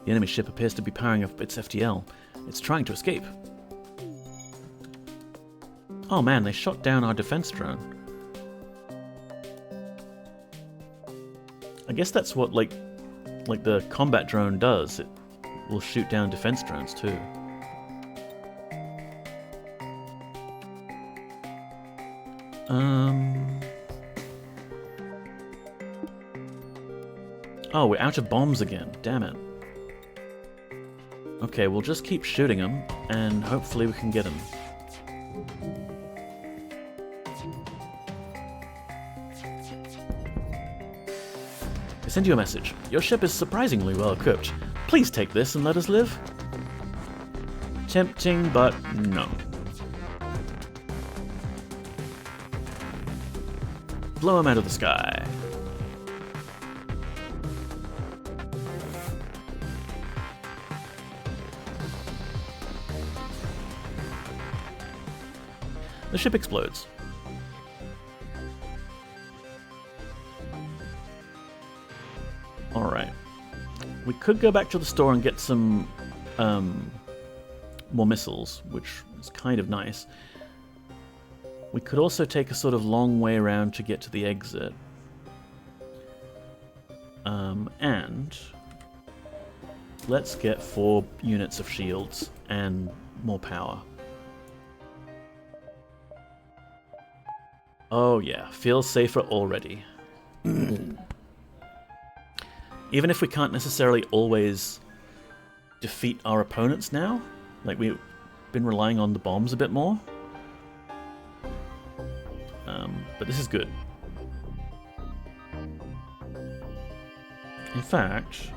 Speaker 1: The enemy ship appears to be powering up its FTL. It's trying to escape. Oh man, they shot down our defense drone. I guess that's what like the combat drone does. It will shoot down defense drones too. Oh, we're out of bombs again. Damn it. Okay, we'll just keep shooting them, and hopefully we can get them. I send you a message. Your ship is surprisingly well equipped. Please take this and let us live. Tempting, but no. Blow him out of the sky. The ship explodes. Alright. We could go back to the store and get some more missiles, which is kind of nice. We could also take a sort of long way around to get to the exit. And let's get 4 units of shields and more power. Oh yeah, feels safer already. Even if we can't necessarily always defeat our opponents now, like we've been relying on the bombs a bit more. But this is good. In fact,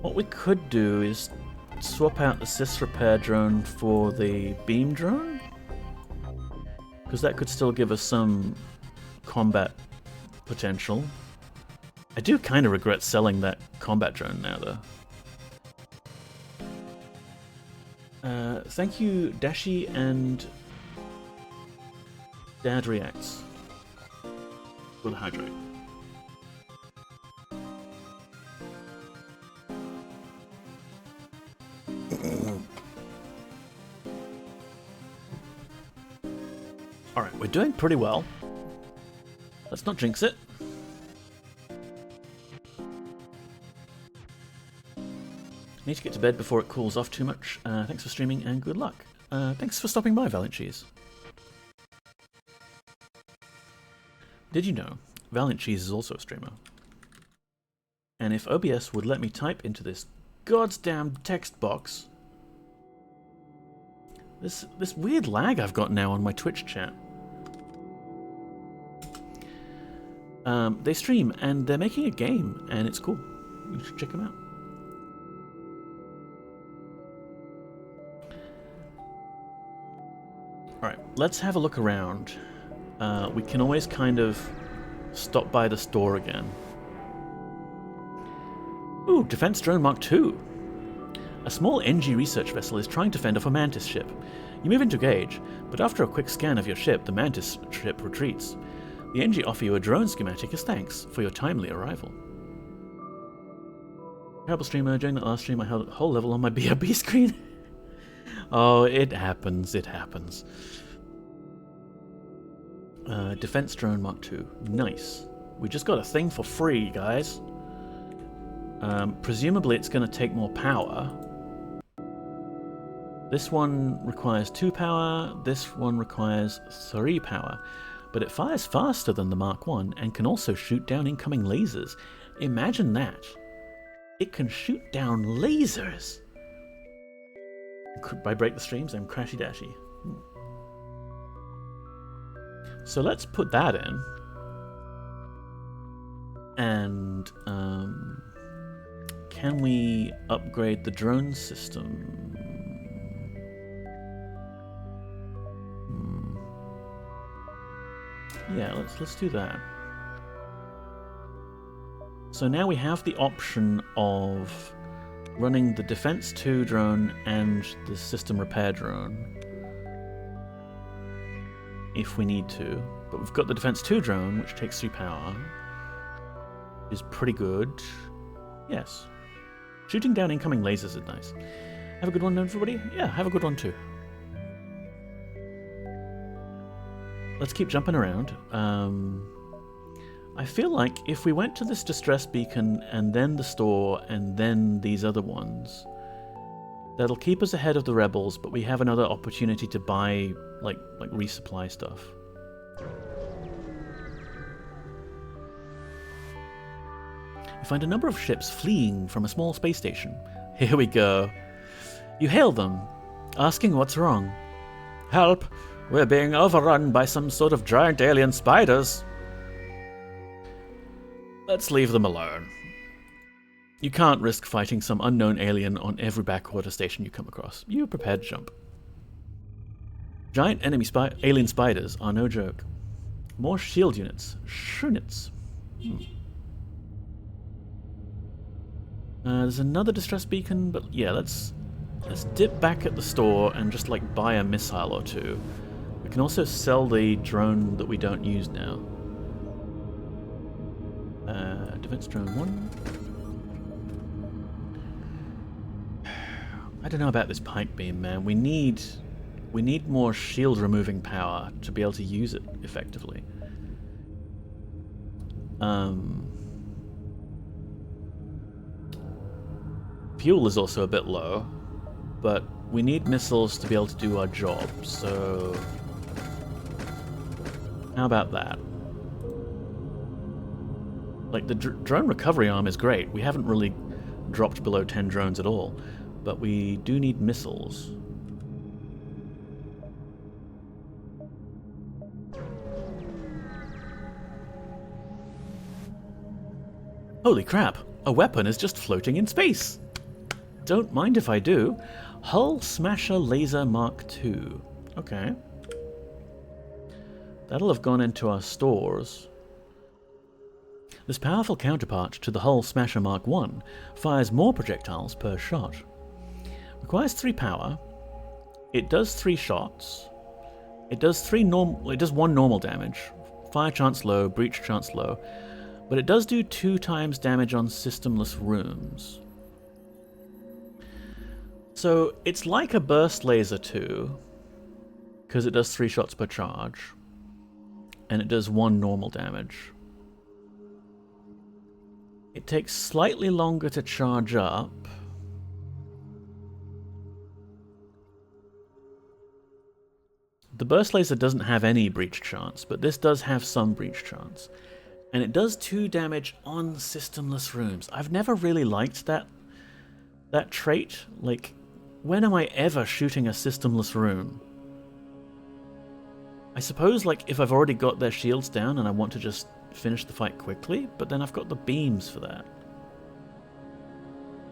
Speaker 1: what we could do is swap out the sys repair drone for the beam drone, because that could still give us some combat potential. I do kind of regret selling that combat drone now, though. Thank you, Dashi and Dad Reacts for the hydrate. Alright, we're doing pretty well. Let's not jinx it. Need to get to bed before it cools off too much. Thanks for streaming and good luck. Thanks for stopping by, Valiant Cheese. Did you know Valiant Cheese is also a streamer? And if OBS would let me type into this goddamn text box, this weird lag I've got now on my Twitch chat. They stream and they're making a game and it's cool. You should check them out. Alright, let's have a look around. We can always kind of stop by the store again. Ooh, Defense Drone Mark II. A small NG research vessel is trying to fend off a Mantis ship. You move into gauge, but after a quick scan of your ship, the Mantis ship retreats. The NG offer you a drone schematic as thanks for your timely arrival. Terrible streamer, during that last stream I held a whole level on my BRB screen. Oh, it happens, it happens. Defense Drone Mark II. Nice. We just got a thing for free, guys. Presumably it's going to take more power. This one requires 2 power, this one requires 3 power. But it fires faster than the Mark I and can also shoot down incoming lasers. Imagine that. It can shoot down lasers. Could I break the streams? I'm crashy dashy. So let's put that in. And can we upgrade the drone system? Yeah, let's do that. So now we have the option of running the Defense 2 drone and the System Repair drone if we need to. But we've got the Defense 2 drone, which takes 3 power. Is pretty good. Yes. Shooting down incoming lasers is nice. Have a good one, everybody? Yeah, have a good one too. Let's keep jumping around. I feel like if we went to this distress beacon and then the store and then these other ones, that'll keep us ahead of the rebels, but we have another opportunity to buy, like resupply stuff. You find a number of ships fleeing from a small space station. Here we go. You hail them, asking what's wrong. Help! We're being overrun by some sort of giant alien spiders. Let's leave them alone. You can't risk fighting some unknown alien on every backwater station you come across. You are prepared to jump. Giant enemy alien spiders are no joke. More shield units. Shunits. There's another distress beacon, but yeah, let's dip back at the store and just like buy a missile or two. We can also sell the drone that we don't use now. Defense drone 1. I don't know about this pike beam, man. We need more shield removing power to be able to use it effectively. Fuel is also a bit low, but we need missiles to be able to do our job, so how about that? Like, the drone recovery arm is great. We haven't really dropped below 10 drones at all, but we do need missiles. Holy crap! A weapon is just floating in space! Don't mind if I do. Hull Smasher Laser Mark II. Okay. That'll have gone into our stores. This powerful counterpart to the Hull Smasher Mark I fires more projectiles per shot. Requires 3 power. It does 3 shots. It does 1 normal damage. Fire chance low, breach chance low. But it does do 2 times damage on systemless rooms. So it's like a burst laser too, because it does 3 shots per charge. And it does 1 normal damage. It takes slightly longer to charge up. The burst laser doesn't have any breach chance, but this does have some breach chance. And it does 2 damage on systemless rooms. I've never really liked that trait. Like, when am I ever shooting a systemless room? I suppose, like, if I've already got their shields down and I want to just finish the fight quickly, but then I've got the beams for that.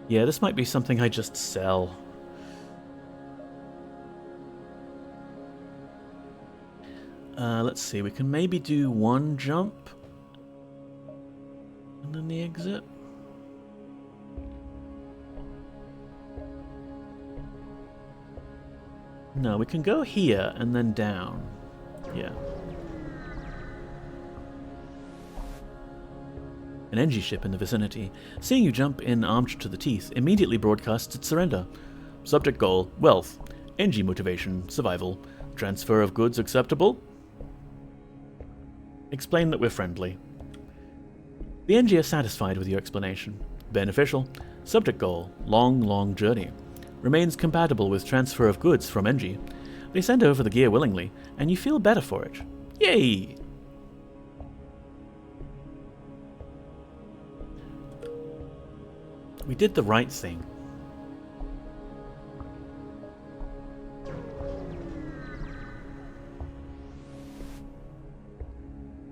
Speaker 1: Yeah, this might be something I just sell. Let's see, we can maybe do 1 jump and then the exit. No, we can go here and then down. Yeah. An NG ship in the vicinity, seeing you jump in armed to the teeth, immediately broadcasts its surrender. Subject goal, wealth. NG motivation, survival. Transfer of goods acceptable? Explain that we're friendly. The NG are satisfied with your explanation. Beneficial. Subject goal, long journey. Remains compatible with transfer of goods from NG. They send over the gear willingly, and you feel better for it. Yay! We did the right thing.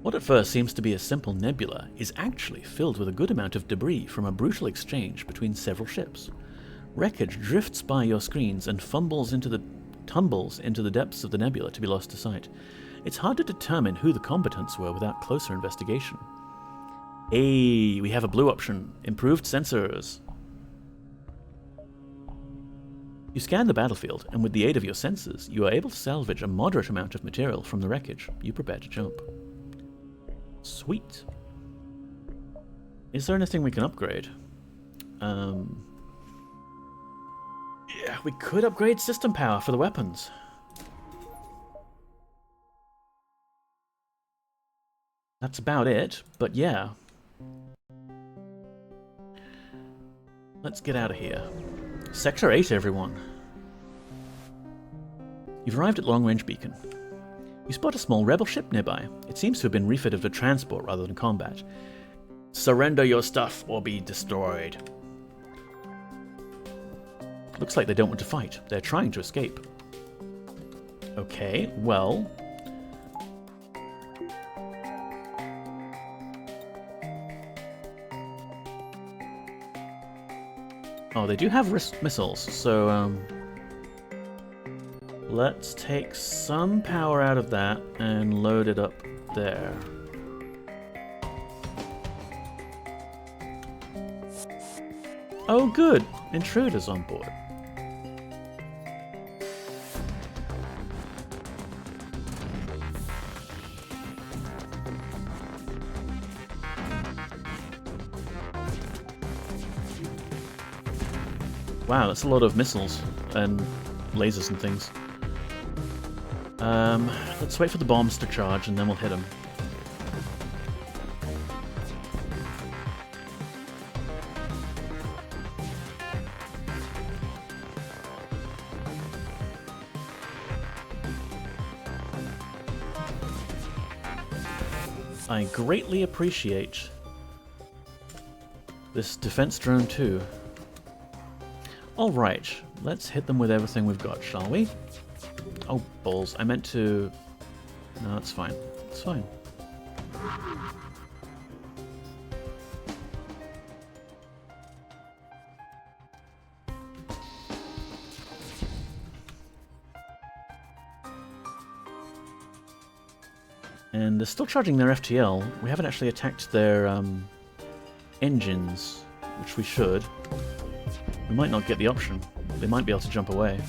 Speaker 1: What at first seems to be a simple nebula is actually filled with a good amount of debris from a brutal exchange between several ships. Wreckage drifts by your screens and tumbles into the depths of the nebula to be lost to sight. It's hard to determine who the combatants were without closer investigation. Hey, we have a blue option. Improved sensors. You scan the battlefield, and with the aid of your sensors, you are able to salvage a moderate amount of material from the wreckage. You prepare to jump. Sweet. Is there anything we can upgrade? Yeah, we could upgrade system power for the weapons. That's about it, but yeah. Let's get out of here. Sector 8, everyone. You've arrived at Long Range Beacon. You spot a small rebel ship nearby. It seems to have been refitted for transport rather than combat. Surrender your stuff or be destroyed. Looks like they don't want to fight. They're trying to escape. Okay, well... Oh, they do have missiles, so, let's take some power out of that and load it up there. Oh, good! Intruders on board. Wow, that's a lot of missiles and lasers and things. Let's wait for the bombs to charge and then we'll hit them. I greatly appreciate this defense drone too. Alright, let's hit them with everything we've got, shall we? Oh, balls. I meant to... No, it's fine. It's fine. And they're still charging their FTL. We haven't actually attacked their engines, which we should. We might not get the option. They might be able to jump away.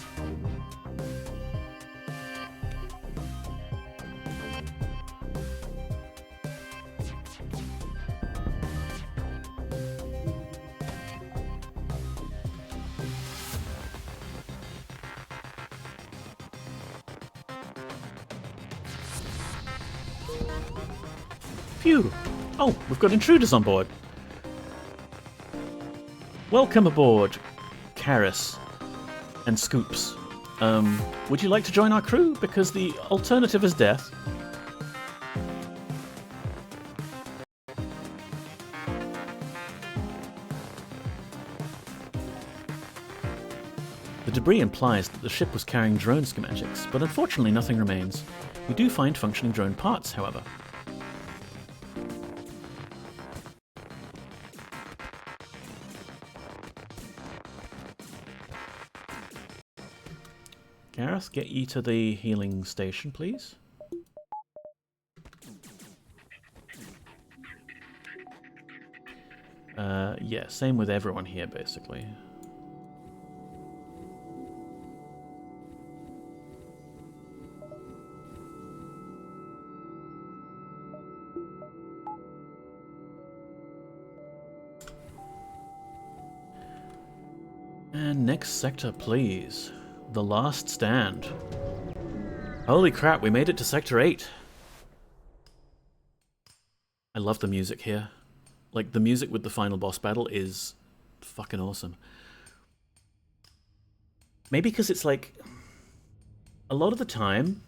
Speaker 1: Phew! Oh, we've got intruders on board. Welcome aboard, Karis and Scoops. Would you like to join our crew? Because the alternative is death. The debris implies that the ship was carrying drone schematics, but unfortunately nothing remains. We do find functioning drone parts, however. Gareth, get you to the healing station, please. Yeah, same with everyone here, basically. And next sector, please. The last stand. Holy crap, we made it to Sector 8. I love the music here. Like, the music with the final boss battle is fucking awesome. Maybe because it's like... A lot of the time,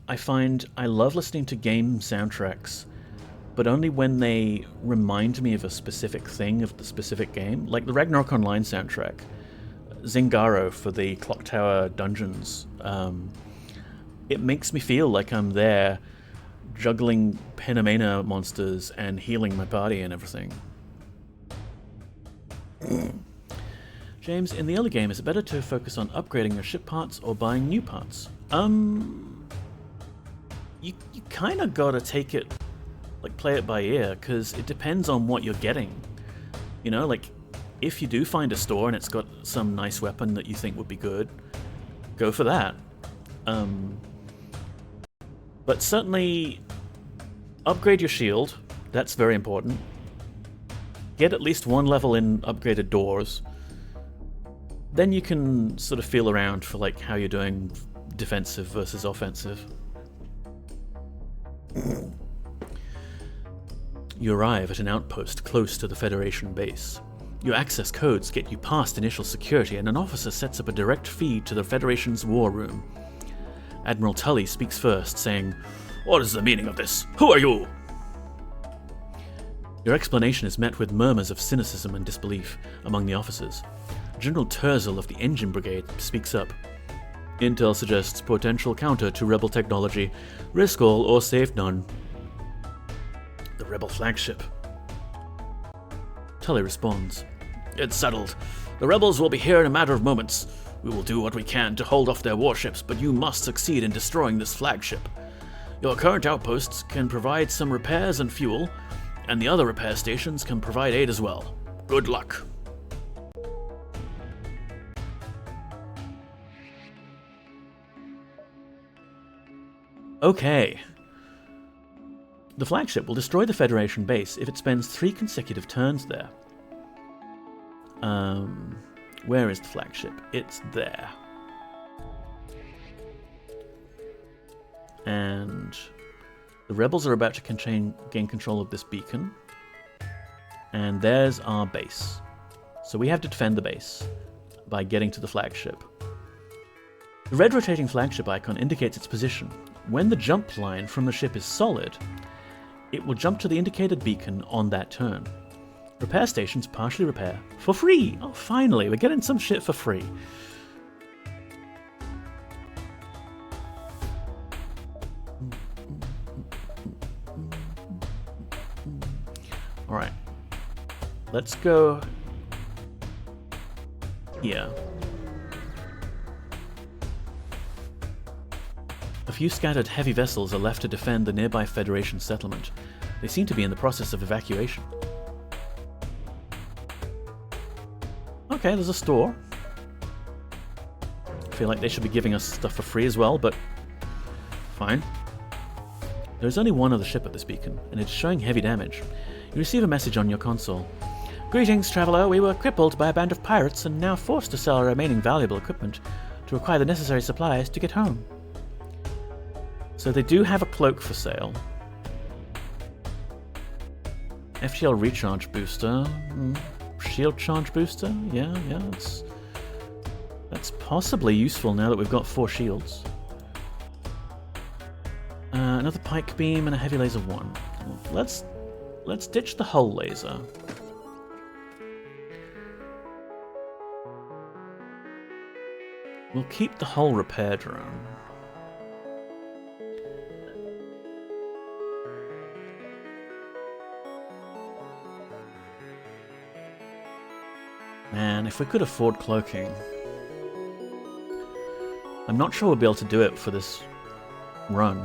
Speaker 1: I find I love listening to game soundtracks, but only when they remind me of a specific thing of the specific game. Like the Ragnarok Online soundtrack. Zingaro for the Clock Tower dungeons. It makes me feel like I'm there juggling Penamena monsters and healing my party and everything. James, in the early game, is it better to focus on upgrading your ship parts or buying new parts? You kind of gotta take it, like play it by ear, because it depends on what you're getting. You know, like, if you do find a store and it's got some nice weapon that you think would be good, go for that. But certainly, upgrade your shield. That's very important. Get at least one level in upgraded doors. Then you can sort of feel around for like how you're doing defensive versus offensive. You arrive at an outpost close to the Federation base. Your access codes get you past initial security, and an officer sets up a direct feed to the Federation's war room. Admiral Tully speaks first, saying, "What is the meaning of this? Who are you?" Your explanation is met with murmurs of cynicism and disbelief among the officers. General Terzel of the Engine Brigade speaks up. "Intel suggests potential counter to Rebel technology. Risk all or save none." The Rebel flagship. Tully responds. "It's settled. The rebels will be here in a matter of moments. We will do what we can to hold off their warships, but you must succeed in destroying this flagship. Your current outposts can provide some repairs and fuel, and the other repair stations can provide aid as well. Good luck." Okay. The flagship will destroy the Federation base if it spends 3 consecutive turns there. Where is the flagship? It's there. And the rebels are about to gain control of this beacon. And there's our base. So we have to defend the base by getting to the flagship. The red rotating flagship icon indicates its position. When the jump line from the ship is solid, it will jump to the indicated beacon on that turn. Repair stations partially repair for free. Oh, finally, we're getting some shit for free. All right, let's go here. A few scattered heavy vessels are left to defend the nearby Federation settlement. They seem to be in the process of evacuation. Okay, there's a store. I feel like they should be giving us stuff for free as well, but fine. There's only one other ship at this beacon, and it's showing heavy damage. You receive a message on your console. "Greetings, traveler. We were crippled by a band of pirates and now forced to sell our remaining valuable equipment to acquire the necessary supplies to get home." So they do have a cloak for sale. FTL recharge booster. Shield charge booster? Yeah, that's possibly useful now that we've got 4 shields. Another pike beam and a heavy laser 1. Let's ditch the hull laser. We'll keep the whole repair drone. Man, if we could afford cloaking. I'm not sure we'll be able to do it for this run.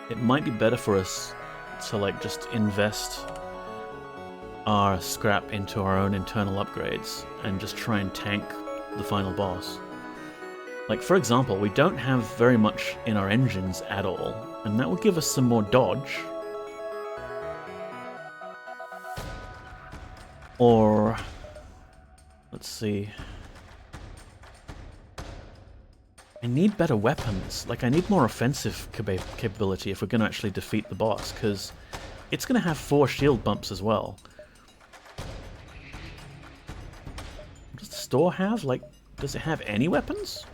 Speaker 1: It might be better for us to like just invest our scrap into our own internal upgrades and just try and tank the final boss. Like, for example, we don't have very much in our engines at all, and that will give us some more dodge. Or, let's see. I need better weapons. Like, I need more offensive capability if we're going to actually defeat the boss, because it's going to have 4 shield bumps as well. What does the store have? Like, does it have any weapons?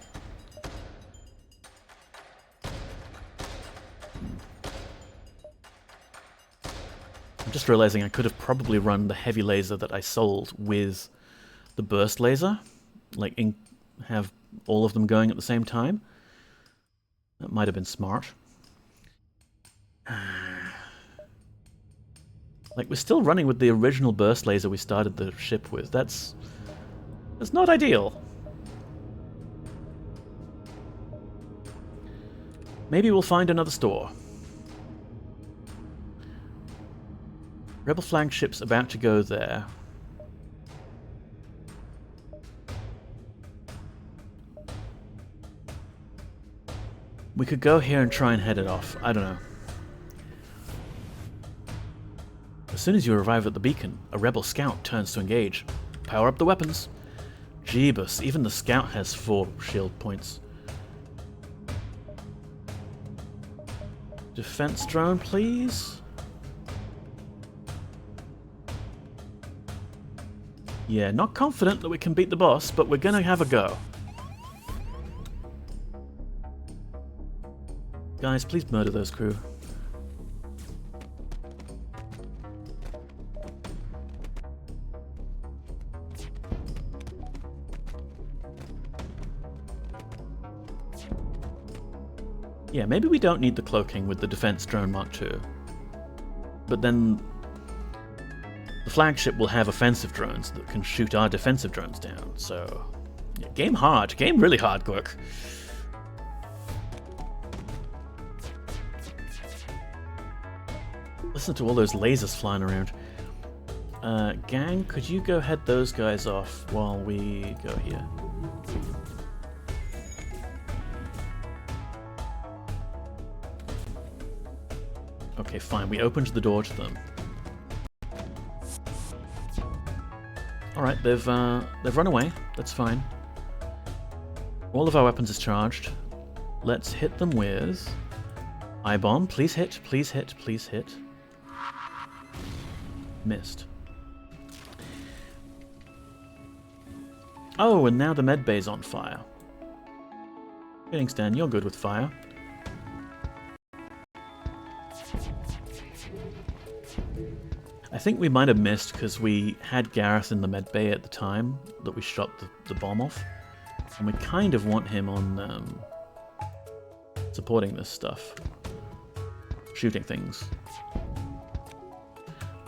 Speaker 1: I'm just realizing I could have probably run the heavy laser that I sold with the burst laser. Like, have all of them going at the same time. That might have been smart. Like, we're still running with the original burst laser we started the ship with. That's not ideal. Maybe we'll find another store. Rebel flagship's about to go there. We could go here and try and head it off. I don't know. As soon as you arrive at the beacon, a rebel scout turns to engage. Power up the weapons. Jeebus, even the scout has 4 shield points. Defense drone, please. Yeah, not confident that we can beat the boss, but we're gonna have a go. Guys, please murder those crew. Yeah, maybe we don't need the cloaking with the Defense Drone Mark II. But then the flagship will have offensive drones that can shoot our defensive drones down, so... Yeah, game hard. Game really hard, Quirk. Listen to all those lasers flying around. Gang, could you go head those guys off while we go here? Okay, fine. We opened the door to them. Alright, they've run away. That's fine. All of our weapons is charged. Let's hit them with... I-bomb. Please hit, please hit, please hit. Missed. Oh, and now the med bay's on fire. Getting Stan, you're good with fire. I think we might have missed because we had Gareth in the med bay at the time that we shot the bomb off. And we kind of want him on supporting this stuff. Shooting things.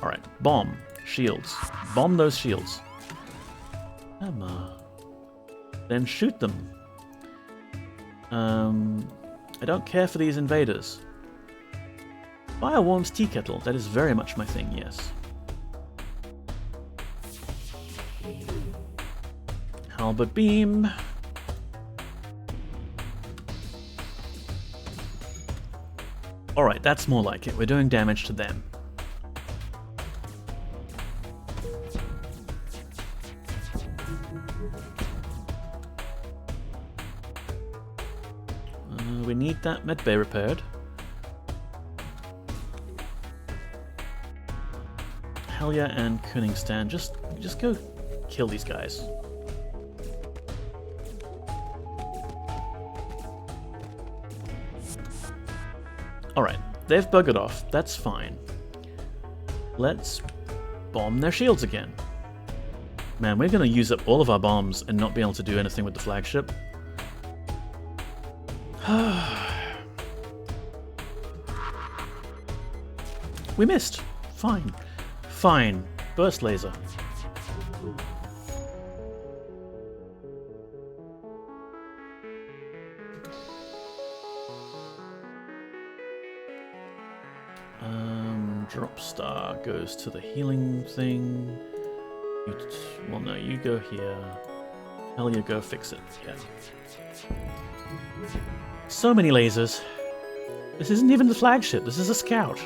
Speaker 1: Alright, bomb. Shields. Bomb those shields. Come on. Then shoot them. I don't care for these invaders. Fire warms tea kettle. That is very much my thing, yes. Halberd beam. Alright, that's more like it. We're doing damage to them. We need that medbay repaired. Helya and Koningstan, just go kill these guys. Alright, they've buggered off, that's fine. Let's bomb their shields again. Man, we're going to use up all of our bombs and not be able to do anything with the flagship. We missed. Fine. Fine. Burst laser. Drop star goes to the healing thing. Well, no, you go here. Hell, you go fix it. Yeah. So many lasers. This isn't even the flagship. This is a scout.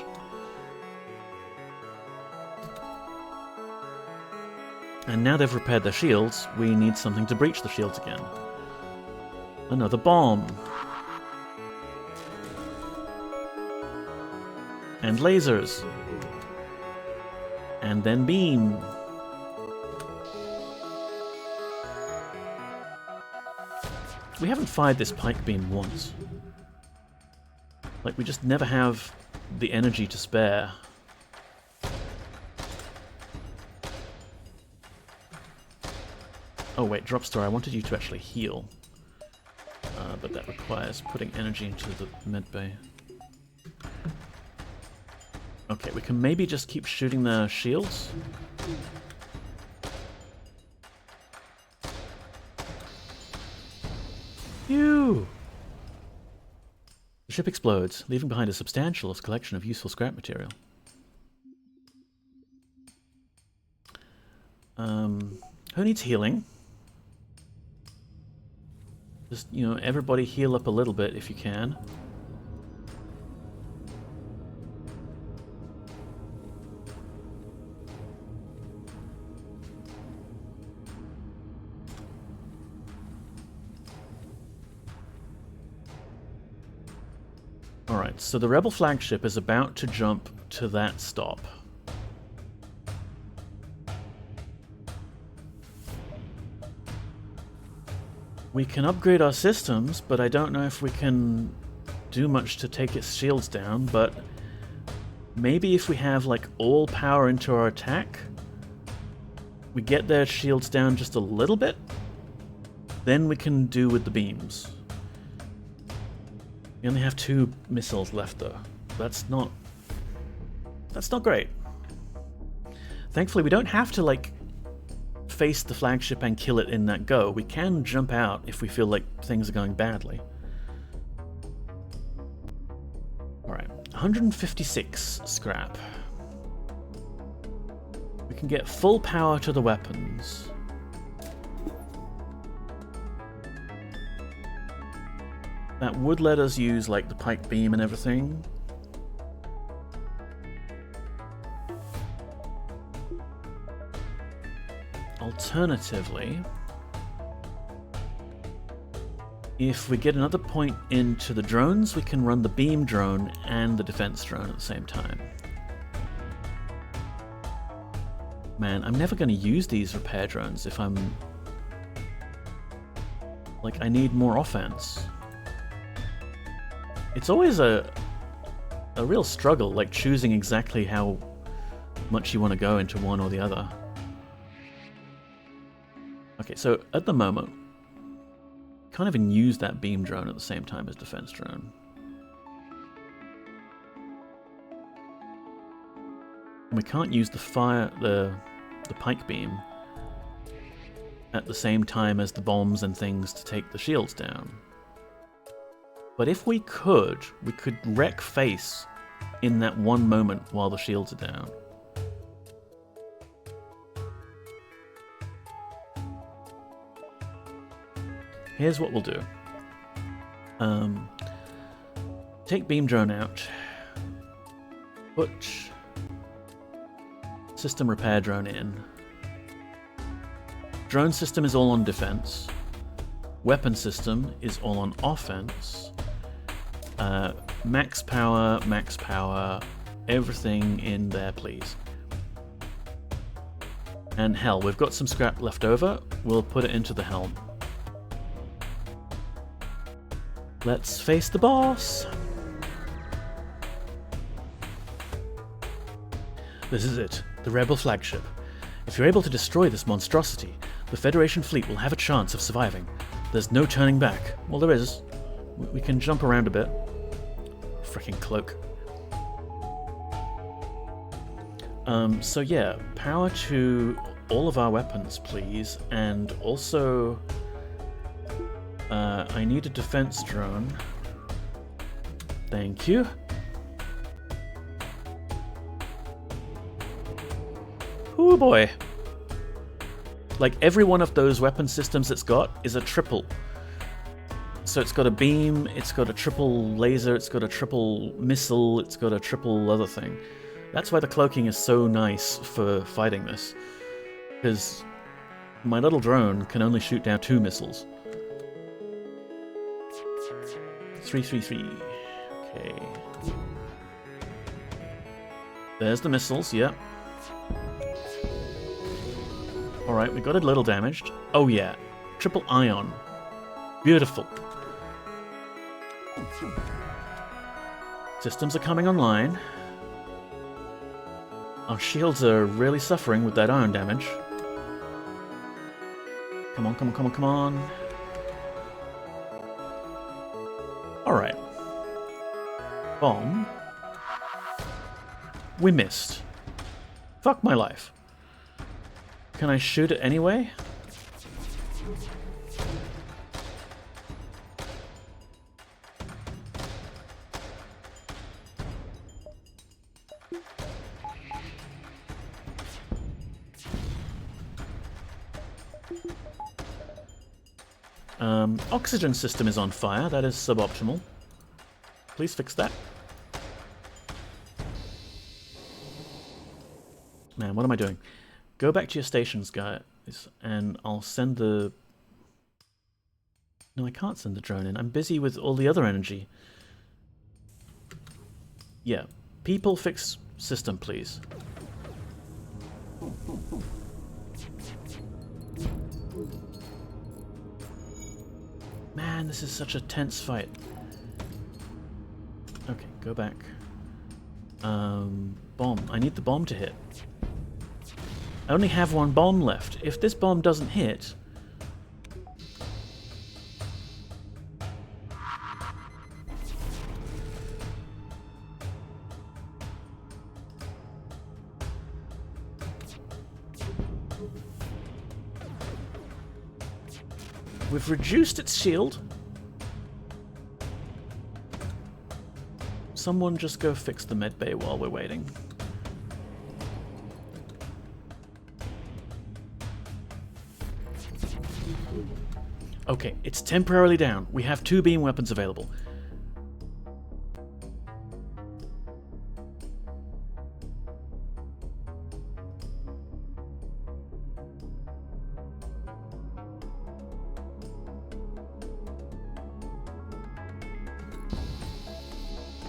Speaker 1: And now they've repaired their shields, we need something to breach the shields again. Another bomb. And lasers. And then beam. We haven't fired this pike beam once. Like, we just never have the energy to spare. Oh wait, drop star, I wanted you to actually heal. But that requires putting energy into the medbay. Okay, we can maybe just keep shooting the shields. Phew! The ship explodes, leaving behind a substantial collection of useful scrap material. Who needs healing? Just, you know, everybody heal up a little bit if you can. Alright, so the Rebel flagship is about to jump to that stop. We can upgrade our systems, but I don't know if we can do much to take its shields down, but maybe if we have like all power into our attack, we get their shields down just a little bit, then we can do with the beams. We only have 2 missiles left though. That's not great. Thankfully we don't have to like face the flagship and kill it in that go. We can jump out if we feel like things are going badly. Alright, 156 scrap. We can get full power to the weapons. That would let us use like the pike beam and everything. Alternatively, if we get another point into the drones, we can run the beam drone and the defense drone at the same time. Man, I'm never going to use these repair drones if I'm... like, I need more offense. It's always a real struggle, like choosing exactly how much you want to go into one or the other. Okay, so at the moment, can't even use that beam drone at the same time as defense drone. And we can't use the pike beam at the same time as the bombs and things to take the shields down. But if we could wreck face in that one moment while the shields are down. Here's what we'll do. Take beam drone out. Put system repair drone in. Drone system is all on defense. Weapon system is all on offense. Max power, everything in there, please. And hell, we've got some scrap left over. We'll put it into the helm. Let's face the boss! This is it, the Rebel flagship. If you're able to destroy this monstrosity, the Federation fleet will have a chance of surviving. There's no turning back. Well, there is. We can jump around a bit. Frickin' cloak. So yeah, power to all of our weapons, please. And also, I need a defense drone. Thank you. Oh boy. Like, every one of those weapon systems it's got is a triple. So it's got a beam, it's got a triple laser, it's got a triple missile, it's got a triple other thing. That's why the cloaking is so nice for fighting this. Because my little drone can only shoot down 2 missiles. 333. Okay. There's the missiles, yep. Alright, we got it a little damaged. Oh yeah, triple ion. Beautiful. Systems are coming online. Our shields are really suffering with that ion damage. Come on, come on, come on, come on. Alright. Bomb. We missed. Fuck my life. Can I shoot it anyway? Oxygen system is on fire. That is suboptimal. Please fix that. Man, what am I doing? Go back to your stations, guys, and I'll send the... No, I can't send the drone in. I'm busy with all the other energy. Yeah. People fix system, please. Man, this is such a tense fight. Okay, go back. Bomb. I need the bomb to hit. I only have 1 bomb left. If this bomb doesn't hit... We've reduced its shield. Someone just go fix the med bay while we're waiting. Okay, it's temporarily down. We have 2 beam weapons available.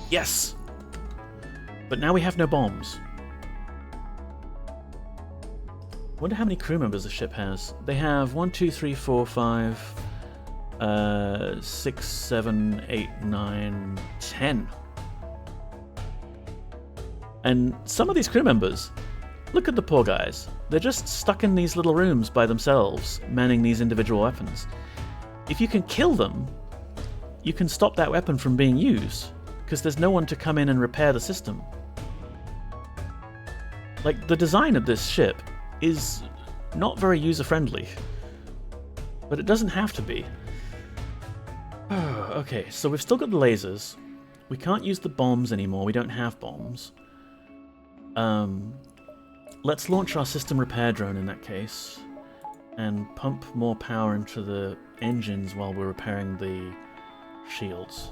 Speaker 1: Yes! But now we have no bombs. Wonder how many crew members the ship has. They have 1, 2, 3, 4, 5, 6, 7, 8, 9, 10. And some of these crew members, look at the poor guys. They're just stuck in these little rooms by themselves, manning these individual weapons. If you can kill them, you can stop that weapon from being used, because there's no one to come in and repair the system. Like, the design of this ship is not very user-friendly. But it doesn't have to be. Okay, so we've still got the lasers. We can't use the bombs anymore. We don't have bombs. Let's launch our system repair drone in that case. And pump more power into the engines while we're repairing the shields.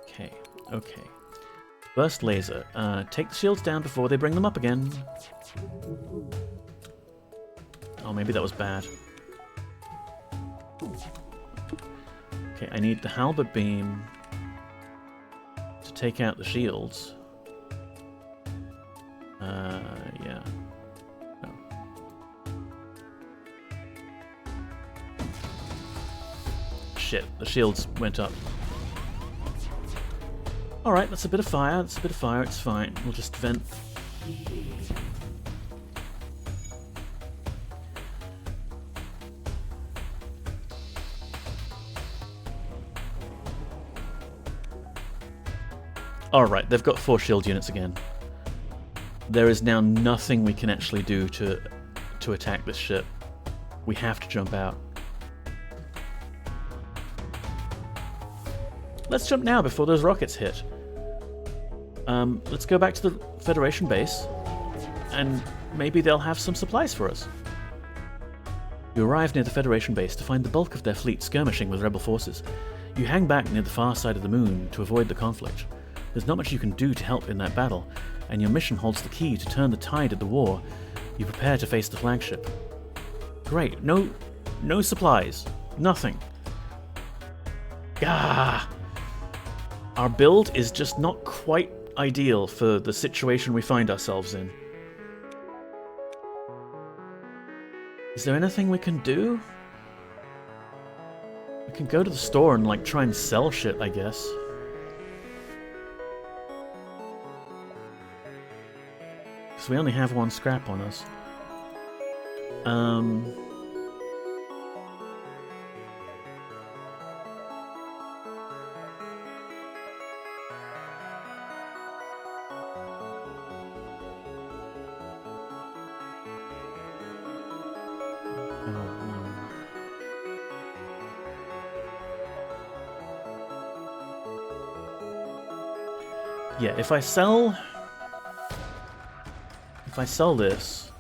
Speaker 1: Okay, okay. Burst laser. Take the shields down before they bring them up again. Oh, maybe that was bad. Okay, I need the halberd beam to take out the shields. Yeah. No. Shit, the shields went up. Alright, that's a bit of fire. That's a bit of fire. It's fine. We'll just vent. Alright, they've got 4 shield units again. There is now nothing we can actually do to attack this ship. We have to jump out. Let's jump now before those rockets hit. Let's go back to the Federation base, and maybe they'll have some supplies for us. You arrive near the Federation base to find the bulk of their fleet skirmishing with rebel forces. You hang back near the far side of the moon to avoid the conflict. There's not much you can do to help in that battle, and your mission holds the key to turn the tide of the war. You prepare to face the flagship. Great, no supplies, nothing. Gah! Our build is just not quite ideal for the situation we find ourselves in. Is there anything we can do? We can go to the store and like try and sell shit, I guess. Because we only have 1 scrap on us. Yeah, if I sell this,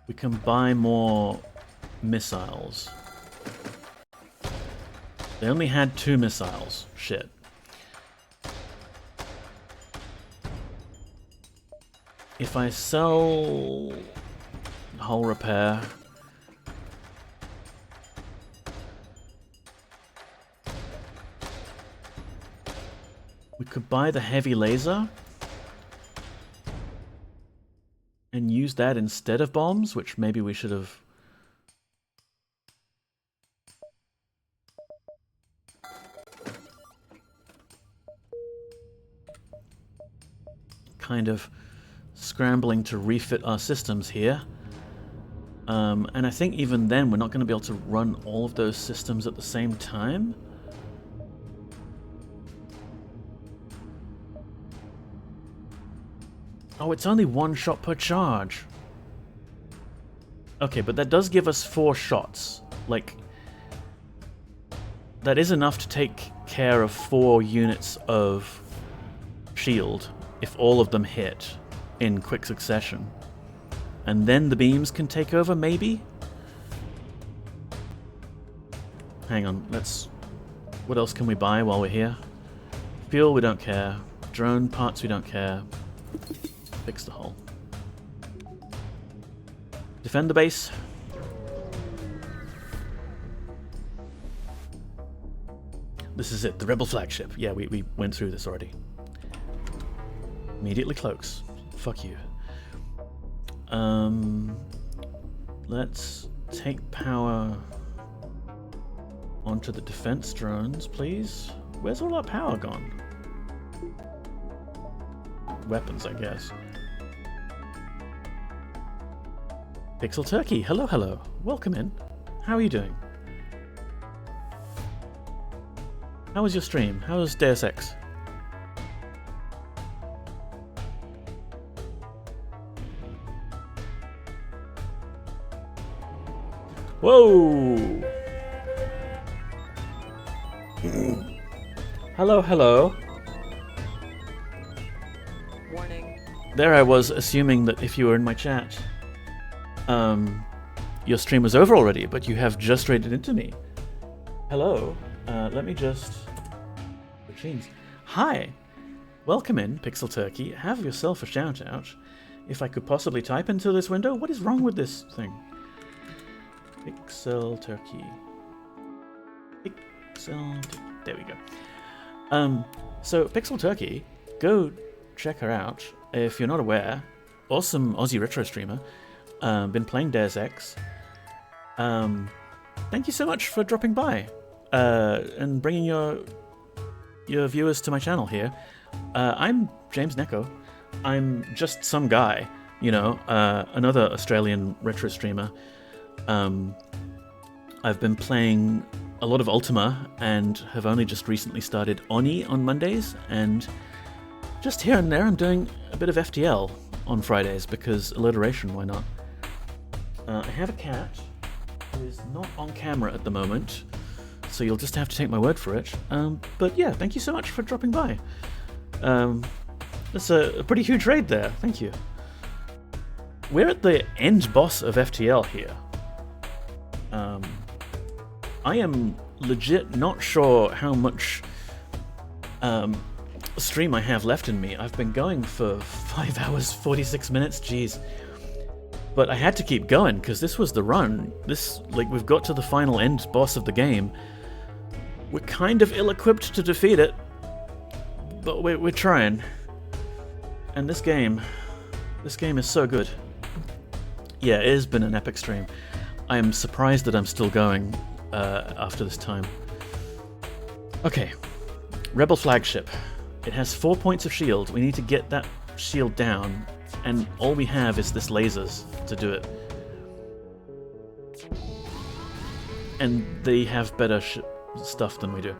Speaker 1: we can buy more missiles. They only had 2 missiles. Shit. If I sell hull repair, we could buy the heavy laser and use that instead of bombs, which maybe we should have. Kind of scrambling to refit our systems here. And I think even then we're not going to be able to run all of those systems at the same time. Oh, it's only 1 shot per charge. Okay, but that does give us 4 shots. Like, that is enough to take care of 4 units of shield if all of them hit in quick succession. And then the beams can take over, maybe? Hang on, let's... What else can we buy while we're here? Fuel, we don't care. Drone parts, we don't care. Fix the hull. Defend the base. This is it, the rebel flagship. Yeah, we went through this already. Immediately cloaks. Fuck you. Let's take power onto the defense drones, please. Where's all our power gone? Weapons, I guess. Pixel Turkey, hello, hello. Welcome in. How are you doing? How was your stream? How was Deus Ex? Whoa! Hello, hello.
Speaker 2: Warning.
Speaker 1: There I was assuming that if you were in my chat, your stream was over already, but you have just raided into me. Hello. Let me just... Machines. Hi. Welcome in, Pixel Turkey. Have yourself a shout out. If I could possibly type into this window, what is wrong with this thing? Pixel Turkey. There we go. So Pixel Turkey, go check her out. If you're not aware, awesome Aussie retro streamer. Been playing Deus Ex. Thank you so much for dropping by and bringing your your viewers to my channel here. I'm James Neko. I'm just some guy, you know, another Australian retro streamer. I've been playing a lot of Ultima and have only just recently started Oni on Mondays, and just here and there I'm doing a bit of FTL on Fridays because alliteration, why not? I have a cat who is not on camera at the moment, so you'll just have to take my word for it. But yeah, thank you so much for dropping by. That's a pretty huge raid there, thank you. We're at the end boss of FTL here. I am legit not sure how much stream I have left in me. I've been going for 5 hours, 46 minutes, jeez. But I had to keep going, because this was the run. We've got to the final end boss of the game. We're kind of ill-equipped to defeat it, but we're trying. And this game is so good. Yeah, it has been an epic stream. I am surprised that I'm still going after this time. Okay, Rebel flagship. It has 4 points of shield. We need to get that shield down, and all we have is this lasers to do it. And they have better stuff than we do.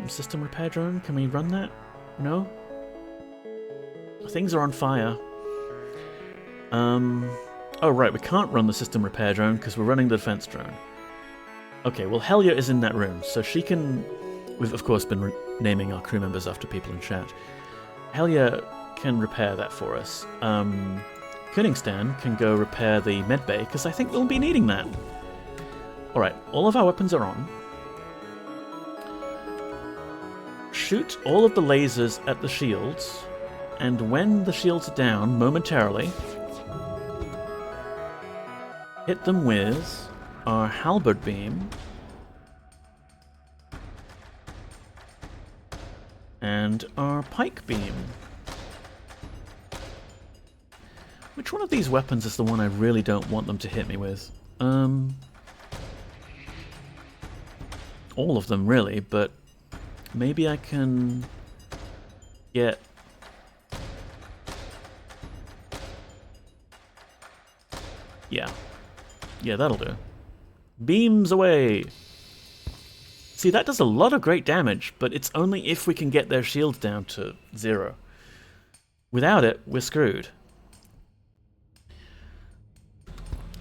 Speaker 1: System repair drone, can we run that? No? Things are on fire. Oh right, we can't run the system repair drone because we're running the defense drone. Okay, well Helia is in that room, so she can... We've of course been naming our crew members after people in chat. Helia can repair that for us. Koenigstan can go repair the medbay, because I think we'll be needing that. Alright, all of our weapons are on. Shoot all of the lasers at the shields, and when the shields are down, momentarily, hit them with our halberd beam and our pike beam. Which one of these weapons is the one I really don't want them to hit me with? All of them, really, but maybe I can get... Yeah, that'll do. Beams away! See, that does a lot of great damage, but it's only if we can get their shields down to 0. Without it, we're screwed.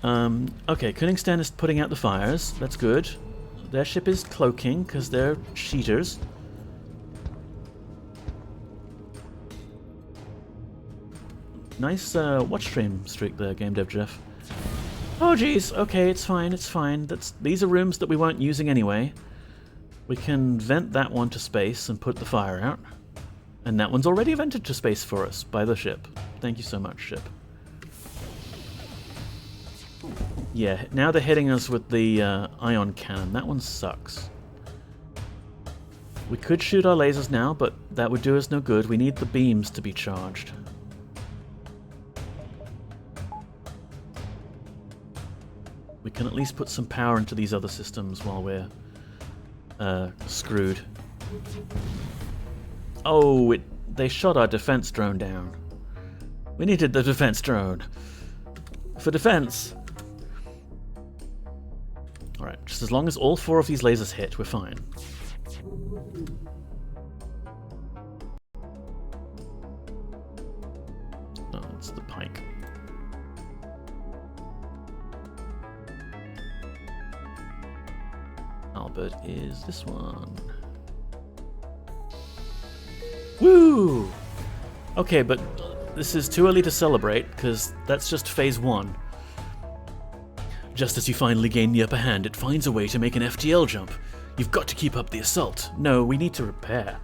Speaker 1: Okay, Koenigstan is putting out the fires. That's good. Their ship is cloaking, because they're cheaters. Nice watch stream streak there, Game Dev Jeff. Oh jeez, okay, it's fine, it's fine. These are rooms that we weren't using anyway. We can vent that one to space and put the fire out. And that one's already vented to space for us by the ship. Thank you so much, ship. Yeah, now they're hitting us with the ion cannon. That one sucks. We could shoot our lasers now, but that would do us no good. We need the beams to be charged. We can at least put some power into these other systems while we're screwed. Oh, they shot our defense drone down. We needed the defense drone. For defense! Alright, just as long as all 4 of these lasers hit, we're fine. Oh, it's the pike. Albert is this one. Woo! Okay, but this is too early to celebrate, because that's just phase 1. Just as you finally gain the upper hand, it finds a way to make an FTL jump. You've got to keep up the assault. No, we need to repair.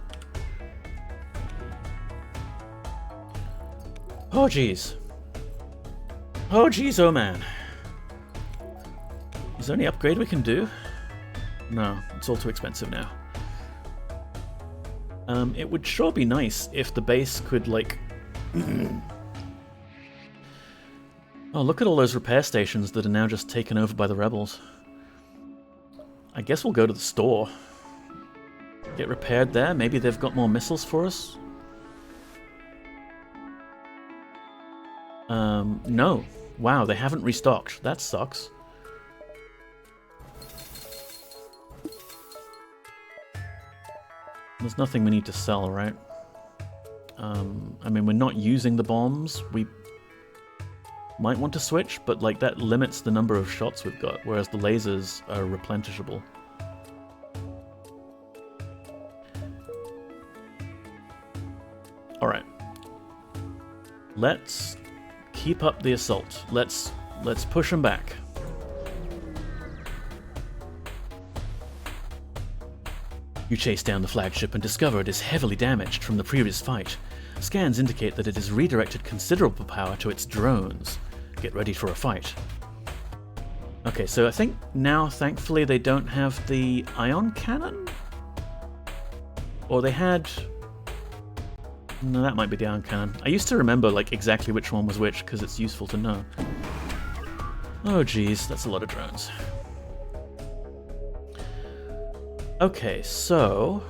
Speaker 1: Oh jeez. Oh jeez, oh man. Is there any upgrade we can do? No, it's all too expensive now. It would sure be nice if the base could, like... Oh, look at all those repair stations that are now just taken over by the rebels. I guess we'll go to the store. get repaired there. Maybe they've got more missiles for us. No. Wow, they haven't restocked. That sucks. There's nothing we need to sell, right? I mean, we're not using the bombs. We might want to switch, but like that limits the number of shots we've got, whereas the lasers are replenishable. Alright. Let's keep up the assault. Let's push them back. You chase down the flagship and discover it is heavily damaged from the previous fight. Scans indicate that it has redirected considerable power to its drones. Get ready for a fight. Okay, so I think now, thankfully, they don't have the ion cannon? Or they had... No, that might be the ion cannon. I used to remember like exactly which one was which, because it's useful to know. Oh geez, that's a lot of drones. Okay, so...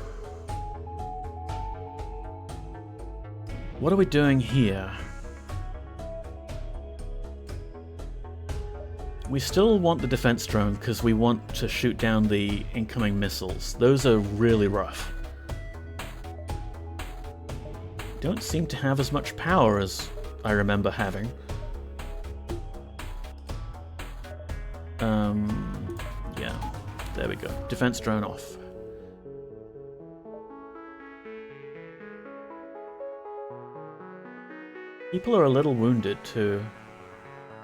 Speaker 1: what are we doing here? We still want the defense drone because we want to shoot down the incoming missiles. Those are really rough. Don't seem to have as much power as I remember having. Yeah, there we go. Defense drone off. People are a little wounded too.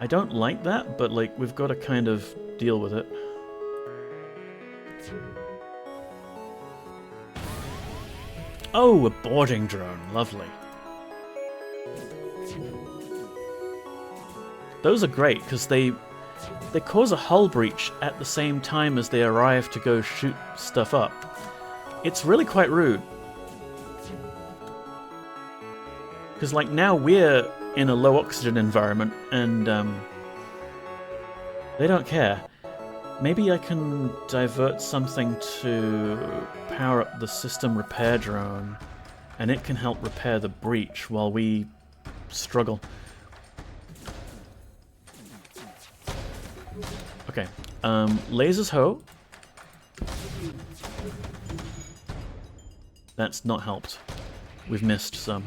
Speaker 1: I don't like that, but like we've got to kind of deal with it. Oh, a boarding drone. Lovely. Those are great because they cause a hull breach at the same time as they arrive to go shoot stuff up. It's really quite rude. Because like now we're in a low oxygen environment and they don't care. Maybe I can divert something to power up the system repair drone and it can help repair the breach while we struggle. Okay, lasers ho. That's not helped. We've missed some.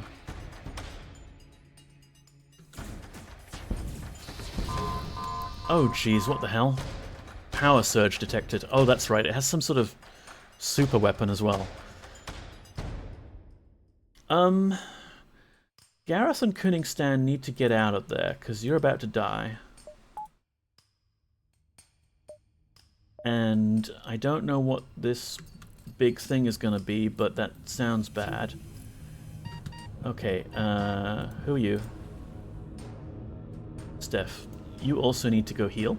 Speaker 1: Oh geez, what the hell? Power surge detected. Oh, that's right, it has some sort of super weapon as well. Gareth and Kuningstan need to get out of there, because you're about to die. And I don't know what this big thing is going to be, but that sounds bad. Okay, who are you? Steph. You also need to go heal.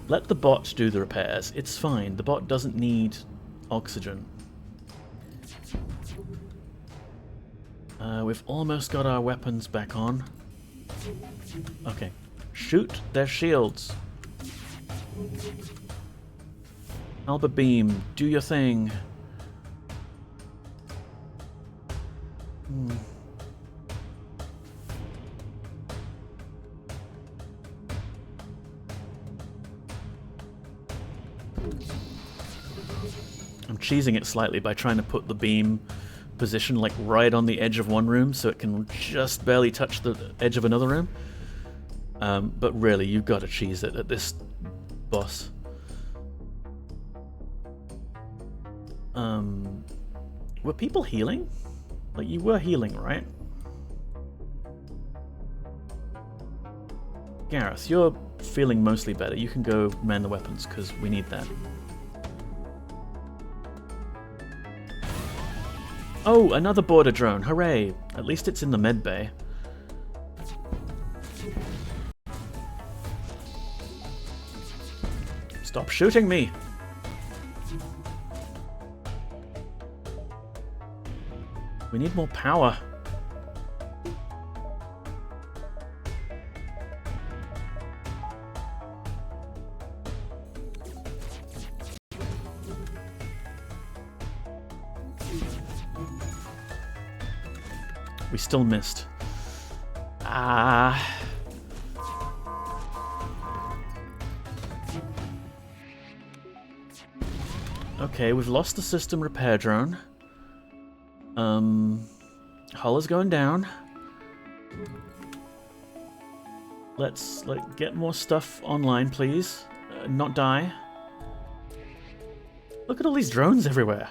Speaker 1: Let the bot do the repairs. It's fine. The bot doesn't need oxygen. We've almost got our weapons back on. Okay. Shoot their shields. Alba Beam, do your thing. I'm cheesing it slightly by trying to put the beam position like right on the edge of one room so it can just barely touch the edge of another room. But really, you've got to cheese it at this boss. Were people healing? Like, you were healing, right? Gareth, you're feeling mostly better. You can go man the weapons, because we need that. Oh, another border drone. Hooray! At least it's in the med bay. Stop shooting me! We need more power. We still missed. Ah. Okay, we've lost the system repair drone. Hull is going down. Let's get more stuff online, please. Not die. Look at all these drones everywhere.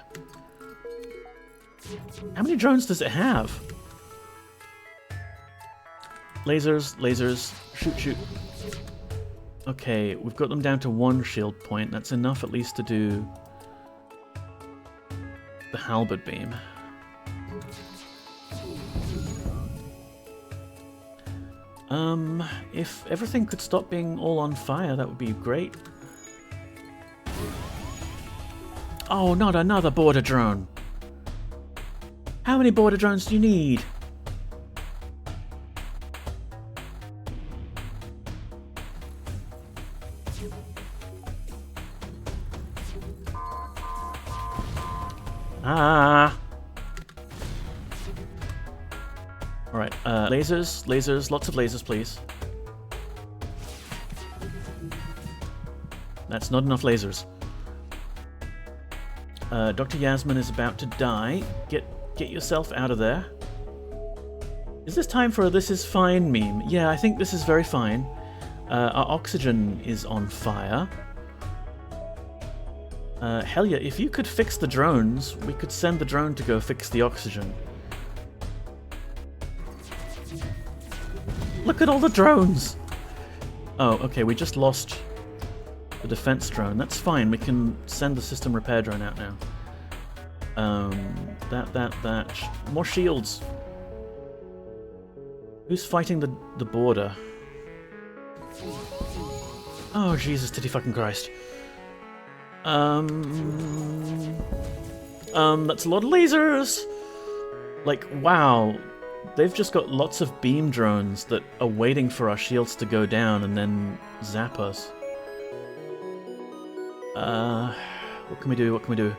Speaker 1: How many drones does it have? Lasers, lasers, shoot, shoot. Okay, we've got them down to 1 shield point. That's enough at least to do the halberd beam. If everything could stop being all on fire, that would be great. Oh, not another border drone. How many border drones do you need? Ah. Alright, lasers, lasers, lots of lasers, please. That's not enough lasers. Dr. Yasmin is about to die. Get yourself out of there. Is this time for a "this is fine" meme? Yeah, I think this is very fine. Our oxygen is on fire. Hell yeah, if you could fix the drones, we could send the drone to go fix the oxygen. Look at all the drones! Oh, okay, we just lost the defense drone. That's fine, we can send the system repair drone out now. That. More shields! Who's fighting the border? Oh, Jesus, titty fucking Christ. That's a lot of lasers! Like, wow. They've just got lots of beam drones that are waiting for our shields to go down and then zap us. What can we do? What can we do?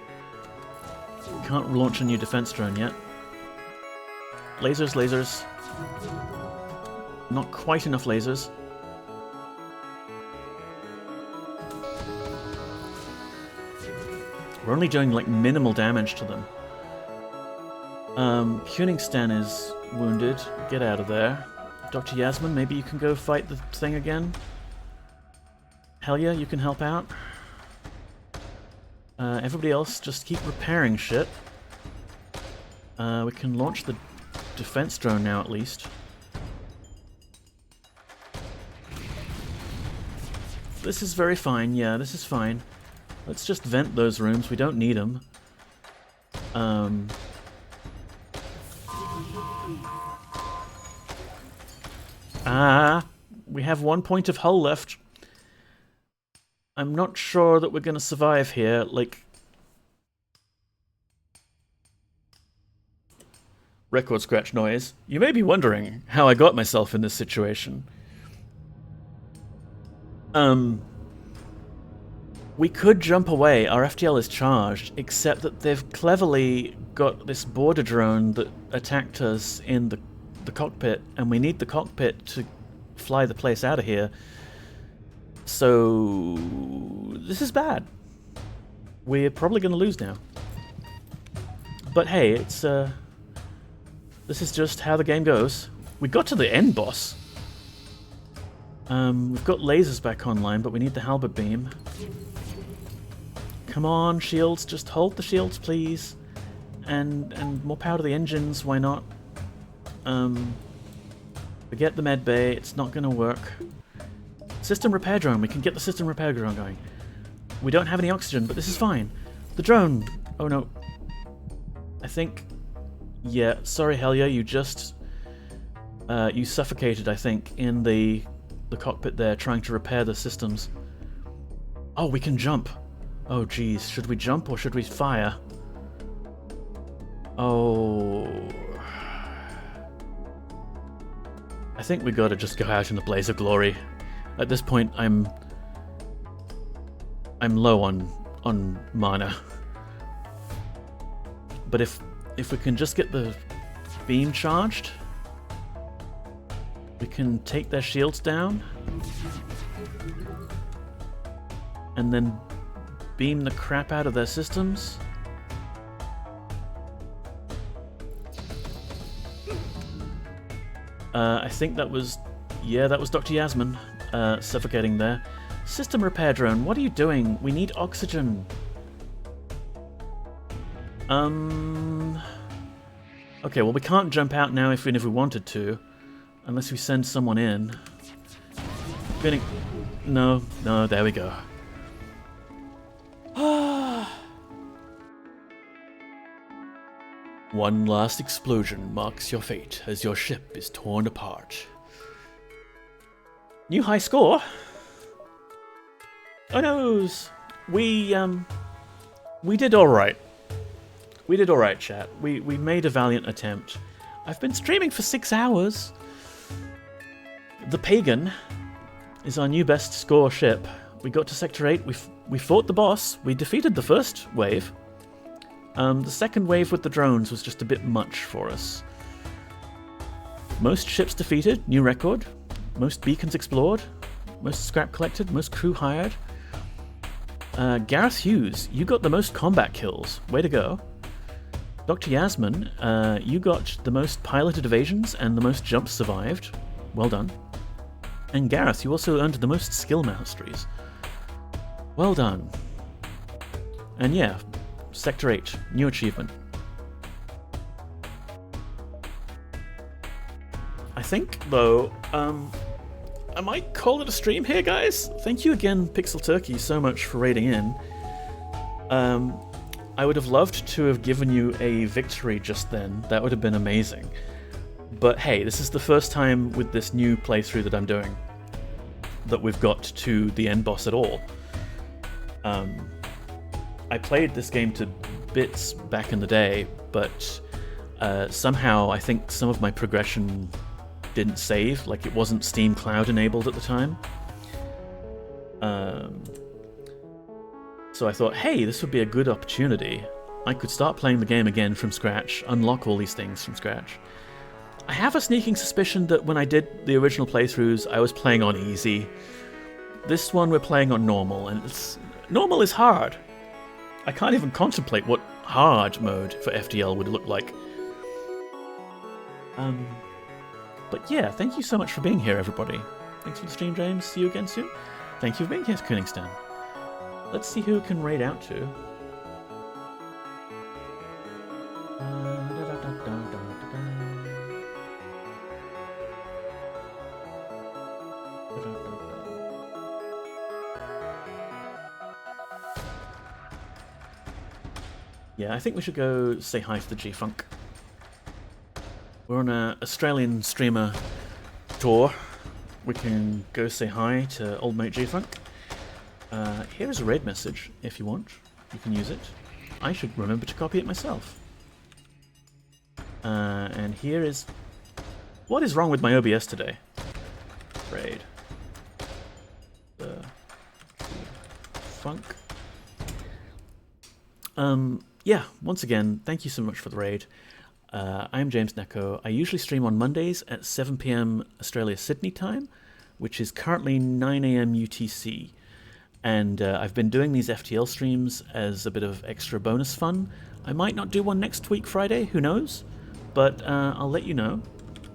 Speaker 1: We can't launch a new defense drone yet. Lasers, lasers. Not quite enough lasers. We're only doing like minimal damage to them. Kuningstan is wounded. Get out of there. Dr. Yasmin, maybe you can go fight the thing again? Hell yeah, you can help out. Everybody else, just keep repairing shit. We can launch the defense drone now, at least. This is very fine, yeah, this is fine. Let's just vent those rooms, we don't need them. We have 1 point of hull left. I'm not sure that we're gonna survive here, like... Record scratch noise. You may be wondering how I got myself in this situation. We could jump away, our FTL is charged, except that they've cleverly got this border drone that attacked us in the cockpit, and we need the cockpit to fly the place out of here. So this is bad. We're probably going to lose now. But hey, it's this is just how the game goes. We got to the end boss. We've got lasers back online, but we need the halberd beam. Come on, shields, just hold the shields, please. And more power to the engines, why not? Forget the med bay, it's not gonna work. System repair drone, we can get the system repair drone going. We don't have any oxygen, but this is fine. The drone! Oh no. I think... Yeah, sorry Helia, you just... you suffocated, I think, in the cockpit there, trying to repair the systems. Oh, we can jump! Oh geez, should we jump or should we fire? Oh... I think we gotta just go out in a blaze of glory. At this point, I'm low on mana. But if we can just get the beam charged. We can take their shields down. And then beam the crap out of their systems. I think that was... Yeah, that was Dr. Yasmin suffocating there. System repair drone, what are you doing? We need oxygen. Okay, well we can't jump out now even if we wanted to. Unless we send someone in. No, there we go. One last explosion marks your fate as your ship is torn apart. New high score? Oh noes! We did alright. We did alright, chat. We made a valiant attempt. I've been streaming for 6 hours. The Pagan is our new best score ship. We got to Sector 8, we fought the boss, we defeated the first wave. The second wave with the drones was just a bit much for us. Most ships defeated, new record. Most beacons explored. Most scrap collected, most crew hired. Gareth Hughes, you got the most combat kills. Way to go. Dr. Yasmin, you got the most piloted evasions and the most jumps survived. Well done. And Gareth, you also earned the most skill masteries. Well done. And yeah, Sector 8, new achievement. I think, though, I might call it a stream here, guys. Thank you again, Pixel Turkey, so much for raiding in. I would have loved to have given you a victory just then. That would have been amazing. But hey, this is the first time with this new playthrough that I'm doing that we've got to the end boss at all. I played this game to bits back in the day, but somehow I think some of my progression didn't save, like it wasn't Steam Cloud enabled at the time. So I thought, hey, this would be a good opportunity. I could start playing the game again from scratch, unlock all these things from scratch. I have a sneaking suspicion that when I did the original playthroughs, I was playing on easy. This one we're playing on normal, and normal is hard. I can't even contemplate what hard mode for FTL would look like. But yeah, thank you so much for being here, everybody. Thanks for the stream, James. See you again soon. Thank you for being here, Koenigstan. Let's see who can raid out to. Yeah, I think we should go say hi to the G-Funk. We're on an Australian streamer tour. We can go say hi to old mate G-Funk. Here is a raid message, if you want. You can use it. I should remember to copy it myself. And here is... What is wrong with my OBS today? Raid. The Funk. Yeah, once again, thank you so much for the raid. I'm James Neko. I usually stream on Mondays at 7 PM Australia Sydney time, which is currently 9 AM UTC. And I've been doing these FTL streams as a bit of extra bonus fun. I might not do one next week Friday, who knows? But I'll let you know.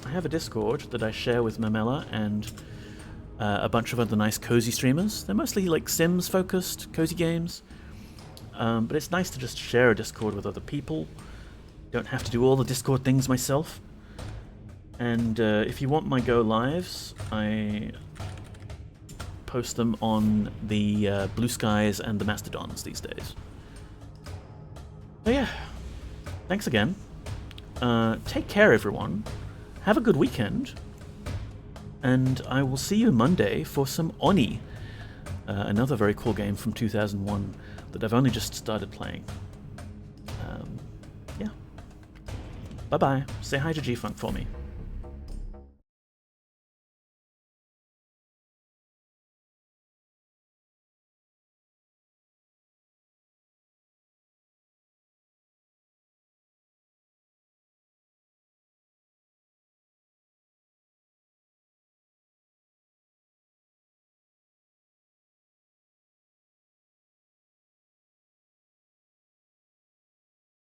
Speaker 1: I have a Discord that I share with Mamela and a bunch of other nice cozy streamers. They're mostly like Sims focused, cozy games. But it's nice to just share a Discord with other people. Don't have to do all the Discord things myself. And if you want my go lives, I post them on the Blue Skies and the Mastodons these days. So yeah, thanks again. Take care, everyone. Have a good weekend. And I will see you Monday for some Oni, another very cool game from 2001 that I've only just started playing. Yeah. Bye-bye. Say hi to G-Funk for me.